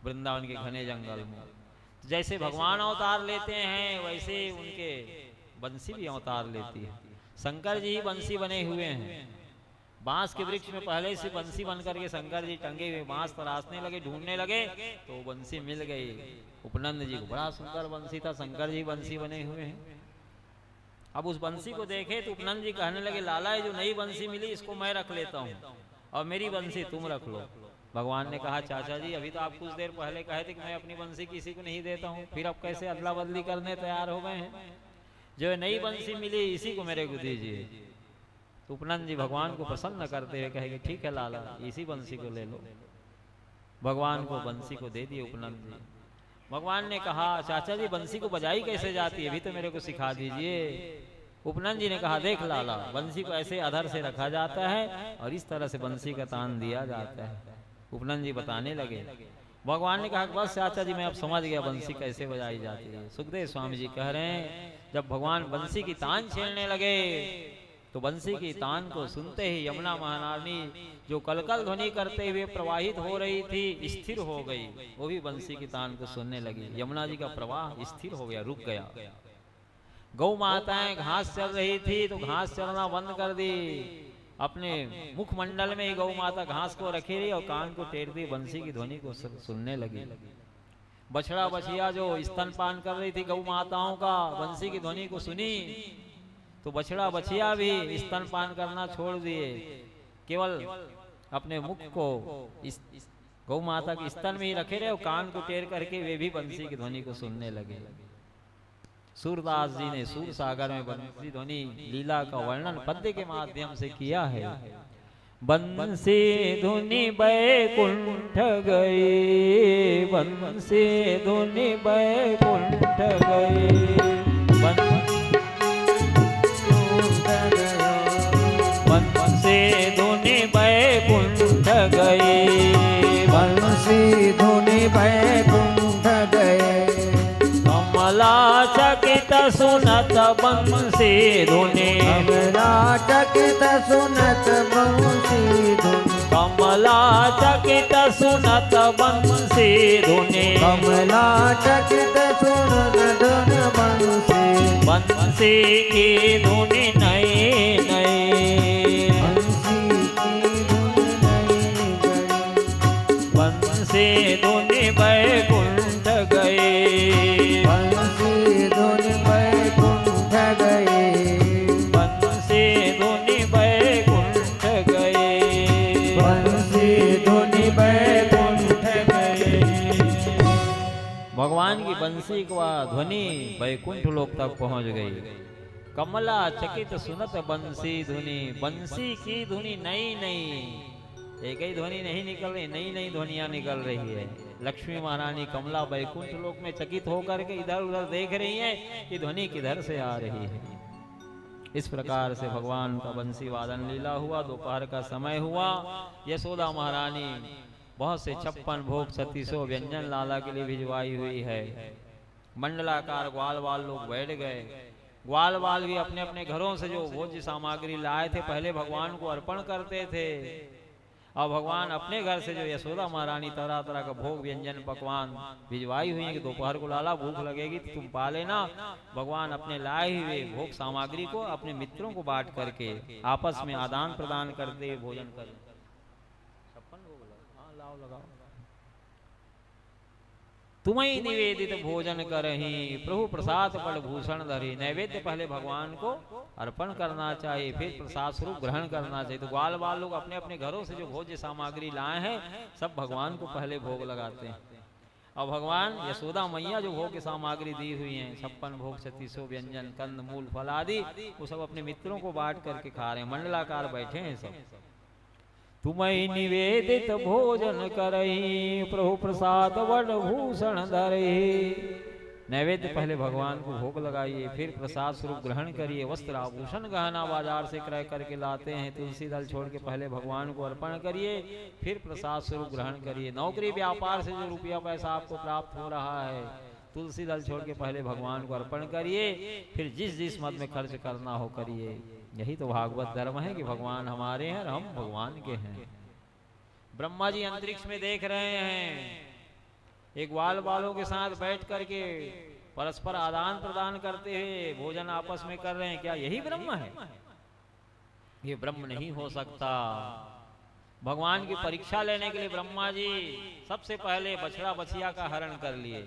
S2: वृंदावन के घने जंगल में। जैसे भगवान अवतार लेते हैं वैसे उनके बंसी भी अवतार लेती है। शंकर जी ही बंसी बने हुए हैं। बांस के वृक्ष में पहले से बंसी बन करके शंकर जी टंगे हुए बांस तराशने लगे, ढूंढने लगे तो बंसी मिल गई। उपनंद जी को बड़ा सुंदर बंसी था, शंकर जी बंसी बने हुए हैं। अब उस बंसी को देखे तो उपनंद जी कहने लगे, लाला ये जो नई बंसी मिली इसको मैं रख लेता हूँ और मेरी बंसी तुम रख लो। भगवान ने कहा, चाचा जी अभी तो आप कुछ देर पहले कहे थे कि मैं अपनी बंसी किसी को नहीं देता हूँ, फिर अब कैसे अदला बदली करने तैयार हो गए हैं? जो नई बंसी मिली इसी को मेरे को दीजिए। तो उपनंद जी भगवान को प्रसन्न करते हुए कहेंगे, ठीक है लाला, इसी बंसी को ले लो। भगवान को बंसी को दे दिए उपनंद जी। भगवान ने कहा, चाचा जी बंसी को बजाई कैसे जाती है, अभी तो मेरे को सिखा दीजिए। उपनंद जी ने कहा, देख लाला, बंसी को ऐसे अधर से रखा जाता है और इस तरह से बंसी का तान दिया जाता है। उपनंद जी बताने लगे। भगवान ने कहा, बस चाचा जी मैं अब समझ गया बंसी कैसे बजाई जाती है। सुखदेव स्वामी जी कह रहे हैं, जब भगवान बंसी की तान छेड़ने लगे तो बंसी की तान को सुनते ही यमुना महारानी जो कलकल ध्वनि करते हुए प्रवाहित हो रही थी स्थिर हो गई। वो भी बंसी की तान को सुनने लगी। यमुना जी का प्रवाह स्थिर हो गया, रुक गया। गौ माताएं घास चल रही थी तो घास चलना बंद कर दी। अपने मुखमंडल में ही गौ माता घास को रखी रही और कान को टेरती बंसी की ध्वनि को सुनने लगी। बछड़ा बछिया जो स्तनपान कर रही थी गौ माताओं का, बंसी की ध्वनि को सुनी तो बछड़ा बछिया भी स्तनपान करना छोड़ दिए, केवल अपने मुख को इस गौ माता के स्तन में ही रखे रहे और कान को टेर करके वे भी बंसी की ध्वनि को सुनने लगे। सूरदास जी ने सूर सागर में बंसी ध्वनि लीला का वर्णन पद्य के माध्यम से किया है। बंसी धुनि बैकुंठ गई, बंसी धुनि बैकुंठ गई, बंसी धुनि बैकुंठ गई,
S4: बंसी धुनि बैकुंठ गए।
S2: कमला चकित सुनत बंसी धुनि,
S4: कमला चकित सुनत बंसी धुनि,
S2: कमला चकित सुनत बंसी धुनि,
S4: कमला चकित सुनत धुन बंसी,
S2: बंसी की धुनि नई नई,
S4: बंसी की धुन नई गई,
S2: बंसी धुनि बैकुंठ गई,
S4: बंसी धुनि बैकुंठ गई,
S2: बंसी धुनि बैकुंठ गई,
S4: बंसी धुनि बैकुंठ गई।
S2: भगवान की बंसी का ध्वनि बैकुंठ लोक तक पहुंच गई। कमला चकित सुनत बंसी धुनि, बंसी की धुनि नई नई, एक ही ध्वनि नहीं निकल रही, नई नई ध्वनियां निकल रही है। लक्ष्मी महारानी कमला बैकुंठ लोक में चकित होकर के इधर उधर देख रही है कि ध्वनि किधर से आ रही है। इस प्रकार से भगवान का बंसी वादन लीला हुआ। दोपहर का समय हुआ। यशोदा महारानी बहुत से 56 भोग 3600 व्यंजन लाला के लिए भिजवाई हुई है। मंडलाकार ग्वाल वाल लोग बैठ गए। ग्वाल वाल भी अपने अपने घरों से जो भोज्य सामग्री लाए थे पहले भगवान को अर्पण करते थे। अब भगवान अपने घर से जो यशोदा महारानी तरह तरह का भोग व्यंजन पकवान भिजवाई हुई है कि दोपहर को लाला भूख लगेगी तो तुम पा लेना। भगवान अपने लाए हुए भोग सामग्री को अपने मित्रों को बांट करके आपस में आदान प्रदान करते हुए भोजन कर। 56 भोग लाओ लगाओ। तुम्हें निवेदित भोजन करही प्रभु प्रसाद पड़ भूषण धरी। नैवेद्य पहले भगवान को अर्पण करना चाहिए, फिर प्रसाद स्वरूप ग्रहण करना चाहिए। तो ग्वाल बाल लोग अपने अपने घरों से जो भोज्य सामग्री लाए हैं सब भगवान को पहले भोग लगाते हैं। और भगवान यशोदा मैया जो भोग की सामग्री दी हुई हैं 56 भोग 3600 व्यंजन कंद मूल फल आदि वो सब अपने मित्रों को बांट करके खा रहे हैं। मंडलाकार बैठे हैं सब। तुम्हें निवेदित भोजन करही प्रभु प्रसाद वड भूषण धरही। नैवेद्य पहले भगवान को भोग लगाइए, फिर प्रसाद स्वरूप ग्रहण करिए। वस्त्र आभूषण गहना बाजार से क्रय करके लाते हैं, तुलसी दल छोड़ के पहले भगवान को अर्पण करिए, फिर प्रसाद स्वरूप ग्रहण करिए। नौकरी व्यापार से जो रुपया पैसा आपको प्राप्त हो रहा है तुलसी दल छोड़ के पहले भगवान को अर्पण करिए, फिर जिस जिस मत में खर्च करना हो करिए। यही तो भागवत धर्म है कि भगवान हमारे हैं और हम भगवान के हैं। ब्रह्मा जी अंतरिक्ष में देख रहे हैं, एक ग्वाल बालों के साथ बैठ करके परस्पर आदान प्रदान करते हुए भोजन आपस में कर रहे हैं। क्या यही ब्रह्म है? ये ब्रह्म नहीं हो सकता। भगवान की परीक्षा लेने के लिए ब्रह्मा जी सबसे पहले बछड़ा बछिया का हरण कर लिए।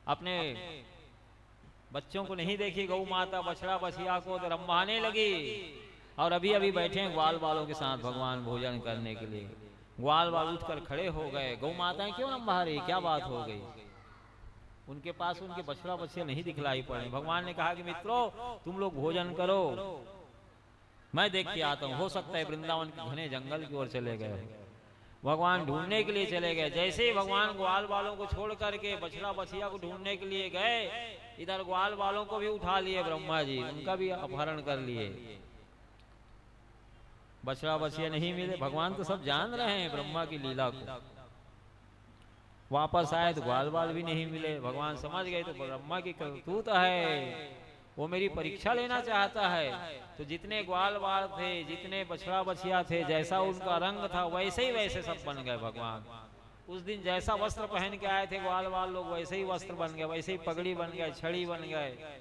S2: अपने बच्चों को नहीं देखी गौ माता बछड़ा बछिया को तो रंभाने लगी, और अभी अभी बैठे हैं ग्वाल बालों के साथ भगवान भोजन करने के लिए। ग्वाल बाल उठकर खड़े हो गए, गौ माताएं क्यों रंभा रही, क्या बात हो गई? उनके पास उनके बछड़ा बछिया नहीं दिखलाई पड़े। भगवान ने कहा कि मित्रों तुम लोग भोजन करो, मैं देख के आता हूँ। हो सकता है वृंदावन के घने जंगल की ओर चले गए। भगवान ढूंढने के लिए चले गए। जैसे ही भगवान ग्वाल बालों को छोड़ करके बछड़ा बछिया को ढूंढने के लिए गए, इधर ग्वाल बालों को भी उठा लिए ब्रह्मा जी, उनका भी अपहरण कर लिए। बछड़ा बछिया नहीं मिले। भगवान तो सब जान रहे हैं ब्रह्मा की लीला को। वापस आए तो ग्वाल बाल भी नहीं मिले। भगवान समझ गए तो ब्रह्मा की करतूत है, वो मेरी परीक्षा लेना चाहता है। तो जितने ग्वाल बाल थे, जितने बछड़ा बछिया थे, जैसा उनका रंग था वैसे ही वैसे सब बन गए। भगवान उस दिन जैसा वस्त्र पहन के आए थे ग्वाल बाल लोग, वैसे ही वस्त्र बन गए, वैसे ही पगड़ी बन गए, छड़ी बन गए।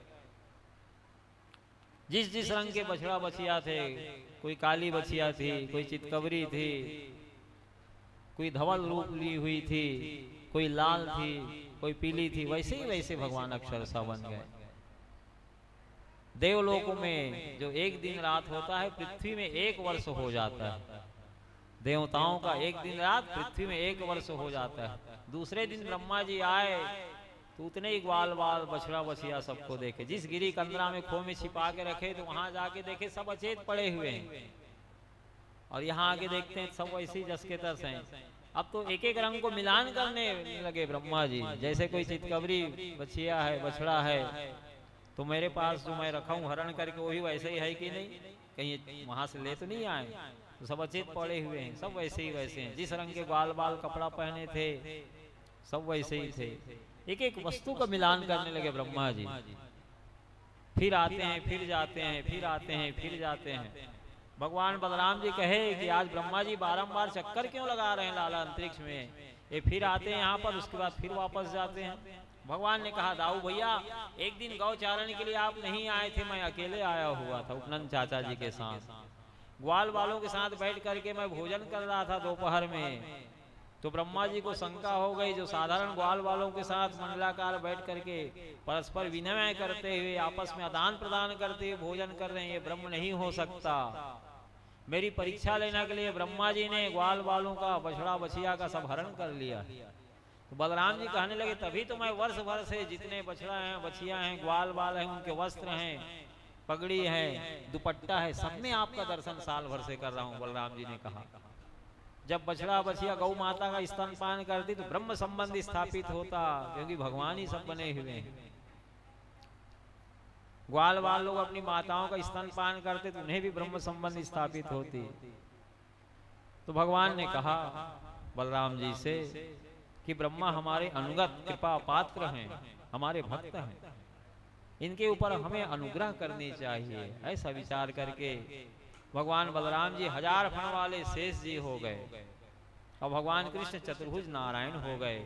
S2: जिस जिस रंग के बछड़ा बछिया थे, कोई काली बछिया थी, कोई चितकबरी थी, कोई धवल रूप ली हुई थी, कोई लाल थी, कोई पीली थी, वैसे ही वैसे भगवान अक्षरशः बन गए। देवलोकों में जो एक दिन रात होता है, पृथ्वी में 1 वर्ष हो जाता है। देवताओं का एक दिन रात पृथ्वी में 1 वर्ष हो जाता है। दूसरे दिन ब्रह्मा जी आए तो उतने ही ग्वाल बाल बछड़ा बछिया सबको देखे। जिस गिरी कंदरा में खो में छिपा के रखे तो वहां जाके देखे सब अचेत पड़े हुए हैं, और यहाँ आके देखते हैं सब वैसे ही जस के तस हैं। अब तो एक एक रंग को मिलान करने लगे ब्रह्मा जी। जैसे कोई चितकबरी बछिया है, बछड़ा है, तो मेरे पास जो मैं रखा हूँ हरण करके वही वैसे ही है कि नहीं, कहीं वहां से ले तो नहीं आए। तो सब अचेत पड़े हुए हैं, सब वैसे ही वैसे हैं। जिस रंग के ग्वाल बाल कपड़ा पहने थे सब वैसे ही थे। एक एक वस्तु का मिलान करने लगे ब्रह्मा जी। फिर आते हैं, फिर जाते हैं, फिर आते हैं, फिर जाते हैं। भगवान बलराम जी कहे कि आज ब्रह्मा जी बारंबार चक्कर क्यों लगा रहे हैं लाला अंतरिक्ष में, ये फिर आते हैं यहाँ पर, उसके बाद फिर वापस जाते हैं। भगवान ने कहा दाऊ भैया एक दिन गौ चारण के लिए आप नहीं आए थे, मैं अकेले आया हुआ था उपनंद चाचा जी के साथ। ग्वाल बालों के साथ बैठ करके मैं भोजन कर रहा था दोपहर में। तो ब्रह्मा जी को शंका हो गई, जो साधारण ग्वाल बालों के साथ मंडलाकार बैठ करके परस्पर विनिमय करते हुए आपस में आदान प्रदान करते हुए भोजन कर रहे हैं, ये ब्रह्म नहीं हो सकता। मेरी परीक्षा लेने के लिए ब्रह्मा जी ने ग्वाल बालों का बछड़ा बछिया का सब हरण कर लिया। तो बलराम जी कहने लगे तभी तो मैं वर्ष भर से जितने बछड़ा हैं, बछिया हैं, ग्वाल बाल हैं, उनके वस्त्र हैं, पगड़ी है, दुपट्टा है, सब में आपका दर्शन साल भर से कर रहा हूँ। बलराम जी ने कहा जब बछड़ा बछिया गौ माता का स्तनपान करती तो ब्रह्म संबंध स्थापित होता, क्योंकि भगवान ही सब बने हुए हैं। ग्वाल बाल लोग अपनी माताओं का स्तनपान करते तो उन्हें भी ब्रह्म संबंध स्थापित होती। तो भगवान ने कहा बलराम जी से कि ब्रह्मा हमारे अनुगत कृपा पात्र हैं, हमारे भक्त हैं, इनके ऊपर हमें अनुग्रह करनी चाहिए। ऐसा विचार करके भगवान बलराम जी 1000 फण वाले शेष जी हो गए और भगवान कृष्ण चतुर्भुज नारायण हो गए।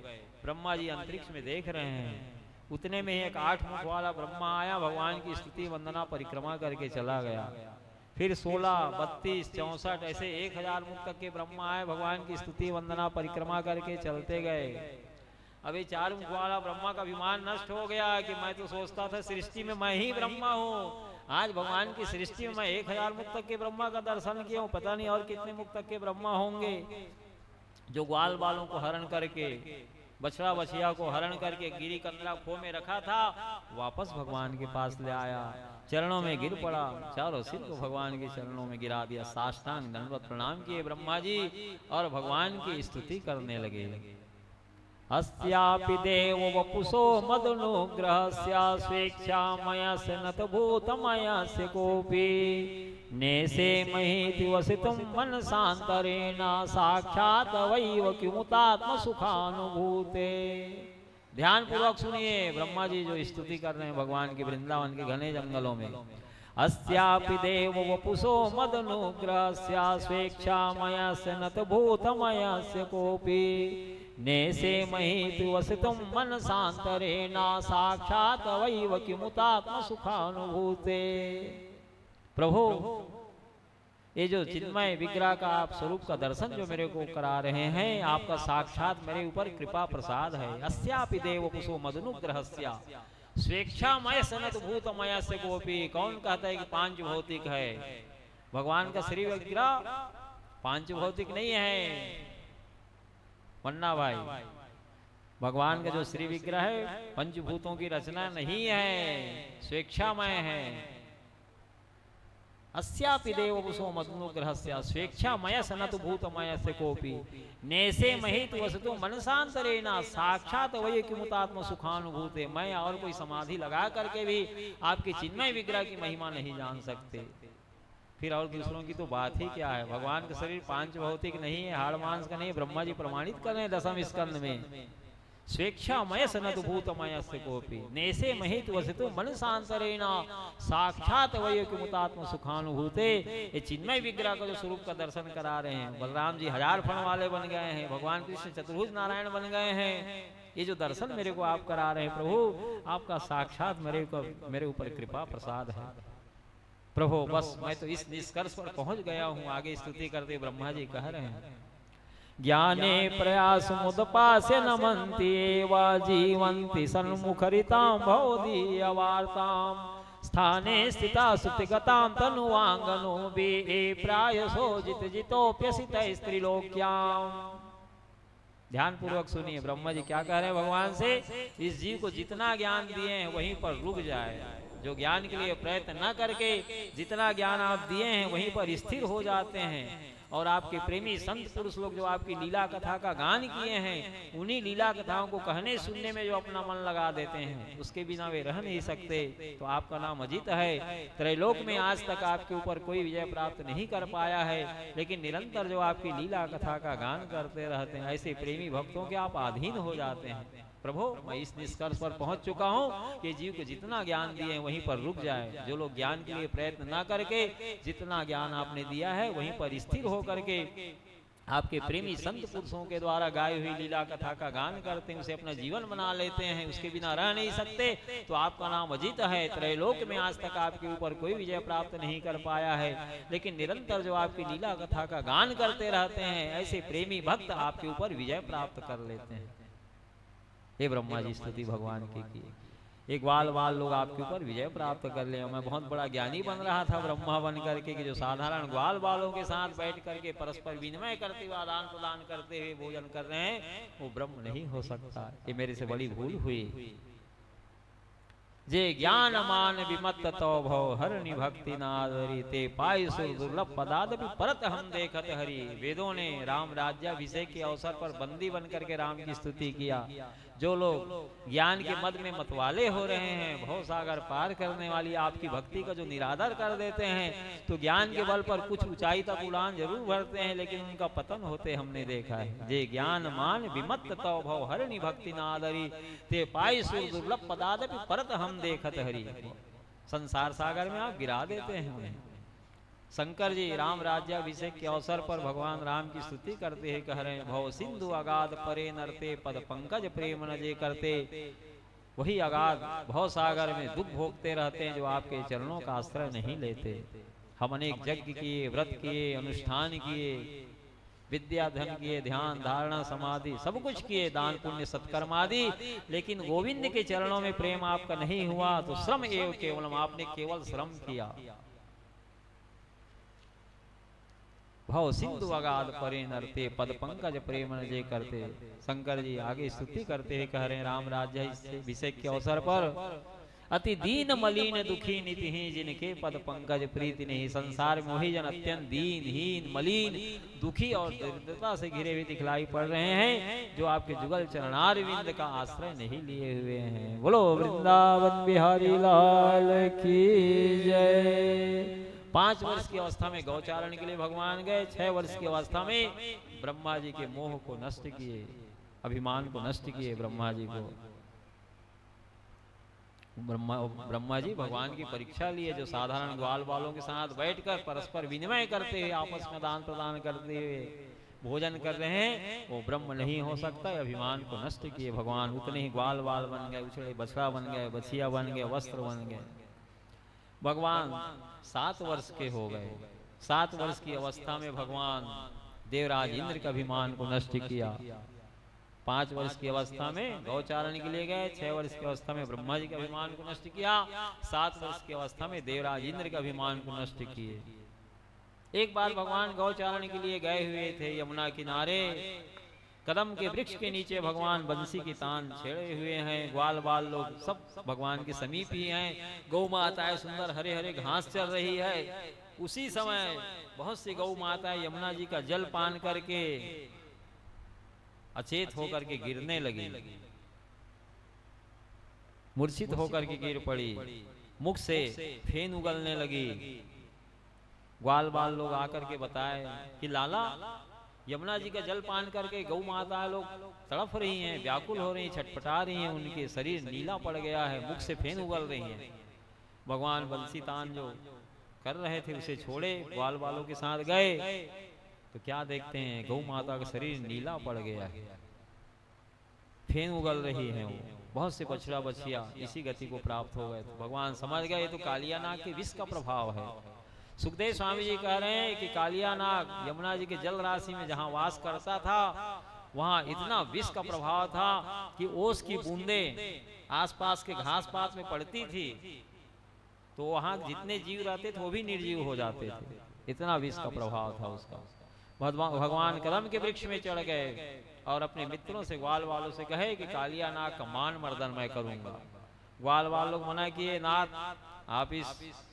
S2: ब्रह्मा जी अंतरिक्ष में देख रहे हैं, उतने में एक 8 मुख वाला ब्रह्मा आया, भगवान की स्तुति वंदना परिक्रमा करके चला गया। फिर 16, 32, 64 ऐसे 1000 मुख तक के ब्रह्मा आए, भगवान की स्तुति वंदना परिक्रमा करके चलते गए। अभी 4 मुख वाला ब्रह्मा का विमान नष्ट हो गया कि मैं तो सोचता था सृष्टि में मैं ही ब्रह्मा हूँ, आज भगवान की सृष्टि में मैं 1000 मुख तक के ब्रह्मा का दर्शन किया हूँ, पता नहीं और कितने मुख तक के ब्रह्मा होंगे जो ग्वाल बालों को हरण करके, बछड़ा बछिया को हरण करके गिरी कंदरा खो में रखा था, वापस भगवान के पास ले आया, चरणों में गिर पड़ा, चारों सिर को भगवान के चरणों में गिरा दिया, साष्टांग दंडवत प्रणाम किए ब्रह्मा जी और भगवान की स्तुति करने लगे। अस्यापि देव वपुषो मदनुग्रहस्या स्वेच्छा मया से नत भूत मया से कोपी नेसे महिति वसितुम मन शांतरेना साक्षात वैव किमुतात्म सुखानुभूते। ध्यान पूर्वक सुनिए, ब्रह्मा जी जो स्तुति कर रहे हैं भगवान के वृंदावन के घने जंगलों में। अस्यापि देव वपुषो मदनुग्रहस्या स्वेच्छा मया से नत भूत मया से कोपी नेसे महिति वसितुम मन शांतरेना साक्षात वैव किमुतात्म सुखानुभूते। प्रभु ये जो चिन्मय विग्रह का आप स्वरूप का दर्शन जो मेरे को करा रहे हैं, आपका साक्षात मेरे ऊपर कृपा प्रसाद है। अस्यापि देव कुसो मदनुग्रहस्या स्वेच्छामय सनत भूतमय से गोपी। कौन कहता है कि पांच भौतिक है? भगवान का श्री विग्रह पांच भौतिक नहीं है मन्ना भाई। भगवान का जो श्री विग्रह है पंचभूतों की रचना नहीं है, स्वेच्छामय है। अस्यापि देव कुसो मदनुग्रहस्या स्वेच्छामय सनत भूतमय से कोपी नेसे महित वस्तु मनसांतरेना साक्षात वही किमुतात्म सुखानुभूते। मैं और कोई समाधि लगा करके भी आपके चिन्मय विग्रह की महिमा नहीं जान सकते, फिर और दूसरों की तो बात ही क्या है। भगवान का शरीर पांच भौतिक नहीं है, हाड़ मांस का नहीं। ब्रह्मा जी प्रमाणित कर रहे हैं दसम स्कंद में, स्वेच्छामय सनत भूतमय से कोपी नेसे महित वस्तु मनसांतरेना साक्षात वही किमुतात्म सुखानुभूते। ये चिन्मय विग्रह का जो स्वरूप का दर्शन करा रहे हैं। बलराम जी 1000 फण वाले बन गए हैं, भगवान कृष्ण चतुर्भुज नारायण बन गए हैं। ये जो दर्शन मेरे को आप करा रहे हैं प्रभु, आपका साक्षात मेरे ऊपर कृपा प्रसाद है प्रभु। बस मैं तो इस निष्कर्ष पर पहुंच गया हूँ। आगे स्तुति करते ब्रह्मा जी कह रहे हैं, ज्ञाने प्रयास मुदपासे नमन्ति एवा जीवन्ति सन्मुखरितां भवदीय वार्तां स्थाने स्थिता सुतिगतां तनुवांगनो बे प्रायसो जितोप्यसित स्त्रीलोक्यां। ध्यान पूर्वक सुनिए ब्रह्मा जी क्या कह रहे हैं भगवान से। इस जीव को जितना ज्ञान दिए हैं वहीं पर रुक जाए। जो ज्ञान के लिए प्रयत्न न करके जितना ज्ञान आप दिए हैं वहीं पर स्थिर हो जाते हैं। और आपके प्रेमी संत पुरुष लोग जो आपकी लीला कथा का गान किए हैं, उन्हीं लीला कथाओं को कहने सुनने में जो अपना मन लगा देते हैं, उसके बिना वे रह नहीं सकते। तो आपका नाम अजित है। त्रैलोक में आज तक आपके ऊपर कोई विजय प्राप्त नहीं कर पाया है, लेकिन निरंतर जो आपकी लीला कथा का गान करते रहते हैं, ऐसे प्रेमी भक्तों के आप अधीन हो जाते हैं। प्रभु मैं इस निष्कर्ष पर पहुंच चुका हूँ कि जीव को जितना ज्ञान दिए वहीं पर रुक जाए। जो लोग ज्ञान के लिए प्रयत्न ना करके जितना ज्ञान आपने दिया है वहीं पर स्थिर हो करके आपके प्रेमी संत पुरुषों के द्वारा गाई हुई लीला कथा का गान करते हैं, उसे अपना जीवन बना लेते हैं, उसके बिना रह नहीं सकते। तो आपका नाम अजित है। त्रैलोक में आज तक आपके ऊपर कोई विजय प्राप्त नहीं कर पाया है, लेकिन निरंतर जो आपकी लीला कथा का गान करते रहते हैं, ऐसे प्रेमी भक्त आपके ऊपर विजय प्राप्त कर लेते हैं। हे ब्रह्मा जी स्तुति भगवान की। एक बाल लोग आपके ऊपर विजय प्राप्त कर ले। मैं बहुत बड़ा ज्ञानी बन रहा था ब्रह्मा बन करके कि जो साधारण ग्वाल बालों के साथ बैठ करके परस्पर विनिमय करते हुए आदान प्रदान करते हुए भोजन कर रहे हैं, वो ब्रह्म नहीं हो सकता। ये मेरे से बड़ी भूल हुई। जे ज्ञान मान विमत्त तो भव हरनि भक्ति नादरी ते पाई सुर दुर्लभ पदादपि परत हम देखत हरि। वेदों ने राम राज्याभिषेक के अवसर पर बंदी बन करके राम की स्तुति किया। जो लोग ज्ञान के मद में मतवाले हो रहे हैं, भव सागर पार करने वाली आपकी भक्ति का जो निरादर कर देते हैं, तो ज्ञान के बल पर कुछ ऊंचाई तक उड़ान जरूर भरते हैं, लेकिन उनका पतन होते हमने देखा है। जे ज्ञान मान विमत्त तव भव हरनि भक्ति नादरी ते पाई सुर दुर्लभ पदादपि परत हम देखत हरि। संसार सागर में आप गिरा देते हैं उन्हें। शंकर जी राम राज्याभिषेक के अवसर पर भगवान राम की स्तुति करते हैं, कह रहे हैं भव सिंधु अगाध परे नरते पद पंकज प्रेम न जे करते। वही अगाध भव सागर में दुख भोगते रहते हैं जो आपके चरणों का आश्रय नहीं लेते। हम अनेक यज्ञ किए, व्रत किए, अनुष्ठान किए, विद्या धन किए, ध्यान धारणा समाधि सब कुछ किए, दान पुण्य सत्कर्म आदि, लेकिन गोविंद के चरणों में प्रेम आपका नहीं हुआ। तो श्रम एवं केवलम, आपने केवल श्रम किया। भव सिंधु अगाध परे नरते पद पंकज प्रेम न जे करते। शंकर जी आगे स्तुति करते हैं, कह रहे हैं राम राज्य अभिषेक के अवसर पर अति दीन मलिन दुखी नितिहीन जिनके पद पंकज प्रीति नहीं। संसार में वही जन अत्यंत दीनहीन मलिन दुखी और दरिद्रता से घिरे हुए दिखलाई पड़ रहे हैं, जो आपके जुगल चरणारविंद का आश्रय नहीं लिए हुए हैं। बोलो वृंदावन बिहारी लाल की जय। 5 वर्ष की अवस्था में गौचारण के लिए भगवान गए। 6 वर्ष की अवस्था में ब्रह्मा जी के मोह को नष्ट किए, अभिमान को नष्ट किए। ब्रह्मा जी को ब्रह्मा जी भगवान की परीक्षा लिए, जो साधारण ग्वाल बालों के साथ बैठकर परस्पर विनिमय करते हुए, आपस में दान प्रदान करते हुए भोजन कर रहे हैं, वो ब्रह्म नहीं हो सकता। अभिमान को नष्ट किए भगवान। उतने ही ग्वाल बाल बन गए, उछड़े बछड़ा बन गए, बछिया बन गए, वस्त्र बन गए। भगवान 7 वर्ष के हो गए। 7 वर्ष की अवस्था में भगवान देवराज इंद्र के अभिमान को नष्ट किया। 5 वर्ष की अवस्था में गौचारण के लिए गए, 6 वर्ष की अवस्था में ब्रह्मा जी के अभिमान को नष्ट किया, 7 वर्ष की अवस्था में देवराज इंद्र के अभिमान को नष्ट किए। एक बार भगवान गौचारण के लिए गए हुए थे यमुना किनारे, कदम के वृक्ष के नीचे भगवान बंसी की तान छेड़े हुए हैं। ग्वाल बाल लोग सब भगवान के समीप ही हैं। गौ माताएं सुंदर हरे हरे घास चल रही है। उसी समय बहुत सी गौ माताएं यमुना जी का जल पान करके अचेत होकर के गिरने लगी, मूर्छित होकर के गिर पड़ी, मुख से फेन उगलने लगी। ग्वाल बाल लोग आकर के बताए कि लाला, यमुना जी का जल पान करके गौ माता लोग तड़प रही हैं, व्याकुल हो रही हैं, छटपटा रही हैं, उनके शरीर नीला पड़ गया है, मुख से फेन उगल रही हैं। भगवान बंसी तान जो कर रहे थे उसे छोड़े, ग्वाल बालों के साथ गए तो क्या देखते हैं, गौ माता का शरीर नीला पड़ गया है, फेन उगल रही है। वो बहुत से बछड़ा बछिया इसी गति को प्राप्त हो गए। तो भगवान समझ गए तो कालिया नाग के विष का प्रभाव है। सुखदेव स्वामी जी कह रहे हैं कि कालिया नाग यमुना जी के जल राशि में जहां वास करता था वहां इतना विष का प्रभाव था कि ओस की बूंदें आसपास के घास पात में पड़ती थी तो वहां जितने जीव रहते थे वो भी निर्जीव हो जाते थे, इतना विष का प्रभाव था उसका। भगवान कदम के वृक्ष में चढ़ गए और अपने मित्रों से, ग्वाल वालों से कहे कि कालिया नाग का मान मर्दन मैं करूंगा। ग्वाल वाल लोग मना किए, नाथ आप इस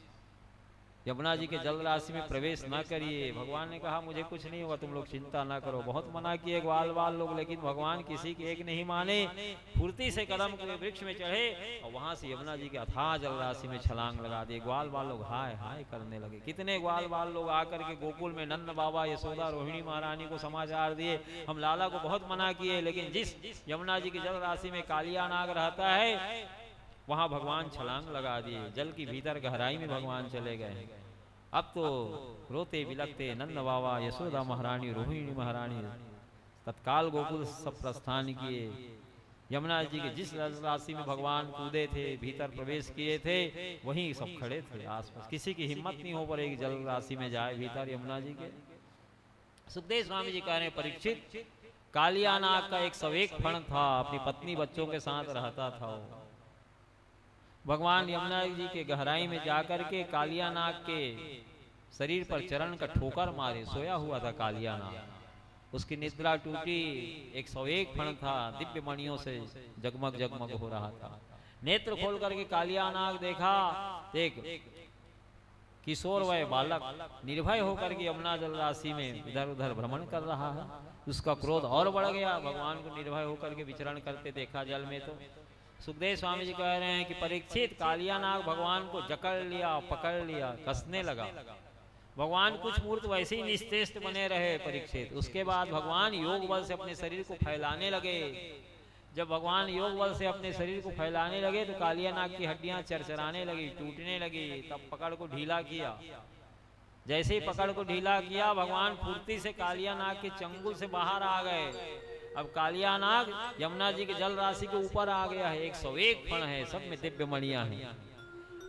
S2: यमुना जी के जल राशि में प्रवेश न करिए। भगवान ने कहा मुझे कुछ नहीं होगा, तुम लोग चिंता ना करो। बहुत मना किए ग्वाल वाल लोग, लेकिन भगवान किसी की एक नहीं माने। फुर्ती से कदम के वृक्ष में चढ़े और वहां से यमुना जी के अथाह जल राशि में छलांग लगा दिए। ग्वाल वाल लोग हाय हाय करने लगे। कितने ग्वाल वाल लोग आकर के गोकुल में नंद बाबा, यशोदा, रोहिणी महारानी को समाचार दिए, हम लाला को बहुत मना किए, लेकिन जिस यमुना जी की जल राशि में कालिया नाग रहता है वहां भगवान छलांग लगा दिए। जल की भीतर गहराई में भगवान चले गए। अब तो रोते बिलखते नंद बाबा, यशोदा महारानी, रोहिणी महारानी तत्काल गोकुल सब प्रस्थान किए। यमुना जी के जिस राशि में भगवान कूदे थे, भीतर प्रवेश किए थे, वहीं सब खड़े थे आसपास। किसी की हिम्मत नहीं हो पड़ेगी जल राशि में जाए भीतर यमुना जी के। सुखदेव स्वामी जी कह रहे हैं, परीक्षित कालिया नाग का एक सवेक फण था, अपनी पत्नी बच्चों के साथ रहता था। भगवान यमुना जी के गहराई में जाकर के कालिया नाग के शरीर पर चरण का ठोकर मारे। सोया हुआ था कालिया नाग, उसकी निद्रा टूटी। एक सवेक फण था, दिव्य मणियों से जगमग जगमग हो रहा था। नेत्र खोल करके कालिया नाग देखा, एक किशोर वय बालक निर्भय होकर के यमुना जल राशि में इधर उधर भ्रमण कर रहा है। उसका क्रोध और बढ़ गया। भगवान को निर्भय होकर के विचरण करते देखा जल में। तो सुखदेव स्वामी जी कह रहे हैं कि परीक्षित कालिया नाग भगवान को जकड़ लिया, पकड़ लिया, कसने लगा। भगवान कुछ मुहूर्त वैसे ही निश्चेष्ट बने रहे परीक्षित। उसके बाद भगवान योग बल से अपने शरीर को फैलाने लगे। जब भगवान योग बल से अपने शरीर को फैलाने लगे तो कालिया नाग की हड्डियां चरचराने लगी, टूटने लगी। तब पकड़ को ढीला किया। जैसे ही पकड़ को ढीला किया, भगवान फुर्ती से कालिया नाग के चंगुल से बाहर आ गए। अब कालिया नाग यमुना जी के जल राशि के ऊपर आ गया है। 101 फण है, सब में दिव्य मणियां हैं।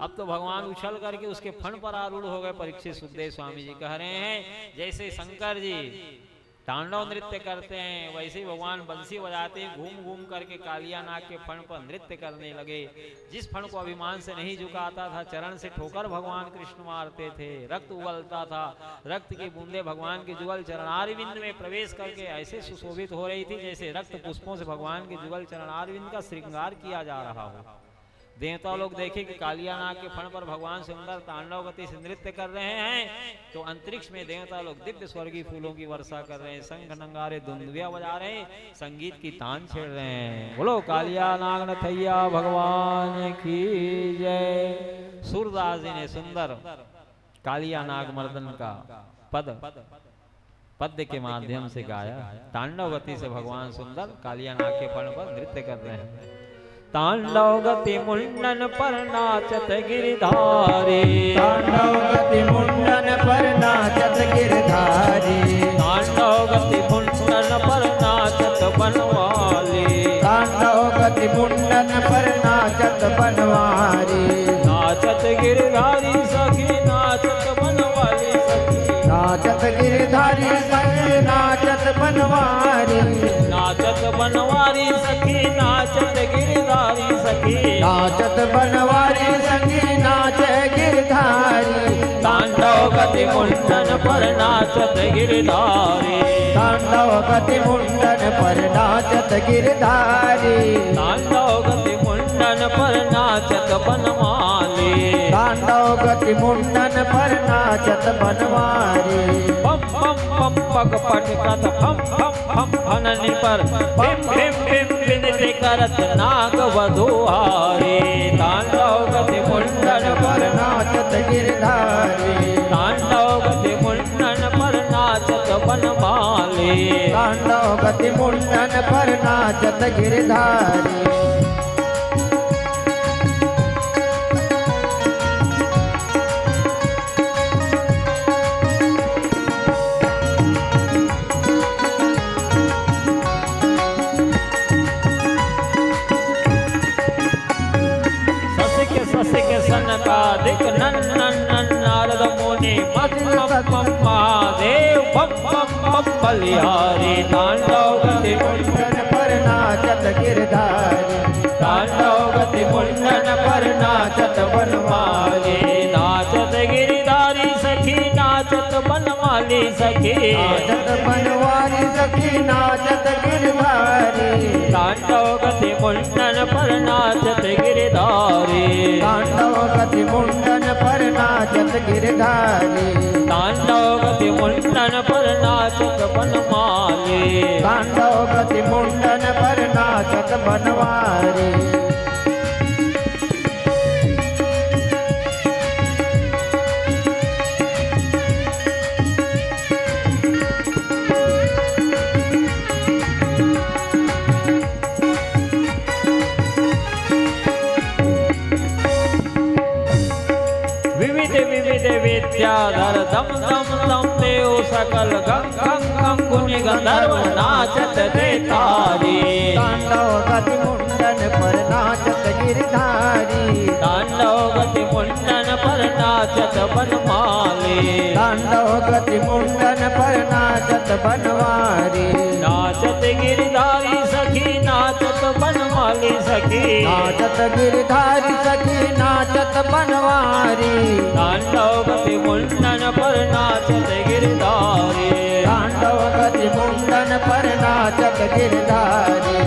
S2: अब तो भगवान उछल करके उसके फण पर आरूढ़ हो गए। परीक्षित सुखदेव स्वामी जी कह रहे हैं, जैसे शंकर जी तांडव नृत्य करते हैं वैसे ही भगवान बंसी बजाते हैं, घूम घूम करके कालिया नाग के फण पर नृत्य करने लगे। जिस फण को अभिमान से नहीं झुकाता था, चरण से ठोकर भगवान कृष्ण मारते थे, रक्त उगलता था। रक्त की बूंदे भगवान के जुगल चरणारविंद में प्रवेश करके ऐसे सुशोभित हो रही थी जैसे रक्त पुष्पों से भगवान के जुगल चरणारविंद का श्रृंगार किया जा रहा हो। देवता लोग देखे कि कालिया नाग के फण पर भगवान सुंदर तांडव गति से नृत्य कर रहे हैं, तो अंतरिक्ष में देवता लोग दिव्य स्वर्गीय फूलों की वर्षा कर रहे हैं, शंख नंगारे दुंदुभिया बजा रहे हैं, संगीत की तान छेड़ रहे हैं। बोलो कालिया नाग नथैया भगवान की जय। सूरदास जी ने सुंदर कालिया नाग मर्दन का पद्य के माध्यम से गाया। तांडव गति से भगवान सुंदर कालिया नाग के फण पर नृत्य कर रहे हैं। तांडव गति मुंडन पर नाचत गिरधारी,
S4: तांडव गति मुंडन पर नाचत गिरधारी,
S2: तांडव गति मुंडन पर नाचत बनवाली,
S4: तांडव गति मुंडन पर नाचत बनवारी,
S2: नाचत गिरधारी सखी नाचत बनवाली सखी,
S3: बनवारी सखी नाचत गिरधारी सखी
S4: नाचत बनवारी सखी नाच गिरधारी
S3: तांडव गति मुंडन पर नाचत गिरधारी
S4: तांडव गति मुंडन पर नाचत गिरधारी
S3: तांडव गति मुंडन पर नाचत बनमाली
S4: तांडव गति मुंडन पर नाचत बनवारी
S3: पम पम पम पग पटकत फम फम फम फननि पर भीम भीम भीम विनती करत नाग वधुहारी तांडव गति मुंडन पर
S4: नाचत गिरधारी
S3: तांडव गति मुंडन पर नाचत बनमाली
S4: तांडव गति मुंडन पर नाचत गिरधारी
S3: सनकादिक नन्नन नारद मुनि मम मम महादेव बम बम बम बलिहारी तांडव गति
S4: मुंडन पर नाचत गिरधारी
S3: तांडव गति मुंडन पर नाचत बनमाली नाचत गिरधारी सखी नाचत बनमाली सखी
S4: नाचत बनवारी सखी नाचत गिरधारी
S3: तांडव गति मुंडन पर नाचत गिरधारी
S4: तांडव गति मुंडन पर नाचत गिरधारी
S3: तांडव गति मुंडन पर नाचत बनमाली
S4: तांडव गति मुंडन पर नाचत बनवारी
S3: विद्याधर दम दम दम देव सकल गंग गंग गंग गुनि गंधर्व नाचत देतारी
S4: तांडव गति मुंडन पर नाचत गिरधारी
S3: तांडव गति मुंडन पर नाचत बनमाली
S4: तांडव गति मुंडन पर नाचत बनवारी
S3: नाचत गिरधारी सखी नाचत बनमाली सखी
S4: नाचत गिरधारी सखी नाचत बनवारी
S3: तांडव गति मुंडन पर नाचत गिरधारी
S4: तांडव गति मुंडन पर नाचत गिरधारी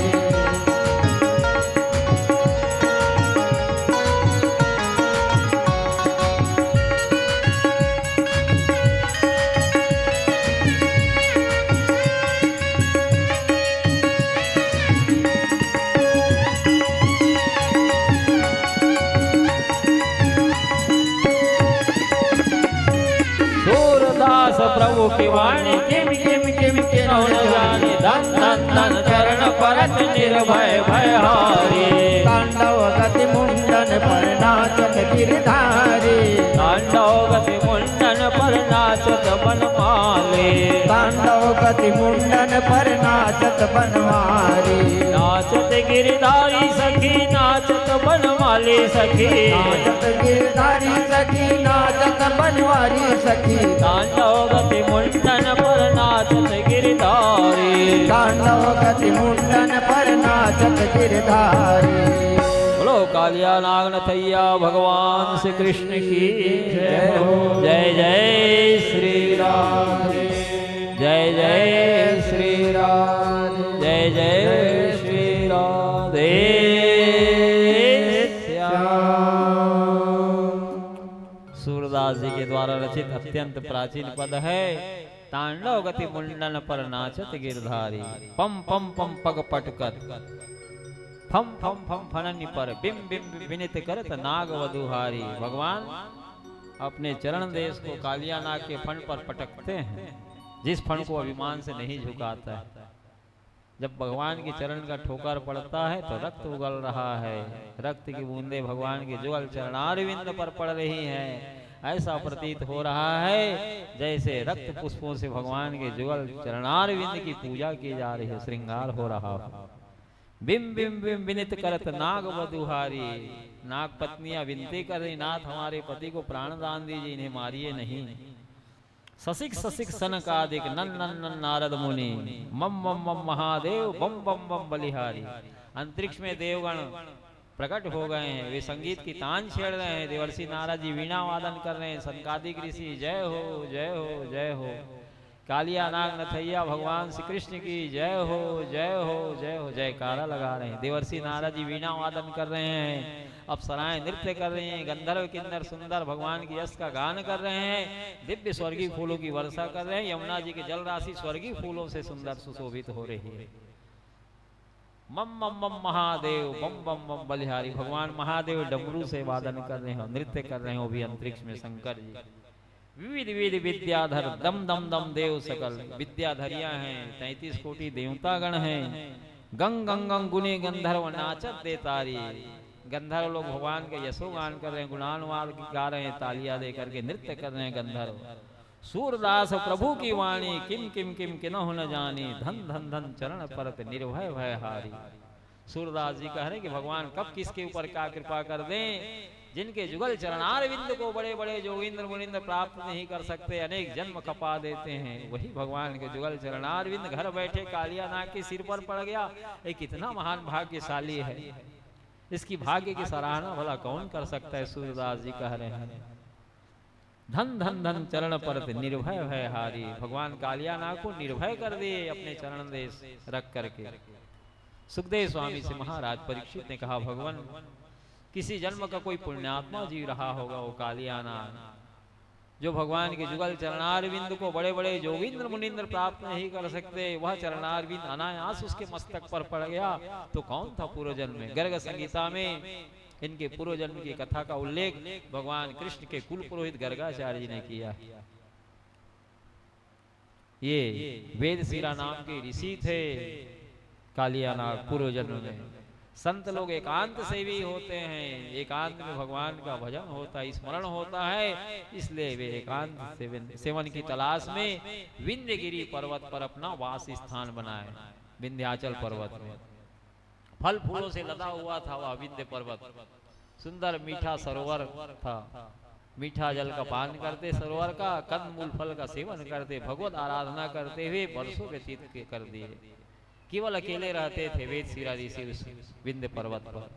S3: प्रभु की वाणी किम किम किम किम जानी धन धन धन चरण परत निर्भय भयहारी
S4: तांडव गति मुंडन पर नाचत गिरधारी
S3: तांडव गति मुंडन पर नाचत बनमाली
S4: तांडव गति मुंडन पर नाचत बनवारी
S3: नाचत गिरधारी सखी नाचत बनमाली सखी
S4: नाचत गिरधारी सखी नाचत बनवारी सखी
S3: तांडव गति मुंडन पर नाचत गिरधारी
S4: तांडव गति मुंडन पर नाचत गिरधारी
S3: बोलो कालिया नागनथैया भगवान श्री कृष्ण की जय हो जय जय श्री राम जय जय श्री राम जय जय श्री राधे सूरदास जी के द्वारा रचित अत्यंत प्राचीन पद है। तांडव गति मुंडन पर नाचत गिरधारी पम पम पम पग पटकत फम फम फम फननि पर बिम बिम विनित करत नाग वधुहारी। भगवान अपने चरण देश को कालिया नाग के फण पर पटकते हैं, जिस फण को अभिमान से नहीं झुकाता है। जब भगवान के चरण का ठोकर पड़ता है तो रक्त उगल रहा है, रक्त की बूंदे भगवान के जुगल चरणारविंद पर पड़ रही हैं। ऐसा प्रतीत हो रहा है जैसे रक्त पुष्पों से भगवान के जुगल चरणारविंद की पूजा की जा रही है, श्रृंगार हो रहा है। बिम बिम बिम विनित करत नाग वधुहारी। नाग पत्नियां विनती कर रही, नाथ हमारे पति को प्राण दान दीजिए, इन्हें मारिए नहीं।
S2: ससिक ससिक सनकादिक नन नन नन नारद मुनि मम मम मम महादेव बम बम बम बलिहारी। अंतरिक्ष में देवगण प्रकट हो गए हैं, वे संगीत की तान छेड़ रहे हैं। देवर्षि नारद जी वीणा वादन कर रहे हैं। सनकादिक ऋषि जय हो जय हो जय हो। कालिया नाग नथैया भगवान श्री कृष्ण की जय हो जय हो जय हो जयकारा लगा रहे हैं। देवर्षि नारद जी वीणा वादन कर रहे हैं, अप्सराएं नृत्य कर रही हैं, गंधर्व किन्नर सुंदर भगवान की यश का गान कर रहे हैं, दिव्य स्वर्गीय फूलों की वर्षा कर रहे हैं। यमुना जी की जल राशि स्वर्गीय फूलों से सुंदर सुशोभित हो रही है। मम मम मम महादेव बम बम बम बलिहारी। भगवान महादेव डमरू से वादन कर रहे हैं, नृत्य कर रहे हैं, वो भी अंतरिक्ष में शंकर जी। विविध विविध विद्याधर दम दम दम देव सकल। विद्याधरियां हैं, 33 कोटि देवतागण हैं। गंग गंग गंग गुणी गंधर्व नाचत दे तारी। गंधर्व लोग भगवान के यशोगान कर रहे हैं, गुणानुवाद गा रहे हैं, तालियां दे करके नृत्य कर रहे हैं गंधर्व। सूरदास प्रभु की वाणी किम किम किम किन्हु न जानी। धन धन धन चरण परत निर्भय भय हारी। सूरदास जी कह रहे हैं कि भगवान कब किसके ऊपर क्या कृपा कर दें। जिनके जुगल चरणार विंद को बड़े बड़े जोगिंद्र मुनिंद्र प्राप्त नहीं कर सकते, अनेक जन्म खपा देते हैं, वही भगवान के जुगल चरणार विंद घर बैठे कालिया नाग के सिर पर पड़ गया। ये कितना महान भाग्यशाली है। इसकी भाग्य की सराहना भला कौन कर सकता है। सूरदास जी कह रहे हैं धन धन धन चरण परत निर्भय भय हारी। भगवान कालिया नाग को निर्भय कर दिए अपने चरण देश रख करके। सुखदेव स्वामी से महाराज परीक्षित ने कहा, भगवान किसी जन्म का कोई पुण्यात्मा जी रहा होगा वो कालिया नाग, जो भगवान के जुगल चरणार बिंद को बड़े बड़े जोगिंद्र मुनिंद्र प्राप्त नहीं कर सकते, वह चरणार बिंद अनायास उसके मस्तक पर पड़ गया। तो कौन था पूर्व जन्म में। गर्ग संगीता में इनके पूर्व जन्म की कथा का उल्लेख भगवान कृष्ण के कुल पुरोहित गर्गाचार्य जी ने किया। ये वेद सीरा नाम के ऋषि थे कालिया नाग पूर्व जन्म में। संत लोग एकांत सेवी होते हैं, एकांत में भगवान का भजन होता है, स्मरण होता है, इसलिए वे एकांत सेवन की तलाश में विंध्यगिरी पर्वत पर अपना वास स्थान बनाए। विंध्याचल पर्वत में फल फूलों से लदा हुआ था वह विंध्य पर्वत। सुंदर मीठा सरोवर था, मीठा जल का पान करते, सरोवर का कंद मूल फल का सेवन करते, भगवत आराधना करते हुए वर्षों व्यतीत कर दिए। केवल अकेले रहते थे वेद शिरा ऋषि उस विंध्य पर्वत पर।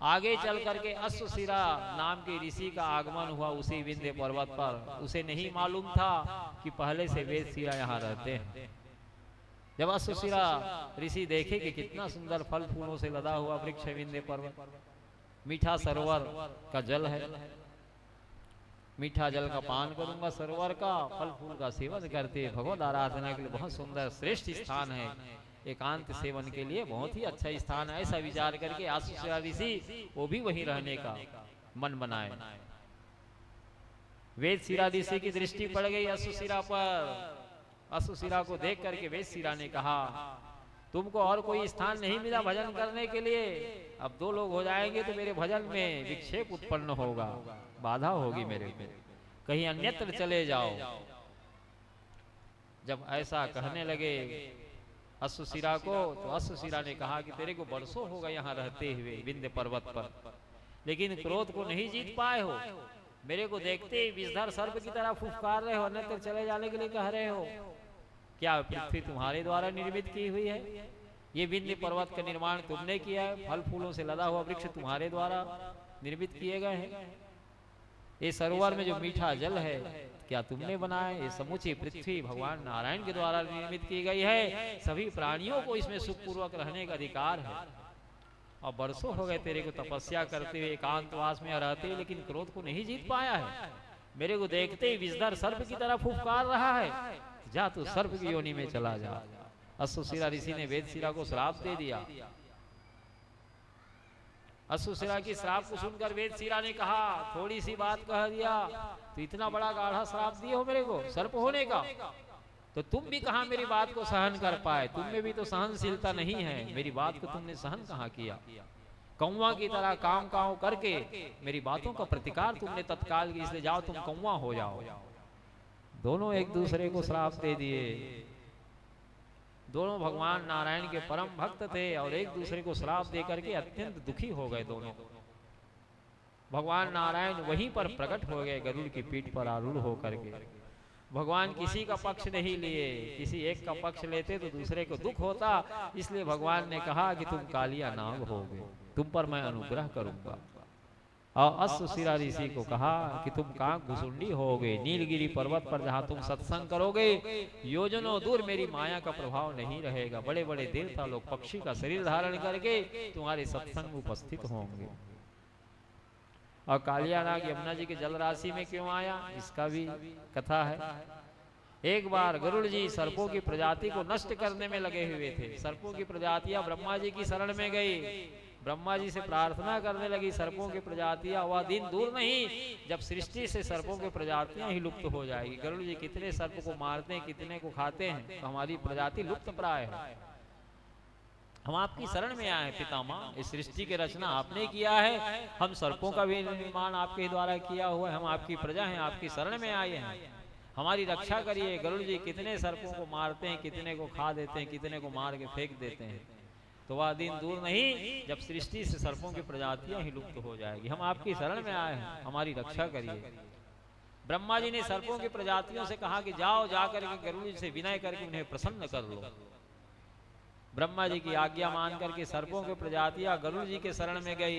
S2: आगे चल करके अश्वशिरा नाम के ऋषि का आगमन हुआ उसी विंध्य पर्वत पर। उसे नहीं मालूम था कि पहले से वेद शिरा यहाँ रहते हैं। जब अश्वशिरा ऋषि देखे कि कितना सुंदर फल फूलों से लदा हुआ वृक्ष है विंध्य पर्वत, मीठा सरोवर का जल है, मीठा जल का पान करूंगा, सरोवर का फल फूल का सेवन करते, भगवत आराधना के लिए बहुत सुंदर श्रेष्ठ स्थान है, एकांत सेवन के लिए बहुत ही अच्छा स्थान है। ऐसा विचार करके अश्वशिरा ऋषि वो भी वहीं रहने का मन बनाए। वेद शिरा ऋषि की दृष्टि पड़ गई अश्वशिरा पर। अश्वशिरा को देख करके वेद शिरा ने कहा, तुमको और कोई स्थान नहीं मिला भजन करने के लिए, अब दो लोग हो जाएंगे तो मेरे भजन में विक्षेप उत्पन्न होगा, बाधा होगी मेरे को, कहीं अन्यत्र चले जाओ। जब ऐसा कहने लगे अश्वशिरा को, तो अश्वशिरा ने कहा कि तेरे को बरसों होगा यहाँ रहते हुए विंध्य पर्वत पर, लेकिन क्रोध को नहीं जीत पाए हो। मेरे को देखते ही विषधर सर्प की तरह फुफकार रहे हो, अन्यत्र चले जाने के लिए कह रहे हो। क्या पृथ्वी तुम्हारे द्वारा निर्मित की हुई है? ये विंध्य पर्वत का निर्माण तुमने किया है, फल फूलों से लदा हुआ वृक्ष तुम्हारे द्वारा निर्मित किए गए हैं। ये सरोवर में जो मीठा जल है क्या तुमने बनाया? ये समूची पृथ्वी भगवान नारायण के द्वारा निर्मित की गई है। सभी प्राणियों को इसमें सुखपूर्वक रहने का अधिकार है। और बरसों हो गए तेरे को तपस्या करते हुए, एकांतवास में रहते, लेकिन क्रोध को नहीं जीत पाया है। मेरे को देखते ही विषधर सर्प की तरह फुफकार रहा है, जा तू सर्प की योनि में चला जा। अश्वशिरा ऋषि ने वेद शिरा को श्राप दे दिया। अश्वशिरा की श्राप को सुनकर वेद शिरा ने कहा, थोड़ी सी बात कह दिया तो इतना बड़ा गाढ़ा श्राप दिए हो मेरे को सर्प होने का, तो तुम भी कहां मेरी बात को सहन कर पाए? तुम में भी तो सहनशीलता नहीं है, मेरी बात को तुमने सहन कहां किया? कौवा की तरह काम काव करके मेरी बातों का प्रतिकार तुमने तत्काल की, इसलिए जाओ तुम कौवा हो जाओ। दोनों एक दूसरे को श्राप दे दिए। दोनों भगवान नारायण के परम भक्त थे और एक दूसरे को श्राप दे करके अत्यंत दुखी हो गए दोनों। भगवान नारायण वहीं पर प्रकट हो गए, गरुड़ की पीठ पर आरूढ़ होकर के।
S3: भगवान किसी का पक्ष नहीं लिए, किसी एक का पक्ष लेते तो दूसरे को दुख होता, इसलिए भगवान ने कहा कि तुम कालिया नाग होगे, तुम पर मैं अनुग्रह करूंगा। और अश्वशिरा ऋषि को कहा कि तुम कांक घुसुंडी होगे, नीलगिरी पर्वत पर जहां तुम सत्संग करोगे योजनों दूर मेरी माया का प्रभाव नहीं रहेगा, बड़े बड़े देवता लोग पक्षी का शरीर धारण करके तुम्हारे सत्संग में उपस्थित होंगे। और कालिया नाग यमुना जी के जल राशि में क्यों आया, इसका भी कथा है। एक बार गरुड़ जी सर्पों की प्रजाति को नष्ट करने में लगे हुए थे। सर्पों की प्रजातियां ब्रह्मा जी की शरण में गई, ब्रह्मा जी से प्रार्थना करने लगी सर्पों की प्रजातियां, वह दिन दूर नहीं जब सृष्टि से सर्पों की प्रजातियां ही लुप्त हो जाएगी। गरुड़ जी कितने सर्प को मारते हैं, कितने को खाते हैं, तो हमारी प्रजाति लुप्त प्राय है। हम आपकी शरण में आए पितामह, इस सृष्टि की रचना आपने किया है, हम सर्पों का भी निर्माण आपके द्वारा किया हुआ है, हम आपकी प्रजा हैं, आपकी शरण में आए हैं, हमारी रक्षा करिए। गरुड़ जी कितने सर्पों को मारते हैं, कितने को खा देते हैं, कितने को मार के फेंक देते हैं, तो वह दिन दूर नहीं जब सृष्टि से सर्पों की प्रजातियां ही लुप्त हो जाएगी। हम आपकी शरण में आए हैं, हमारी रक्षा करिए। ब्रह्मा जी ने सर्पों की प्रजातियों से कहा कि जाओ, जाकर के गरुड़ जी से विनय करके उन्हें प्रसन्न कर लो। ब्रह्मा जी की आज्ञा मान करके सर्पों की प्रजातियां गरुड़ जी के शरण में गई,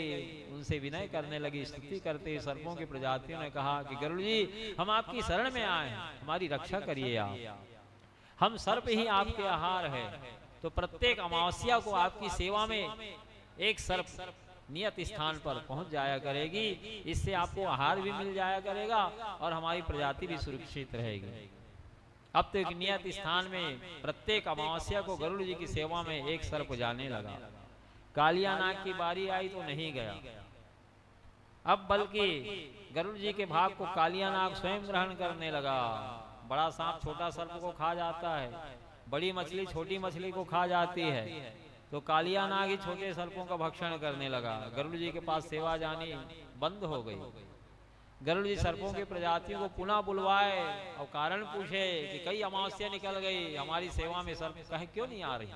S3: उनसे विनय करने लगी। स्तुति करते सर्पों की प्रजातियों ने कहा कि गरुड़ जी हम आपकी शरण में आए हैं, हमारी रक्षा करिए आप, हम सर्प ही आपके आहार है। तो प्रत्येक अमावस्या को आपकी सेवा में एक सर्प नियत स्थान पर पहुंच जाया करेगी, इससे आपको आहार भी मिल जाया करेगा और हमारी प्रजाति भी सुरक्षित रहेगी। अब तो एक नियत स्थान में प्रत्येक अमावस्या को गरुड़ जी की सेवा में एक सर्प जाने लगा। कालिया नाग की बारी आई तो नहीं गया, अब बल्कि गरुड़ जी के भाग को कालिया नाग स्वयं ग्रहण करने लगा। बड़ा सांप छोटा सर्प को खा जाता है, बड़ी मछली छोटी मछली को खा जाती है, तो कालिया नाग ही छोटे सर्पों का भक्षण करने लगा। गरुड़ जी के पास सेवा जानी बंद हो गई। गरुड़ जी सर्पों की प्रजातियों को पुनः बुलवाए और कारण पूछे कि कई अमावस्या निकल गई, हमारी सेवा में सर्प कहे क्यों नहीं आ रही।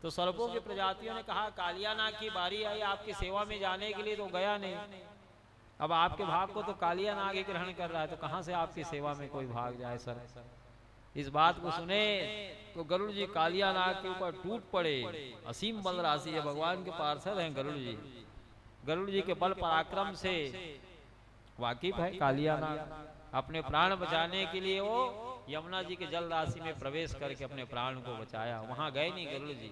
S3: तो सर्पों की प्रजातियों ने कहा कालिया नाग की बारी आई आपकी सेवा में जाने के लिए, तो गया नहीं, अब आपके भाग को तो कालिया नाग ही ग्रहण कर रहा है, तो कहां से आपकी सेवा में कोई भाग जाए सर। इस बात को सुने तो गरुड़ जी कालिया नाग के ऊपर टूट पड़े। असीम बल राशि है, भगवान के पार्षद हैं गरुड़ जी। गरुड़ जी के बल पराक्रम से वाकिफ है कालिया नाग। अपने प्राण बचाने के लिए वो यमुना जी के जल राशि में प्रवेश करके अपने प्राण को बचाया, वहां गए नहीं गरुड़ जी।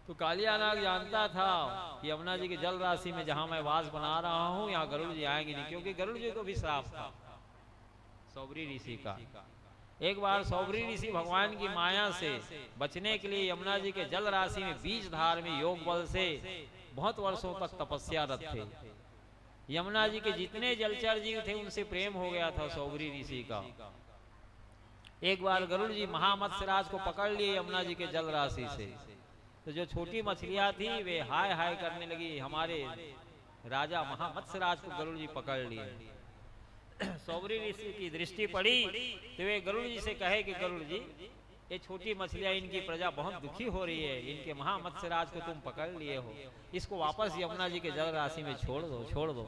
S3: तो कालिया नाग जानता था कि यमुना जी के जल राशि में जहां मैं वास बना रहा हूं यहाँ गरुड़ जी आएंगे नहीं, क्योंकि गरुड़ जी को भी श्राप था सौबरी ऋषि का। एक बार सौबरी ऋषि भगवान की माया से बचने के लिए यमुना जी के जल राशि में बीज धार में योग बल से बहुत वर्षों तक तपस्यारत थे। यमुना जी के जितने जलचर जीव थे उनसे प्रेम हो गया था सौबरी ऋषि का। एक बार गरुड़ जी महामत्स्यराज को पकड़ लिए यमुना जी के जल राशि से, तो जो छोटी मछलियां थी वे हाय हाय करने लगी। हमारे राजा महामत्स्यराज को गरुड़ जी पकड़ लिए। सौबरी ऋषि की दृष्टि पड़ी तो वे गरुड़ जी से कहे कि गरुड़ जी ये छोटी मछलियां इनकी प्रजा बहुत दुखी हो रही है, इनके महामत्स्यराज को तुम पकड़ लिए हो, इसको वापस यमुना जी के जल राशि में छोड़ दो छोड़ दो।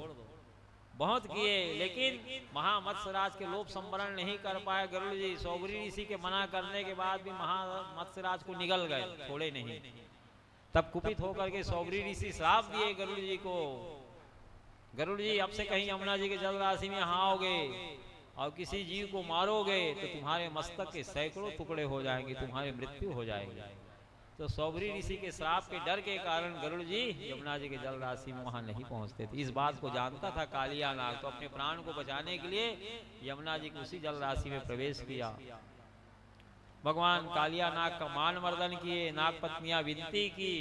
S3: बहुत किए लेकिन महामत्स्यराज के लोभ संवरण नहीं कर पाए गरुड़ जी। सौबरी ऋषि के मना करने के बाद भी महामत्स्यराज को निगल गए, छोड़े नहीं। तब कुपित होकर के सौबरी ऋषि श्राप दिए गरुड़ जी को, गरुड़ जी अब से कहीं यमुना जी के जल राशि में आओगे और किसी जीव को मारोगे तो तुम्हारे मस्तक के सैकड़ों टुकड़े हो जाएंगे, तुम्हारी मृत्यु हो जाएगी। तो सौबरी ऋषि के श्राप के डर के कारण गरुड़ जी यमुना जी के जल राशि में वहां नहीं पहुंचते थे। इस बात को जानता था कालिया नाग, तो अपने प्राण को बचाने के लिए यमुना जी की उसी जल राशि में प्रवेश किया। भगवान कालिया नाग का मान मर्दन किए। नाग पत्नियां विनती की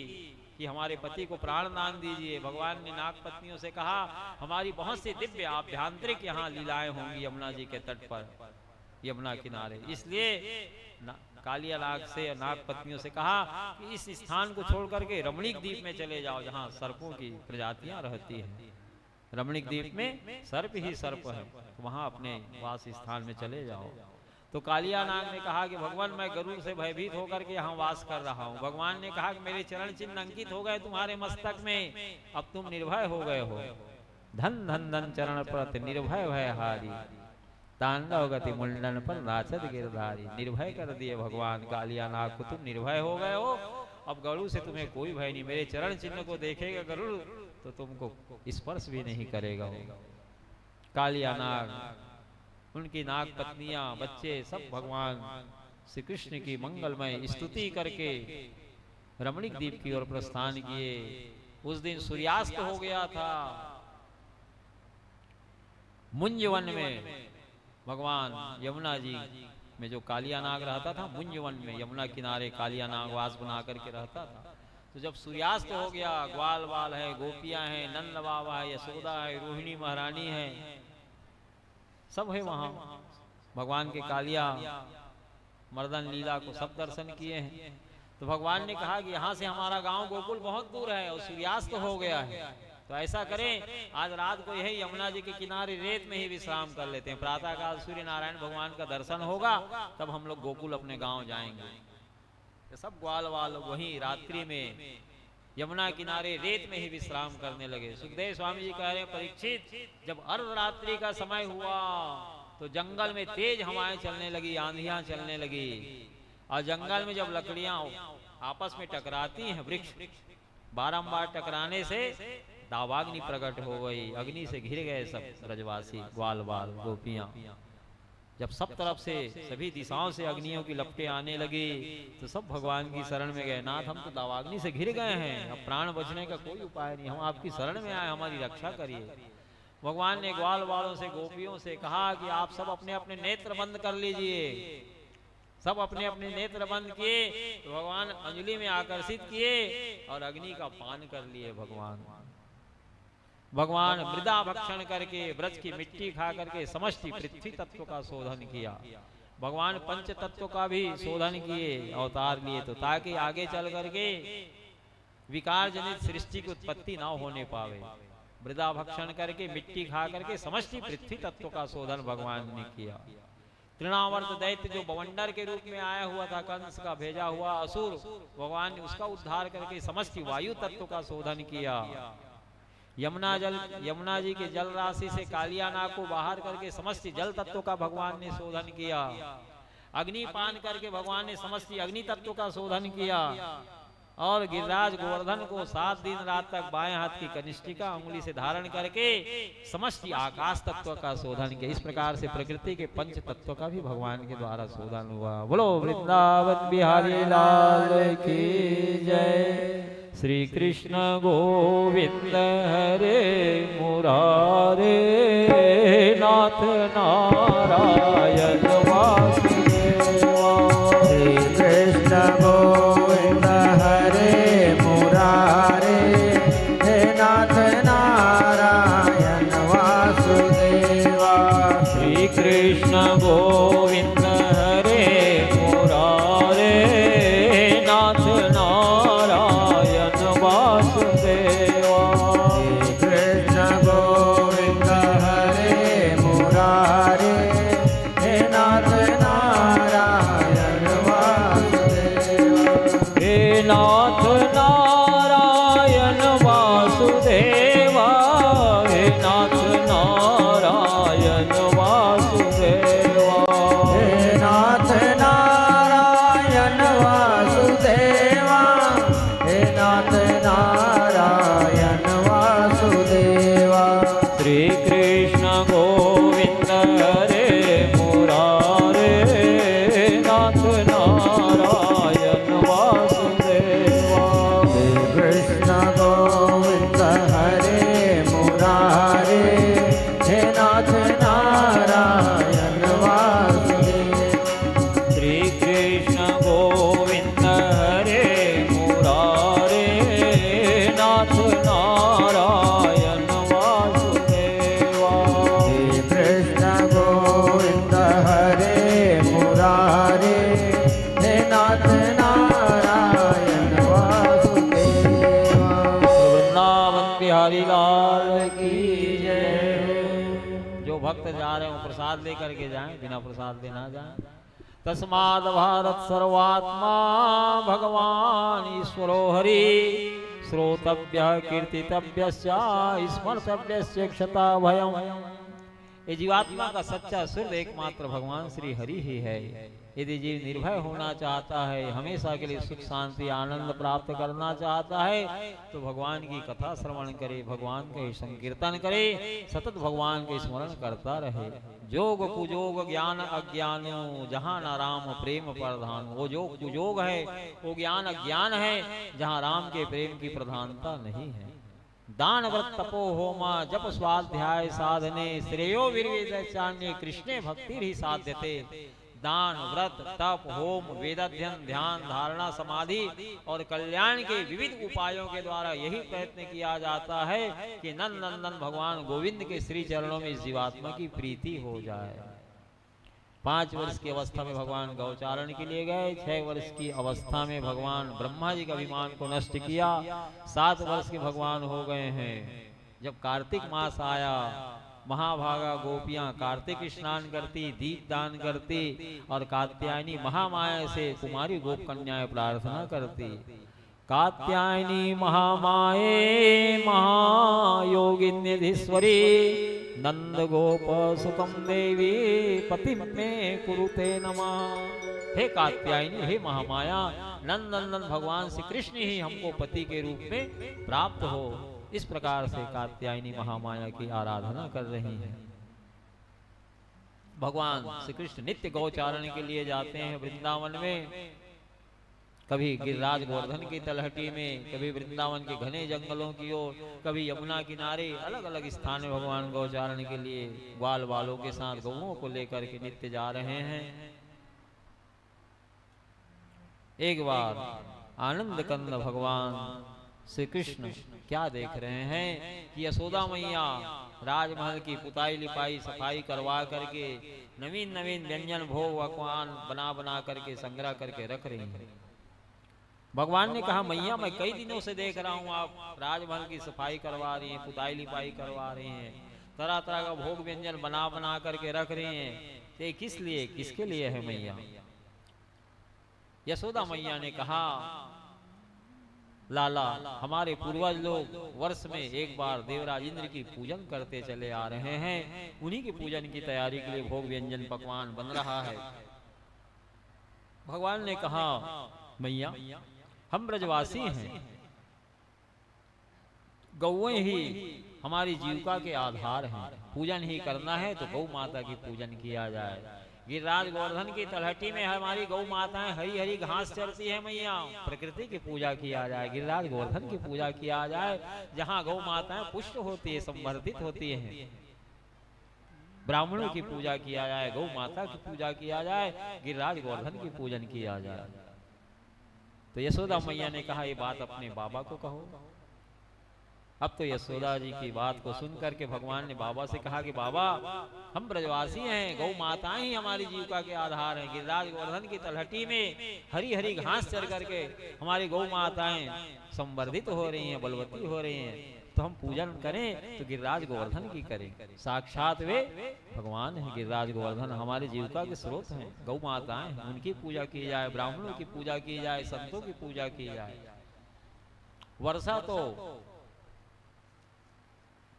S3: कि हमारे पति को प्राण दान दीजिए। भगवान ने नाग पत्नियों से कहा हमारी बहुत सी दिव्य आभ्यांतरिक यहाँ लीलाएं होंगी यमुना जी के तट पर, यमुना किनारे, इसलिए कालिया नाग से नाग पत्नियों से कहा कि इस स्थान को छोड़ करके रमणीक द्वीप में चले जाओ जहाँ सर्पों की प्रजातियां रहती हैं। रमणीक द्वीप में सर्प ही सर्प है, तो वहां अपने वास स्थान में चले जाओ। तो कालिया नाग ने कहा कि भगवान मैं गरुड़ से भयभीत होकर के यहाँ वास कर रहा हूँ। भगवान ने कहा कि मेरे चरण चिन्ह अंकित हो गए तुम्हारे मस्तक में, अब तुम निर्भय हो गए हो। धन धन धन चरण प्रत निर्भय भय हारी।
S2: तांडव गति मुंडन पर नाचत गिरधारी। निर्भय कर दिए भगवान कालिया नाग को, तुम निर्भय हो गए हो, अब गरुड़ से तुम्हें कोई भय नहीं। मेरे चरण चिन्ह को देखेगा गरुड़ तो तुमको स्पर्श भी नहीं करेगा। कालिया नाग, उनकी नाग पत्नियां, बच्चे सब भगवान श्री कृष्ण की मंगलमय स्तुति करके रमणीक द्वीप की ओर प्रस्थान किए। उस दिन सूर्यास्त हो गया था। मुंजवन में भगवान यमुना जी में जो कालिया नाग रहता था, मुंजवन में यमुना किनारे कालिया नाग वास बना करके रहता था। तो जब सूर्यास्त हो गया, ग्वाल बाल है, गोपियां हैं, नंद बाबा है, यशोदा है, रोहिणी महारानी है, सब है वहां। भगवान के कालिया मर्दन लीला को सब दर्शन किए हैं। तो भगवान ने कहा कि यहाँ से हमारा गांव गोकुल बहुत दूर है और सूर्यास्त हो गया है, तो ऐसा करें आज रात को यही यमुना जी के किनारे रेत में ही विश्राम कर लेते हैं। प्रातः काल सूर्य नारायण भगवान का दर्शन होगा, तब हम लोग गोकुल अपने गांव जाएंगे। तो सब ग्वाल वाल वहीं रात्रि में यमुना किनारे रेत में ही विश्राम करने लगे। सुखदेव स्वामी जी कह रहे हैं, परीक्षित जब अर्धरात्रि का समय हुआ तो जंगल में तेज हवाएं चलने लगी, आंधियां चलने लगी, और जंगल में जब लकड़ियां आपस में टकराती हैं, वृक्ष बारंबार टकराने से दावाग्नि प्रकट हो गई, अग्नि से घिर गए सब ब्रजवासी, ग्वाल बाल गोपियां। जब सब तरफ से सभी दिशाओं से अग्नियों की लपटें आने लगी तो सब भगवान की शरण में गए। नाथ, हम तो दावाग्नि से घिर गए हैं, अब प्राण बचने का कोई उपाय नहीं, हम आपकी शरण में आए, हमारी रक्षा करिए। भगवान ने ग्वाल बालों से, गोपियों से कहा कि आप सब अपने अपने नेत्र बंद कर लीजिए। सब अपने अपने नेत्र बंद किए तो भगवान अंजलि में आकर्षित किए और अग्नि का पान कर लिए। भगवान मृदा भक्षण करके, ब्रज की मिट्टी खा करके समष्टि पृथ्वी तत्व का शोधन किया। भगवान पंच तत्व का भी शोधन किए, अवतार लिए, तो ताकि आगे चल करके विकार जनित सृष्टि की उत्पत्ति ना होने पावे। मृदा भक्षण करके, मिट्टी खा करके समष्टि पृथ्वी तत्व का शोधन भगवान ने किया। तृणावर्त दैत्य जो बवंडर के रूप में आया हुआ था, कंस का भेजा हुआ असुर, भगवान ने उसका उद्धार करके समष्टि वायु तत्व का शोधन किया। यमुना जी के जल राशि से कालिया नाग को बाहर करके समष्टि जल तत्व का भगवान ने शोधन किया। अग्नि पान करके भगवान ने समष्टि अग्नि तत्व का शोधन किया। और गिरिराज गोवर्धन को 7 दिन रात तक बाएं हाथ की कनिष्ठिका उंगली से धारण करके समष्टि आकाश तत्व का शोधन किया। इस प्रकार से प्रकृति के पंच तत्व का भी भगवान के द्वारा शोधन हुआ। बोलो वृंदावन बिहारी लाल की जय। श्री कृष्ण गोविंद हरे मुरारे, नाथ नारायण वासुदेवा।
S4: श्री कृष्ण गोविंद हरे मुरारे, हे नाथ नारायण वासुदेवा।
S2: श्री कृष्ण गोविंद हरे मुरारे, नाथ नारायण वासुदेवा।
S4: श्री कृष्ण गोविंद हरे मुरारे, हे नाथ नारायण वासुदेवा।
S2: हे नाथ नारायण वासुदेवा, हे नाथ नारायण वासुदेवा।
S4: हे नाथ नारायण वासुदेवा, हे नाथ नारायण वासुदेवा।
S2: श्री कृष्ण गोविंद हरे मुरारे, नाथ नारायण वासुदेवा।
S4: श्री कृष्ण गोविंद हरे मुरारे, हे नाथ नारायण वासुदेवा।
S2: श्री कृष्ण गोविंद हरे मुरारे, नाथ नारायण वासुदेवा।
S4: श्री कृष्ण गोविंद हरे मुरारे, हे नाथ नारायण वासुदेवा।
S2: वृंदावन बिहारी लाल की जय। जो भक्त जा रहे हो प्रसाद लेकर के जाएं, बिना प्रसाद लेना जाएं। तस्माद भारत सर्वात्मा भगवान ईश्वरो हरि, श्रोतव्य कीर्तितव्य स्मर्तव्य क्षता भयम्। ये जीवात्मा का सच्चा सिर्फ एकमात्र भगवान श्री हरि ही है। यदि जीव निर्भय होना चाहता है, हमेशा के लिए सुख शांति आनंद प्राप्त करना चाहता है, तो भगवान की कथा श्रवण करे, भगवान के संकीर्तन करे, सतत भगवान के स्मरण करता रहे। जोग कुजोग ज्ञान अज्ञान जहाँ न राम प्रेम प्रधान। वो जो कुजोग है वो ज्ञान अज्ञान है जहाँ राम के प्रेम की प्रधानता नहीं है। दान व्रत तपो होमा जप स्वाध्याय साधने श्रेयो वीर्यचान्य कृष्णे भक्ति ही साध्यते। दान व्रत तप होम वेदाध्ययन ध्यान धारणा समाधि और कल्याण के विविध उपायों के द्वारा यही प्रयत्न किया जाता है कि नंद नंदन भगवान गोविंद के श्री चरणों में इस जीवात्मा की प्रीति हो जाए। 5 वर्ष की अवस्था में भगवान गौचारण के लिए गए। 6 वर्ष की अवस्था में भगवान ब्रह्मा जी का अभिमान को नष्ट किया। 7 वर्ष के भगवान हो गए हैं। जब कार्तिक मास आया, महाभागा गोपियां कार्तिक स्नान करती, दीप दान करती और कात्यायनी महामाया से कुमारी गोप कन्याएं प्रार्थना करती। कात्यायनी महामाये महायोगिन्यधीश्वरी नंद गोप सुखम देवी पति में कुरुते नमः। हे कात्यायनी, हे महामाया, नंद नंदन भगवान श्री कृष्ण ही हमको पति के रूप में प्राप्त हो। इस प्रकार से कात्यायनी महामाया की आराधना कर रही हैं। भगवान श्री कृष्ण नित्य गौचारण के लिए जाते हैं वृंदावन में। कभी गिरिराज गोवर्धन की तलहटी में, कभी वृंदावन के घने जंगलों की ओर, कभी यमुना किनारे, अलग अलग स्थान में भगवान गौचारण के लिए ग्वाल बालों के साथ गौओं को लेकर के नित्य जा रहे हैं। एक बार आनंद कंद भगवान श्री कृष्ण क्या देख रहे हैं कि यशोदा मैया राजमहल की पुताई लिपाई सफाई करवा करके नवीन नवीन व्यंजन भोग पकवान बना बना करके संग्रह करके रख रही हैं। भगवान ने कहा, मैया मैं कई दिनों से देख रहा हूँ आप राजमहल की सफाई करवा रही हैं, पुताई लिपाई करवा रही हैं, तरह तरह का भोग व्यंजन बना बना करके रख रही हैं, तो किस लिए, किसके लिए है मैया? यशोदा मैया ने कहा, लाला हमारे पूर्वज लोग वर्ष में एक बार देवराज इंद्र की पूजन करते चले आ रहे हैं, उन्हीं के पूजन की तैयारी के लिए भोग व्यंजन पकवान बन रहा है। भगवान ने कहा, मैया हम ब्रजवासी हैं, गौएं ही हमारी जीविका के आधार हैं, पूजन ही करना है तो गौ माता की पूजन किया जाए। गिरिराज गोवर्धन की तलहटी में हमारी गौ माताएं हरी हरी घास चरती है मैया, प्रकृति की पूजा किया जाए, गिरिराज गोवर्धन की पूजा किया जाए, जहाँ गौ माताएं पुष्ट होती है, संवर्धित होती हैं। ब्राह्मणों की पूजा किया जाए, गौ माता की पूजा किया जाए, गिरिराज गोवर्धन की पूजन किया जाए। तो यशोदा मैया ने कहा, ये बात अपने बाबा को कहो। अब तो यशोदा जी की बात को सुन करके भगवान ने बाबा से कहा कि बाबा हम ब्रजवासी हैं, गौ माताएं ही हमारी जीविका के आधार हैं, गिरिराज गोवर्धन की तलहटी में हरी हरी घास चर करके हमारी गौ माताएं संवर्धित हो रही हैं, बलवती हो रही हैं, तो हम पूजन करें तो गिरिराज गोवर्धन की करें। साक्षात वे भगवान है, गिरिराज गोवर्धन हमारी जीविका के स्रोत हैं, गौ माताएं, उनकी पूजा की जाए, ब्राह्मणों की पूजा की जाए, संतों की पूजा की जाए। वर्षा तो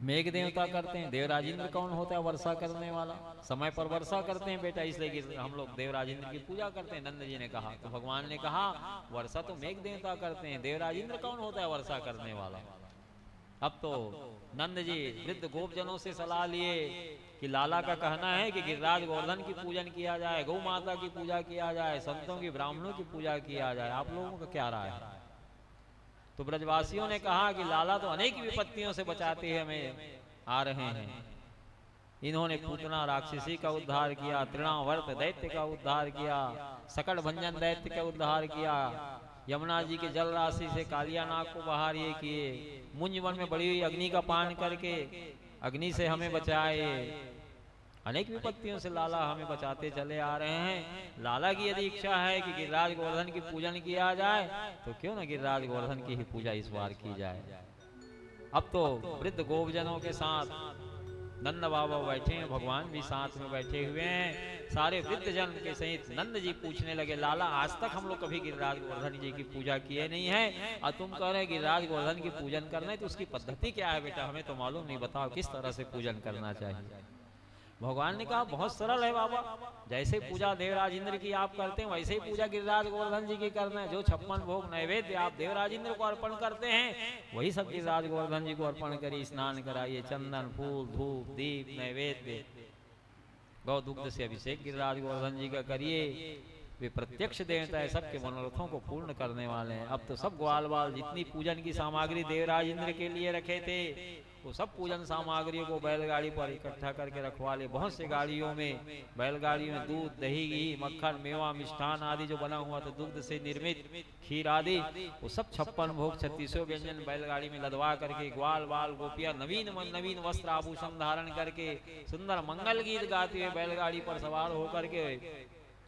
S2: मेघ देवता करते हैं, देवराज इंद्र कौन होता है वर्षा करने वाला? समय पर वर्षा करते हैं बेटा, इसलिए हम लोग देवराज इंद्र की पूजा करते हैं। नंद जी ने कहा, तो भगवान ने कहा वर्षा तो मेघ देवता करते हैं, देवराज इंद्र कौन होता है वर्षा करने वाला? अब तो नंद जी वृद्ध गोपजनों से सलाह लिए कि लाला का कहना है कि गिरिराज गोवर्धन की पूजन किया जाए, गौ माता की पूजा किया जाए, संतों की ब्राह्मणों की पूजा किया जाए, आप लोगों का क्या राय है? तो ब्रजवासियों ने कहा कि लाला तो अनेक विपत्तियों से बचाते हैं, हमें आ रहे हैं। इन्होंने पूतना राक्षसी का उद्धार किया, तृणावर्त दैत्य का उद्धार किया, सकट भंजन दैत्य का उद्धार किया, यमुना जी के जल राशि से कालिया नाग को बाहर ये किए, मुंज वन में बड़ी हुई अग्नि का पान करके अग्नि से हमें बचाए। अनेक विपत्तियों से लाला हमें बचाते चले आ रहे हैं। लाला की यदि इच्छा है कि गिरिराज गोवर्धन की पूजन किया जाए तो क्यों ना गिरिराज गोवर्धन की ही पूजा इस बार की जाए। अब तो वृद्ध गोपजनों के साथ नंद बाबा बैठे हैं, भगवान भी साथ में बैठे हुए हैं। सारे वृद्ध जन के सहित नंद जी पूछने लगे, लाला आज तक हम लोग कभी गिरिराज गोवर्धन जी की पूजा किए नहीं है, और तुम कह रहे गिरिराज गोवर्धन की पूजन करना है, तो उसकी पद्धति क्या है बेटा, हमें तो मालूम नहीं, बताओ किस तरह से पूजन करना चाहिए। भगवान ने कहा बहुत सरल है बाबा, जैसे पूजा देवराज इंद्र की आप करते हैं वैसे ही पूजा गिरिराज गोवर्धन जी की करना है। जो 56 भोग नैवेद्य आप देवराज इंद्र को अर्पण करते हैं वही सब गिरिराज गोवर्धन जी को अर्पण करिए, स्नान कराइए, चंदन फूल धूप दीप नैवेद्य गौ दुग्ध से अभिषेक गिरिराज गोवर्धन जी का करिए। वे प्रत्यक्ष देवता है, सबके मनोरथों को पूर्ण करने वाले हैं। अब तो सब ग्वाल बाल जितनी पूजन की सामग्री देवराज इंद्र के लिए रखे थे वो सब पूजन सामग्रियों को बैलगाड़ी पर इकट्ठा करके रखवा ले। बहुत से गाड़ियों में बैलगाड़ियों में दूध दही घी मक्खन मेवा मिष्ठान आदि जो बना हुआ था दुग्ध से निर्मित खीर आदि वो सब 56 भोग 36 व्यंजन बैलगाड़ी में लदवा करके ग्वाल बाल गोपियां नवीन वस्त्र आभूषण धारण करके सुंदर मंगल गीत गाते हुए बैलगाड़ी पर सवार होकर के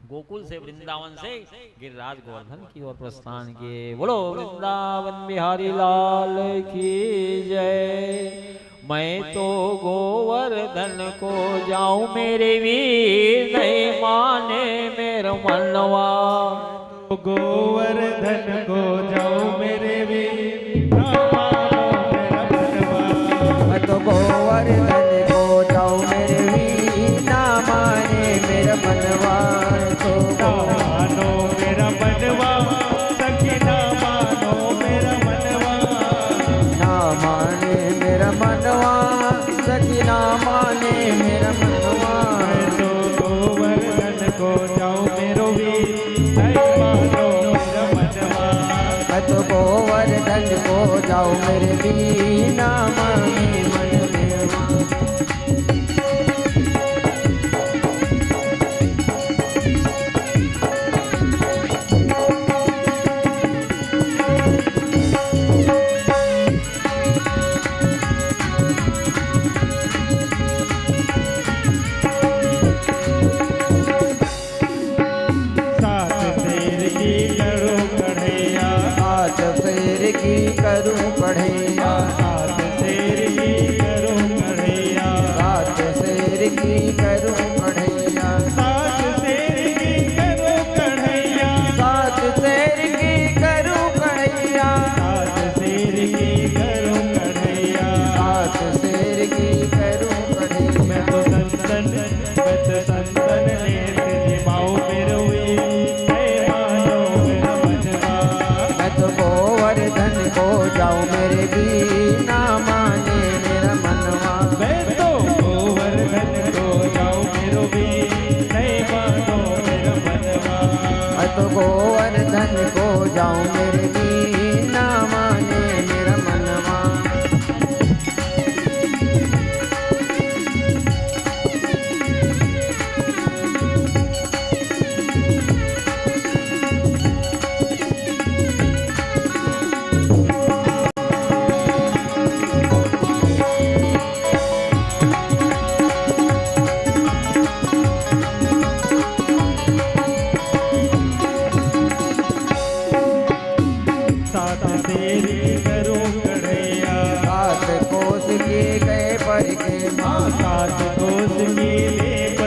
S2: गोकुल से वृंदावन से गिरिराज गोवर्धन की ओर प्रस्थान किए। बोलो वृंदावन बिहारी लाल की जय। मैं तो गोवर्धन को जाऊं मेरे वीर नहीं माने मेरा मनवा।
S1: गोवर्धन को जाऊं मेरे वीर ना मानो मेरा मनवा।
S4: मैं तो गोवर्धन को जाऊं मेरे वीर ना माने मेरा मनवा।
S1: ना मानो मेरा मनवा सखी ना मानो मेरा मनवा।
S4: ना माने मेरा मनवा सखी ना माने मेरा मनवा।
S1: मैं तो गोवर्धन को जाऊं मेरो वीर नहीं मानो मेरा मनवा।
S4: मैं तो गोवर्धन को जाऊं मेरे वीर ना माने मन मेरा।
S1: करूं पढ़ैया सात शेर की करूं पढ़ैया।
S4: सात शेर की करूं पढ़ैया।
S1: सात शेर की करूं पढ़ैया।
S4: सात शेर की करूं पढ़ैया।
S1: सात शेर की करूं पढ़ैया।
S4: सात शेर की करूं पढ़ैया।
S1: मैं तो संतन नेत्र जिमाऊं मेरो वीर नहीं मानो मेरा मनवा।
S4: मैं तो गोवर्धन को जाऊं मेरे वीर ना माने मेरा मनवा।
S1: मैं तो गोवर्धन को जाऊं मेरो वीर नहीं मानो मेरा मनवा।
S4: मैं तो गोवर्धन को जाऊं मेरे वीर ना माने मेरा मनवा।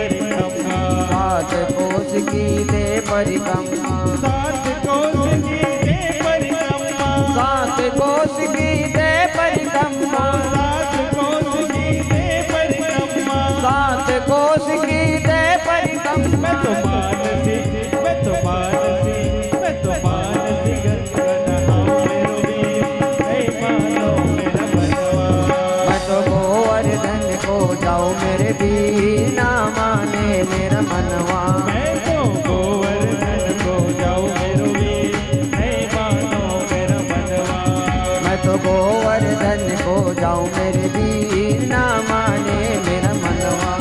S4: परिक्रमा।
S1: सात कोस की दे परिक्रमा।
S4: सात कोस की दे परिक्रमा।
S1: सात कोस की दे परिक्रमा।
S4: सात कोस की दे परिक्रमा।
S1: मैं तो मानसी मैं तो मानसी मैं तो मानसी गणहाऊं मेरो वीर नहीं मानो मेरा मनवा।
S4: मैं तो गोवर्धन को जाऊं मेरे वीर ना माने मेरा मनवा।
S1: मैं तो गोवर्धन को जाऊं मेरो वीर नहीं मानो मेरा मनवा।
S4: मैं तो गोवर्धन को जाऊं मेरे वीर ना माने मेरा मनवा।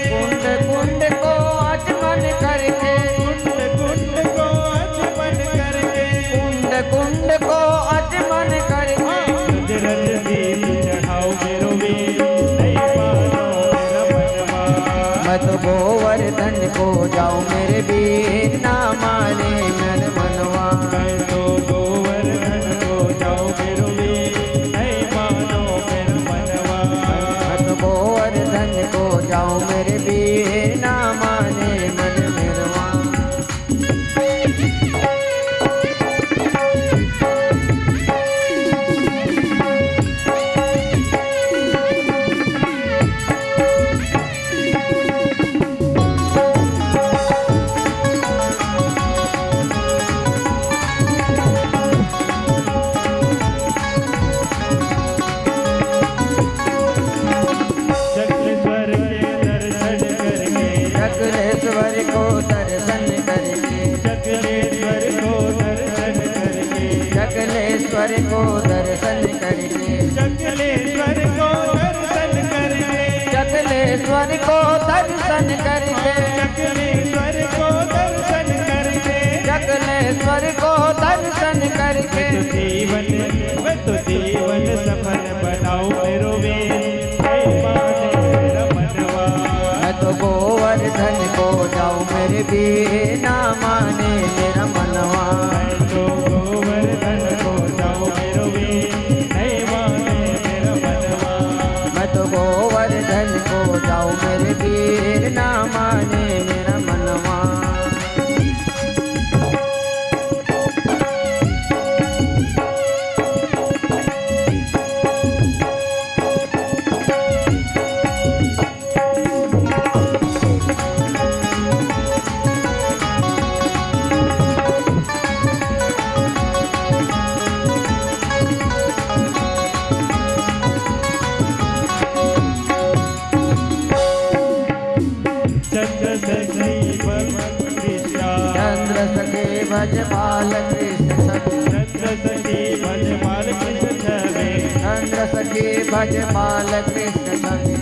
S1: कुंड कुंड को आचमन करके। कुंड कुंड को
S4: को जाऊं मेरे वीर ना माने मन मनवा।
S1: मैं तो गोवर्धन को जाऊं मेरो वीर नहीं मानो मेरा मनवा।
S4: मैं तो गोवर्धन को जाऊं मेरे वीर ना माने मन मनवा।
S1: चक्रेश्वर के दर्शन करके
S4: चकलेश्वर को दर्शन करके
S1: चक्रेश्वर को दर्शन करके
S4: चकलेश्वर को दर्शन करके
S1: चक्रेश्वर को दर्शन करके
S4: चकलेश्वर को दर्शन करके
S1: चक्रेश्वर को दर्शन करके
S4: मैं तो जीवन सफल बनाऊं मेरो वीर नहीं माने मेरा मनवा। मैं तो गोवर्धन को जाऊं मेरे वीर ना माने मेरा मनवा।
S1: मैं तो गोवर्धन को जाऊं मेरो वीर नहीं माने मेरा मनवा।
S4: मैं तो गोवर्धन को जाऊं मेरे वीर ना माने मेरा मनवा।
S1: चंद्र सखी भज बाल कृष्ण
S4: चंद्र सखी भज बाल कृष्ण छवि।
S1: चंद्र सखी भज बाल कृष्ण छवि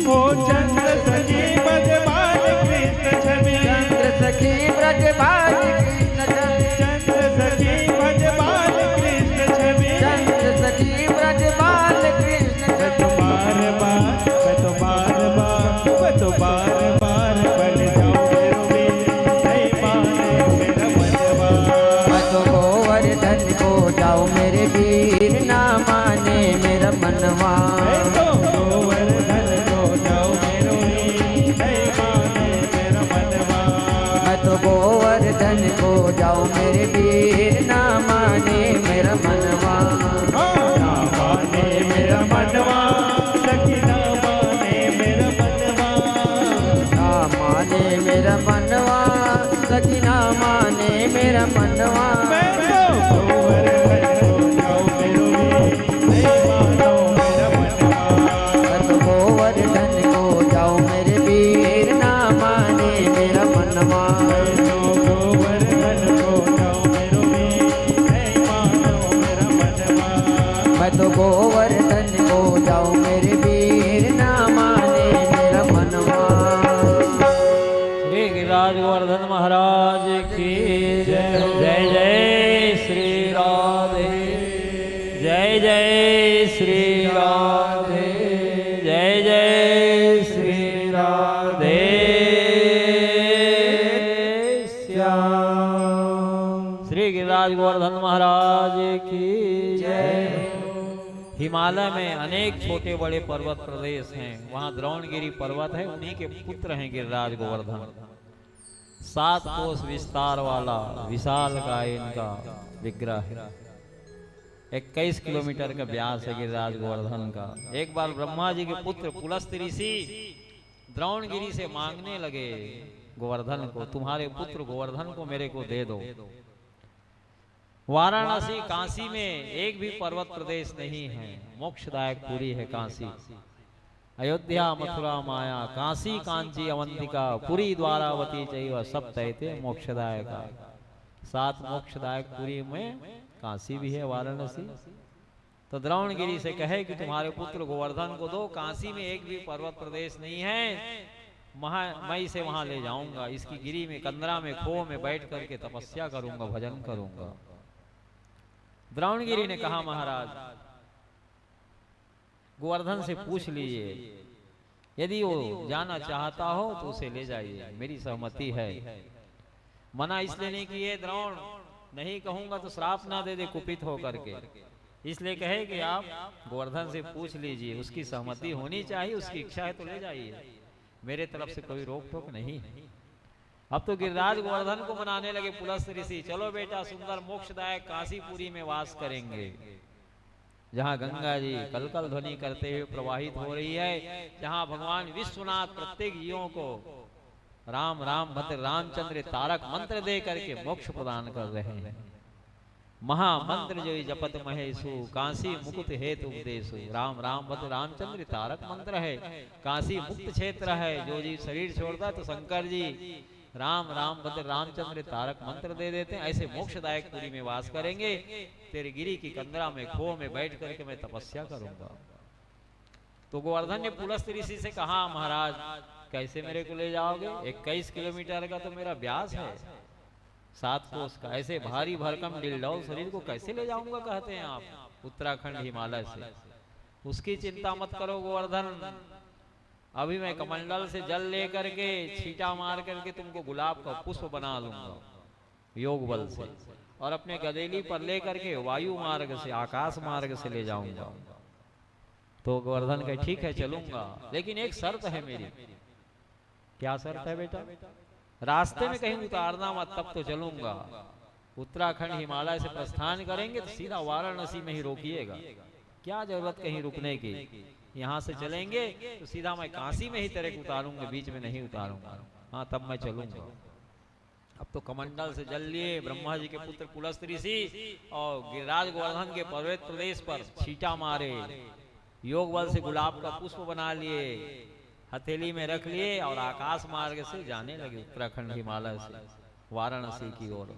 S4: ओ चंद्र सखी भज बाल कृष्ण छवि।
S1: चंद्र सखी ब्रज बाल कृष्ण छवि
S4: चंद्र सखी भज बाल कृष्ण छवि।
S1: चंद्र सखी ब्रज बाल कृष्ण
S4: मैं तो बार बार मैं तो बार बार मैं तो बार बार बन जाऊं मेरो वीर नहीं माने मेरा मनवा।
S1: मैं तो गोवर्धन को जाऊं मेरे वीर ना माने मेरा मनवा।
S4: मैं तो गोवर्धन को जाऊं मेरो वीर नहीं माने मेरा मनवा।
S1: मैं तो गोवर्धन को जाऊं मेरे वीर ना माने मेरा मनवा।
S4: ना माने मेरा मनवा सखी ना माने मेरा मनवा।
S1: ना माने मेरा मनवा सखी ना माने मेरा मनवा।
S4: मैं तो गोवर्धन को जाऊं मेरो वीर नहीं मानो मेरा मनवा।
S1: मैं तो गोवर्धन को जाऊं मेरे वीर ना माने मेरा मनवा।
S4: मैं तो गोवर्धन को जाऊं मेरो वीर नहीं मानो मेरा मनवा।
S1: मैं तो गोवर्धन को जाऊं मेरे वीर ना माने मेरा मनवा।
S2: श्री गिरिराज गोवर्धन महाराज की जय। जय जय श्री राधे। जय जय श्री राधे। जय जय श्री राधे श्याम। श्री गिरिराज गोवर्धन महाराज की जय। हिमालय में अनेक छोटे बड़े पर्वत प्रदेश हैं। वहाँ द्रोणगिरी पर्वत है, उन्हीं के पुत्र हैं गिरिराज गोवर्धन। 7 कोस विस्तार वाला विशाल का इनका विग्रह है। 21 किलोमीटर का व्यास है गिरिराज गोवर्धन का। एक बार ब्रह्मा जी के पुत्र पुलस्त्य ऋषि द्रोणगिरी से मांगने लगे गोवर्धन को, तुम्हारे पुत्र गोवर्धन को मेरे को दे दो। वाराणसी काशी में एक भी पर्वत प्रदेश नहीं है, मोक्षदायक पुरी है काशी। अयोध्या मथुरा माया काशी कांची अवंतिका पुरी द्वारावती चैव सब तैते मोक्षदायका। 7 मोक्षदायक पुरी में काशी भी है, वाराणसी। तो द्रोणगिरी से कहे कि तुम्हारे पुत्र गोवर्धन को दो, काशी में एक भी पर्वत प्रदेश नहीं है, मैं इसे वहां ले जाऊंगा, इसकी गिरी में कंदरा में खो में बैठ करके तपस्या करूंगा, भजन करूंगा। द्रोणगिरी ने कहा महाराज गोवर्धन से पूछ लीजिए यदि वो जाना चाहता हो तो उसे ले जाइए, मेरी सहमति है। मना इसलिए नहीं किए द्रोण, नहीं कहूंगा तो श्राप ना दे दे कुपित हो करके, इसलिए कहे कि आप गोवर्धन से पूछ लीजिए, उसकी सहमति होनी चाहिए, उसकी इच्छा है तो ले जाइए, मेरे तरफ से कोई रोक टोक नहीं है। अब तो गिरिराज गोवर्धन को मनाने लगे पुलस्त ऋषि, चलो बेटा सुंदर मोक्षदायक काशीपुरी में वास करेंगे, जहाँ गंगा जी कलकल ध्वनि करते हुए प्रवाहित हो रही है, जहाँ भगवान विश्वनाथ प्रत्येक जीवों को राम राम भद्र रामचंद्र तारक मंत्र दे करके मोक्ष प्रदान कर रहे हैं। महामंत्र जो जपत महेशु काशी मुकुट हेतु उपदेशु, राम राम भद्र रामचंद्र तारक मंत्र है, काशी मुक्त क्षेत्र है। जो जी शरीर छोड़ता है तो शंकर जी राम राम भद्र रामचंद्र तारक मंत्र दे देते हैं, ऐसे मोक्षदायक पुरी में वास करेंगे। तेरे गिरी की कंदरा में खो में बैठ करके मैं तपस्या करूंगा। तो गोवर्धन ने पुलस्त ऋषि से कहा, महाराज कैसे मेरे को ले जाओगे, 21 किलोमीटर का तो मेरा व्यास है, 7 कोस का, ऐसे भारी भरकम डिलडौल शरीर को कैसे ले जाऊंगा कहते हैं आप उत्तराखंड हिमालय से। उसकी चिंता मत करो गोवर्धन, अभी मैं कमंडल से जल ले करके छींटा मार करके तुमको गुलाब का पुष्प बना लूंगा योग बल से, और अपने गदेली पर ले करके वायु मार्ग से आकाश मार्ग से ले जाऊंगा। तो गोवर्धन कहे ठीक है चलूंगा, लेकिन एक शर्त है मेरी। क्या शर्त है बेटा? रास्ते में कहीं उतारना मत, तब तो चलूंगा। उत्तराखंड हिमालय से प्रस्थान करेंगे तो सीधा वाराणसी में ही रोकिएगा, क्या जरूरत कहीं रुकने की। यहाँ से चलेंगे तो सीधा मैं काशी में ही तेरे को उतारूंगा, बीच में नहीं उतारूंगा। हाँ तब मैं चलूंगा। अब तो कमंडल से जल लिए ब्रह्मा जी के पुत्र पुलस्त ऋषि और गिरिराज गोवर्धन के पर्वत प्रदेश पर छींटा मारे, योग बल से गुलाब का पुष्प बना लिए, हथेली में रख लिए और आकाश मार्ग से जाने लगे उत्तराखंड हिमालय से वाराणसी की ओर।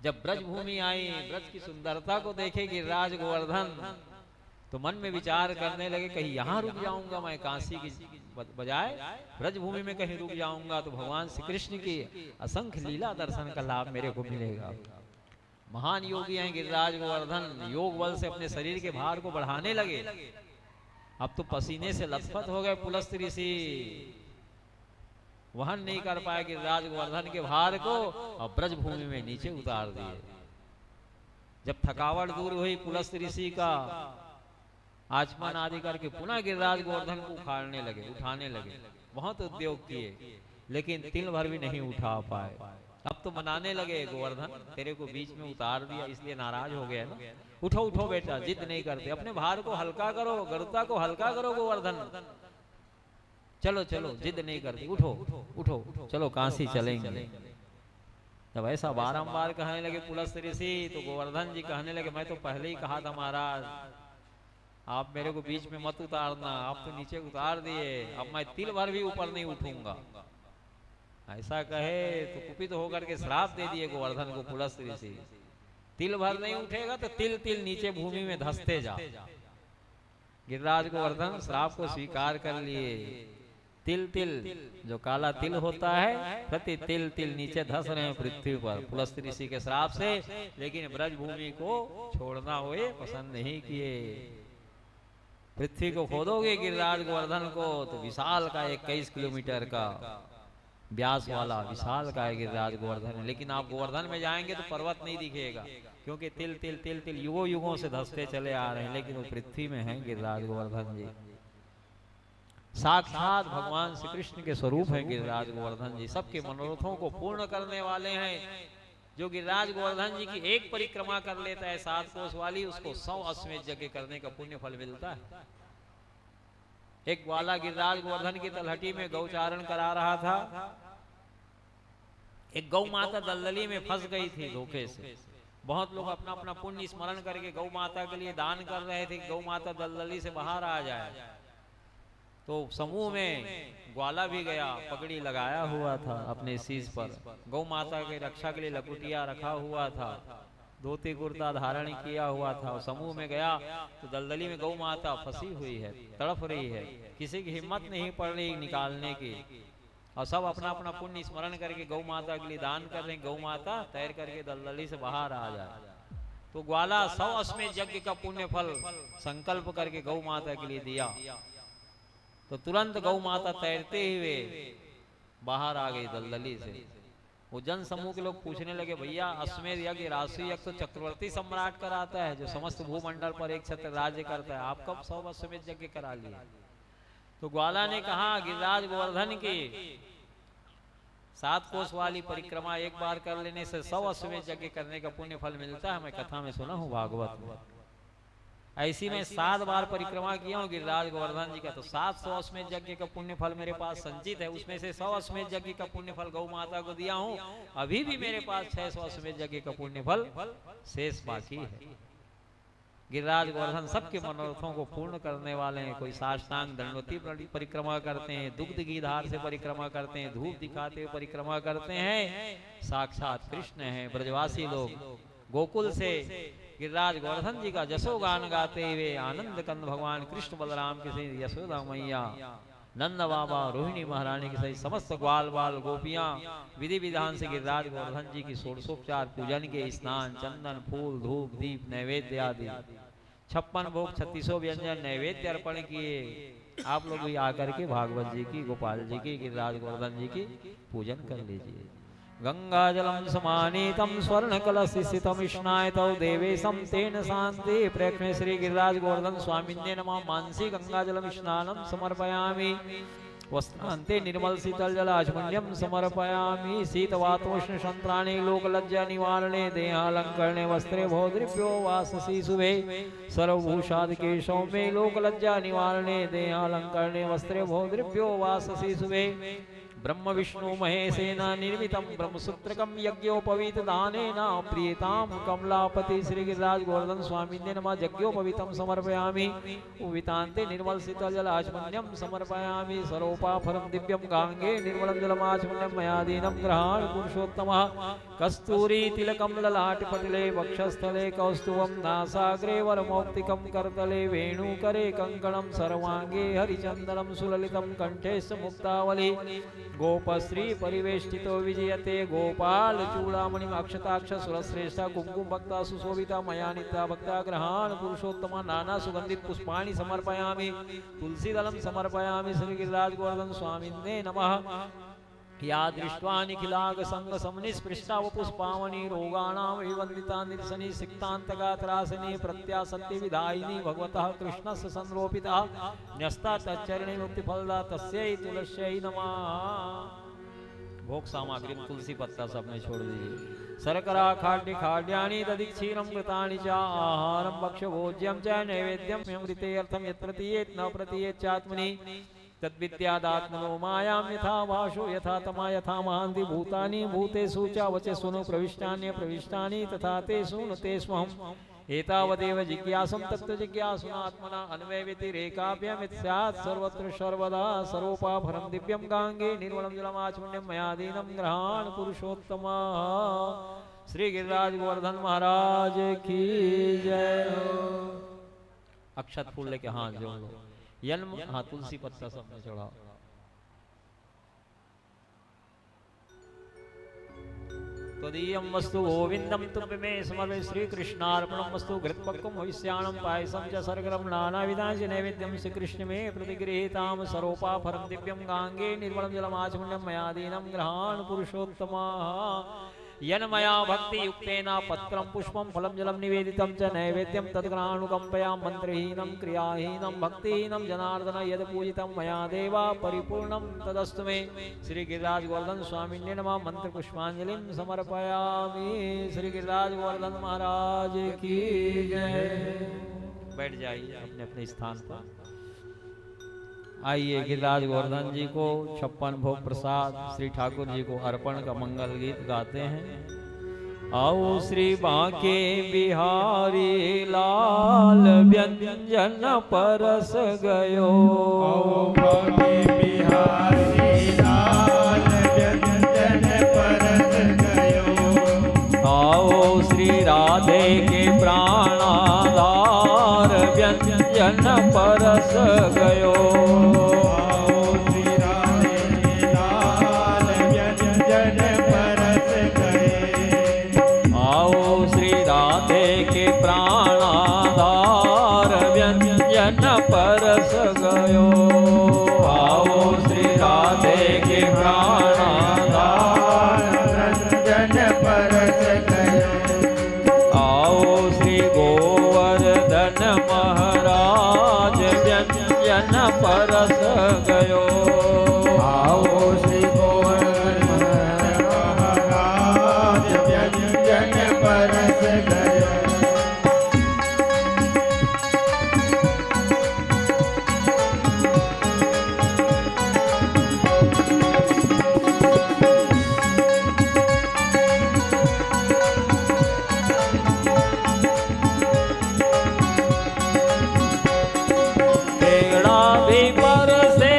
S2: जब ब्रज भूमि आई, ब्रज की सुंदरता को देखे गिरिराज गोवर्धन तो मन में विचार करने लगे, कहीं यहाँ रुक जाऊंगा मैं, काशी की बजाय ब्रज भूमि में कहीं रुक जाऊंगा तो भगवान श्री कृष्ण की असंख्य लीला दर्शन का लाभ मेरे को मिलेगा। महान योगी हैं गिरिराज गोवर्धन, योग बल से अपने शरीर के भार को बढ़ाने लगे। अब तो पसीने से लथपथ हो गए पुलस्त ऋषि, वहन नहीं कर पाए गिरिराज गोवर्धन के भार को और ब्रज भूमि में नीचे उतार दिए। जब थकावट दूर हुई पुलस्त ऋषि का, आचमन आदि करके पुनः गिरिराज गोवर्धन को उखाड़ने लगे, उठाने लगे। बहुत उद्योग किए लेकिन तिल भर भी नहीं उठा पाए। अब तो मनाने लगे, गोवर्धन तेरे को बीच में उतार दिया इसलिए नाराज हो गया ना, उठो उठो बेटा, जिद नहीं करते, अपने भार को हल्का करो, गरुड़ता को हल्का करो गोवर्धन, चलो चलो जिद नहीं करती, उठो उठो चलो काशी चलेंगे। जब ऐसा बारंबार कहने लगे पुलस्त ऋषि तो गोवर्धन जी कहने लगे, मैं तो पहले ही कहा था महाराज आप मेरे को बीच में मत उतारना, आप तो नीचे उतार दिए, अब मैं तिल भर भी ऊपर नहीं उठूंगा। ऐसा कहे तो कुपित होकर के श्राप दे दिए गोवर्धन को पुलस्त ऋषि, तिल भर नहीं उठेगा तो तिल तिल नीचे भूमि में धंसते जा। गिरिराज गोवर्धन श्राप को स्वीकार कर लिए। तिल तिल जो काला तिल होता है, प्रति तिल तिल नीचे धस रहे हैं पृथ्वी पर पुलस्त ऋषि के श्राप से, लेकिन ब्रज भूमि को छोड़ना हुए पसंद नहीं किए। पृथ्वी को खोदोगे गिरिराज गोवर्धन को तो विशाल का 21 किलोमीटर का व्यास वाला विशाल का है गिरिराज गोवर्धन, लेकिन आप गोवर्धन में जाएंगे तो पर्वत नहीं दिखेगा, क्योंकि तिल तिल तिल तिल युगों युगों से धसते चले आ रहे हैं, लेकिन वो पृथ्वी में है गिरिराज गोवर्धन जी। साक्षात भगवान श्री कृष्ण के स्वरूप है गिरिराज गोवर्धन जी, सबके मनोरथों को पूर्ण करने वाले हैं। जो गिरिराज गोवर्धन जी की एक परिक्रमा कर लेता है 7 कोस वाली, उसको 100 अश्वमेध यज्ञ करने का पुण्य फल मिलता है। एक ग्वाला गिरिराज गोवर्धन की तलहटी में गौचारण करा रहा था, एक गौ माता दलदली में फंस गई थी धोखे से। बहुत लोग अपना अपना पुण्य स्मरण करके गौ माता के लिए दान कर रहे थे, गौ माता दलदली से बाहर आ जाए। तो समूह में ग्वाला भी गया, पगड़ी लगाया हुआ था अपने शीश पर, गौ माता के रक्षा के लिए लकुटिया रखा हुआ था, धोती कुर्ता धारण किया हुआ था। और समूह में गया तो दलदली में गौ माता फंसी हुई है, तड़प रही है, किसी की हिम्मत नहीं पड़ रही निकालने की, और सब अपना अपना पुण्य स्मरण करके गौ माता के लिए दान कर रहे हैं, गौ माता तैर करके दलदली से बाहर आ जाए। तो ग्वाला 100 अश्वमेध यज्ञ का पुण्य फल संकल्प करके गौ माता के लिए दिया। तो तुरंत गौ माता तैरते हुए बाहर आ गई दलदली से। वो जन समूह के लोग पूछने लगे, भैया अश्वमेध यज्ञ राशि यज्ञ तो चक्रवर्ती सम्राट कराता है, जो समस्त भूमंडल पर एक छत्र राज्य करता है, आप कब 100 अश्वमेध यज्ञ करा लिए? तो ग्वाला ने कहा, गिरिराज गोवर्धन की 7 कोस वाली परिक्रमा एक बार कर लेने से 100 अश्वमेध यज्ञ करने का पुण्य फल मिलता है। मैं कथा में सुना हूँ भागवत में। ऐसी में 7 बार परिक्रमा किया हूँ गिरिराज गोवर्धन जी का, तो 700 अश्वमेध यज्ञ का पुण्य फल मेरे पास संचित है। उसमें से 100 अश्वमेध यज्ञ का पुण्य फल गौ माता को दिया हूँ। अभी भी मेरे पास 600 अश्वमेध यज्ञ का पुण्य फल शेष बाकी है। गिरिराज गोवर्धन सबके मनोरथों को पूर्ण करने वाले हैं। कोई साष्टांग दंडवती परिक्रमा करते हैं, दुग्ध की धार से परिक्रमा करते हैं, धूप दिखाते हुए परिक्रमा करते हैं। साक्षात कृष्ण हैं। ब्रजवासी लोग गोकुल से गिरिराज गोवर्धन जी का जसोगान गाते हुए आनंद कंद भगवान कृष्ण बलराम के सहित यशोदा मैया, नंद बाबा, रोहिणी महारानी के सहित समस्त ग्वाल बाल गोपियां विधि विधान से गिरिराज गोवर्धन जी की षोडशोपचार पूजन के स्नान, चंदन, फूल, धूप, दीप, नैवेद्य आदि 56 भोग 3600 व्यंजन नैवेद्य अर्पण किए। आप लोग भी आकर के भागवत जी की, गोपाल जी की, गिरिराज गोवर्धन जी की पूजन कर लीजिए। गंगा जलम समानीतम स्वर्ण कलशितम स्नायतौ देवेशम तेन शांति प्रेक्षणे श्री गिरिराज गोवर्धन स्वामिन्ये नमः। मानसी गंगा जलम स्नानम समर्पयामि। वस्त्रांते निर्मल शीतल जलाचमन्यम समर्पयामि। शीतवातोष्ण संत्राणे लोक लज्जा निवारणे देहालंकरणे वस्त्रे भौद्रिभ्यो वाससी शुभे सर्वभूषादिके सौम्ये लोक लज्जा निवारणे देहालंकरणे वस्त्रे भौद्रिभ्यो वाससी शुभे। ब्रह्म विष्णु महेशेन निर्मितं ब्रह्मसूत्रकं यज्ञोपवीत दानेन प्रियतां कमलापति श्री गिरिराज गोवर्धन स्वामिन्ये नमः। यज्ञोपवीतं समर्पयामि। उवितान्ते निर्मल शीतल जलाचमन्यं समर्पयामि। सरोपाफलं दिव्यं गांगे निर्मलं जलमाचमन्यं मया दीनं ग्रहाण पुरुषोत्तमः। कस्तूरी तिलकं ललाटपटले वक्षस्थले कौस्तुभं नासाग्रे वरमौक्तिकं करतले वेणुकरे कंकणं सर्वांगे हरिचन्दनं सुललितं कंठे मुक्तावली। गोपश्री परिवेष्टितो विजयते गोपाल चूड़ामणि अक्षताक्ष सुरश्रेष्ठ कुंकुम भक्ता सुशोभिता मया नित्या भक्ता ग्रहाण पुरुषोत्तम। नाना सुगंधित पुष्पाणि समर्पयामि। तुलसी दलम समर्पयामि। श्री गिरिराज गोवर्धन स्वामिन्ये नमः। या दृष्ट्वा निखिलाग संग समनिस्पृष्टा पुष्पावनी रोगाणां विवन्दिता निरसनी सिक्तान्तगात्रासनी प्रत्यासत्ति विधायिनी भगवतः कृष्णस्य संरोपिता न्यस्ता तच्चरणे मुक्तिफलदा तस्यै तुलस्यै नमः। भोग सामग्री तुलसी पत्ता सब में छोड़ दीजिए। शर्करा खाद्य खाद्यानि तदिक्षीरं कृतानि च आहारं भक्ष्यभोज्यं च नैवेद्यं अमृते अर्थं यत्र तीयेत् न प्रतीयेत् चात्मनि तद्विद्यादात्मनो मायां यथा वाशो यथा तमा यथा महान्ति भूतानि भूतेषु च वचस्वनु प्रविष्टान्य प्रविष्टानि तथा तेषु न तेष्वहम्। एतावदेव जिज्ञासं तत्र जिज्ञासुनात्मना अन्वयव्यतिरेकाभ्यामित् स्यात् सर्वत्र सर्वदा। सरोपाफलं दिव्यं गांगे निर्मलं जलमाचमन्यं मया दीनं ग्रहाण पुरुषोत्तमा। श्री गिरिराज गोवर्धन महाराज की जय। अक्षत फूल लेके हाथ जोड़ लो। यन्म हाँ तुलसी पत्ता सब में चढ़ाओ। तदीयं वस्तु गोविंदम तुभ्यमे समर्पये श्री कृष्णार्पणं वस्तु घृतपक्वं भविष्याणं पायसं च सर्गरं नानाविधांश्च नैवेद्यं श्री कृष्ण मे प्रतिगृहीतां। सरोपाफलं दिव्यं गांगे निर्मलं जलमाचमन्यं मया दीनं ग्रहाण पुरुषोत्तमा। यन्मया भक्ति युक्तेन पत्रं पुष्पं फलं जलं निवेदितं च नैवेद्यं तद्ग्रहानुकम्पया। मंत्रहीनं क्रियाहीनं भक्तिहीनं जनार्दन यद् पूजितं मया देवा परिपूर्णं तदस्तु मे। श्री गिरिराज गोवर्धन स्वामिन्ये नमः। मंत्र पुष्पांजलिं समर्पयामि। श्री गिरिराज गोवर्धन महाराज की जय। बैठ जाइए अपने अपने स्थान पर। आइए गिरिराज गोवर्धन जी को 56 भोग प्रसाद श्री ठाकुर जी को अर्पण का मंगल गीत गाते हैं। आओ श्री बांके बिहारी लाल व्यंजन परस गयो।
S1: आओ बांके बिहारी लाल व्यंजन परस गयो।
S2: आओ श्री राधे के प्राणाधार व्यंजन परस गयो। परस गयो। भी पर से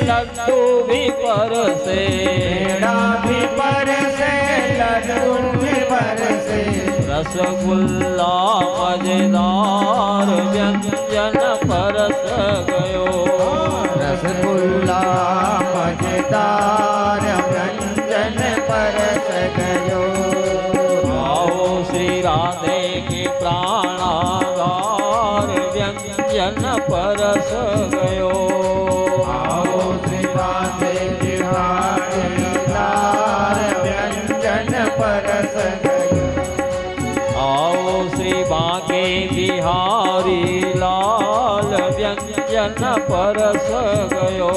S2: लड्डू भी पर से
S4: पेड़ा भी पर से लड्डू भी पर से
S2: रसगुल्ला मजेदार व्यंजन परस गयो
S4: रसगुल्ला मजेदार व्यंजन परस गयो
S2: आओ श्री राधे के प्राणाधार व्यंजन परस गयो
S4: आओ श्री राधे बिहारी लाल व्यंजन परस गयो
S2: आओ श्री बांके बिहारी लाल व्यंजन परस गयो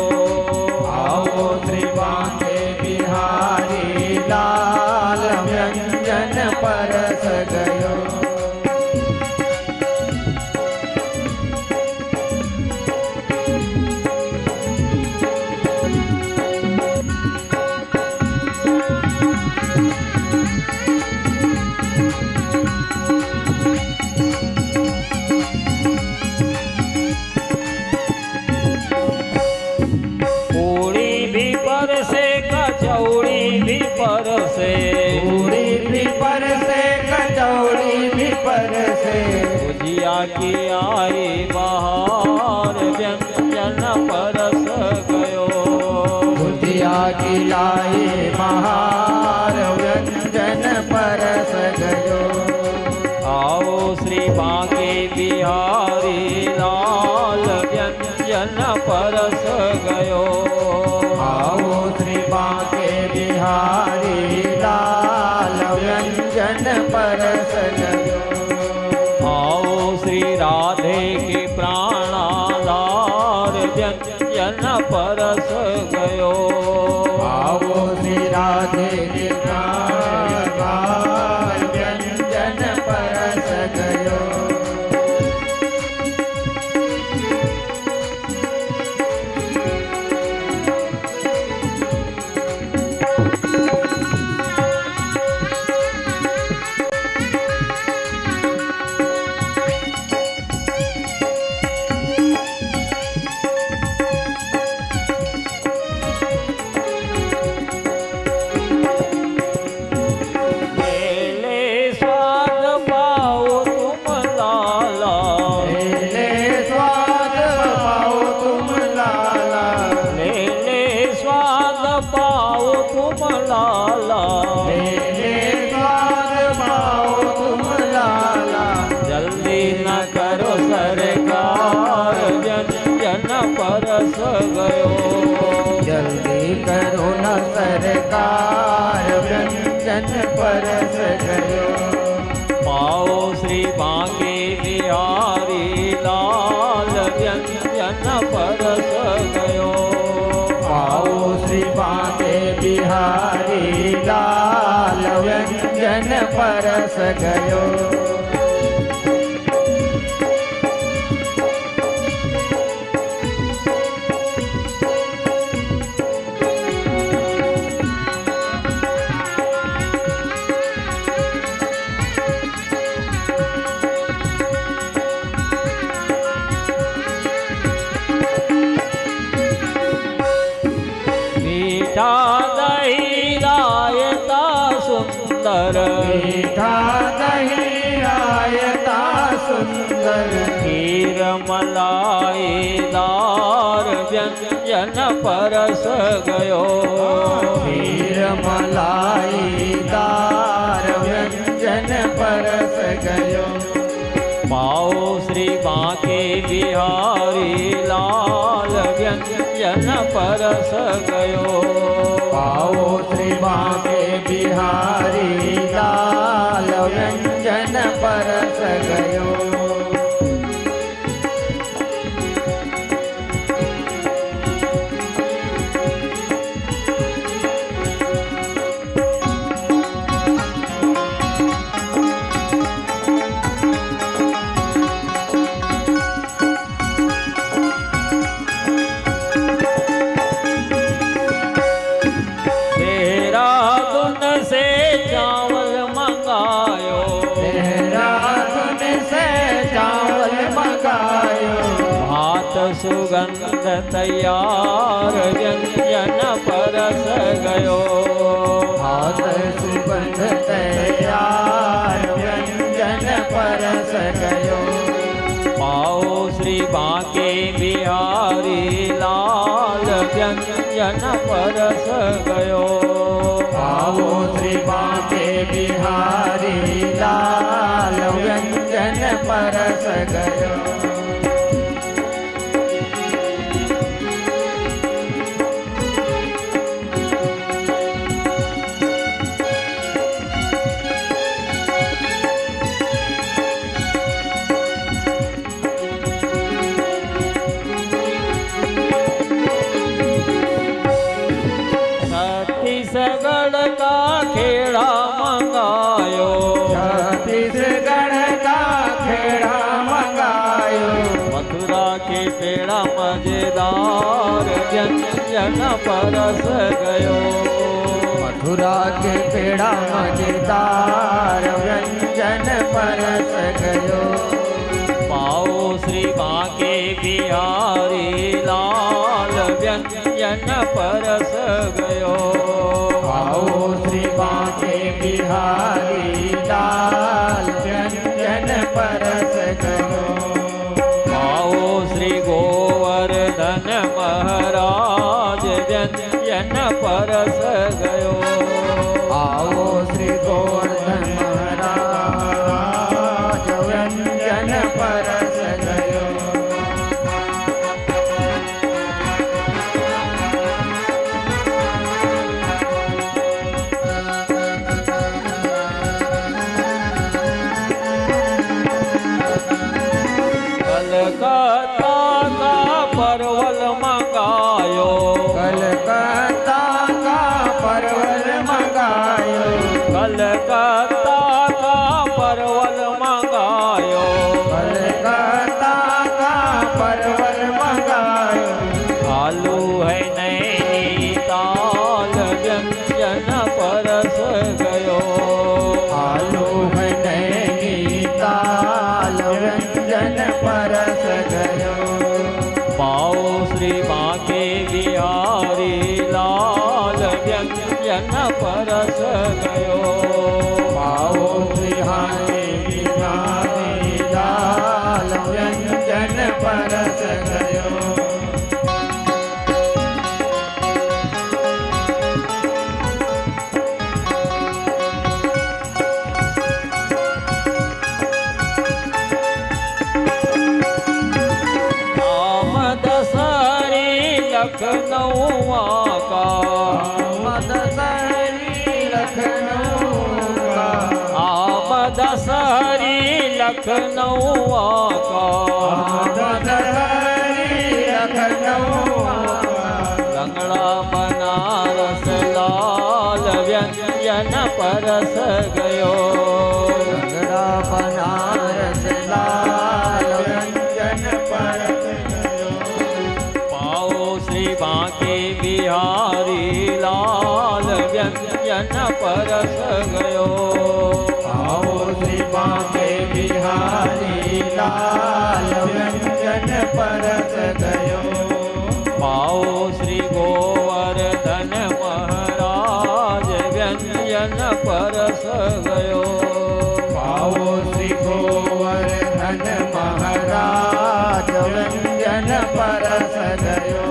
S4: आओ श्री बांके बिहारी लाल व्यंजन परस गयो
S2: पूड़ी भी पर से कचौड़ी भी पर से
S4: पूरी भी पर से कचौड़ी भी पर से
S2: भुजिया की आई बहार व्यंजन परस गयो
S4: भुजिया की लाई महार व्यंजन परस गयो
S2: आओ श्री बांके बिहारी लाल व्यंजन परस गयो
S4: आओ श्री बांके बिहारी लाल व्यंजन परस गयो
S2: आओ श्री राधे के प्राणाधार व्यंजन परस गयो
S4: आओ श्री राधे निराकार व्यंजन परस गयो
S2: मेले स्वाद पाओ तुम लाला
S4: मेले स्वाद पाओ तुम लाला
S2: मेले स्वाद पाओ तुम लाला
S4: मेले स्वाद पाओ तुम लाला
S2: जल्दी न करो सरकार व्यंजन परस गयो
S4: जल्दी करो न सरकार व्यंजन परस गयो
S2: पाओ श्री बांके बिहारी लाल व्यंजन परस गयो
S4: आओ श्री बांके बिहारी लाल व्यंजन परस गयो
S2: मीठा दही रायता सुंदर
S4: मीठा दही रायता सुंदर
S2: खीर मलाई दार व्यंजन परस गयो
S4: खीर मलाई दार व्यंजन परस गयो
S2: पाओ श्री बांके बिहारी लाल व्यंजन परस गयो
S4: आओ श्री बांके बिहारी लाल व्यंजन परस गयो
S2: देहरादून से चावल मंगायो
S4: देहरादून से
S2: सुगंध तैयार व्यंजन परस गयो।
S4: भात सुगंध तैयार व्यंजन परस गयो।
S2: पाओ श्री बांके बिहारी लाल व्यंजन परस गयो।
S4: पाओ श्री बांके बिहारी लाल व्यंजन परस गयो।
S2: छत्तीसगढ़ का खेड़ा मंगायो।
S4: छत्तीसगढ़ का खेड़ा मंगायो।
S2: मथुरा के पेड़ा मजेदार व्यंजन परस गयो।
S4: मथुरा के पेड़ा मजेदार व्यंजन परस गयो।
S2: पाओ श्री बांके बिहारी लाल व्यंजन परस गयो।
S4: पाओ श्री बांके बिहारी लाल व्यंजन परस गयो।
S2: पाओ श्री गोवर्धन महाराज व्यंजन परस गयो।
S4: आओ श्री गोवर्धन महाराज व्यंजन परस गयो।
S2: कलकत्ता का परवल मंगायो।
S4: कलकत्ता का परवल मंगायो।
S2: कलकत्ता का परवल मंगायो।
S4: कलकत्ता का परवल मंगायो।
S2: आलू है नैनीताल व्यंजन परस गयो।
S4: आलू है नैनीताल व्यंजन परस गयो।
S2: पाओ श्री बांके बिहारी लाल व्यंजन परस गयो।
S4: पाओ श्री हारे बिहारी लाल व्यंजन परस गयो।
S2: आमदसरी लखनऊआ का।
S4: मदसरी लखनऊ का।
S2: आमदसरी लखनऊआ का।
S4: मदसरी लखनऊ का।
S2: लंगड़ा बनारस लाल व्यंजन परस गयो।
S4: लंगड़ा बनारस लाल व्यंजन परस गयो।
S2: पाओ श्री बांके बिहारी लाल व्यंजन परस गयो।
S4: आओ श्री बांके बिहारी लाल व्यंजन परस गयो।
S2: पाओ श्री गोवर्धन महाराज व्यंजन परस गयो।
S4: पाओ श्री गोवर्धन महाराज व्यंजन परस गयो।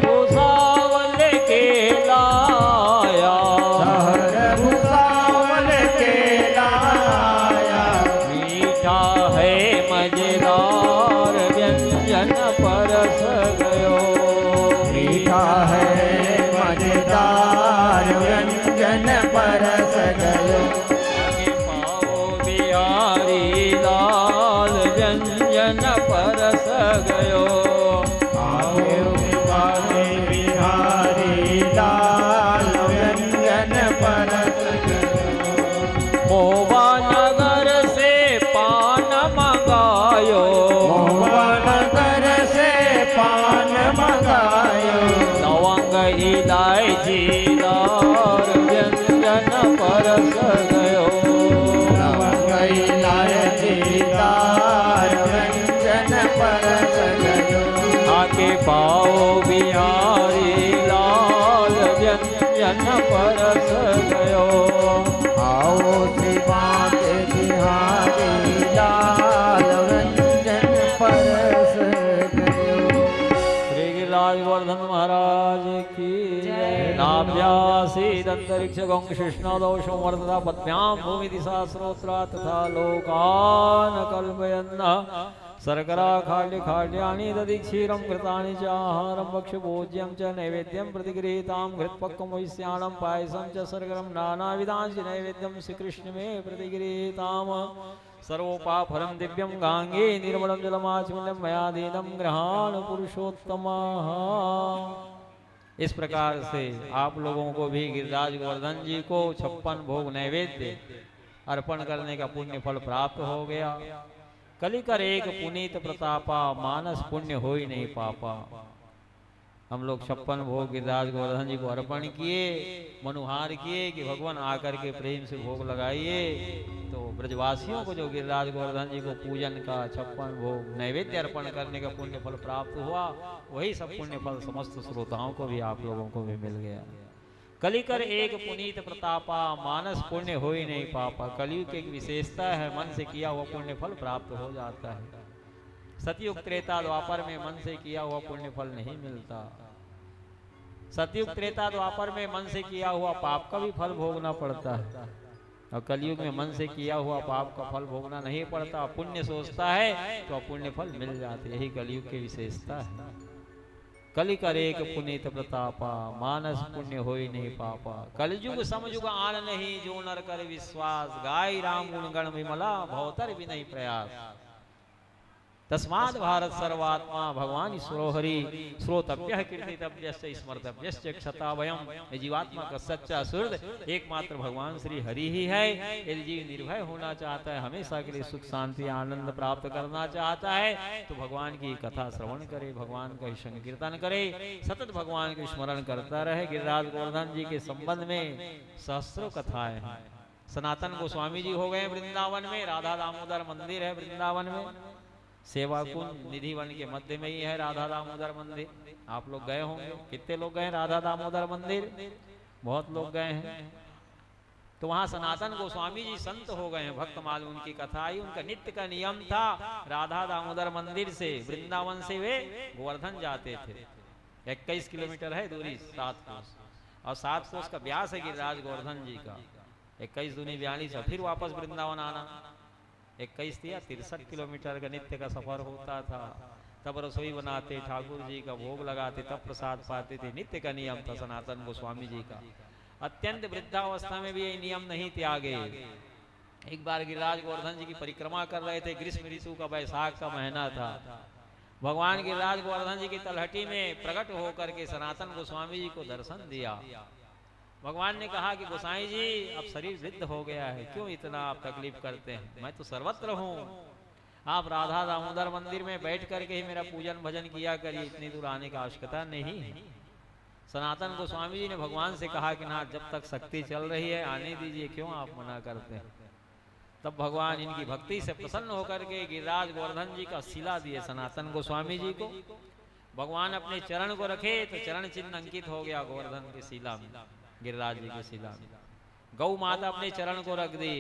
S2: भूसावल के लाया।
S4: शहर भुसावल के लाया।
S2: मीठा है मजेदार व्यंजन परस गयो।
S4: मीठा है मजेदार व्यंजन परस गयो।
S2: आगे पाओ बिहारी लाल व्यंजन परस गयो।
S4: आओ बिहारी लाल व्यंजन परस गयो।
S2: गई इलायचीदार व्यंजन परस गयो।
S4: लवंग इलायचीदार व्यंजन परस गयो।
S2: आके पाओ बिहारी लाल व्यंजन परस गयो।
S4: आओ शिवा के बिहारी लाल व्यंजन परस गयो।
S2: श्री गिरिराज गोवर्धन महाराज की जय। नाभ्यासीद अंतरिक्ष गंग कृष्णदोषो वर्धता पद्भ्यां भूमि दिशा स्रोत्रा तथा लोकान कल्पयन् शर्करा खाद्य खाद्यानि दधिक्षीरं घृतानि च आहारं भक्ष्यभोज्यं च नैवेद्यं प्रतिगृहीतां घृतपक्वं वैश्यानं पायसं च शर्करं नानाविधांश्च नैवेद्यं श्रीकृष्ण में प्रतिगृहीताम् सर्वोपाफलं दिव्यं गांगे निर्मलं जलमाचमनं मया दीनं गृहाण पुरुषोत्तमः। इस प्रकार से आप लोगों को भी गिरिराज गोवर्धन जी को 56 भोग नैवेद्य अर्पण करने का पुण्य फल प्राप्त हो गया। कलिकर एक पुनीत प्रतापा मानस पुण्य हो ही नहीं पापा। हम लोग 56 भोग गिरिराज गोवर्धन जी को अर्पण किए, मनुहार किए कि भगवान आकर के प्रेम से भोग लगाइए। तो ब्रजवासियों को जो गिरिराज गोवर्धन जी को पूजन का 56 भोग नैवेद्य अर्पण करने का पुण्य फल प्राप्त हुआ, वही सब पुण्य फल समस्त श्रोताओं को भी आप लोगों को भी मिल गया। कलिकर एक पुनीत प्रतापा मानस पुण्य हो ही नहीं पापा। कलयुग की एक विशेषता है, मन से किया हुआ पुण्य फल प्राप्त हो जाता है। सतयुग त्रेता द्वापर में मन से किया हुआ पुण्य फल नहीं मिलता। सतयुग त्रेता द्वापर में मन से किया हुआ पाप का भी फल भोगना पड़ता है, और कलयुग में मन से किया हुआ पाप का फल भोगना नहीं पड़ता। पुण्य सोचता है तो पुण्य फल मिल जाते, यही कलयुग की विशेषता है। कलिकर एक पुनीत प्रतापा मानस पुण्य हो ही नहीं पापा। कलयुग समयुग आन नहीं जो नर कर विश्वास। गाय राम गुण गण विमला भवतर भी नहीं प्रयास। तस्माद भारत सर्वात्मा भगवान ईश्वरो हरि श्रोतव्य कीर्तितव्य स्मर्तव्य क्षता वयम। जीवात्मा का सच्चा सुहृद एकमात्र भगवान श्री हरि ही है। यदि जीव निर्भय होना चाहता है, हमेशा के लिए सुख शांति आनंद प्राप्त करना चाहता है, तो भगवान की कथा श्रवण करे, भगवान का संकीर्तन करे, सतत भगवान को स्मरण करता रहे। गिरिराज गोवर्धन जी के संबंध में सहस्रों कथाएं हैं। सनातन गोस्वामी जी हो गए वृंदावन में, राधा दामोदर मंदिर है वृंदावन में। सेवा कुंज निधि वन के मध्य में ही है राधा दामोदर मंदिर। आप लोग गए होंगे, कितने लोग गए राधा दामोदर मंदिर? बहुत लोग गए हैं। तो वहां सनातन गोस्वामी जी संत हो गए हैं, भक्त माल उनकी कथा आई। उनका नित्य का नियम था, राधा दामोदर मंदिर से वृंदावन से वे गोवर्धन जाते थे। 21 किलोमीटर है दूरी, 7 कोस, और 7 कोस का व्यास है गिरिराज गोवर्धन जी का। 21 दूनी 42, फिर वापस वृंदावन आना। 21 या 63 किलोमीटर का नित्य का सफर होता था। तब रसोई बनाते, ठाकुर जी का भोग लगाते, तब प्रसाद पाते थे। नित्य का नियम था सनातन गोस्वामी जी का। अत्यंत वृद्धावस्था में भी ये नियम नहीं त्यागे। एक बार गिरिराज गोवर्धन जी की परिक्रमा कर रहे थे, ग्रीष्म ऋतु का बैसाख का महीना था। भगवान गिरिराज गोवर्धन जी की तलहटी में प्रकट होकर के सनातन गोस्वामी जी को दर्शन दिया। भगवान ने कहा कि गोसाई जी अब शरीर वृद्ध हो गया है, क्यों इतना आप तकलीफ करते हैं? मैं तो सर्वत्र हूँ, आप राधा दामोदर मंदिर में बैठ करके ही मेरा पूजन भजन किया करिए, इतनी दूर आने की आवश्यकता नहीं है। सनातन गोस्वामी जी ने भगवान से कहा कि ना, जब तक शक्ति चल रही है आने दीजिए, क्यों आप मना करते हैं? तब भगवान इनकी भक्ति से प्रसन्न होकर के गिरिराज गोवर्धन जी का शिला दिए सनातन गोस्वामी जी को। भगवान अपने चरण को रखे तो चरण चिन्ह अंकित हो गया गोवर्धन के शिला में, गिरिराज जी के शिला में। गौ माता अपने चरण को रख दी,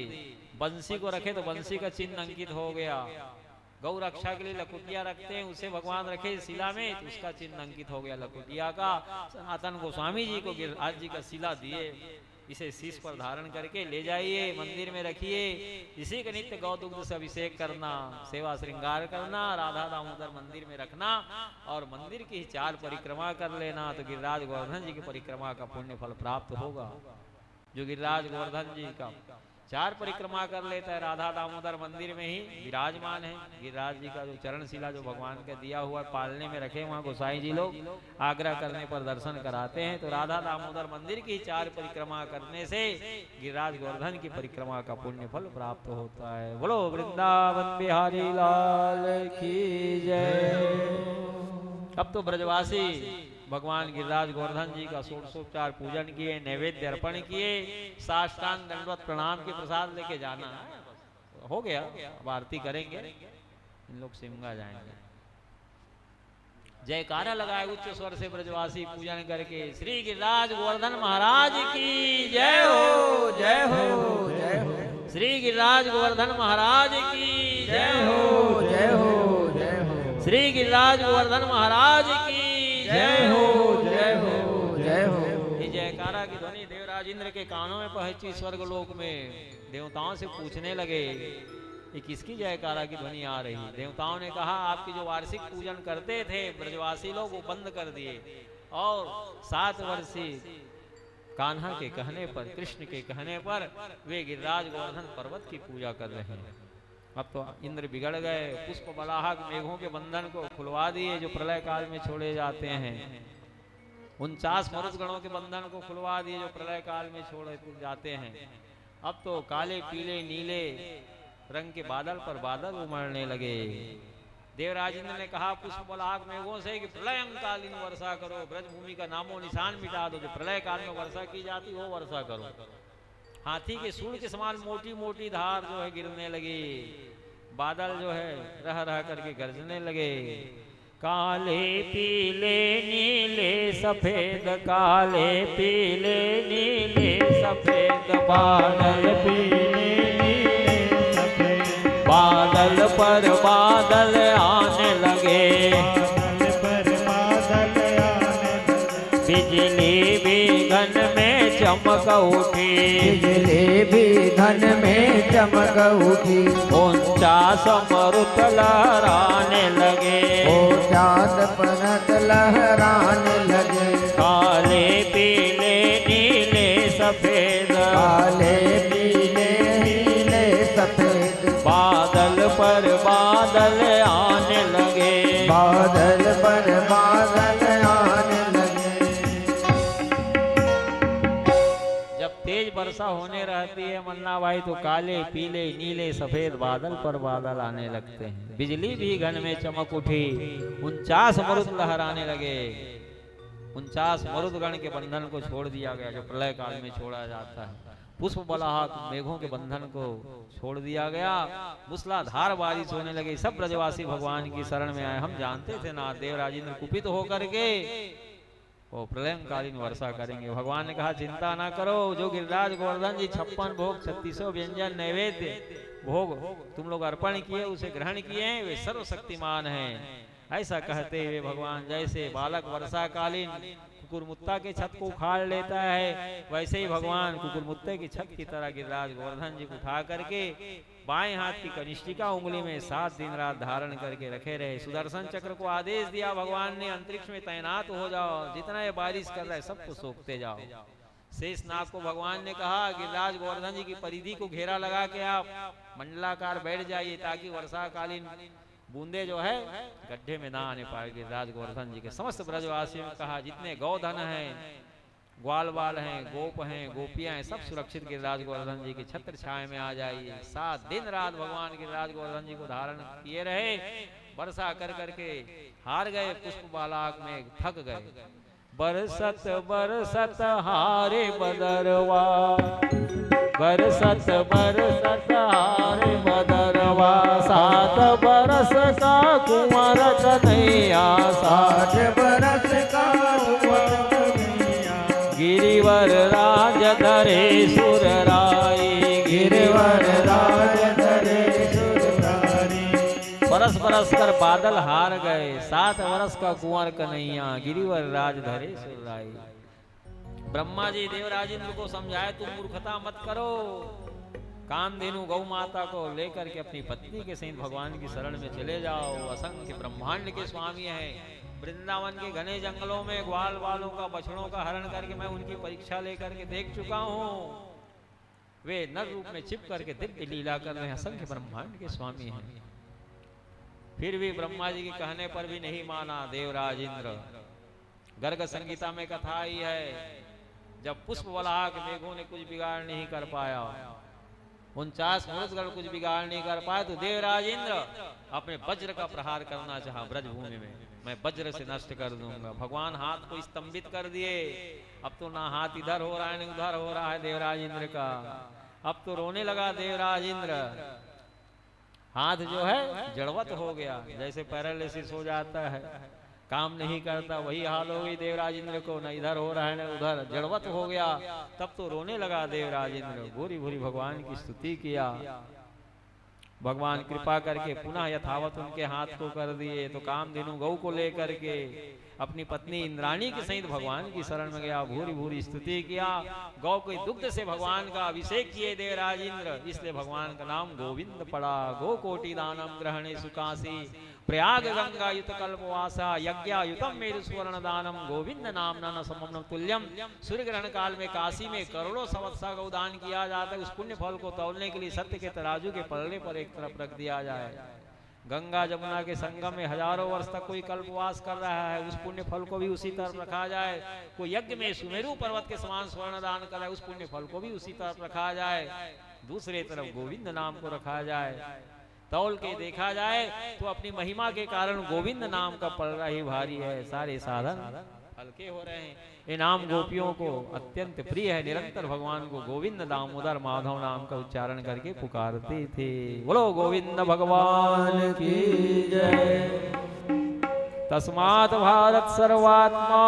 S2: बंसी को रखे तो बंसी का चिन्ह अंकित हो गया। गौ रक्षा के लिए लकुटिया रखते हैं, उसे भगवान रखे शिला में तो उसका चिन्ह अंकित हो गया लकुटिया का। सनातन गोस्वामी जी को गिरिराज जी का शिला दिए, इसे शीश पर धारण करके ले जाइए, मंदिर में रखिए। इसी के नित्य गौ दुग्ध से अभिषेक करना, सेवा श्रृंगार करना, राधा दामोदर मंदिर में रखना और मंदिर की 4 परिक्रमा कर लेना, तो गिरिराज गोवर्धन जी की परिक्रमा का पुण्य फल प्राप्त होगा। जो गिरिराज गोवर्धन जी का 4 परिक्रमा कर लेता है, राधा दामोदर मंदिर में ही विराजमान है। गिरिराज जी का जो चरणशिला जो भगवान का दिया हुआ पालने में रखे, वहाँ गोसाई जी लोग आग्रह करने पर दर्शन कराते हैं। तो राधा दामोदर मंदिर की 4 परिक्रमा करने से गिरिराज गोवर्धन की परिक्रमा का पुण्य फल प्राप्त होता है। बोलो वृंदावन बिहारी लाल की जय। अब तो ब्रजवासी भगवान गिरिराज गोवर्धन जी का षोडशोपचार पूजन किए, नैवेद्य अर्पण किए, साष्टांग दंडवत प्रणाम के प्रसाद लेके जाना है। हो गया, अब आरती करेंगे, इन लोग सिमगा जाएंगे। जयकारा लगाए उच्च स्वर से ब्रजवासी पूजन करके। श्री गिरिराज गोवर्धन महाराज की जय हो, जय हो, जय हो। श्री गिरिराज गोवर्धन महाराज की जय हो, जय हो, जय हो। श्री गिरिराज गोवर्धन महाराज की जय हो, जय हो, जय हो। ये जयकारा की ध्वनि देवराज इंद्र के कानों में पहुंची। स्वर्गलोक में देवताओं से पूछने लगे ये किसकी जयकारा की ध्वनि आ रही। देवताओं ने कहा आपकी जो वार्षिक पूजन करते थे ब्रजवासी लोग वो बंद कर दिए, और 7 वर्षीय कान्हा के कहने पर, कृष्ण के कहने पर वे गिरिराज गोवर्धन पर्वत की पूजा कर रहे हैं। अब तो इंद्र बिगड़ गए, पुष्प बलाहक मेघों के बंधन को खुलवा दिए जो प्रलय काल में छोड़े जाते हैं। 49 मरुदगणों के बंधन को खुलवा दिए जो प्रलय काल में छोड़े जाते हैं। अब तो काले पीले नीले रंग के बादल पर बादल उमड़ने लगे। देवराज इंद्र ने कहा पुष्प बलाहक मेघों से कि प्रलयंकालीन वर्षा करो, ब्रजभूमि का नामो निशान मिटा दो, जो प्रलय काल में वर्षा की जाती हो वर्षा करो। हाथी के सूंड के समान मोटी मोटी धार जो है गिरने लगी, बादल जो है रह रह करके गरजने लगे। काले पीले नीले सफेद, काले पीले नीले सफेद, बादल पीले बादल पर बादल आने लगे,
S1: बादल पर बादल आने लगे।
S2: बिजली भी घन में चमक उठी,
S4: बिजली भी घन में चमक उठी।
S2: 49 मरुत लहराने लगे,
S4: ओ चाँद परत लहराने लगे।
S2: काले पीले नीले सफेद,
S4: काले पीले नीले सफेद,
S2: बादल पर बादल आने लगे,
S4: बादल पर बादल आने लगे।
S2: जब तेज वर्षा होने रहती है मन्ना भाई तो काले पीले नीले सफेद बादल पर बादल आने लगते हैं। बिजली भी घन में चमक उठी, 49 मरुद लहराने लगे। 49 मरुदगण के बंधन को छोड़ दिया गया जो प्रलय काल में छोड़ा जाता है। पुष्प बलाहक मेघों के बंधन को छोड़ दिया गया, मूसलाधार बारिश होने लगी। सब ब्रजवासी भगवान की शरण में आए। हम जानते थे ना देवराज इंद्र कुपित होकर के वो प्रलयंकालीन वर्षा करेंगे। भगवान ने कहा चिंता ना करो, जो गिरिराज गोवर्धन जी 56 भोग 3600 व्यंजन नैवेद्य भोग तुम लोग अर्पण किए उसे ग्रहण किए वे सर्वशक्तिमान हैं। ऐसा कहते हुए भगवान जैसे बालक वर्षाकालीन कुकुरमुत्ता के छत को उखाड़ लेता है, वैसे ही भगवान कुकुरमुत्ते की छत की तरह गिरिराज गोवर्धन जी को उठा करके बाएं हाथ की कनिष्ठिका उंगली में 7 दिन रात धारण करके रखे रहे। सुदर्शन चक्र को आदेश दिया भगवान ने अंतरिक्ष में तैनात हो जाओ, जितना ये बारिश कर रहा है सबको सोखते जाओ। शेषनाग को भगवान ने कहा गिरिराज गोवर्धन जी की परिधि को घेरा लगा के आप मंडलाकार बैठ जाइए ताकि वर्षाकालीन बूंदे जो है गड्ढे में ना आने पाए। गिरिराज गोवर्धन जी के समस्त ब्रजवासियों ने कहा जितने गौधन हैं, ग्वाल बाल हैं, गोप हैं, गोपियां हैं, सब सुरक्षित गिरिराज गोवर्धन जी की छत्र छाया में आ जाइए। 7 दिन रात भगवान गिरिराज गोवर्धन जी को धारण किए रहे। वर्षा कर करके हार गए, पुष्प बालाक में थक गए। बरसत बरसत हारे बदरवा, बरसत बरसत हारे बदरवा, 7 बरस का कुंवर कन्हैया,
S1: 8 बरस का कुंवर कन्हैया,
S2: गिरिवर राज धरे सुरराई,
S1: गिरिवर राज धरे सुरराई।
S2: बरस बरस कर बादल हार गए, 7 बरस का कुंवर कन्हैया, गिरिवर राज धरे सुरराई। ब्रह्मा जी देवराज इंद्र को समझाए तुम मूर्खता मत करो, कामधेनु गौ माता को लेकर के अपनी पत्नी के सहित भगवान की शरण में चले जाओ। असंख्य ब्रह्मांड के स्वामी हैं, वृंदावन के घने जंगलों में ग्वाल वालों का बछड़ों का हरण करके मैं उनकी परीक्षा लेकर के देख चुका हूँ। वे नर रूप में छिप करके दिव्य लीला कर रहे हैं, असंख्य ब्रह्मांड के स्वामी हैं। फिर भी ब्रह्मा जी के कहने पर भी नहीं माना देवराज इंद्र। गर्ग संगीता में कथा ही है, जब पुष्प बलाहक मेघों ने कुछ बिगाड़ नहीं कर पाया, 49 मरुदगण कुछ बिगाड़ नहीं कर पाए, तो देवराज इंद्र अपने वज्र का प्रहार करना चाहा ब्रजभूमि में। मैं वज्र से नष्ट कर दूंगा। भगवान हाथ को स्तंभित कर दिए। अब तो ना हाथ इधर हो रहा है ना उधर हो रहा है देवराज इंद्र का। अब तो रोने लगा देवराज इंद्र। हाथ जो है जड़वत हो गया, जैसे पैरालिसिस हो जाता है, काम नहीं करता, वही हाल हो गई देवराज इंद्र को। न इधर हो रहा है न उधर, जड़वत हो गया। तब तो रोने लगा देवराज इंद्र। भूरी भूरी भगवान की स्तुति किया। भगवान कृपा करके पुनः यथावत उनके हाथ को कर दिए। तो कामधेनु गौ को लेकर के अपनी पत्नी इंद्राणी के सहित भगवान की शरण में गया। भूरी भूरी स्तुति किया। गौ के दुग्ध से भगवान का अभिषेक किए देवराज इंद्र, इसलिए भगवान का नाम गोविंद पड़ा। गो कोटि दानम ग्रहणे सुकासी प्रयाग गंगा युत कल्पवासा यज्ञायुतम मेरु स्वर्ण दानम गोविंद नाम न समम तुल्यम। सूर्य ग्रहण काल में काशी में करोड़ों संवत्सर का दान किया जाता है। उस पुण्य फल को तौलने के लिए सत्य के तराजू के पलड़े पर एक तरफ रख दिया जाए। गंगा जमुना के संगम में हजारों वर्ष तक कोई कल्पवास कर रहा है, उस पुण्य फल को भी उसी तरफ रखा जाए। कोई यज्ञ में सुमेरु पर्वत के समान स्वर्ण दान कर रहा है, उस पुण्य फल को भी उसी तरफ रखा जाए। दूसरे तरफ गोविंद नाम को रखा जाए। तौल के देखा जाए तो अपनी महिमा के कारण गोविंद नाम का पलड़ा ही भारी है। सारे साधन हल्के हो रहे हैं। ये नाम गोपियों को अत्यंत प्रिय है। निरंतर भगवान को गोविंद दामोदर माधव नाम का उच्चारण करके पुकारते थे। बोलो गोविंद भगवान की जय। तस्मात् भारत सर्वात्मा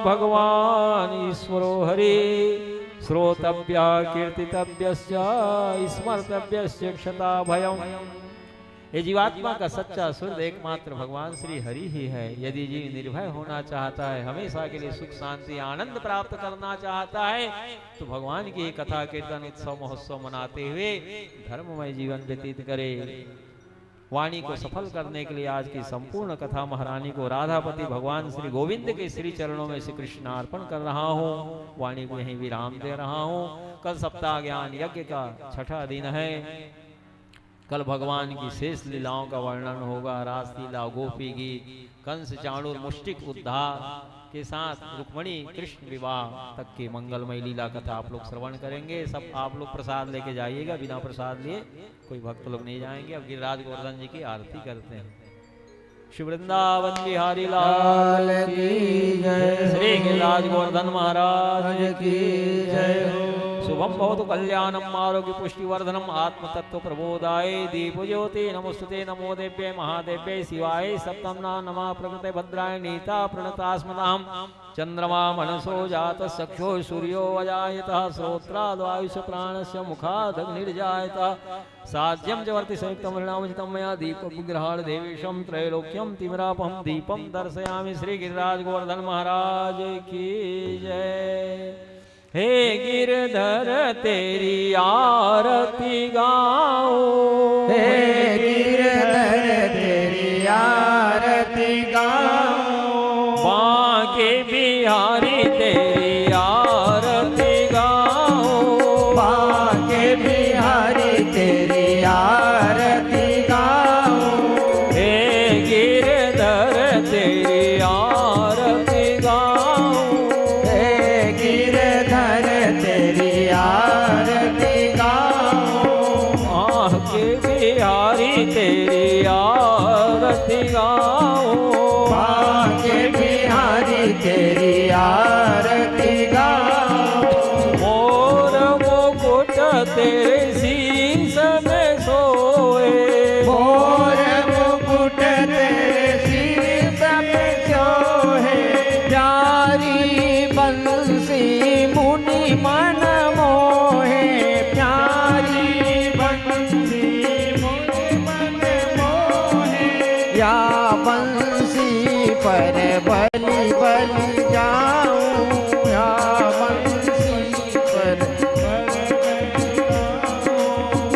S2: भगवान ईश्वरो हरि श्रोतव्य कीर्तितव्यस्य स्मर्तव्यस्य क्षता भयम्। ये जीवात्मा का सच्चा शुद्ध एकमात्र भगवान श्री हरि ही है। यदि जीव निर्भय होना चाहता है, हमेशा के लिए सुख शांति आनंद प्राप्त करना चाहता है, तो भगवान की कथा कीर्तन उत्सव महोत्सव मनाते हुए धर्ममय जीवन व्यतीत करे। वाणी को सफल करने के लिए आज की संपूर्ण कथा महारानी को राधापति भगवान श्री गोविंद के श्री चरणों में श्री कृष्ण अर्पण कर रहा हूँ। वाणी को यहीं विराम दे रहा हूँ। कल सप्ताह ज्ञान यज्ञ का छठा दिन है। कल भगवान की शेष लीलाओं का वर्णन होगा। रासलीला, गोपी गीत, कंस चाणूर मुष्टिक उद्धार के साथ रुक्मणी कृष्ण विवाह तक की मंगलमय लीला कथा आप लोग श्रवण करेंगे। सब आप लोग प्रसाद लेके जाइएगा, बिना प्रसाद लिए कोई भक्त लोग नहीं जाएंगे। अब गिरिराज गोवर्धन जी की आरती करते हैं। श्री वृंदावन बिहारी लाल की जय। श्री गिरिराज गोवर्धन महाराज की जय। शुभम भवतु कल्याणम आरोग्य पुष्टि वर्धनम आत्म तत्व प्रबोधाय दीप ज्योति नमोस्तुते नमो देव्ये महादेव्ये शिवाय सप्तम नमः प्रकृते भद्राय नीता प्रणतास्मदाम। चंद्रमा मनसो जात सख्यो सूर्यो अजायतः श्रोत्राद्वायुष प्राणस्य मुखादग्निर्जायतः साध्यं च वर्ति संयुक्तं वर्णामजितं मया दीपविग्रहाण देवेशं त्रैलोक्यं तिमिरापहं दीपं दर्शयामि। श्री गिरिराज गोवर्धन महाराज की जय। हे गिरधर तेरी आरती गाओ,
S4: हे गिरधर तेरी आरती गाओ,
S2: बांके बिहारी तेरी आरती गाओ,
S4: बांके बिहारी तेरी आरती गाओ,
S2: हे गिरधर तेरी आरती गाओ,
S4: हे गिरधर तेरी आरती गाओ,
S2: बांके बिहारी तेरी आरती गाओ,
S4: बांके बिहारी तेरी आरती गाओ,
S2: मोर मुकुट तेरे शीश में सोए,
S4: मोर मुकुट तेरे शीश में सोहे, प्यारी बंसी मुनि मन मोहे, प्यारी बंसी मुनि मन मोहे, या बंसी पर बलि बलि जाऊं, या बंसी पर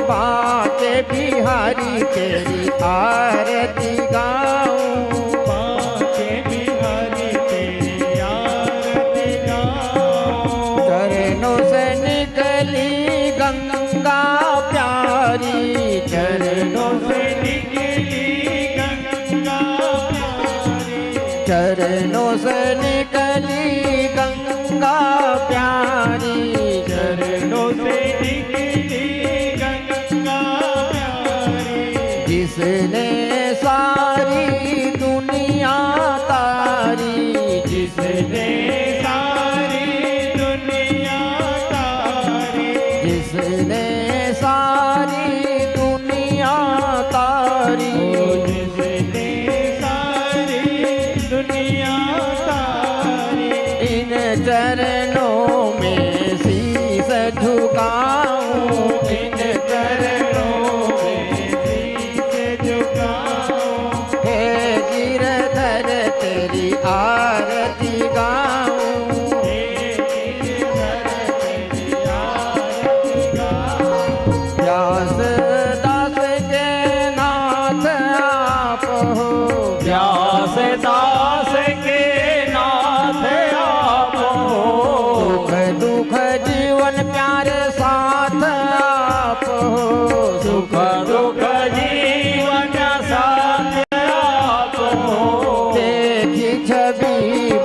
S4: बाके बिहारी तेरी आरती गाऊं,
S1: बांके बिहारी तेरी आरती गाओ।
S4: चरणों से निकली गंगा प्यारी, चरणों से
S1: निकली गंगा प्यारी,
S4: चरणों से निकली गंगा प्यारी,
S1: चरणों से निकली गंगा प्यारी,
S4: जिसने सारी दुनिया जिसने सारी दुनिया तारी,
S1: जिसने सारी दुनिया तारी,
S4: इन चरणों में शीस झुकाऊं, इन
S1: चरणों में शीश झुकाऊं,
S4: हे गिरधर तेरी आरती गाऊं,
S1: हे गिरधर तेरी आरती गाऊं।
S4: व्यास दास के नाथ आप हो,
S3: व्यास दास के नाथ आप हो,
S4: सुख दुख जीवन प्यारे साथ आप हो,
S3: सुख दुख जीवन साथ आप हो,
S4: देखी छवि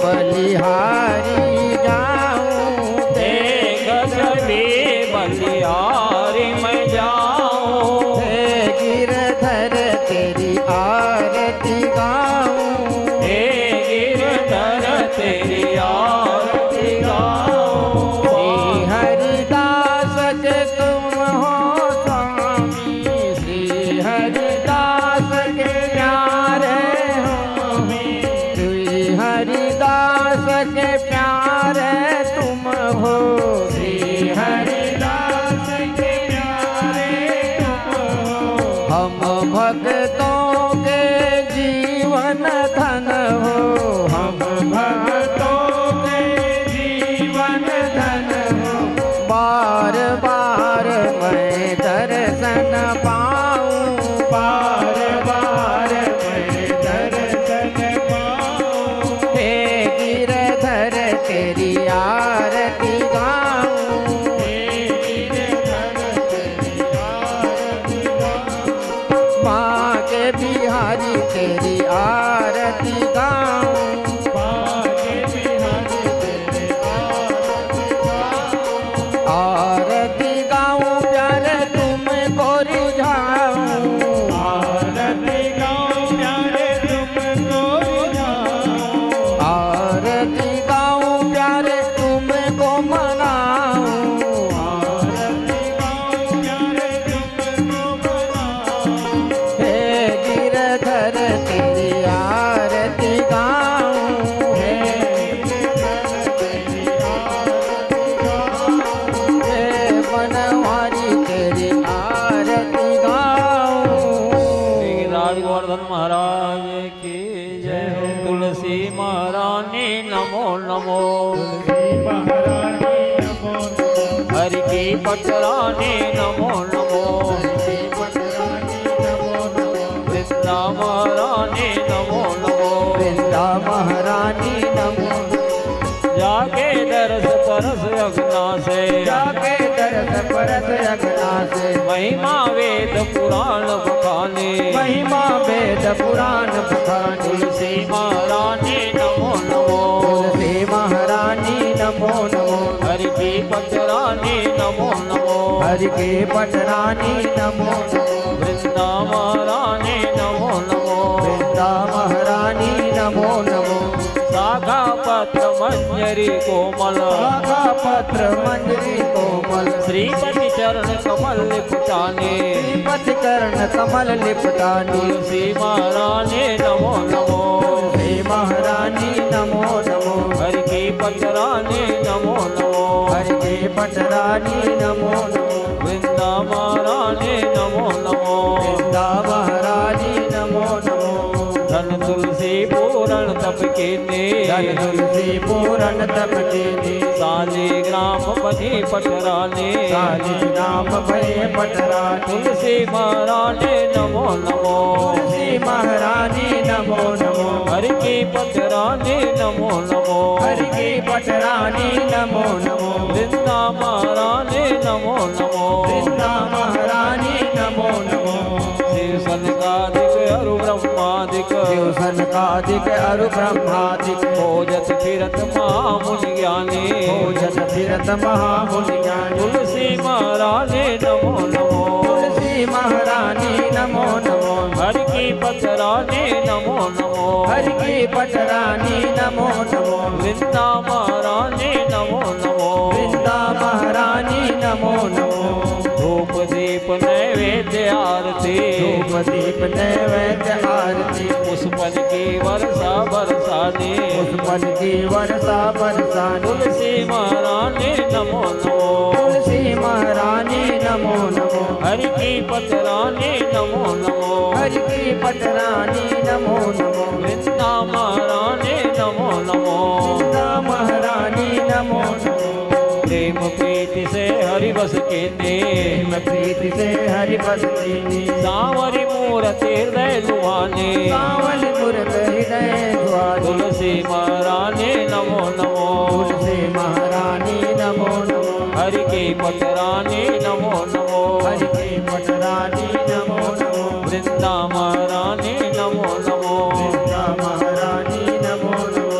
S4: बलिहारी जाऊं,
S3: देख छवि बलिहारी मैं जाऊं,
S4: हे गिरधर तेरी आरती गाऊं,
S3: हे गिरधर तेरी आरती गाऊं।
S4: श्री हरिदास के तुम हो स्वामी, श्री हरिदास के प्यारे हो, श्री हरिदास के प्यारे तुम हो, श्री
S1: हरिदास के प्यारे तुम हो,
S4: हम भक्तों के जीवन धन हो, हम
S1: भक्तों के जीवन धन हो,
S4: बार बार मैं दर्शन पाऊं,
S1: बार बार मैं दर्शन पाऊं,
S4: हे गिरधर तेरी आरती गाऊं,
S1: हे गिरधर तेरी आरती गाऊं,
S4: माँ के बिहारी तेरी आरती गाऊं,
S1: बाके बिहारी तेरे आरती गाऊं,
S4: आरती गाऊं प्यारे तुमको रिझाऊं,
S1: आरती गाऊं प्यारे तुमको रिझाऊं,
S4: आरती गाऊं प्यारे तुमको मनाऊं,
S1: आरती गाऊं प्यारे तुमको मनाऊं,
S4: हे गिरधर तेरी आरती गाऊं,
S1: हे गिरधर तेरी आरती गाऊं,
S4: हे बनवारी तेरी आरती गाऊं।
S3: राजवर्धन महाराज की जय हो। तुलसी महारानी नमो नमो,
S1: तुलसी महारानी नमो नमो,
S3: हरि की पटरानी नमो नमो,
S1: तुलसी पटरानी नमो नमो,
S3: वृंदा महारानी नमो नमो,
S4: वृंदा महारानी नमो,
S3: जाके दरस परस अगना से,
S4: जाके दरस परस अगना से,
S3: महिमा वेद पुराण बखाने,
S4: महिमा वेद पुराण बखानी,
S3: तुलसी महारानी नमो नमो,
S4: तुलसी महारानी नमो नमो,
S3: हरि की पटरानी नमो नमो,
S4: हरि के पटरानी नमो नमो,
S3: वृंदा महारानी नमो नमो,
S4: वृंदा महारानी नमो नमो,
S3: शाखा पत्र मंजरी कोमल,
S4: आगा पत्र मंजरी कोमल,
S3: श्रीपति चरण कमल लिपटाने,
S4: श्रीपति चरण कमल लिपटानी,
S3: तुलसी महारानी नमो नमो,
S4: तुलसी महारानी नमो नमो,
S3: हरि की पटरानी नमो नमो,
S4: हरि के पटरानी नमो नमो,
S3: वृंदा महारानी नमो नमो,
S4: वृंदा महारानी नमो नमो,
S3: धन तुलसी पूरण तप कीने,
S4: धन तुलसी पूरन तप कीनी,
S3: शालिग्राम बनी पटराने,
S4: शालिग्राम भये पटरानी,
S3: तुलसी महारानी नमो नमो,
S4: तुलसी महारानी नमो नमो,
S3: हरि की पटरानी नमो नमो,
S4: हरि की पटरानी नमो नमो,
S3: वृंदा महारानी नमो नमो,
S4: वृंदा महारानी नमो नमो,
S3: शिव सनकादिक अरु ब्रह्मादिक,
S4: शिव सनकादिक अरु ब्रह्मादिक,
S3: खोजत फिरत महामुनि ज्ञानी,
S4: भोजन फिरत महामुनि ज्ञानी,
S3: तुलसी महारानी नमो नमो,
S4: तुलसी महारानी नमो नमो,
S3: हरि की पटरानी नमो नमो,
S4: हरि की पटरानी नमो नमो,
S3: वृंदा महारानी नमो नमो,
S4: वृंदा महारानी नमो नमो,
S2: आरती
S4: धूप दीप नैवेद्य आरती
S2: पुष्पन की वर्षा बरसाने
S4: पुष्पन की वर्षा बरसाने
S2: तुलसी महारानी नमो नमो
S4: तुलसी महारानी नमो नमो
S2: हरि की पतरानी नमो नमो
S4: हरि की पटरानी नमो नमो
S2: वृंदा महारानी नमो नमो
S4: वृंदा महारानी नमो नमो
S2: प्रेम प्रीति से हरि बस के
S4: प्रेम प्रीति से हरि बसती
S2: सांवरी मूर्ति हृदय लुभाने
S4: सावन मूर्त हृदय द्वार
S2: तुलसी महारानी नमो नमो
S4: तुलसी महारानी नमो नमो
S2: हरि की पतरानी नमो नमो
S4: हरि की पटरानी नमो नमो
S2: वृंदा महारानी नमो नमो
S4: वृंदा महारानी नमो नमो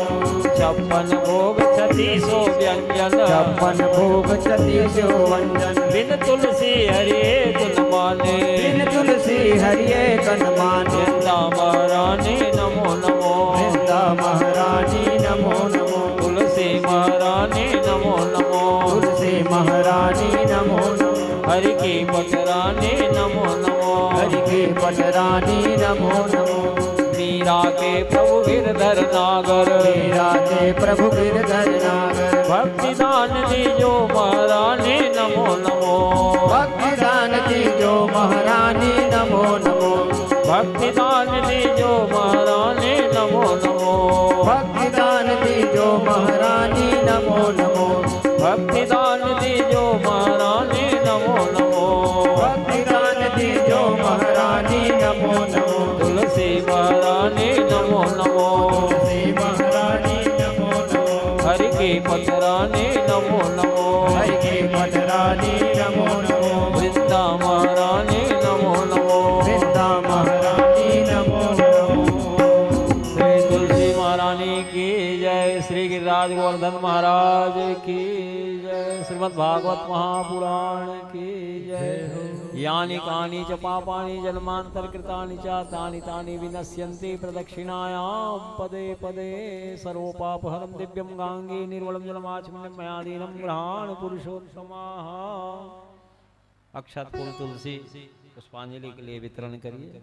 S2: छप्पन भोग छत्तीसो व्यंजन
S4: छप्पन भोग छत्तीसो वंदन
S2: बिन तुलसी हरि तुल माने
S4: बिन तुलसी हरिये कन माने
S2: वृंदा महारानी नमो नमो
S4: वृंदा महारानी नमो नमो
S2: तुलसी महारानी नमो नमो
S4: तुलसी महारानी नमो नमो
S2: हरि की पतरानी नमो नमो
S4: हरि की पटरानी नमो नमो
S2: मीरा के प्रभु गिरधर नागर
S4: मीरा के प्रभु गिरधर नागर
S2: भक्ति दान दीजो महारानी नमो नमो
S4: भक्ति दान दीजो महारानी नमो नमो
S2: भक्ति दान दीजो महारानी नमो नमो
S4: भक्ति दान दीजो महारानी नमो नमो
S2: भक्ति दान दीजो महारानी नमो नमो
S4: भक्ति दान दीजो महारानी नमो नमो
S2: तुलसी महारानी नमो नमो
S4: तुलसी महारानी नमो नमो
S2: हरि की पतरानी नमो नमो
S4: हरि की पटरानी नमो नमो
S2: वृंदा महारानी नमो नमो
S4: वृंदा महारानी नमो नमो
S2: श्री तुलसी महारानी की जय श्री गिरिराज गोवर्धन महाराज की जय श्रीमद् भागवत महापुराण की जय यानि कानि च पापानि जन्मांतरकृतानि च तानि तानि विनश्यन्ति प्रदक्षिणायां पदे पदे सर्वपापहरं दिव्यं गांगे निर्मलं जलमाचमनं मयादीनं गृहाण पुरुषोत्तमाः अक्षत फूल तुलसी पुष्पांजलि के लिए वितरण करिए।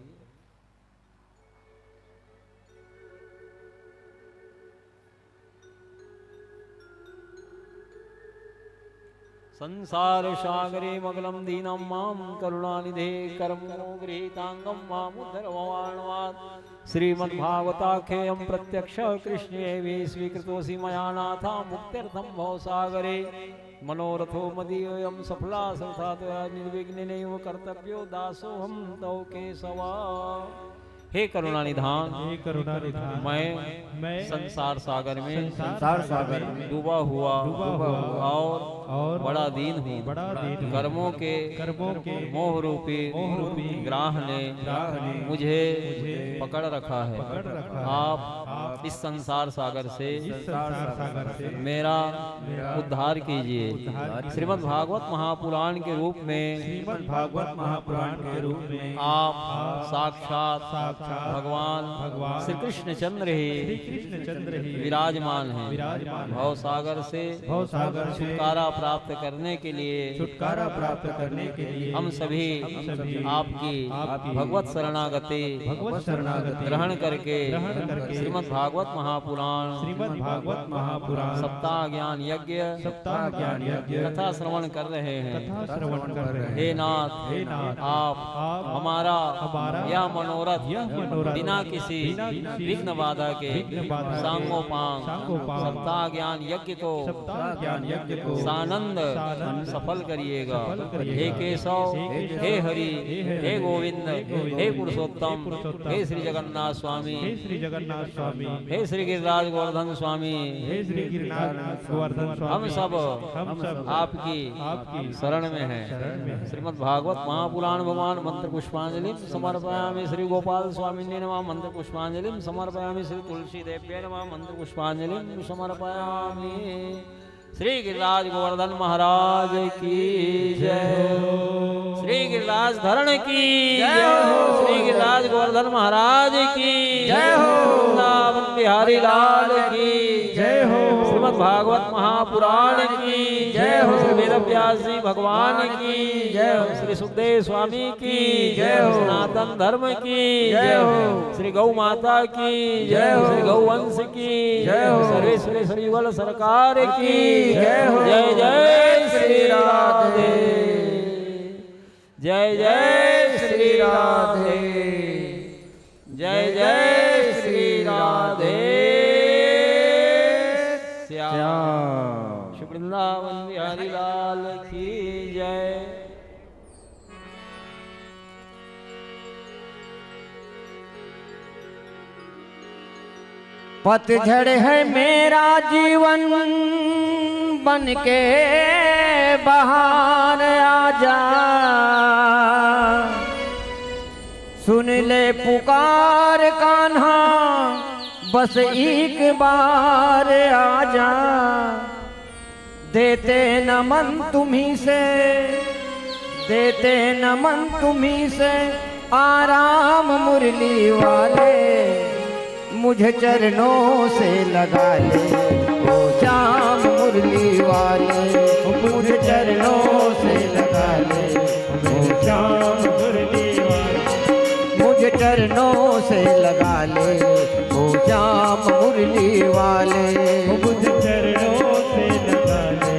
S2: संसार सागरे मगलम दीनं मां करुणानिधे कर्मो गृहीतांगं मामुद्धर भवान्वात् श्रीमद्भागवताख्यं प्रत्यक्ष कृष्णे स्वीकृतोऽसि मया नाथा मुक्त्यर्थं भवसागरे मनोरथो मदीयोऽयं सफला सर्वथा त्वया निर्विघ्नेनैव कर्तव्यो दासोऽहं तव केशवा। हे करुणानिधान
S1: हे करुणानिधान
S2: मैं संसार सागर में
S4: संसार सागर में
S2: डूबा हुआ और बड़ा दीन हूँ। कर्मों के मोह रूपी ग्राह ने मुझे पकड़ रखा है। आप इस संसार सागर से मेरा उद्धार कीजिए। श्रीमद् भागवत महापुराण के रूप में आप साक्षात भगवान श्री कृष्ण चंद्र ही विराजमान हैं। भव सागर से छुटकारा प्राप्त करने के लिए हम सभी आपकी भगवत शरणागति ग्रहण करके श्रीमद् भागवत महापुराण सप्ताह ज्ञान यज्ञ कथा श्रवण कर रहे हैं। हे नाथ आप हमारा यह मनोरथ बिना किसी विघ्न बाधा के सांगोपांग सप्ताह ज्ञान यज्ञ को सानंद सफल करिएगा। हे केशव, हे हरि, हे गोविंद, हे पुरुषोत्तम, हे श्री जगन्नाथ स्वामी, हे श्री गिरिराज गोवर्धन स्वामी, हम सब आपकी शरण में हैं। श्रीमद् भागवत महापुराण भगवान मंत्र पुष्पांजलि समर्पयामि। श्री गोपाल स्वामिने नमः मंत्र पुष्पांजलिं समर्पयामि। श्री तुलसी देव्यै नमः मंत्र पुष्पांजलिं समर्पयामि। श्री गिरिराज गोवर्धन महाराज की जय। श्री गिरिराज धरण की जय। श्री गिरिराज गोवर्धन महाराज की जय हो। वृंदावन बिहारी लाल की जय हो।
S3: श्रीमद् भागवत महापुराण की जय हो। श्री वेद व्यास जी भगवान की जय हो। श्री सुखदेव स्वामी की जय हो। सनातन धर्म की जय हो। श्री गौ माता की जय हो। श्री गौवंश की जय हो। सर्वेश्वरी युगल सरकार की जय हो। जय जय श्री राधे, जय जय श्री राधे, जय जय श्री राधे श्याम। श्री वृंदावन बिहारी लाल की जय।
S4: पतझड़ है मेरा जीवन बन के बहार आजा, सुन ले पुकार कान्हा बस एक बार आजा। देते नमन तुम्ही से, देते नमन तुम्ही से आराम मुरली वाले, मुझे चरणों से लगा ले ओ श्याम मुरली वाले, मुझे चरणों से लगा ले ओ श्याम मुरली वाले, मुझे चरणों से लगा ले ओ श्याम मुरली वाले,
S1: मुझे चरणों से लगा ले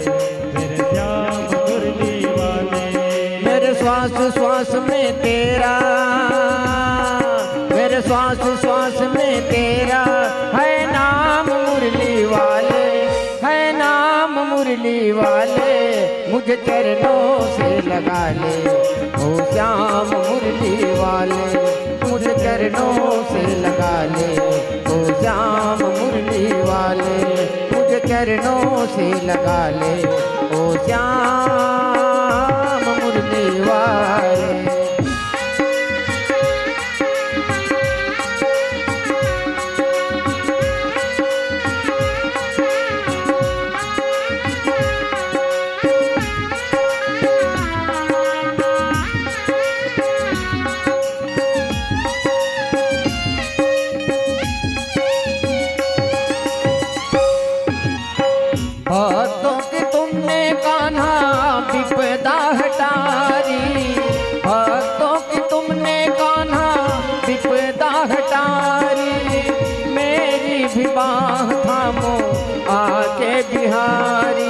S1: मेरे श्याम मुरली वाले।
S4: मेरे श्वास श्वास में तेरा, मेरे श्वास श्वास में तेरा है नाम मुरली वाले, है नाम मुरली वाले, मुझे चरणों से लगा ले ओ श्याम मुरली वाले, मुझे चरणों से लगा ले ओ श्याम मुरली वाले, मुझे चरणों से लगा ले ओ श्याम मुरली वाले। भक्तों की तुमने कान्हा विपदा हटारी, भक्तों की तुमने कान्हा विपदा हटारी, मेरी भी बाह थामो आके बिहारी,